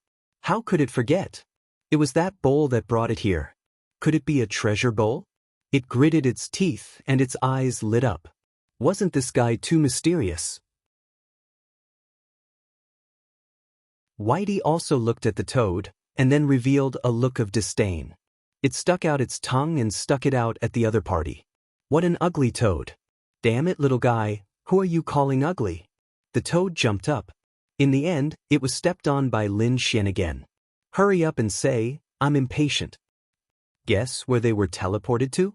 How could it forget? It was that bowl that brought it here. Could it be a treasure bowl? It gritted its teeth and its eyes lit up. Wasn't this guy too mysterious? Whitey also looked at the toad, and then revealed a look of disdain. It stuck out its tongue and stuck it out at the other party. What an ugly toad. Damn it, little guy, who are you calling ugly? The toad jumped up. In the end, it was stepped on by Lin Xian again. Hurry up and say, I'm impatient. Guess where they were teleported to?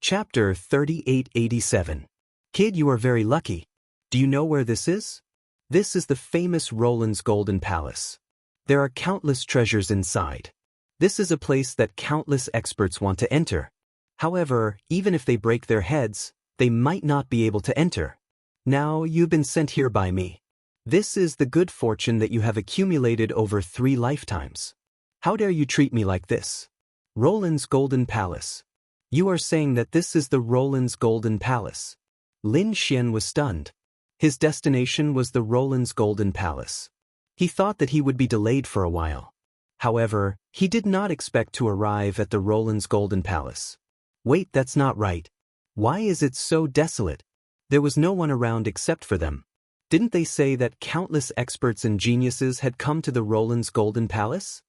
Chapter 3887. Kid, you are very lucky. Do you know where this is? This is the famous Roland's Golden Palace. There are countless treasures inside. This is a place that countless experts want to enter. However, even if they break their heads, they might not be able to enter. Now you've been sent here by me. This is the good fortune that you have accumulated over 3 lifetimes. How dare you treat me like this? Roland's Golden Palace. You are saying that this is the Roland's Golden Palace. Lin Xian was stunned. His destination was the Roland's Golden Palace. He thought that he would be delayed for a while. However, he did not expect to arrive at the Roland's Golden Palace. Wait, that's not right. Why is it so desolate? There was no one around except for them. Didn't they say that countless experts and geniuses had come to the Roland's Golden Palace?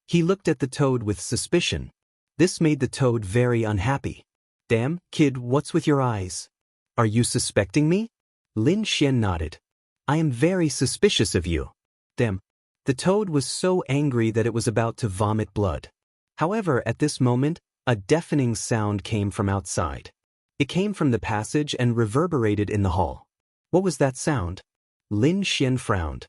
He looked at the toad with suspicion. This made the toad very unhappy. Damn, kid, what's with your eyes? Are you suspecting me? Lin Xian nodded. I am very suspicious of you. Damn. The toad was so angry that it was about to vomit blood. However, at this moment, a deafening sound came from outside. It came from the passage and reverberated in the hall. What was that sound? Lin Xian frowned.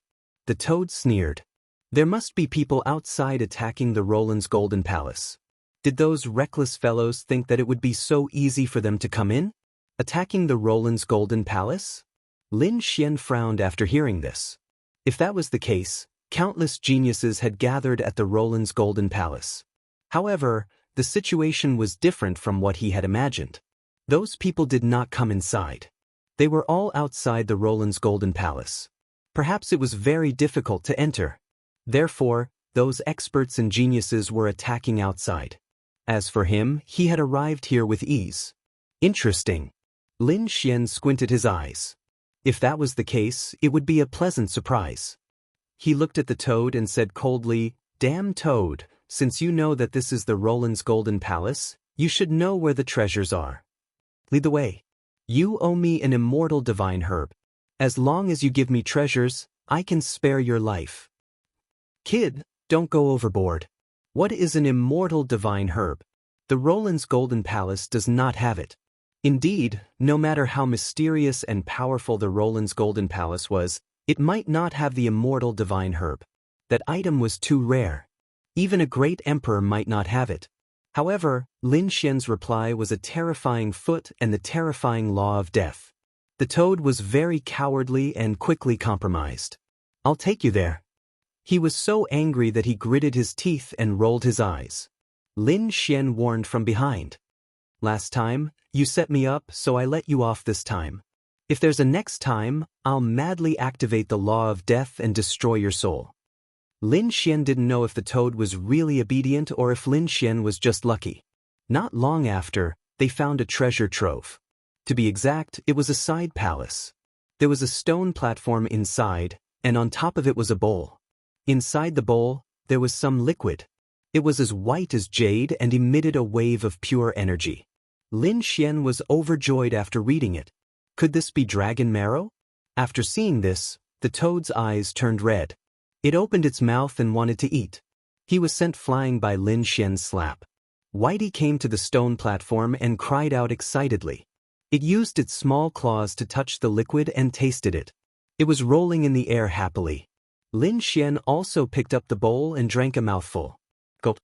The toad sneered. There must be people outside attacking the Roland's Golden Palace. Did those reckless fellows think that it would be so easy for them to come in? Attacking the Roland's Golden Palace? Lin Xian frowned after hearing this. If that was the case, countless geniuses had gathered at the Roland's Golden Palace. However, the situation was different from what he had imagined. Those people did not come inside. They were all outside the Roland's Golden Palace. Perhaps it was very difficult to enter. Therefore, those experts and geniuses were attacking outside. As for him, he had arrived here with ease. Interesting. Lin Xian squinted his eyes. If that was the case, it would be a pleasant surprise. He looked at the toad and said coldly, Damn toad, since you know that this is the Roland's Golden Palace, you should know where the treasures are. Lead the way. You owe me an immortal divine herb. As long as you give me treasures, I can spare your life. Kid, don't go overboard. What is an immortal divine herb? The Roland's Golden Palace does not have it. Indeed, no matter how mysterious and powerful the Roland's Golden Palace was, it might not have the immortal divine herb. That item was too rare. Even a great emperor might not have it. However, Lin Xian's reply was a terrifying foot and the terrifying law of death. The toad was very cowardly and quickly compromised. I'll take you there. He was so angry that he gritted his teeth and rolled his eyes. Lin Xian warned from behind. Last time, you set me up, so I let you off this time. If there's a next time, I'll madly activate the law of death and destroy your soul. Lin Xian didn't know if the toad was really obedient or if Lin Xian was just lucky. Not long after, they found a treasure trove. To be exact, it was a side palace. There was a stone platform inside, and on top of it was a bowl. Inside the bowl, there was some liquid. It was as white as jade and emitted a wave of pure energy. Lin Xian was overjoyed after reading it. Could this be dragon marrow? After seeing this, the toad's eyes turned red. It opened its mouth and wanted to eat. He was sent flying by Lin Xian's slap. Whitey came to the stone platform and cried out excitedly. It used its small claws to touch the liquid and tasted it. It was rolling in the air happily. Lin Xian also picked up the bowl and drank a mouthful. Gulp.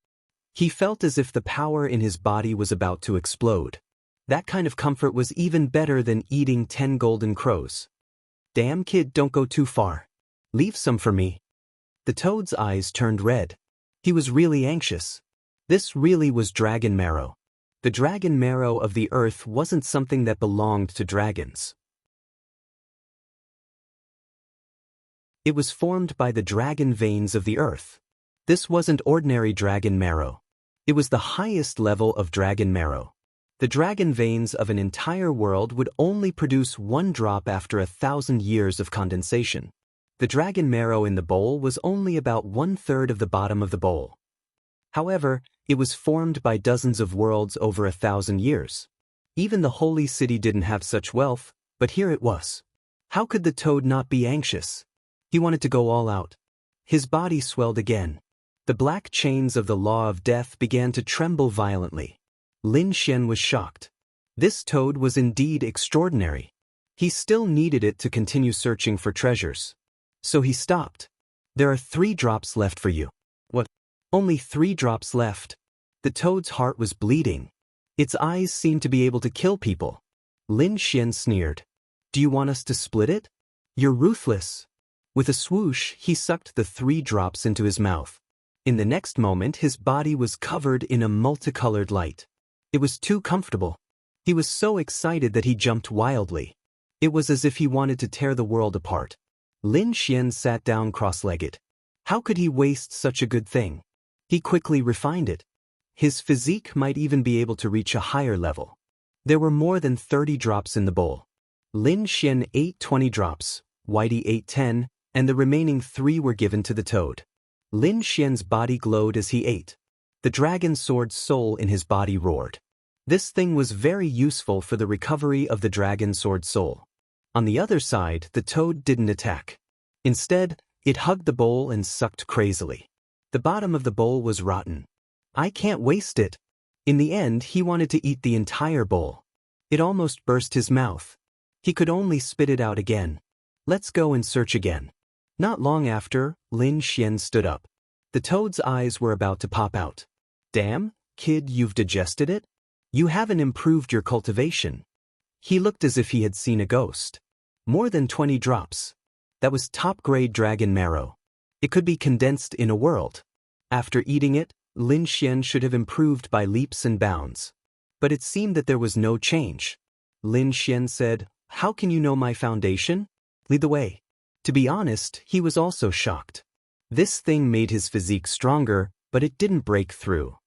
He felt as if the power in his body was about to explode. That kind of comfort was even better than eating 10 golden crows. Damn kid, don't go too far. Leave some for me. The toad's eyes turned red. He was really anxious. This really was dragon marrow. The dragon marrow of the earth wasn't something that belonged to dragons. It was formed by the dragon veins of the earth. This wasn't ordinary dragon marrow. It was the highest level of dragon marrow. The dragon veins of an entire world would only produce 1 drop after 1,000 years of condensation. The dragon marrow in the bowl was only about 1/3 of the bottom of the bowl. However, it was formed by dozens of worlds over 1,000 years. Even the holy city didn't have such wealth, but here it was. How could the toad not be anxious? He wanted to go all out. His body swelled again. The black chains of the law of death began to tremble violently. Lin Xian was shocked. This toad was indeed extraordinary. He still needed it to continue searching for treasures. So he stopped. There are 3 drops left for you. What? Only 3 drops left? The toad's heart was bleeding. Its eyes seemed to be able to kill people. Lin Xian sneered. Do you want us to split it? You're ruthless. With a swoosh, he sucked the 3 drops into his mouth. In the next moment, his body was covered in a multicolored light. It was too comfortable. He was so excited that he jumped wildly. It was as if he wanted to tear the world apart. Lin Xian sat down cross-legged. How could he waste such a good thing? He quickly refined it. His physique might even be able to reach a higher level. There were more than 30 drops in the bowl. Lin Xian ate 20 drops, Whitey ate 10, and the remaining 3 were given to the toad. Lin Xian's body glowed as he ate. The dragon sword's soul in his body roared. This thing was very useful for the recovery of the dragon sword soul. On the other side, the toad didn't attack. Instead, it hugged the bowl and sucked crazily. The bottom of the bowl was rotten. I can't waste it. In the end, he wanted to eat the entire bowl. It almost burst his mouth. He could only spit it out again. Let's go and search again. Not long after, Lin Xian stood up. The toad's eyes were about to pop out. Damn, kid, you've digested it? You haven't improved your cultivation. He looked as if he had seen a ghost. More than 20 drops. That was top-grade dragon marrow. It could be condensed in a world. After eating it, Lin Xian should have improved by leaps and bounds. But it seemed that there was no change. Lin Xian said, How can you know my foundation? Lead the way. To be honest, he was also shocked. This thing made his physique stronger, but it didn't break through.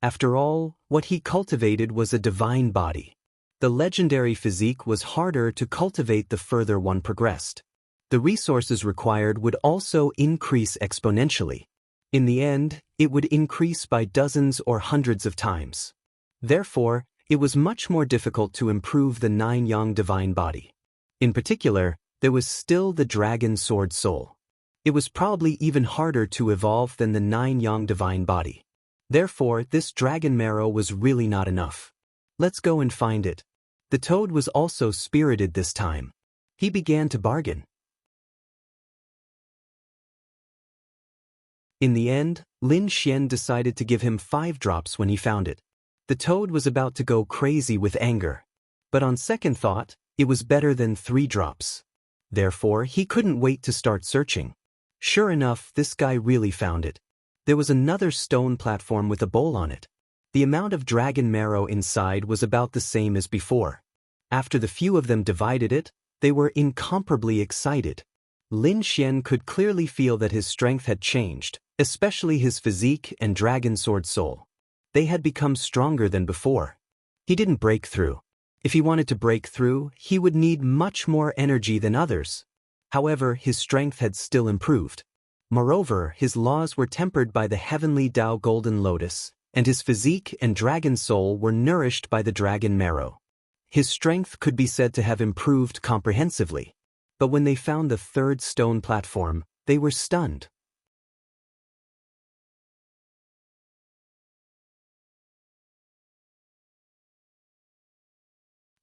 After all, what he cultivated was a divine body. The legendary physique was harder to cultivate the further one progressed. The resources required would also increase exponentially. In the end, it would increase by dozens or hundreds of times. Therefore, it was much more difficult to improve the 9-yang divine body. In particular, there was still the dragon sword soul. It was probably even harder to evolve than the 9-yang divine body. Therefore, this dragon marrow was really not enough. Let's go and find it. The toad was also spirited this time. He began to bargain. In the end, Lin Xian decided to give him 5 drops when he found it. The toad was about to go crazy with anger. But on second thought, it was better than 3 drops. Therefore, he couldn't wait to start searching. Sure enough, this guy really found it. There was another stone platform with a bowl on it. The amount of dragon marrow inside was about the same as before. After the few of them divided it, they were incomparably excited. Lin Xian could clearly feel that his strength had changed, especially his physique and dragon sword soul. They had become stronger than before. He didn't break through. If he wanted to break through, he would need much more energy than others. However, his strength had still improved. Moreover, his laws were tempered by the heavenly Tao Golden Lotus, and his physique and dragon soul were nourished by the dragon marrow. His strength could be said to have improved comprehensively. But when they found the 3rd stone platform, they were stunned.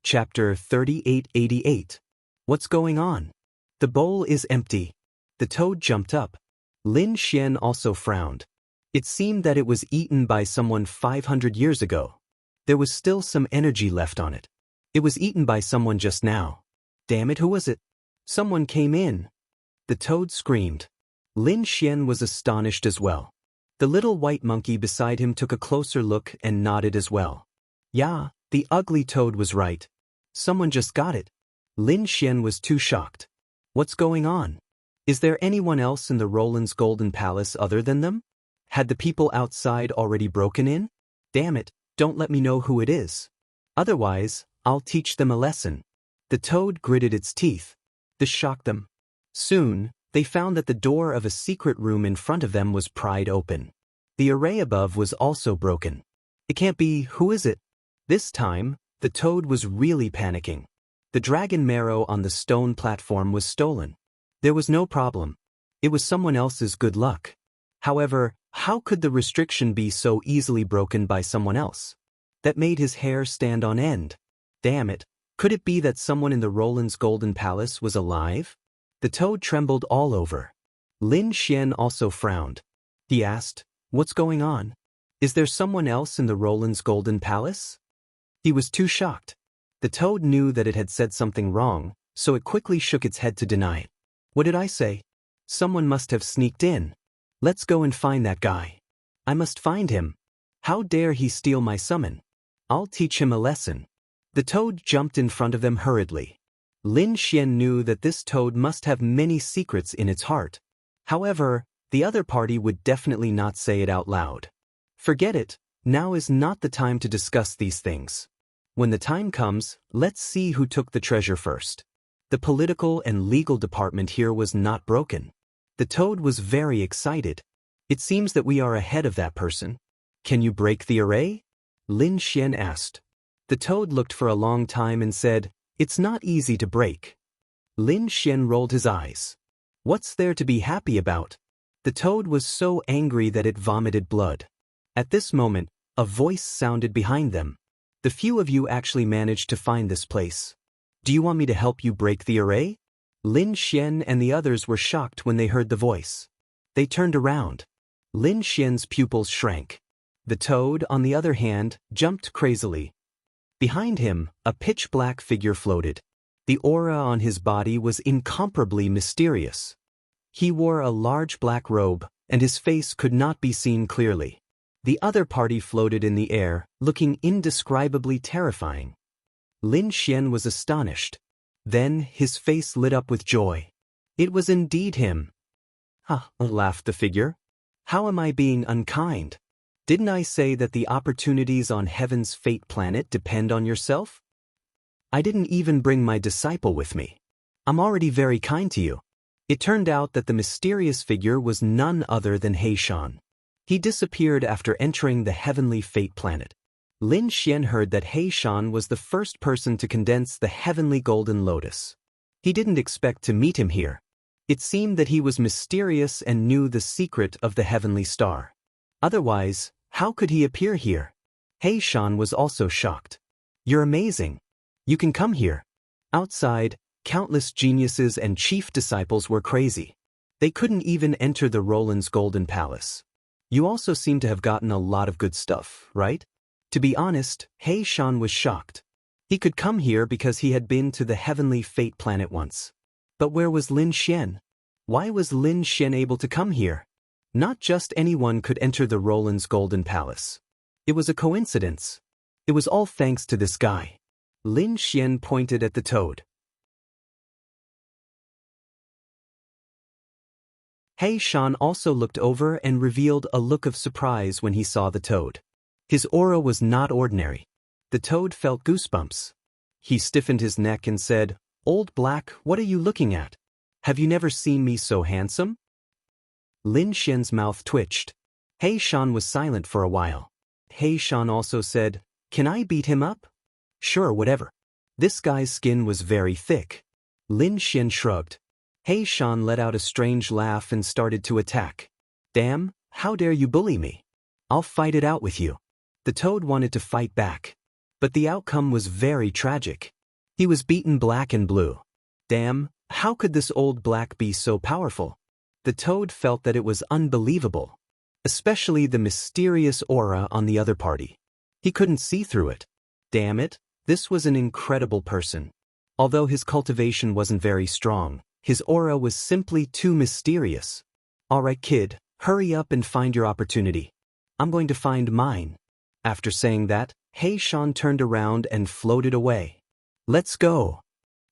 Chapter 3888. What's going on? The bowl is empty. The toad jumped up. Lin Xian also frowned. It seemed that it was eaten by someone 500 years ago. There was still some energy left on it. It was eaten by someone just now. Damn it, who was it? Someone came in. The toad screamed. Lin Xian was astonished as well. The little white monkey beside him took a closer look and nodded as well. Yeah, the ugly toad was right. Someone just got it. Lin Xian was too shocked. What's going on? Is there anyone else in the Roland's Golden Palace other than them? Had the people outside already broken in? Damn it, don't let me know who it is. Otherwise, I'll teach them a lesson. The toad gritted its teeth. This shocked them. Soon, they found that the door of a secret room in front of them was pried open. The array above was also broken. It can't be, who is it? This time, the toad was really panicking. The dragon marrow on the stone platform was stolen. There was no problem. It was someone else's good luck. However, how could the restriction be so easily broken by someone else? That made his hair stand on end. Damn it, could it be that someone in the Roland's Golden Palace was alive? The toad trembled all over. Lin Xian also frowned. He asked, What's going on? Is there someone else in the Roland's Golden Palace? He was too shocked. The toad knew that it had said something wrong, so it quickly shook its head to deny it. What did I say? Someone must have sneaked in. Let's go and find that guy. I must find him. How dare he steal my summon? I'll teach him a lesson. The toad jumped in front of them hurriedly. Lin Xian knew that this toad must have many secrets in its heart. However, the other party would definitely not say it out loud. Forget it, now is not the time to discuss these things. When the time comes, let's see who took the treasure first. The political and legal department here was not broken. The toad was very excited. It seems that we are ahead of that person. Can you break the array? Lin Xian asked. The toad looked for a long time and said, it's not easy to break. Lin Xian rolled his eyes. What's there to be happy about? The toad was so angry that it vomited blood. At this moment, a voice sounded behind them. The few of you actually managed to find this place. Do you want me to help you break the array? Lin Xian and the others were shocked when they heard the voice. They turned around. Lin Xian's pupils shrank. The toad, on the other hand, jumped crazily. Behind him, a pitch-black figure floated. The aura on his body was incomparably mysterious. He wore a large black robe, and his face could not be seen clearly. The other party floated in the air, looking indescribably terrifying. Lin Xian was astonished. Then his face lit up with joy. It was indeed him. "Ha," laughed the figure. "How am I being unkind? Didn't I say that the opportunities on Heaven's fate planet depend on yourself? I didn't even bring my disciple with me. I'm already very kind to you." It turned out that the mysterious figure was none other than He Shan. He disappeared after entering the heavenly fate planet. Lin Xian heard that He Shan was the first person to condense the heavenly golden lotus. He didn't expect to meet him here. It seemed that he was mysterious and knew the secret of the heavenly star. Otherwise, how could he appear here? He Shan was also shocked. "You're amazing. You can come here." Outside, countless geniuses and chief disciples were crazy. They couldn't even enter the Roland's Golden Palace. "You also seem to have gotten a lot of good stuff, right?" To be honest, He Shan was shocked. He could come here because he had been to the heavenly fate planet once. But where was Lin Xian? Why was Lin Xian able to come here? Not just anyone could enter the Roland's Golden Palace. It was a coincidence. It was all thanks to this guy. Lin Xian pointed at the toad. He Shan also looked over and revealed a look of surprise when he saw the toad. His aura was not ordinary. The toad felt goosebumps. He stiffened his neck and said, "Old Black, what are you looking at? Have you never seen me so handsome?" Lin Xian's mouth twitched. He Shan was silent for a while. He Shan also said, "Can I beat him up?" "Sure, whatever." This guy's skin was very thick. Lin Xian shrugged. He Shan let out a strange laugh and started to attack. "Damn, how dare you bully me? I'll fight it out with you." The toad wanted to fight back. But the outcome was very tragic. He was beaten black and blue. Damn, how could this old black be so powerful? The toad felt that it was unbelievable. Especially the mysterious aura on the other party. He couldn't see through it. Damn it, this was an incredible person. Although his cultivation wasn't very strong, his aura was simply too mysterious. "Alright kid, hurry up and find your opportunity. I'm going to find mine." After saying that, He Shan turned around and floated away. "Let's go."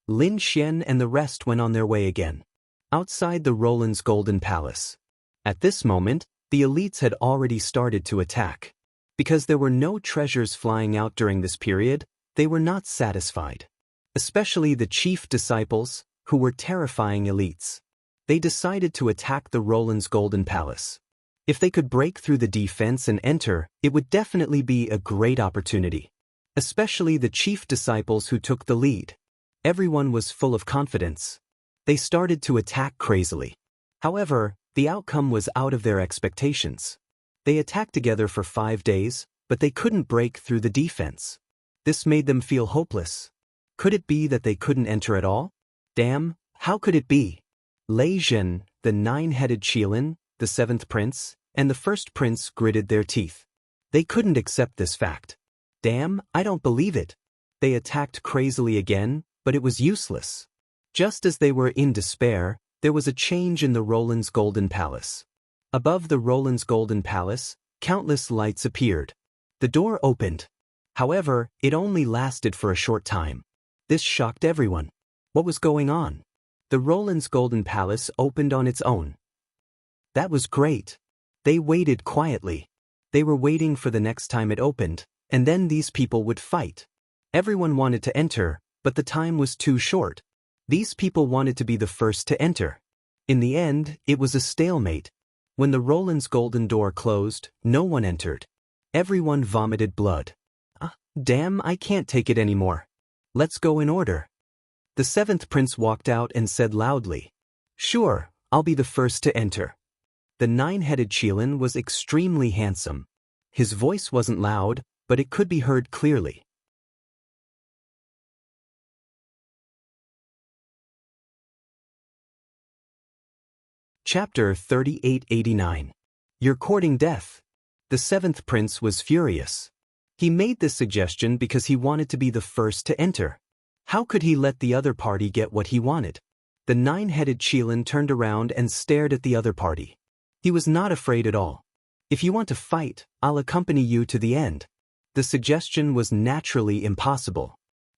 Lin Xian and the rest went on their way again. Outside the Roland's Golden Palace. At this moment, the elites had already started to attack. Because there were no treasures flying out during this period, they were not satisfied. Especially the chief disciples, who were terrifying elites. They decided to attack the Roland's Golden Palace. If they could break through the defense and enter, it would definitely be a great opportunity. Especially the chief disciples who took the lead. Everyone was full of confidence. They started to attack crazily. However, the outcome was out of their expectations. They attacked together for 5 days, but they couldn't break through the defense. This made them feel hopeless. Could it be that they couldn't enter at all? Damn, how could it be? Lei Zhen, the 9-headed Qilin, the 7th prince, and the 1st prince gritted their teeth. They couldn't accept this fact. Damn, I don't believe it. They attacked crazily again, but it was useless. Just as they were in despair, there was a change in the Roland's Golden Palace. Above the Roland's Golden Palace, countless lights appeared. The door opened. However, it only lasted for a short time. This shocked everyone. What was going on? The Roland's Golden Palace opened on its own. That was great. They waited quietly. They were waiting for the next time it opened, and then these people would fight. Everyone wanted to enter, but the time was too short. These people wanted to be the first to enter. In the end, it was a stalemate. When the Roland's golden door closed, no one entered. Everyone vomited blood. Damn, I can't take it anymore. Let's go in order. The seventh prince walked out and said loudly, "Sure, I'll be the first to enter." The nine-headed Qilin was extremely handsome. His voice wasn't loud, but it could be heard clearly. Chapter 3889. You're courting death. The seventh prince was furious. He made this suggestion because he wanted to be the first to enter. How could he let the other party get what he wanted? The nine-headed Qilin turned around and stared at the other party. He was not afraid at all. "If you want to fight, I'll accompany you to the end." The suggestion was naturally impossible.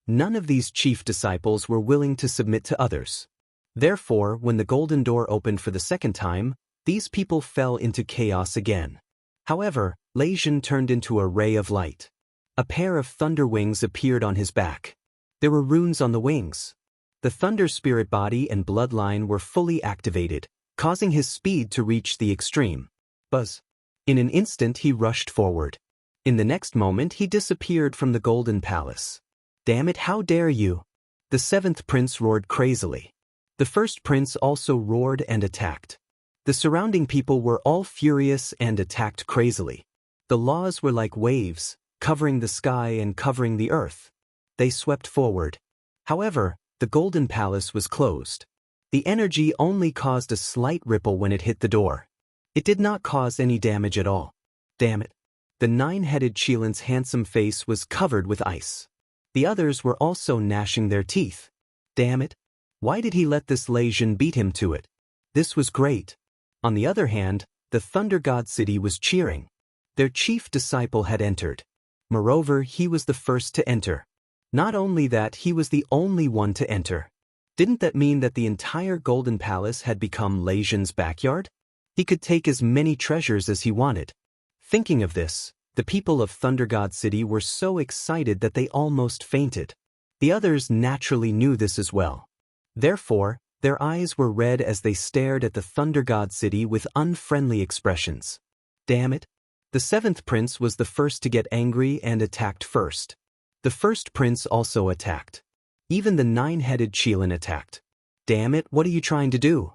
None of these chief disciples were willing to submit to others. Therefore, when the golden door opened for the second time, these people fell into chaos again. However, Lei Jin turned into a ray of light. A pair of thunder wings appeared on his back. There were runes on the wings. The thunder spirit body and bloodline were fully activated, causing his speed to reach the extreme. Buzz. In an instant he rushed forward. In the next moment he disappeared from the Golden Palace. "Damn it, how dare you!" The seventh prince roared crazily. The first prince also roared and attacked. The surrounding people were all furious and attacked crazily. The laws were like waves, covering the sky and covering the earth. They swept forward. However, the Golden Palace was closed. The energy only caused a slight ripple when it hit the door. It did not cause any damage at all. Damn it. The nine-headed Qilin's handsome face was covered with ice. The others were also gnashing their teeth. Damn it. Why did he let this Lei Jin beat him to it? This was great. On the other hand, the Thunder God City was cheering. Their chief disciple had entered. Moreover, he was the first to enter. Not only that, he was the only one to enter. Didn't that mean that the entire Golden Palace had become Lei Jin's backyard? He could take as many treasures as he wanted. Thinking of this, the people of Thunder God City were so excited that they almost fainted. The others naturally knew this as well. Therefore, their eyes were red as they stared at the Thunder God City with unfriendly expressions. Damn it. The seventh prince was the first to get angry and attacked first. The first prince also attacked. Even the nine-headed Qilin attacked. Damn it, what are you trying to do?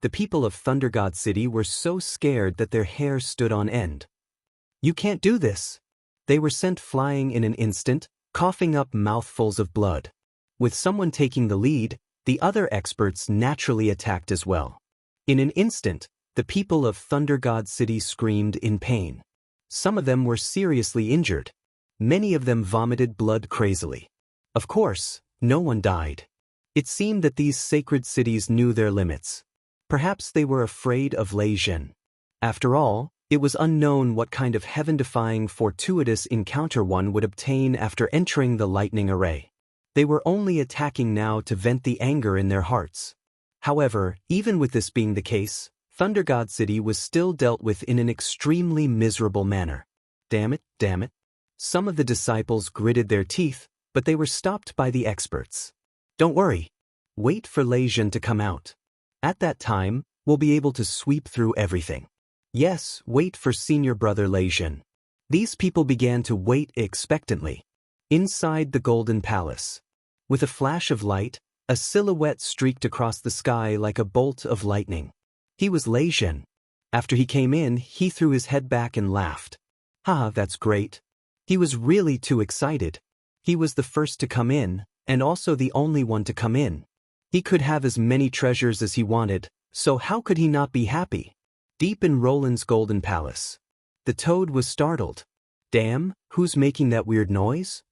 The people of Thunder God City were so scared that their hair stood on end. You can't do this. They were sent flying in an instant, coughing up mouthfuls of blood. With someone taking the lead, the other experts naturally attacked as well. In an instant, the people of Thunder God City screamed in pain. Some of them were seriously injured. Many of them vomited blood crazily. Of course, no one died. It seemed that these sacred cities knew their limits. Perhaps they were afraid of Lei Jin. After all, it was unknown what kind of heaven-defying fortuitous encounter one would obtain after entering the lightning array. They were only attacking now to vent the anger in their hearts. However, even with this being the case, Thunder God City was still dealt with in an extremely miserable manner. Damn it, damn it. Some of the disciples gritted their teeth, but they were stopped by the experts. Don't worry. Wait for Lei Jin to come out. At that time, we'll be able to sweep through everything. Yes, wait for senior brother Lei Jin. These people began to wait expectantly. Inside the Golden Palace. With a flash of light, a silhouette streaked across the sky like a bolt of lightning. He was Lei Jin. After he came in, he threw his head back and laughed. Haha, that's great. He was really too excited. He was the first to come in, and also the only one to come in. He could have as many treasures as he wanted, so how could he not be happy? Deep in Roland's Golden Palace. The toad was startled. Damn, who's making that weird noise?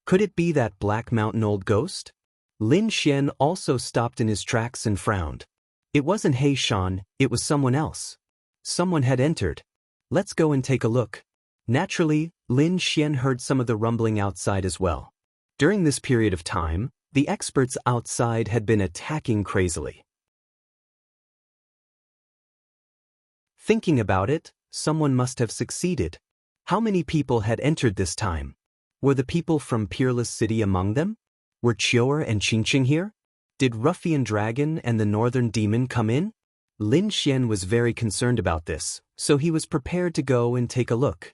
Could it be that Black Mountain old ghost? Lin Xian also stopped in his tracks and frowned. It wasn't He Shan, it was someone else. Someone had entered. Let's go and take a look. Naturally, Lin Xian heard some of the rumbling outside as well. During this period of time, the experts outside had been attacking crazily. Thinking about it, someone must have succeeded. How many people had entered this time? Were the people from Peerless City among them? Were Chior and Qingqing here? Did Ruffian Dragon and the Northern Demon come in? Lin Xian was very concerned about this, so he was prepared to go and take a look.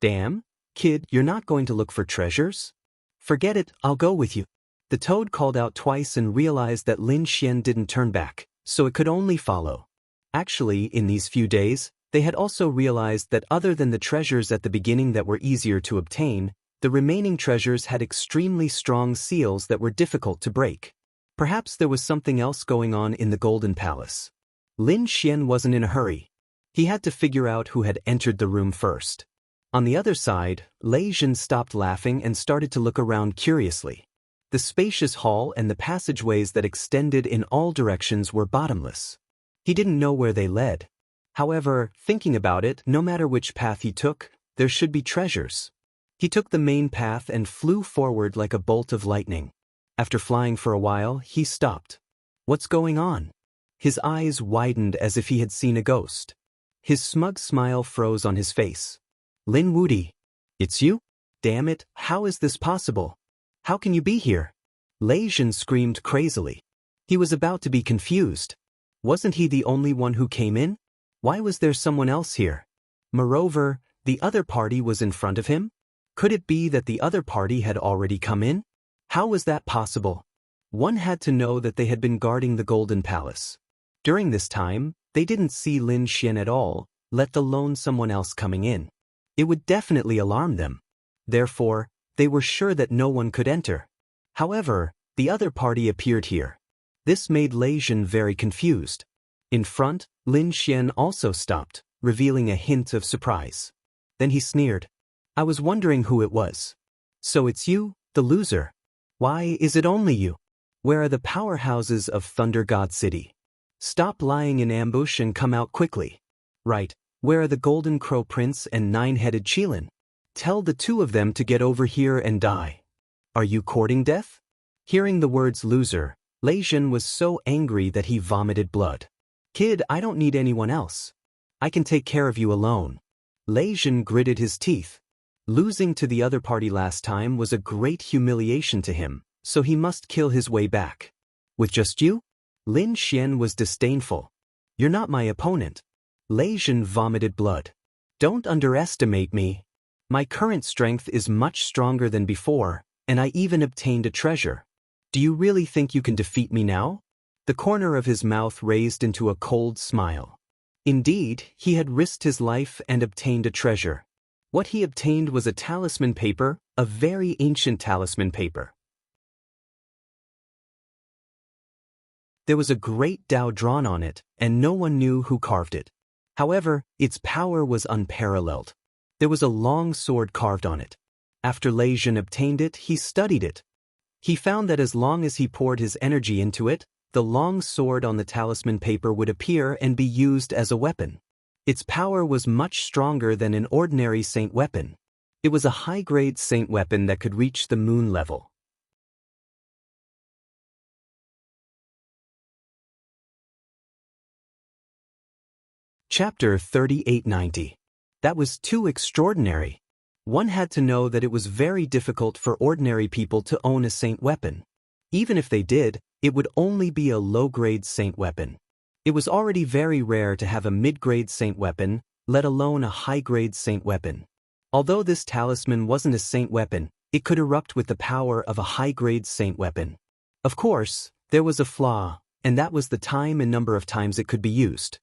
Damn, kid, you're not going to look for treasures? Forget it, I'll go with you. The toad called out twice and realized that Lin Xian didn't turn back, so it could only follow. Actually, in these few days, they had also realized that other than the treasures at the beginning that were easier to obtain, the remaining treasures had extremely strong seals that were difficult to break. Perhaps there was something else going on in the Golden Palace. Lin Xian wasn't in a hurry. He had to figure out who had entered the room first. On the other side, Lei Jin stopped laughing and started to look around curiously. The spacious hall and the passageways that extended in all directions were bottomless. He didn't know where they led. However, thinking about it, no matter which path he took, there should be treasures. He took the main path and flew forward like a bolt of lightning. After flying for a while, he stopped. What's going on? His eyes widened as if he had seen a ghost. His smug smile froze on his face. Lin Wudi. It's you? Damn it, how is this possible? How can you be here? Lei Jin screamed crazily. He was about to be confused. Wasn't he the only one who came in? Why was there someone else here? Moreover, the other party was in front of him? Could it be that the other party had already come in? How was that possible? One had to know that they had been guarding the Golden Palace. During this time, they didn't see Lin Xian at all, let alone someone else coming in. It would definitely alarm them. Therefore, they were sure that no one could enter. However, the other party appeared here. This made Lei Jin very confused. In front, Lin Xian also stopped, revealing a hint of surprise. Then he sneered. I was wondering who it was. So it's you, the loser. Why is it only you? Where are the powerhouses of Thunder God City? Stop lying in ambush and come out quickly. Right, where are the Golden Crow Prince and Nine-Headed Qilin? Tell the two of them to get over here and die. Are you courting death? Hearing the words loser, Lei Jin was so angry that he vomited blood. Kid, I don't need anyone else. I can take care of you alone. Lei Jin gritted his teeth. Losing to the other party last time was a great humiliation to him, so he must kill his way back. With just you? Lin Xian was disdainful. You're not my opponent. Lei Jin vomited blood. Don't underestimate me. My current strength is much stronger than before, and I even obtained a treasure. Do you really think you can defeat me now? The corner of his mouth raised into a cold smile. Indeed, he had risked his life and obtained a treasure. What he obtained was a talisman paper, a very ancient talisman paper. There was a great Tao drawn on it, and no one knew who carved it. However, its power was unparalleled. There was a long sword carved on it. After Lei Jin obtained it, he studied it. He found that as long as he poured his energy into it, the long sword on the talisman paper would appear and be used as a weapon. Its power was much stronger than an ordinary saint weapon. It was a high-grade saint weapon that could reach the moon level. Chapter 3890. That was too extraordinary. One had to know that it was very difficult for ordinary people to own a saint weapon. Even if they did, it would only be a low-grade saint weapon. It was already very rare to have a mid-grade saint weapon, let alone a high-grade saint weapon. Although this talisman wasn't a saint weapon, it could erupt with the power of a high-grade saint weapon. Of course, there was a flaw, and that was the time and number of times it could be used.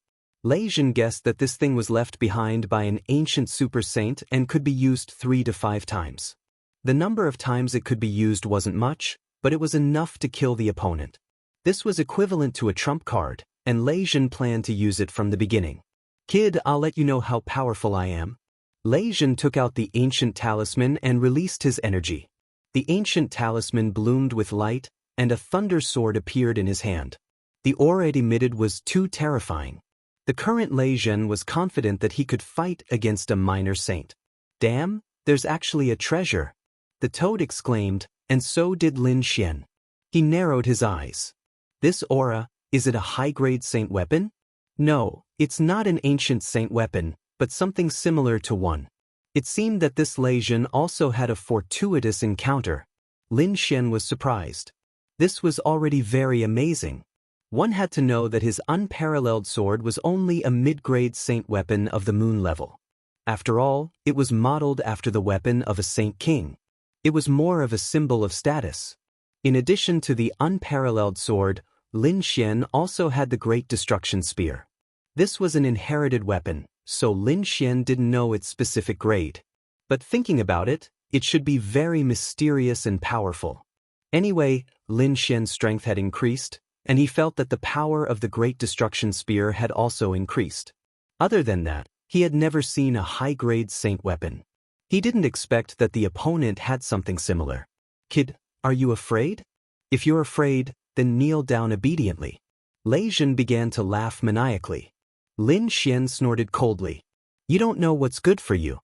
Lei Jin guessed that this thing was left behind by an ancient super saint and could be used 3 to 5 times. The number of times it could be used wasn't much, but it was enough to kill the opponent. This was equivalent to a trump card, and Lei Jin planned to use it from the beginning. Kid, I'll let you know how powerful I am. Lei Jin took out the ancient talisman and released his energy. The ancient talisman bloomed with light, and a thunder sword appeared in his hand. The aura it emitted was too terrifying. The current Lei Zhen was confident that he could fight against a minor saint. Damn, there's actually a treasure, the toad exclaimed, and so did Lin Xian. He narrowed his eyes. This aura, is it a high-grade saint weapon? No, it's not an ancient saint weapon, but something similar to one. It seemed that this Lei Zhen also had a fortuitous encounter. Lin Xian was surprised. This was already very amazing. One had to know that his unparalleled sword was only a mid-grade saint weapon of the moon level. After all, it was modeled after the weapon of a saint king. It was more of a symbol of status. In addition to the unparalleled sword, Lin Xian also had the Great Destruction Spear. This was an inherited weapon, so Lin Xian didn't know its specific grade. But thinking about it, it should be very mysterious and powerful. Anyway, Lin Xian's strength had increased, and he felt that the power of the Great Destruction Spear had also increased. Other than that, he had never seen a high-grade saint weapon. He didn't expect that the opponent had something similar. Kid, are you afraid? If you're afraid, then kneel down obediently. Lei Zhen began to laugh maniacally. Lin Xian snorted coldly. You don't know what's good for you.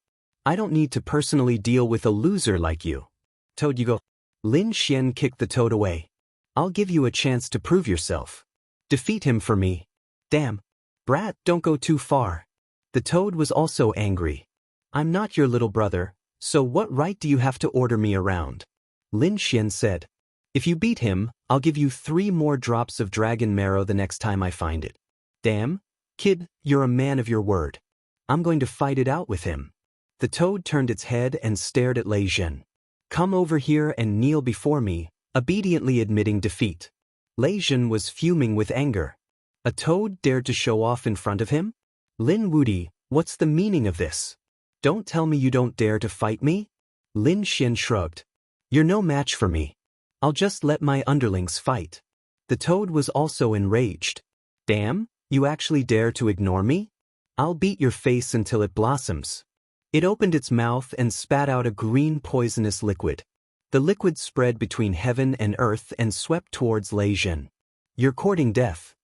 I don't need to personally deal with a loser like you. Toad, you go. Lin Xian kicked the toad away. I'll give you a chance to prove yourself. Defeat him for me. Damn. Brat, don't go too far. The toad was also angry. I'm not your little brother, so what right do you have to order me around? Lin Xian said. If you beat him, I'll give you 3 more drops of dragon marrow the next time I find it. Damn. Kid, you're a man of your word. I'm going to fight it out with him. The toad turned its head and stared at Lei Zhen. Come over here and kneel before me, obediently admitting defeat. Lei Zhen was fuming with anger. A toad dared to show off in front of him? Lin Wudi, what's the meaning of this? Don't tell me you don't dare to fight me? Lin Xian shrugged. You're no match for me. I'll just let my underlings fight. The toad was also enraged. Damn, you actually dare to ignore me? I'll beat your face until it blossoms. It opened its mouth and spat out a green poisonous liquid. The liquid spread between heaven and earth and swept towards Lei Zhen. You're courting death.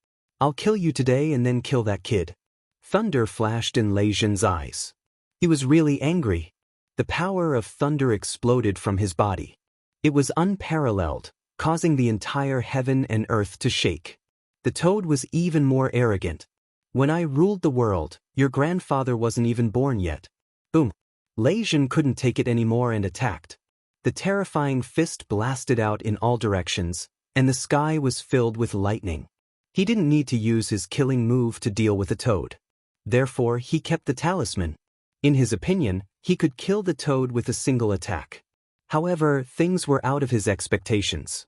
I'll kill you today and then kill that kid. Thunder flashed in Lei Zhen's eyes. He was really angry. The power of thunder exploded from his body. It was unparalleled, causing the entire heaven and earth to shake. The toad was even more arrogant. When I ruled the world, your grandfather wasn't even born yet. Boom. Lei Zhen couldn't take it anymore and attacked. The terrifying fist blasted out in all directions, and the sky was filled with lightning. He didn't need to use his killing move to deal with the toad. Therefore, he kept the talisman. In his opinion, he could kill the toad with a single attack. However, things were out of his expectations.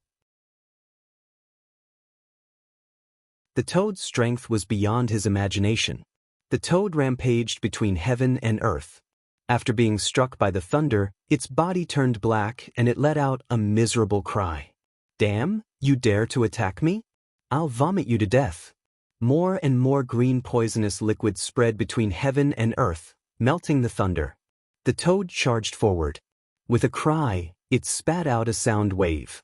The toad's strength was beyond his imagination. The toad rampaged between heaven and earth. After being struck by the thunder, its body turned black and it let out a miserable cry. Damn, you dare to attack me? I'll vomit you to death. More and more green poisonous liquid spread between heaven and earth, melting the thunder. The toad charged forward. With a cry, it spat out a sound wave.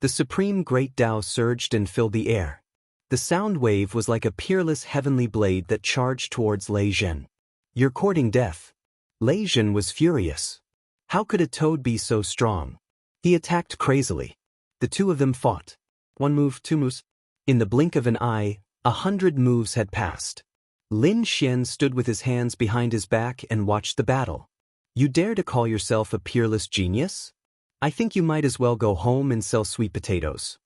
The supreme great Tao surged and filled the air. The sound wave was like a peerless heavenly blade that charged towards Lei Zhen. You're courting death. Lei Zhen was furious. How could a toad be so strong? He attacked crazily. The two of them fought. 1 move, 2 moves. In the blink of an eye, 100 moves had passed. Lin Xian stood with his hands behind his back and watched the battle. You dare to call yourself a peerless genius? I think you might as well go home and sell sweet potatoes.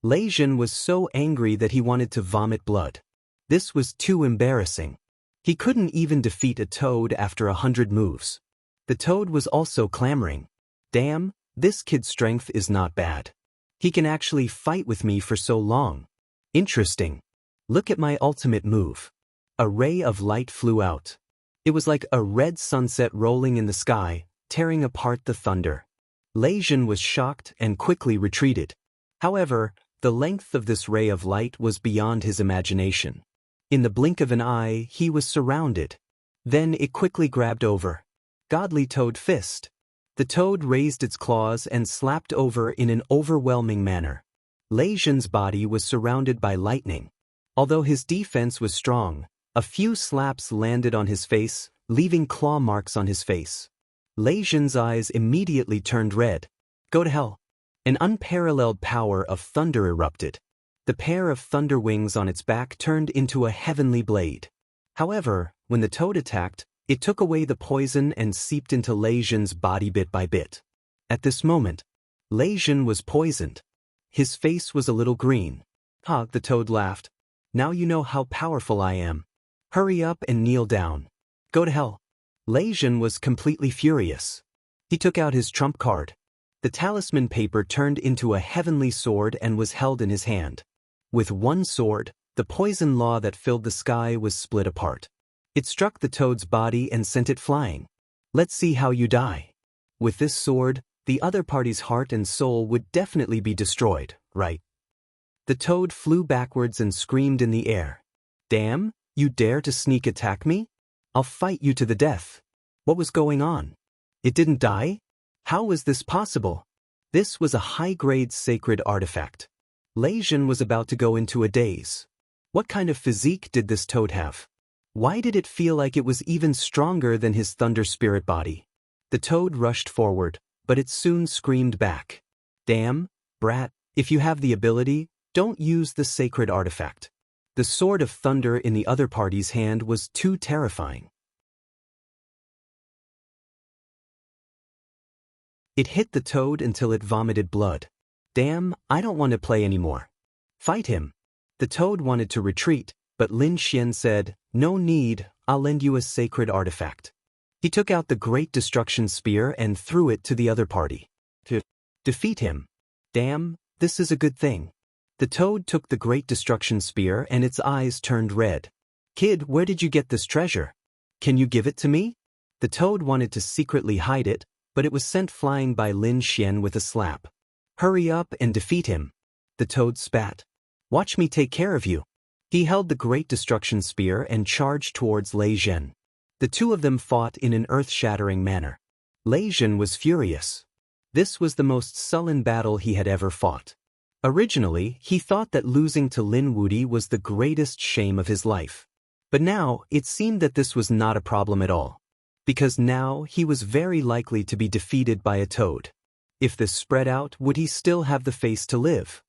Lei Zhen was so angry that he wanted to vomit blood. This was too embarrassing. He couldn't even defeat a toad after 100 moves. The toad was also clamoring. Damn, this kid's strength is not bad. He can actually fight with me for so long. Interesting. Look at my ultimate move. A ray of light flew out. It was like a red sunset rolling in the sky, tearing apart the thunder. Lei Zhen was shocked and quickly retreated. However, the length of this ray of light was beyond his imagination. In the blink of an eye, he was surrounded. Then it quickly grabbed over. Godly Toad Fist. The toad raised its claws and slapped over in an overwhelming manner. Lei Zhen's body was surrounded by lightning. Although his defense was strong, a few slaps landed on his face, leaving claw marks on his face. Lei Zhen's eyes immediately turned red. Go to hell. An unparalleled power of thunder erupted. The pair of thunder wings on its back turned into a heavenly blade. However, when the toad attacked, it took away the poison and seeped into Lei Zhen's body bit by bit. At this moment, Lei Zhen was poisoned. His face was a little green. Ha, the toad laughed. Now you know how powerful I am. Hurry up and kneel down. Go to hell. Lei Zhen was completely furious. He took out his trump card. The talisman paper turned into a heavenly sword and was held in his hand. With one sword, the poison law that filled the sky was split apart. It struck the toad's body and sent it flying. Let's see how you die. With this sword, the other party's heart and soul would definitely be destroyed, right? The toad flew backwards and screamed in the air. Damn, you dare to sneak attack me? I'll fight you to the death. What was going on? It didn't die? How was this possible? This was a high-grade sacred artifact. Lei Zhen was about to go into a daze. What kind of physique did this toad have? Why did it feel like it was even stronger than his thunder spirit body? The toad rushed forward, but it soon screamed back. Damn, brat, if you have the ability, don't use the sacred artifact. The sword of thunder in the other party's hand was too terrifying. It hit the toad until it vomited blood. Damn, I don't want to play anymore. Fight him. The toad wanted to retreat, but Lin Xian said, no need, I'll lend you a sacred artifact. He took out the Great Destruction Spear and threw it to the other party. To defeat him. Damn, this is a good thing. The toad took the Great Destruction Spear and its eyes turned red. Kid, where did you get this treasure? Can you give it to me? The toad wanted to secretly hide it, but it was sent flying by Lin Xian with a slap. Hurry up and defeat him. The toad spat. Watch me take care of you. He held the Great Destruction Spear and charged towards Lei Zhen. The two of them fought in an earth-shattering manner. Lei Zhen was furious. This was the most sullen battle he had ever fought. Originally, he thought that losing to Lin Wudi was the greatest shame of his life. But now, it seemed that this was not a problem at all. Because now, he was very likely to be defeated by a toad. If this spread out, would he still have the face to live?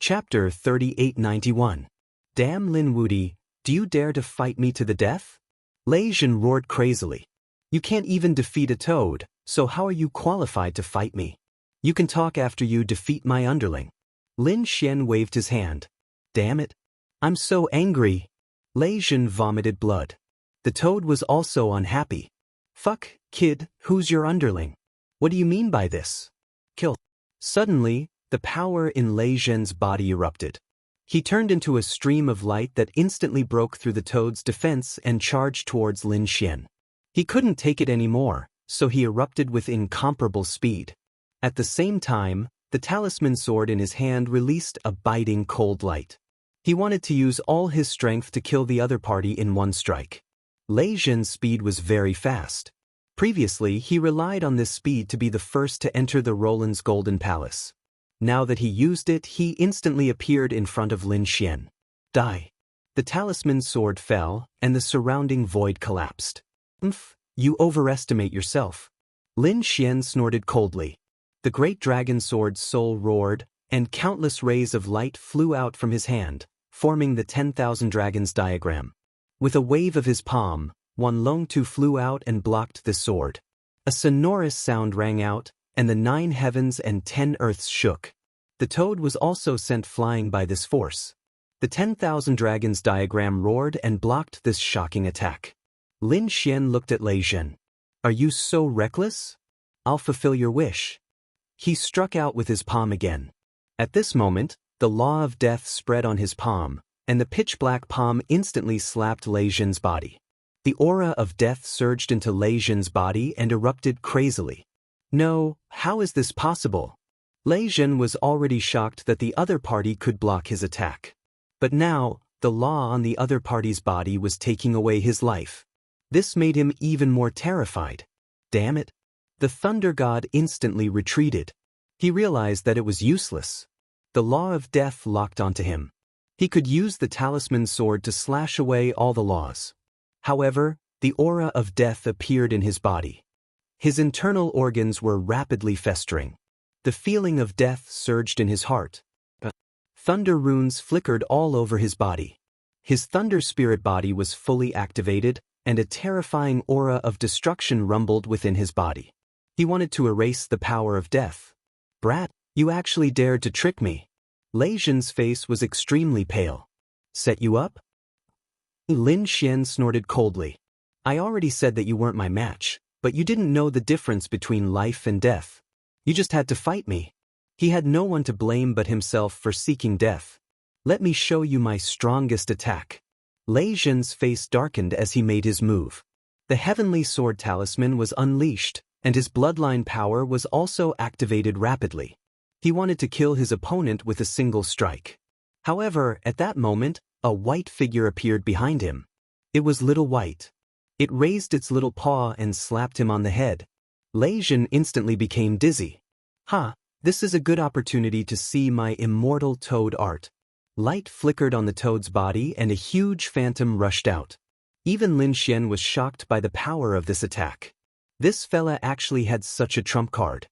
Chapter 3891. Damn Lin Wudi, do you dare to fight me to the death? Lei Zhen roared crazily. You can't even defeat a toad, so how are you qualified to fight me? You can talk after you defeat my underling. Lin Xian waved his hand. Damn it. I'm so angry. Lei Zhen vomited blood. The toad was also unhappy. Fuck, kid, who's your underling? What do you mean by this? Kill. Suddenly, the power in Lei Zhen's body erupted. He turned into a stream of light that instantly broke through the toad's defense and charged towards Lin Xian. He couldn't take it anymore, so he erupted with incomparable speed. At the same time, the talisman sword in his hand released a biting cold light. He wanted to use all his strength to kill the other party in one strike. Lei Zhen's speed was very fast. Previously, he relied on this speed to be the first to enter the Roland's Golden Palace. Now that he used it, he instantly appeared in front of Lin Xian. Die. The talisman sword fell, and the surrounding void collapsed. You overestimate yourself. Lin Xian snorted coldly. The great dragon sword's soul roared, and countless rays of light flew out from his hand, forming the 10,000 dragons diagram. With a wave of his palm, one Longtu flew out and blocked the sword. A sonorous sound rang out, and the 9 heavens and 10 earths shook. The toad was also sent flying by this force. The 10,000 dragons diagram roared and blocked this shocking attack. Lin Xian looked at Lei Zhen. Are you so reckless? I'll fulfill your wish. He struck out with his palm again. At this moment, the law of death spread on his palm, and the pitch-black palm instantly slapped Lei Zhen's body. The aura of death surged into Lei Zhen's body and erupted crazily. No, how is this possible? Lei Zhen was already shocked that the other party could block his attack. But now, The law on the other party's body was taking away his life. This made him even more terrified. Damn it. The thunder god instantly retreated. He realized that it was useless. The law of death locked onto him. He could use the talisman sword to slash away all the laws. However, the aura of death appeared in his body. His internal organs were rapidly festering. The feeling of death surged in his heart. Thunder runes flickered all over his body. His thunder spirit body was fully activated, and a terrifying aura of destruction rumbled within his body. He wanted to erase the power of death. Brat, you actually dared to trick me. Lei Zhen's face was extremely pale. Set you up? Lin Xian snorted coldly. I already said that you weren't my match, but you didn't know the difference between life and death. You just had to fight me. He had no one to blame but himself for seeking death. Let me show you my strongest attack. Lei Zhen's face darkened as he made his move. The heavenly sword talisman was unleashed, and his bloodline power was also activated rapidly. He wanted to kill his opponent with a single strike. However, at that moment, a white figure appeared behind him. It was Little White. It raised its little paw and slapped him on the head. Lei Zhen instantly became dizzy. This is a good opportunity to see my immortal toad art. Light flickered on the toad's body and a huge phantom rushed out. Even Lin Xian was shocked by the power of this attack. This fella actually had such a trump card.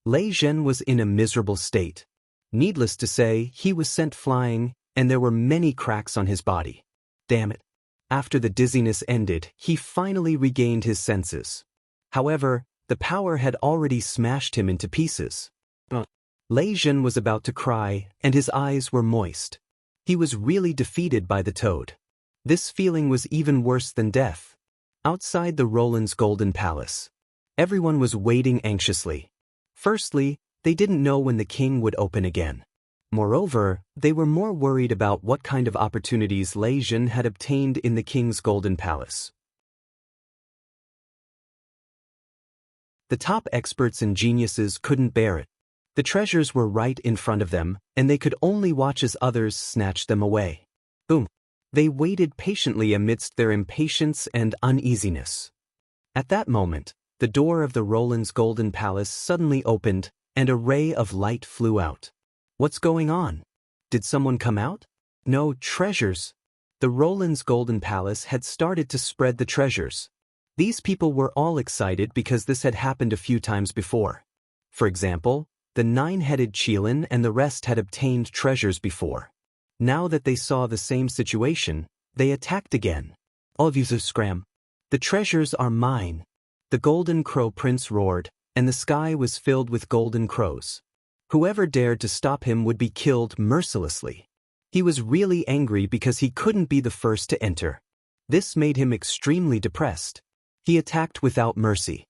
Lei Zhen was in a miserable state. Needless to say, he was sent flying, and there were many cracks on his body. Damn it. After the dizziness ended, he finally regained his senses. However, the power had already smashed him into pieces. Lei Zhen was about to cry, and his eyes were moist. He was really defeated by the toad. This feeling was even worse than death. Outside the Roland's Golden Palace, everyone was waiting anxiously. Firstly, they didn't know when the king would open again. Moreover, they were more worried about what kind of opportunities Lei Zhen had obtained in the king's Golden Palace. The top experts and geniuses couldn't bear it. The treasures were right in front of them, and they could only watch as others snatched them away. Boom. They waited patiently amidst their impatience and uneasiness. At that moment, the door of the Roland's Golden Palace suddenly opened, and a ray of light flew out. What's going on? Did someone come out? No, treasures. The Roland's Golden Palace had started to spread the treasures. These people were all excited because this had happened a few times before. For example, the nine-headed Qilin and the rest had obtained treasures before. Now that they saw the same situation, they attacked again. All of you scram. The treasures are mine. The Golden Crow Prince roared, and the sky was filled with golden crows. Whoever dared to stop him would be killed mercilessly. He was really angry because he couldn't be the first to enter. This made him extremely depressed. He attacked without mercy.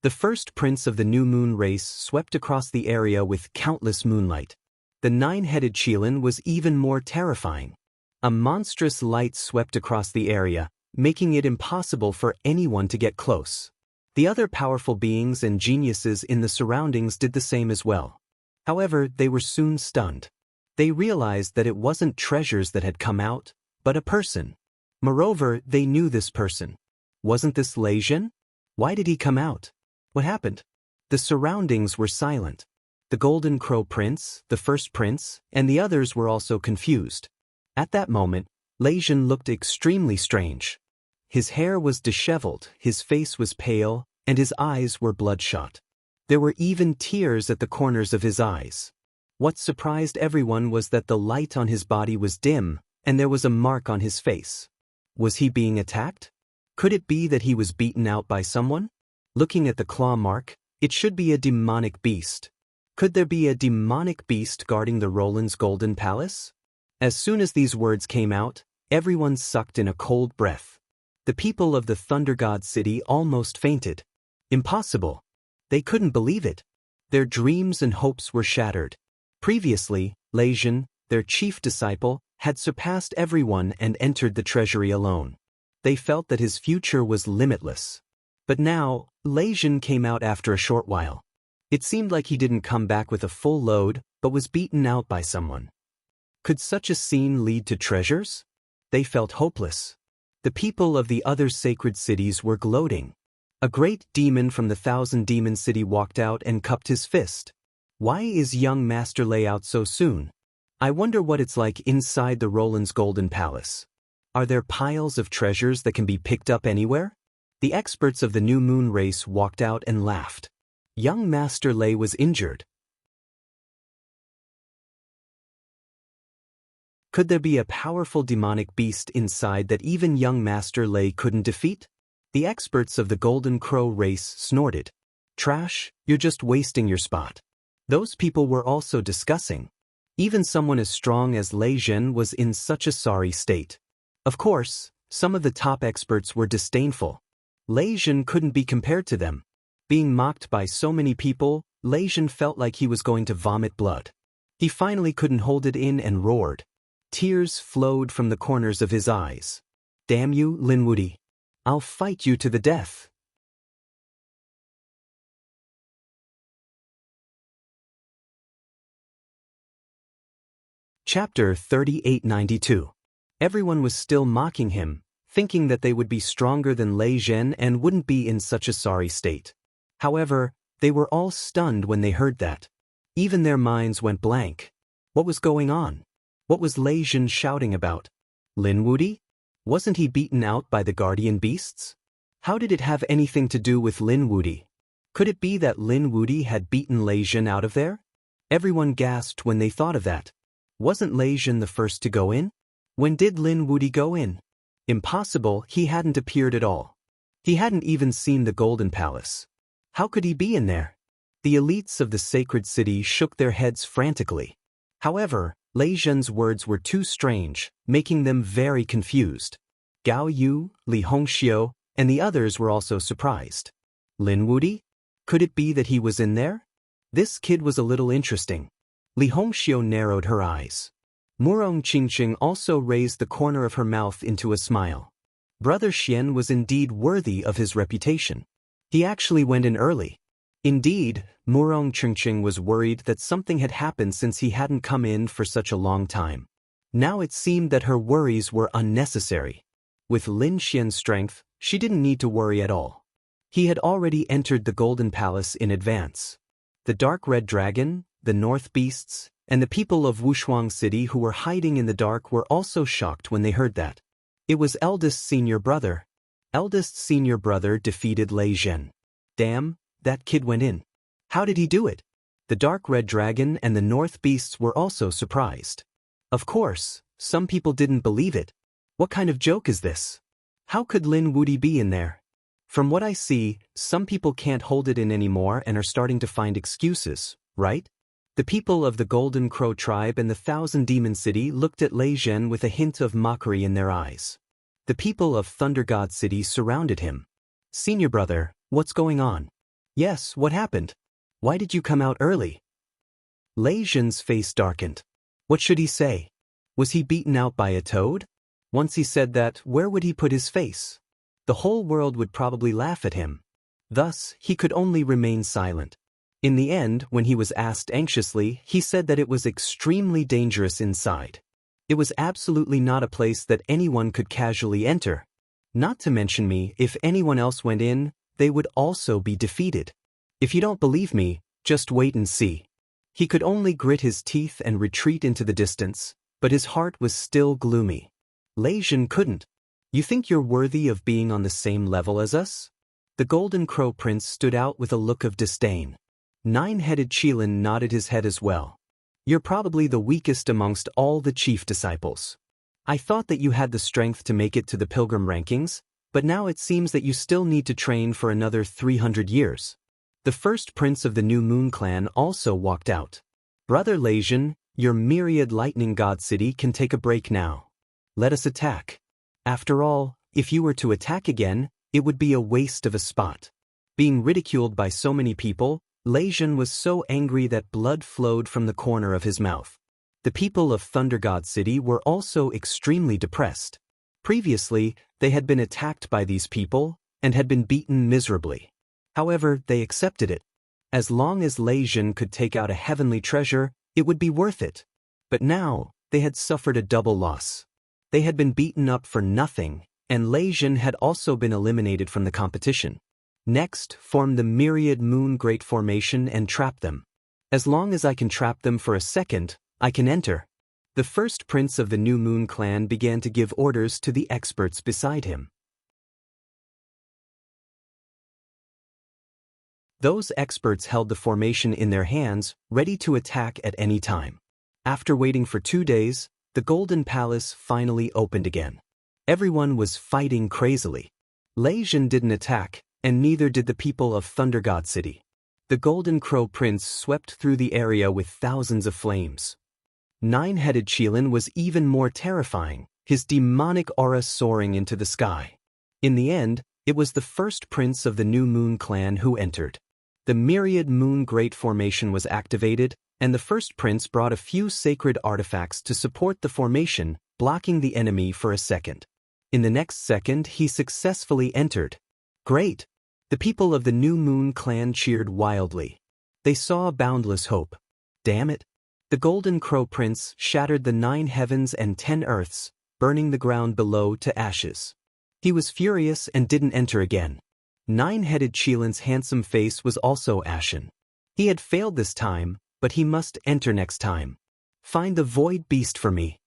The first prince of the new moon race swept across the area with countless moonlight. The nine-headed Qilin was even more terrifying. A monstrous light swept across the area, making it impossible for anyone to get close. The other powerful beings and geniuses in the surroundings did the same as well. However, they were soon stunned. They realized that it wasn't treasures that had come out, but a person. Moreover, they knew this person. Wasn't this Lei Zhen? Why did he come out? What happened? The surroundings were silent. The Golden Crow Prince, the first prince, and the others were also confused. At that moment, Lei Zhen looked extremely strange. His hair was disheveled, his face was pale, and his eyes were bloodshot. There were even tears at the corners of his eyes. What surprised everyone was that the light on his body was dim, and there was a mark on his face. Was he being attacked? Could it be that he was beaten out by someone? Looking at the claw mark, it should be a demonic beast. Could there be a demonic beast guarding the Roland's Golden Palace? As soon as these words came out, everyone sucked in a cold breath. The people of the Thunder God City almost fainted. Impossible. They couldn't believe it. Their dreams and hopes were shattered. Previously, Lei Zhen, their chief disciple, had surpassed everyone and entered the treasury alone. They felt that his future was limitless. But now, Lei Zhen came out after a short while. It seemed like he didn't come back with a full load, but was beaten out by someone. Could such a scene lead to treasures? They felt hopeless. The people of the other sacred cities were gloating. A great demon from the 1,000-demon city walked out and cupped his fist. Why is young Master Lei out so soon? I wonder what it's like inside the Roland's Golden Palace. Are there piles of treasures that can be picked up anywhere? The experts of the New Moon race walked out and laughed. Young Master Lei was injured. Could there be a powerful demonic beast inside that even young Master Lei couldn't defeat? The experts of the Golden Crow race snorted. Trash, you're just wasting your spot. Those people were also discussing. Even someone as strong as Lei Zhen was in such a sorry state. Of course, some of the top experts were disdainful. Lei Zhen couldn't be compared to them. Being mocked by so many people, Lei Zhen felt like he was going to vomit blood. He finally couldn't hold it in and roared. Tears flowed from the corners of his eyes. Damn you, Lin Wudy. I'll fight you to the death. Chapter 3892. Everyone was still mocking him, thinking that they would be stronger than Lei Zhen and wouldn't be in such a sorry state. However, they were all stunned when they heard that. Even their minds went blank. What was going on? What was Lei Zhen shouting about? Lin Wudy? Wasn't he beaten out by the guardian beasts? How did it have anything to do with Lin Wudy? Could it be that Lin Wudy had beaten Lei Zhen out of there? Everyone gasped when they thought of that. Wasn't Lei Zhen the first to go in? When did Lin Wudy go in? Impossible, he hadn't appeared at all. He hadn't even seen the Golden Palace. How could he be in there? The elites of the sacred city shook their heads frantically. However, Lei Zhen's words were too strange, making them very confused. Gao Yu, Li Hongxiu, and the others were also surprised. Lin Wudy? Could it be that he was in there? This kid was a little interesting. Li Hongxiu narrowed her eyes. Murong Qingqing also raised the corner of her mouth into a smile. Brother Xian was indeed worthy of his reputation. He actually went in early. Indeed, Murong Qingqing was worried that something had happened since he hadn't come in for such a long time. Now it seemed that her worries were unnecessary. With Lin Xian's strength, she didn't need to worry at all. He had already entered the Golden Palace in advance. The Dark Red Dragon, the North Beasts, and the people of Wushuang City who were hiding in the dark were also shocked when they heard that. It was eldest senior brother. Eldest senior brother defeated Lei Zhen. Damn, that kid went in. How did he do it? The Dark Red Dragon and the North Beasts were also surprised. Of course, some people didn't believe it. What kind of joke is this? How could Lin Wudy be in there? From what I see, some people can't hold it in anymore and are starting to find excuses, right? The people of the Golden Crow tribe and the 1,000-demon city looked at Lei Zhen with a hint of mockery in their eyes. The people of Thunder God City surrounded him. Senior brother, what's going on? Yes, what happened? Why did you come out early? Lei Zhen's face darkened. What should he say? Was he beaten out by a toad? Once he said that, where would he put his face? The whole world would probably laugh at him. Thus, he could only remain silent. In the end, when he was asked anxiously, he said that it was extremely dangerous inside. It was absolutely not a place that anyone could casually enter. Not to mention me, if anyone else went in, they would also be defeated. If you don't believe me, just wait and see. He could only grit his teeth and retreat into the distance, but his heart was still gloomy. Lei Zhen couldn't. You think you're worthy of being on the same level as us? The Golden Crow Prince stood out with a look of disdain. Nine-headed Qilin nodded his head as well. You're probably the weakest amongst all the chief disciples. I thought that you had the strength to make it to the pilgrim rankings, but now it seems that you still need to train for another 300 years. The first prince of the New Moon clan also walked out. Brother Lei Zhen, your myriad lightning god city can take a break now. Let us attack. After all, if you were to attack again, it would be a waste of a spot. Being ridiculed by so many people, Lei Zhen was so angry that blood flowed from the corner of his mouth. The people of Thunder God City were also extremely depressed. Previously, they had been attacked by these people and had been beaten miserably. However, they accepted it. As long as Lei Zhen could take out a heavenly treasure, it would be worth it. But now, they had suffered a double loss. They had been beaten up for nothing, and Lei Jin had also been eliminated from the competition. Next, form the myriad moon great formation and trap them. As long as I can trap them for a second, I can enter. The first prince of the New Moon clan began to give orders to the experts beside him. Those experts held the formation in their hands, ready to attack at any time. After waiting for 2 days, the Golden Palace finally opened again. Everyone was fighting crazily. Lei Jin didn't attack, and neither did the people of Thunder God City. The Golden Crow Prince swept through the area with thousands of flames. Nine-headed Qilin was even more terrifying, his demonic aura soaring into the sky. In the end, it was the first prince of the New Moon clan who entered. The myriad moon great formation was activated, and the first prince brought a few sacred artifacts to support the formation, blocking the enemy for a second. In the next second, he successfully entered. Great! The people of the New Moon clan cheered wildly. They saw boundless hope. Damn it! The Golden Crow Prince shattered the 9 heavens and 10 earths, burning the ground below to ashes. He was furious and didn't enter again. Nine-headed Qilin's handsome face was also ashen. He had failed this time, but he must enter next time. Find the Void Beast for me.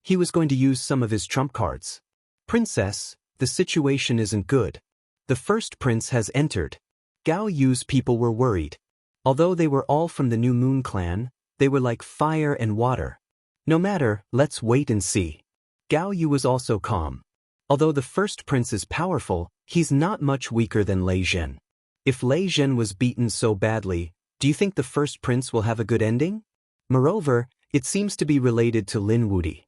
He was going to use some of his trump cards. Princess, the situation isn't good. The first prince has entered. Gao Yu's people were worried. Although they were all from the New Moon clan, they were like fire and water. No matter, let's wait and see. Gao Yu was also calm. Although the first prince is powerful, he's not much weaker than Lei Jin. If Lei Jin was beaten so badly, do you think the first prince will have a good ending? Moreover, it seems to be related to Lin Wudi.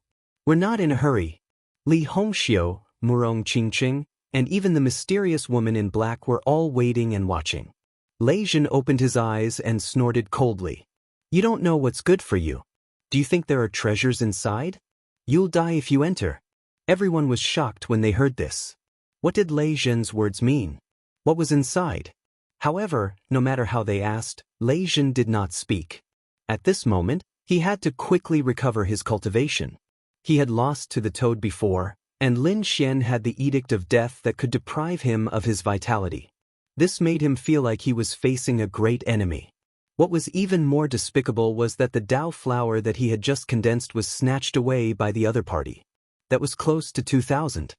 We're not in a hurry. Li Hongxiu, Murong Qingqing, and even the mysterious woman in black were all waiting and watching. Lei Jin opened his eyes and snorted coldly. You don't know what's good for you. Do you think there are treasures inside? You'll die if you enter. Everyone was shocked when they heard this. What did Lei Jin's words mean? What was inside? However, no matter how they asked, Lei Jin did not speak. At this moment, he had to quickly recover his cultivation. He had lost to the toad before, and Lin Xian had the Edict of Death that could deprive him of his vitality. This made him feel like he was facing a great enemy. What was even more despicable was that the Dao flower that he had just condensed was snatched away by the other party. That was close to 2,000.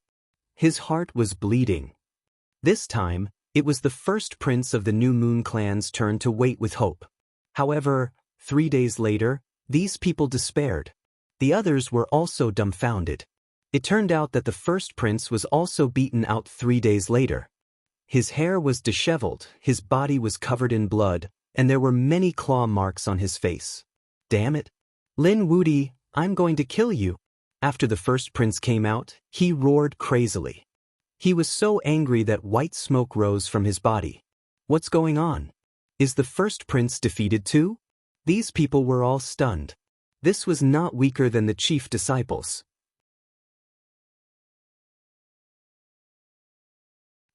His heart was bleeding. This time, it was the first prince of the New Moon clan's turn to wait with hope. However, 3 days later, these people despaired. The others were also dumbfounded. It turned out that the first prince was also beaten out 3 days later. His hair was disheveled, his body was covered in blood, and there were many claw marks on his face. Damn it! Lin Wudi, I'm going to kill you! After the first prince came out, he roared crazily. He was so angry that white smoke rose from his body. What's going on? Is the first prince defeated too? These people were all stunned. This was not weaker than the chief disciples.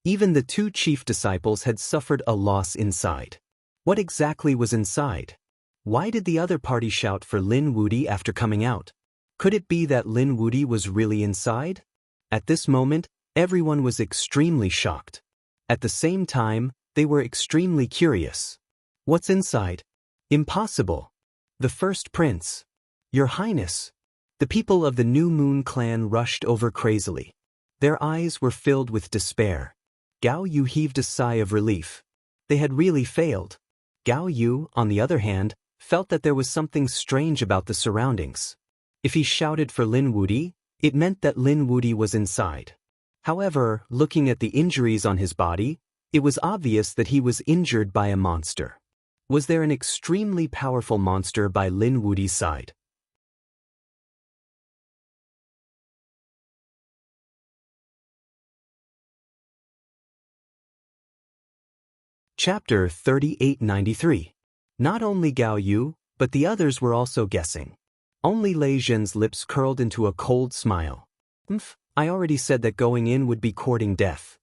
Even the 2 chief disciples had suffered a loss inside. What exactly was inside? Why did the other party shout for Lin Wudi after coming out? Could it be that Lin Wudi was really inside? At this moment, everyone was extremely shocked. At the same time, they were extremely curious. What's inside? Impossible. The first prince. Your Highness. The people of the New Moon clan rushed over crazily. Their eyes were filled with despair. Gao Yu heaved a sigh of relief. They had really failed. Gao Yu, on the other hand, felt that there was something strange about the surroundings. If he shouted for Lin Wudi, it meant that Lin Wudi was inside. However, looking at the injuries on his body, it was obvious that he was injured by a monster. Was there an extremely powerful monster by Lin Wudi's side? Chapter 3893. Not only Gao Yu, but the others were also guessing. Only Lei Jin's lips curled into a cold smile. I already said that going in would be courting death.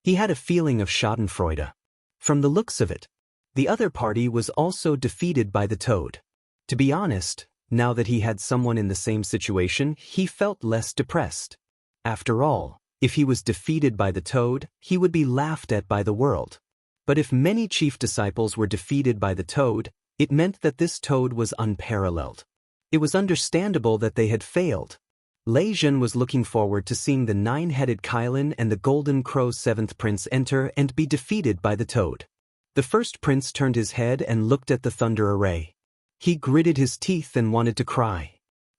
He had a feeling of schadenfreude. From the looks of it, the other party was also defeated by the toad. To be honest, Now that he had someone in the same situation, he felt less depressed. After all, if he was defeated by the toad, he would be laughed at by the world. But if many chief disciples were defeated by the toad, it meant that this toad was unparalleled. It was understandable that they had failed. Lei Zhen was looking forward to seeing the nine-headed Kylin and the Golden Crow's seventh prince enter and be defeated by the toad. The first prince turned his head and looked at the thunder array. He gritted his teeth and wanted to cry.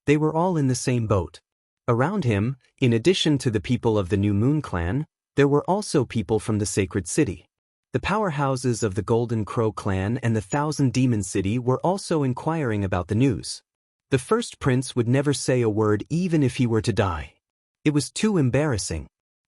They were all in the same boat. Around him, in addition to the people of the New Moon clan, there were also people from the Sacred City. The powerhouses of the Golden Crow clan and the Thousand Demon City were also inquiring about the news. The first prince would never say a word even if he were to die. It was too embarrassing.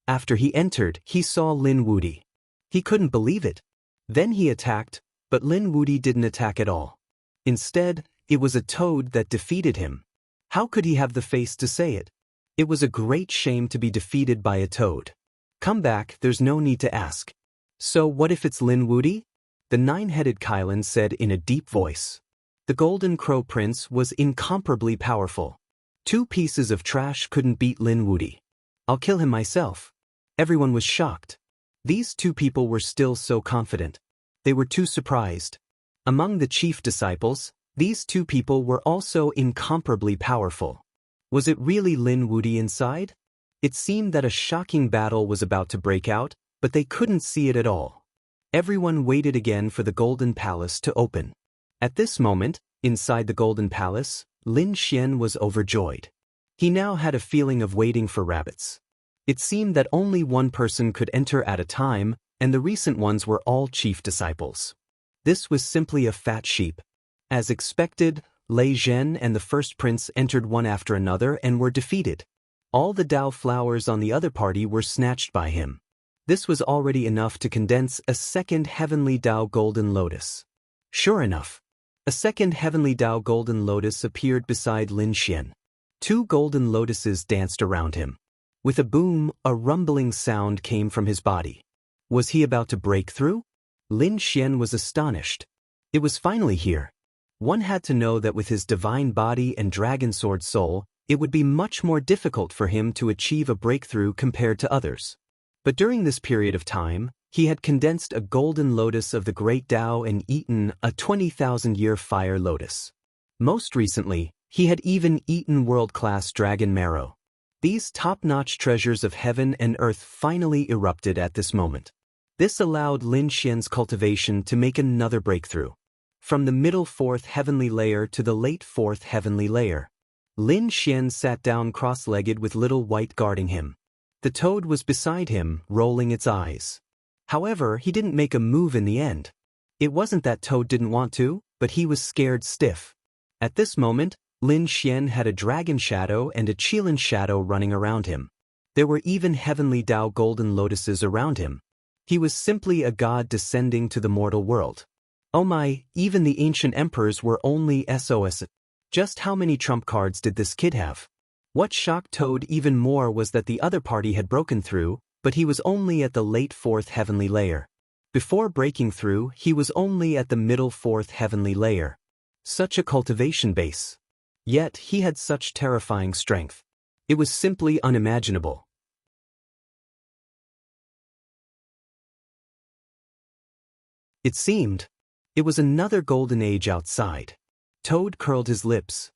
After he entered, he saw Lin Wudi. He couldn't believe it. Then he attacked, but Lin Wudi didn't attack at all. Instead, it was a toad that defeated him. How could he have the face to say it? It was a great shame to be defeated by a toad. Come back, there's no need to ask. So what if it's Lin Wudi? The nine-headed Kylin said in a deep voice. The Golden Crow Prince was incomparably powerful. 2 pieces of trash couldn't beat Lin Wudi. I'll kill him myself. Everyone was shocked. These 2 people were still so confident. They were too surprised. Among the chief disciples, these 2 people were also incomparably powerful. Was it really Lin Wudi inside? It seemed that a shocking battle was about to break out, but they couldn't see it at all. Everyone waited again for the Golden Palace to open. At this moment, inside the Golden Palace, Lin Xian was overjoyed. He now had a feeling of waiting for rabbits. It seemed that only one person could enter at a time, and the recent ones were all chief disciples. This was simply a fat sheep. As expected, Lei Zhen and the first prince entered one after another and were defeated. All the Dao flowers on the other party were snatched by him. This was already enough to condense a second heavenly Dao golden lotus. Sure enough, a second heavenly Dao golden lotus appeared beside Lin Xian. 2 golden lotuses danced around him. With a boom, a rumbling sound came from his body. Was he about to break through? Lin Xian was astonished. It was finally here. One had to know that with his divine body and dragon sword soul, it would be much more difficult for him to achieve a breakthrough compared to others. But during this period of time, he had condensed a golden lotus of the great Tao and eaten a 20,000-year fire lotus. Most recently, he had even eaten world-class dragon marrow. These top-notch treasures of heaven and earth finally erupted at this moment. This allowed Lin Xian's cultivation to make another breakthrough. From the middle 4th heavenly layer to the late 4th heavenly layer. Lin Xian sat down cross-legged with Little White guarding him. The toad was beside him, rolling its eyes. However, he didn't make a move in the end. It wasn't that Toad didn't want to, but he was scared stiff. At this moment, Lin Xian had a dragon shadow and a Qilin shadow running around him. There were even heavenly Dao golden lotuses around him. He was simply a god descending to the mortal world. Oh my, even the ancient emperors were only SOS. Just how many trump cards did this kid have? What shocked Toad even more was that the other party had broken through, but he was only at the late 4th heavenly layer. Before breaking through, he was only at the middle 4th heavenly layer. Such a cultivation base. Yet he had such terrifying strength. It was simply unimaginable. It seemed. It was another golden age outside. Toad curled his lips.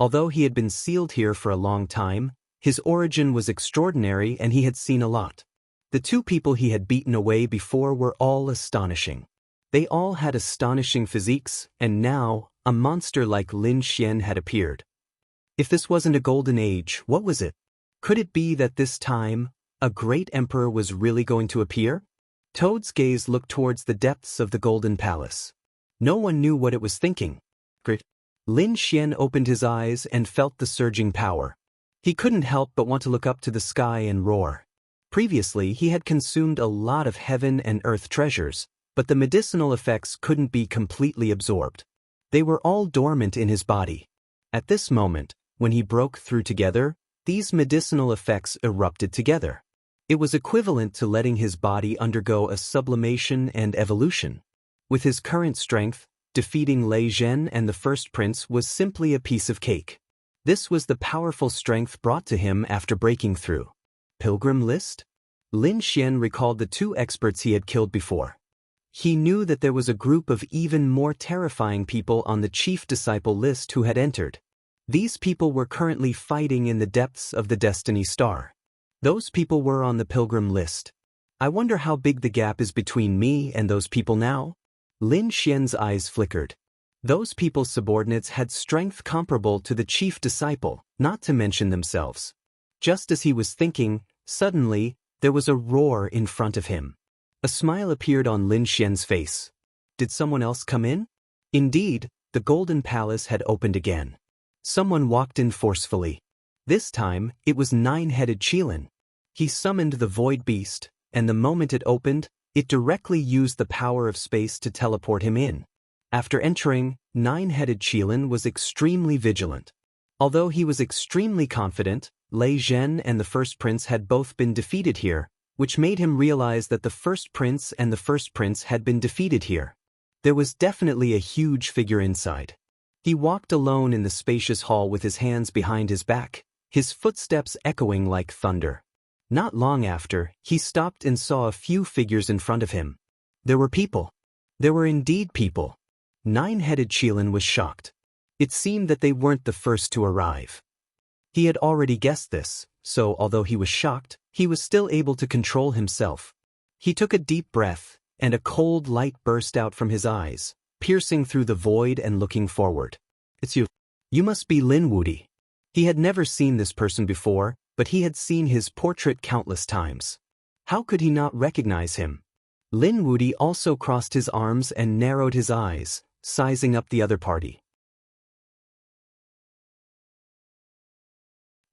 Although he had been sealed here for a long time, his origin was extraordinary and he had seen a lot. The 2 people he had beaten away before were all astonishing. They all had astonishing physiques, and now, a monster like Lin Xian had appeared. If this wasn't a golden age, what was it? Could it be that this time, a great emperor was really going to appear? Toad's gaze looked towards the depths of the Golden Palace. No one knew what it was thinking. Lin Xian opened his eyes and felt the surging power. He couldn't help but want to look up to the sky and roar. Previously, he had consumed a lot of heaven and earth treasures, but the medicinal effects couldn't be completely absorbed. They were all dormant in his body. At this moment, when he broke through together, these medicinal effects erupted together. It was equivalent to letting his body undergo a sublimation and evolution. With his current strength, defeating Lei Zhen and the first prince was simply a piece of cake. This was the powerful strength brought to him after breaking through. Pilgrim list? Lin Xian recalled the two experts he had killed before. He knew that there was a group of even more terrifying people on the chief disciple list who had entered. These people were currently fighting in the depths of the Destiny Star. Those people were on the pilgrim list. I wonder how big the gap is between me and those people now? Lin Xian's eyes flickered. Those people's subordinates had strength comparable to the chief disciple, not to mention themselves. Just as he was thinking, suddenly, there was a roar in front of him. A smile appeared on Lin Xian's face. Did someone else come in? Indeed, the Golden Palace had opened again. Someone walked in forcefully. This time, it was nine-headed Qilin. He summoned the Void Beast, and the moment it opened, it directly used the power of space to teleport him in. After entering, nine-headed Qilin was extremely vigilant. Although he was extremely confident, Lei Zhen and the first prince had both been defeated here, which made him realize that the first prince and the first prince had been defeated here. There was definitely a huge figure inside. He walked alone in the spacious hall with his hands behind his back, his footsteps echoing like thunder. Not long after, he stopped and saw a few figures in front of him. There were people. There were indeed people. Nine-headed Qilin was shocked. It seemed that they weren't the first to arrive. He had already guessed this, so although he was shocked, he was still able to control himself. He took a deep breath, and a cold light burst out from his eyes, piercing through the void and looking forward. It's you. You must be Lin Wudi. He had never seen this person before, but he had seen his portrait countless times. How could he not recognize him? Lin Wudi also crossed his arms and narrowed his eyes, sizing up the other party.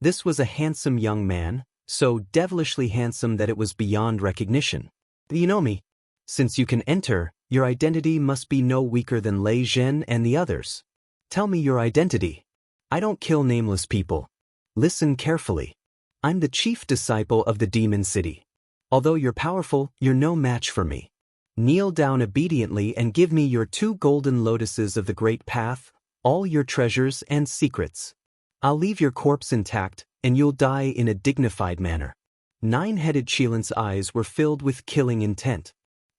This was a handsome young man, so devilishly handsome that it was beyond recognition. You know me. Since you can enter, your identity must be no weaker than Lei Zhen and the others. Tell me your identity. I don't kill nameless people. Listen carefully. I'm the chief disciple of the Demon City. Although you're powerful, you're no match for me. Kneel down obediently and give me your 2 golden lotuses of the Great Path, all your treasures and secrets. I'll leave your corpse intact, and you'll die in a dignified manner. Nine-headed Qilin's eyes were filled with killing intent.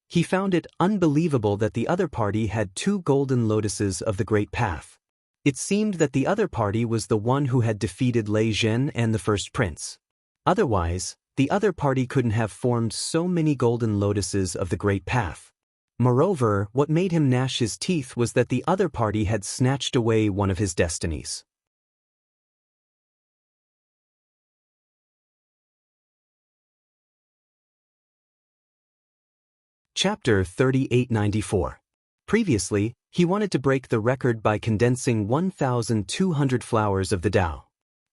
He found it unbelievable that the other party had 2 golden lotuses of the Great Path. It seemed that the other party was the one who had defeated Lei Zhen and the first prince. Otherwise, the other party couldn't have formed so many golden lotuses of the Great Path. Moreover, what made him gnash his teeth was that the other party had snatched away one of his destinies. Chapter 3894. Previously, he wanted to break the record by condensing 1,200 flowers of the Tao.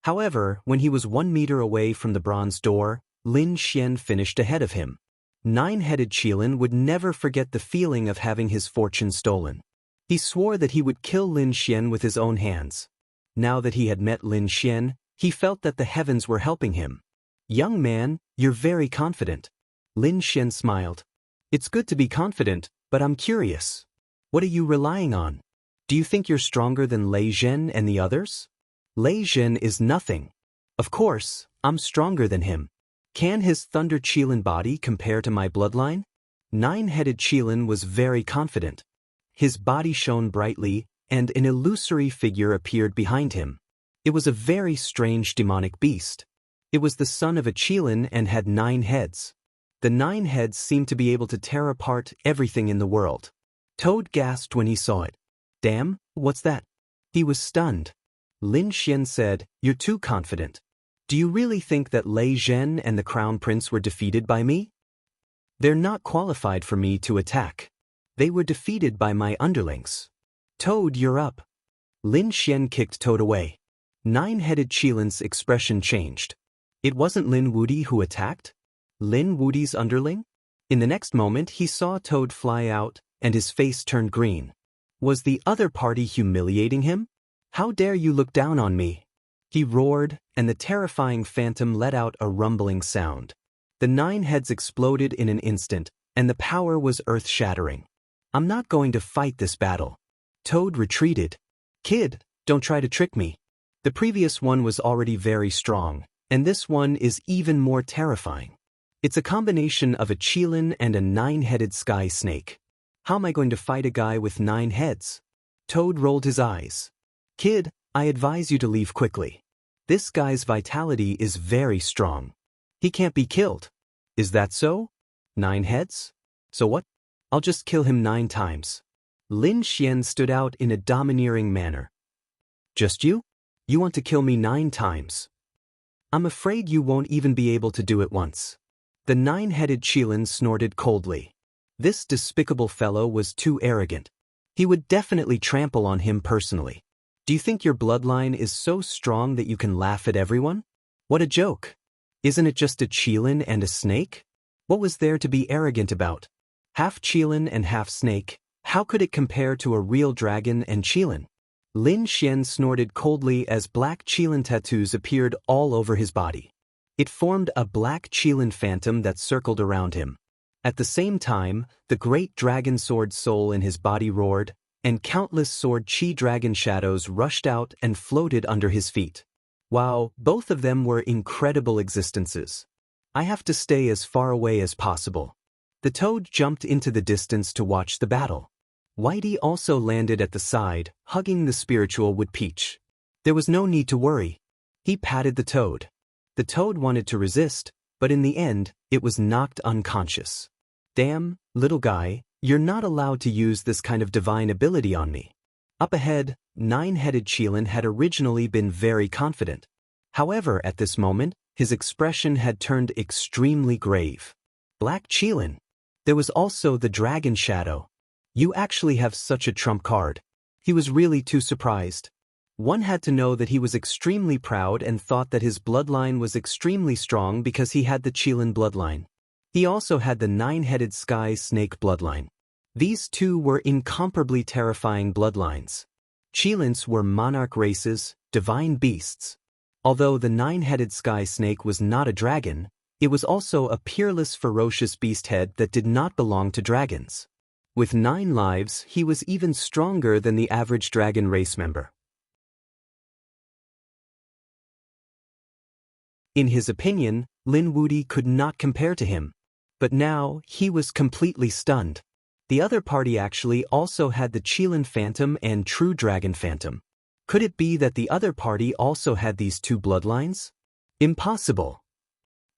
However, when he was 1 meter away from the bronze door, Lin Xian finished ahead of him. Nine-headed Qilin would never forget the feeling of having his fortune stolen. He swore that he would kill Lin Xian with his own hands. Now that he had met Lin Xian, he felt that the heavens were helping him. Young man, you're very confident. Lin Xian smiled. It's good to be confident, but I'm curious. What are you relying on? Do you think you're stronger than Lei Zhen and the others? Lei Zhen is nothing. Of course, I'm stronger than him. Can his Thunder Qilin body compare to my bloodline? Nine-headed Qilin was very confident. His body shone brightly, and an illusory figure appeared behind him. It was a very strange demonic beast. It was the son of a Qilin and had 9 heads. The 9 heads seemed to be able to tear apart everything in the world. Toad gasped when he saw it. Damn, what's that? He was stunned. Lin Xian said, You're too confident. Do you really think that Lei Zhen and the Crown Prince were defeated by me? They're not qualified for me to attack. They were defeated by my underlings. Toad, you're up. Lin Xian kicked Toad away. Nine-headed Qilin's expression changed. It wasn't Lin Wudi who attacked? Lin Wudi's underling? In the next moment he saw Toad fly out, and his face turned green. Was the other party humiliating him? How dare you look down on me? He roared, and the terrifying phantom let out a rumbling sound. The 9 heads exploded in an instant, and the power was earth-shattering. I'm not going to fight this battle. Toad retreated. Kid, don't try to trick me. The previous one was already very strong, and this one is even more terrifying. It's a combination of a Qilin and a 9-headed sky snake. How am I going to fight a guy with 9 heads? Toad rolled his eyes. Kid, I advise you to leave quickly. This guy's vitality is very strong. He can't be killed. Is that so? 9 heads? So what? I'll just kill him 9 times. Lin Xian stood out in a domineering manner. Just you? You want to kill me 9 times? I'm afraid you won't even be able to do it once. The 9-headed Qilin snorted coldly. This despicable fellow was too arrogant. He would definitely trample on him personally. Do you think your bloodline is so strong that you can laugh at everyone? What a joke. Isn't it just a Qilin and a snake? What was there to be arrogant about? Half Qilin and half snake, how could it compare to a real dragon and Qilin? Lin Xian snorted coldly as black Qilin tattoos appeared all over his body. It formed a black Qilin phantom that circled around him. At the same time, the great dragon sword soul in his body roared, and countless sword chi dragon shadows rushed out and floated under his feet. Wow, both of them were incredible existences. I have to stay as far away as possible. The toad jumped into the distance to watch the battle. Whitey also landed at the side, hugging the spiritual wood peach. There was no need to worry. He patted the toad. The toad wanted to resist, but in the end, it was knocked unconscious. Damn, little guy, you're not allowed to use this kind of divine ability on me. Up ahead, 9-headed Qilin had originally been very confident. However, at this moment, his expression had turned extremely grave. Black Qilin. There was also the dragon shadow. You actually have such a trump card. He was really too surprised. One had to know that he was extremely proud and thought that his bloodline was extremely strong because he had the Qilin bloodline. He also had the 9-headed sky snake bloodline. These two were incomparably terrifying bloodlines. Qilins were monarch races, divine beasts. Although the 9-headed sky snake was not a dragon, it was also a peerless ferocious beast head that did not belong to dragons. With 9 lives, he was even stronger than the average dragon race member. In his opinion, Lin Wudi could not compare to him. But now, he was completely stunned. The other party actually also had the Qilin Phantom and True Dragon Phantom. Could it be that the other party also had these 2 bloodlines? Impossible.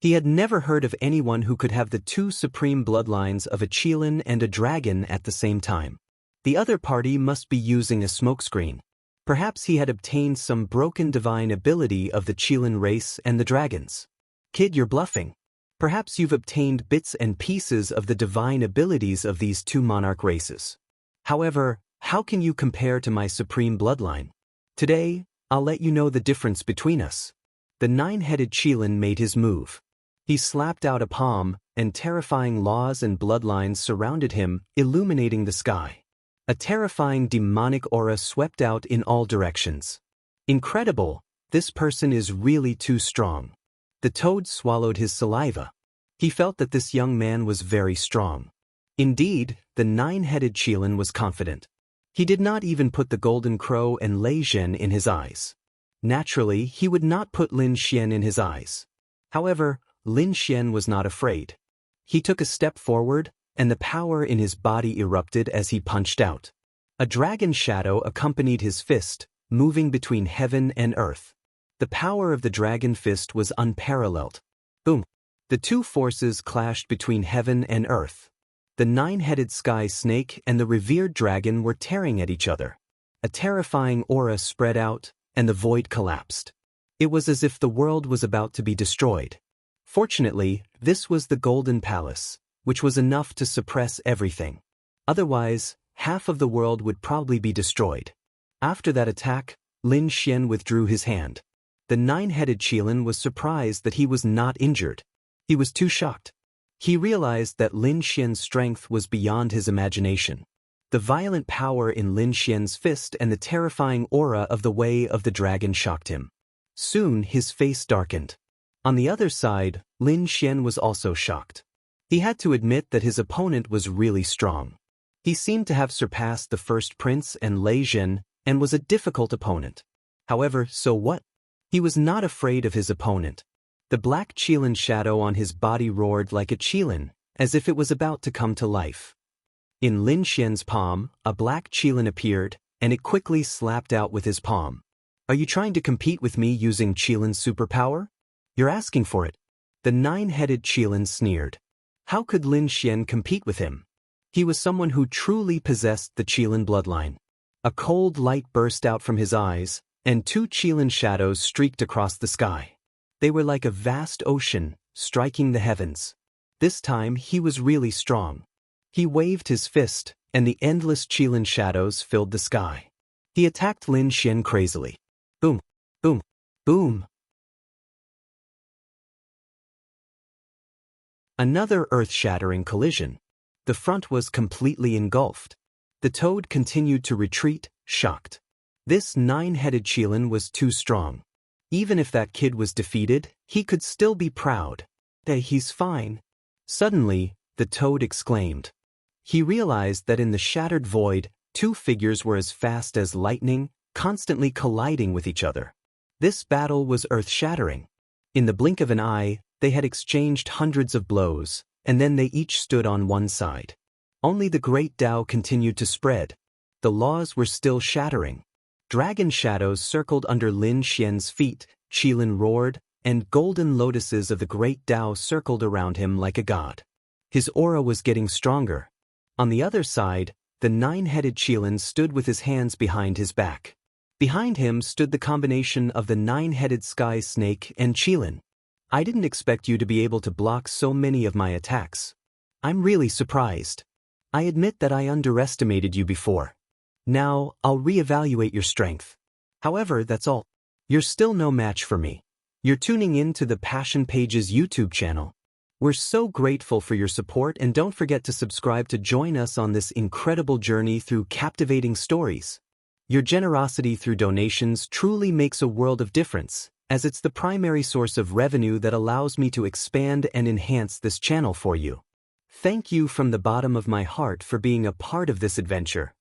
He had never heard of anyone who could have the 2 supreme bloodlines of a Qilin and a dragon at the same time. The other party must be using a smokescreen. Perhaps he had obtained some broken divine ability of the Qilin race and the dragons. Kid, you're bluffing. Perhaps you've obtained bits and pieces of the divine abilities of these 2 monarch races. However, how can you compare to my supreme bloodline? Today, I'll let you know the difference between us. The 9-headed Qilin made his move. He slapped out a palm, and terrifying laws and bloodlines surrounded him, illuminating the sky. A terrifying demonic aura swept out in all directions. Incredible, this person is really too strong. The toad swallowed his saliva. He felt that this young man was very strong. Indeed, the 9-headed Qilin was confident. He did not even put the golden crow and Lei Zhen in his eyes. Naturally, he would not put Lin Xian in his eyes. However, Lin Xian was not afraid. He took a step forward, and the power in his body erupted as he punched out. A dragon shadow accompanied his fist, moving between heaven and earth. The power of the dragon fist was unparalleled. Boom! The 2 forces clashed between heaven and earth. The 9-headed sky snake and the revered dragon were tearing at each other. A terrifying aura spread out, and the void collapsed. It was as if the world was about to be destroyed. Fortunately, this was the Golden Palace, which was enough to suppress everything. Otherwise, half of the world would probably be destroyed. After that attack, Lin Xian withdrew his hand. The 9-headed Qilin was surprised that he was not injured. He was too shocked. He realized that Lin Xian's strength was beyond his imagination. The violent power in Lin Xian's fist and the terrifying aura of the Way of the Dragon shocked him. Soon his face darkened. On the other side, Lin Xian was also shocked. He had to admit that his opponent was really strong. He seemed to have surpassed the first prince and Lei Jin, and was a difficult opponent. However, so what? He was not afraid of his opponent. The black Qilin shadow on his body roared like a Qilin, as if it was about to come to life. In Lin Xian's palm, a black Qilin appeared, and it quickly slapped out with his palm. Are you trying to compete with me using Qilin's superpower? You're asking for it. The nine-headed Qilin sneered. How could Lin Xian compete with him? He was someone who truly possessed the Qilin bloodline. A cold light burst out from his eyes, and two Qilin shadows streaked across the sky. They were like a vast ocean, striking the heavens. This time he was really strong. He waved his fist, and the endless Qilin shadows filled the sky. He attacked Lin Xian crazily. Boom, boom, boom. Another earth-shattering collision. The front was completely engulfed. The toad continued to retreat, shocked. This nine-headed Qilin was too strong. Even if that kid was defeated, he could still be proud. Hey, he's fine. Suddenly, the toad exclaimed. He realized that in the shattered void, two figures were as fast as lightning, constantly colliding with each other. This battle was earth-shattering. In the blink of an eye, they had exchanged hundreds of blows, and then they each stood on one side. Only the great Tao continued to spread. The laws were still shattering. Dragon shadows circled under Lin Xian's feet, Qilin roared, and golden lotuses of the great Tao circled around him like a god. His aura was getting stronger. On the other side, the nine-headed Qilin stood with his hands behind his back. Behind him stood the combination of the nine-headed sky snake and Qilin. I didn't expect you to be able to block so many of my attacks. I'm really surprised. I admit that I underestimated you before. Now, I'll reevaluate your strength. However, that's all. You're still no match for me. You're tuning in to the Passion Pages YouTube channel. We're so grateful for your support, and don't forget to subscribe to join us on this incredible journey through captivating stories. Your generosity through donations truly makes a world of difference, as it's the primary source of revenue that allows me to expand and enhance this channel for you. Thank you from the bottom of my heart for being a part of this adventure.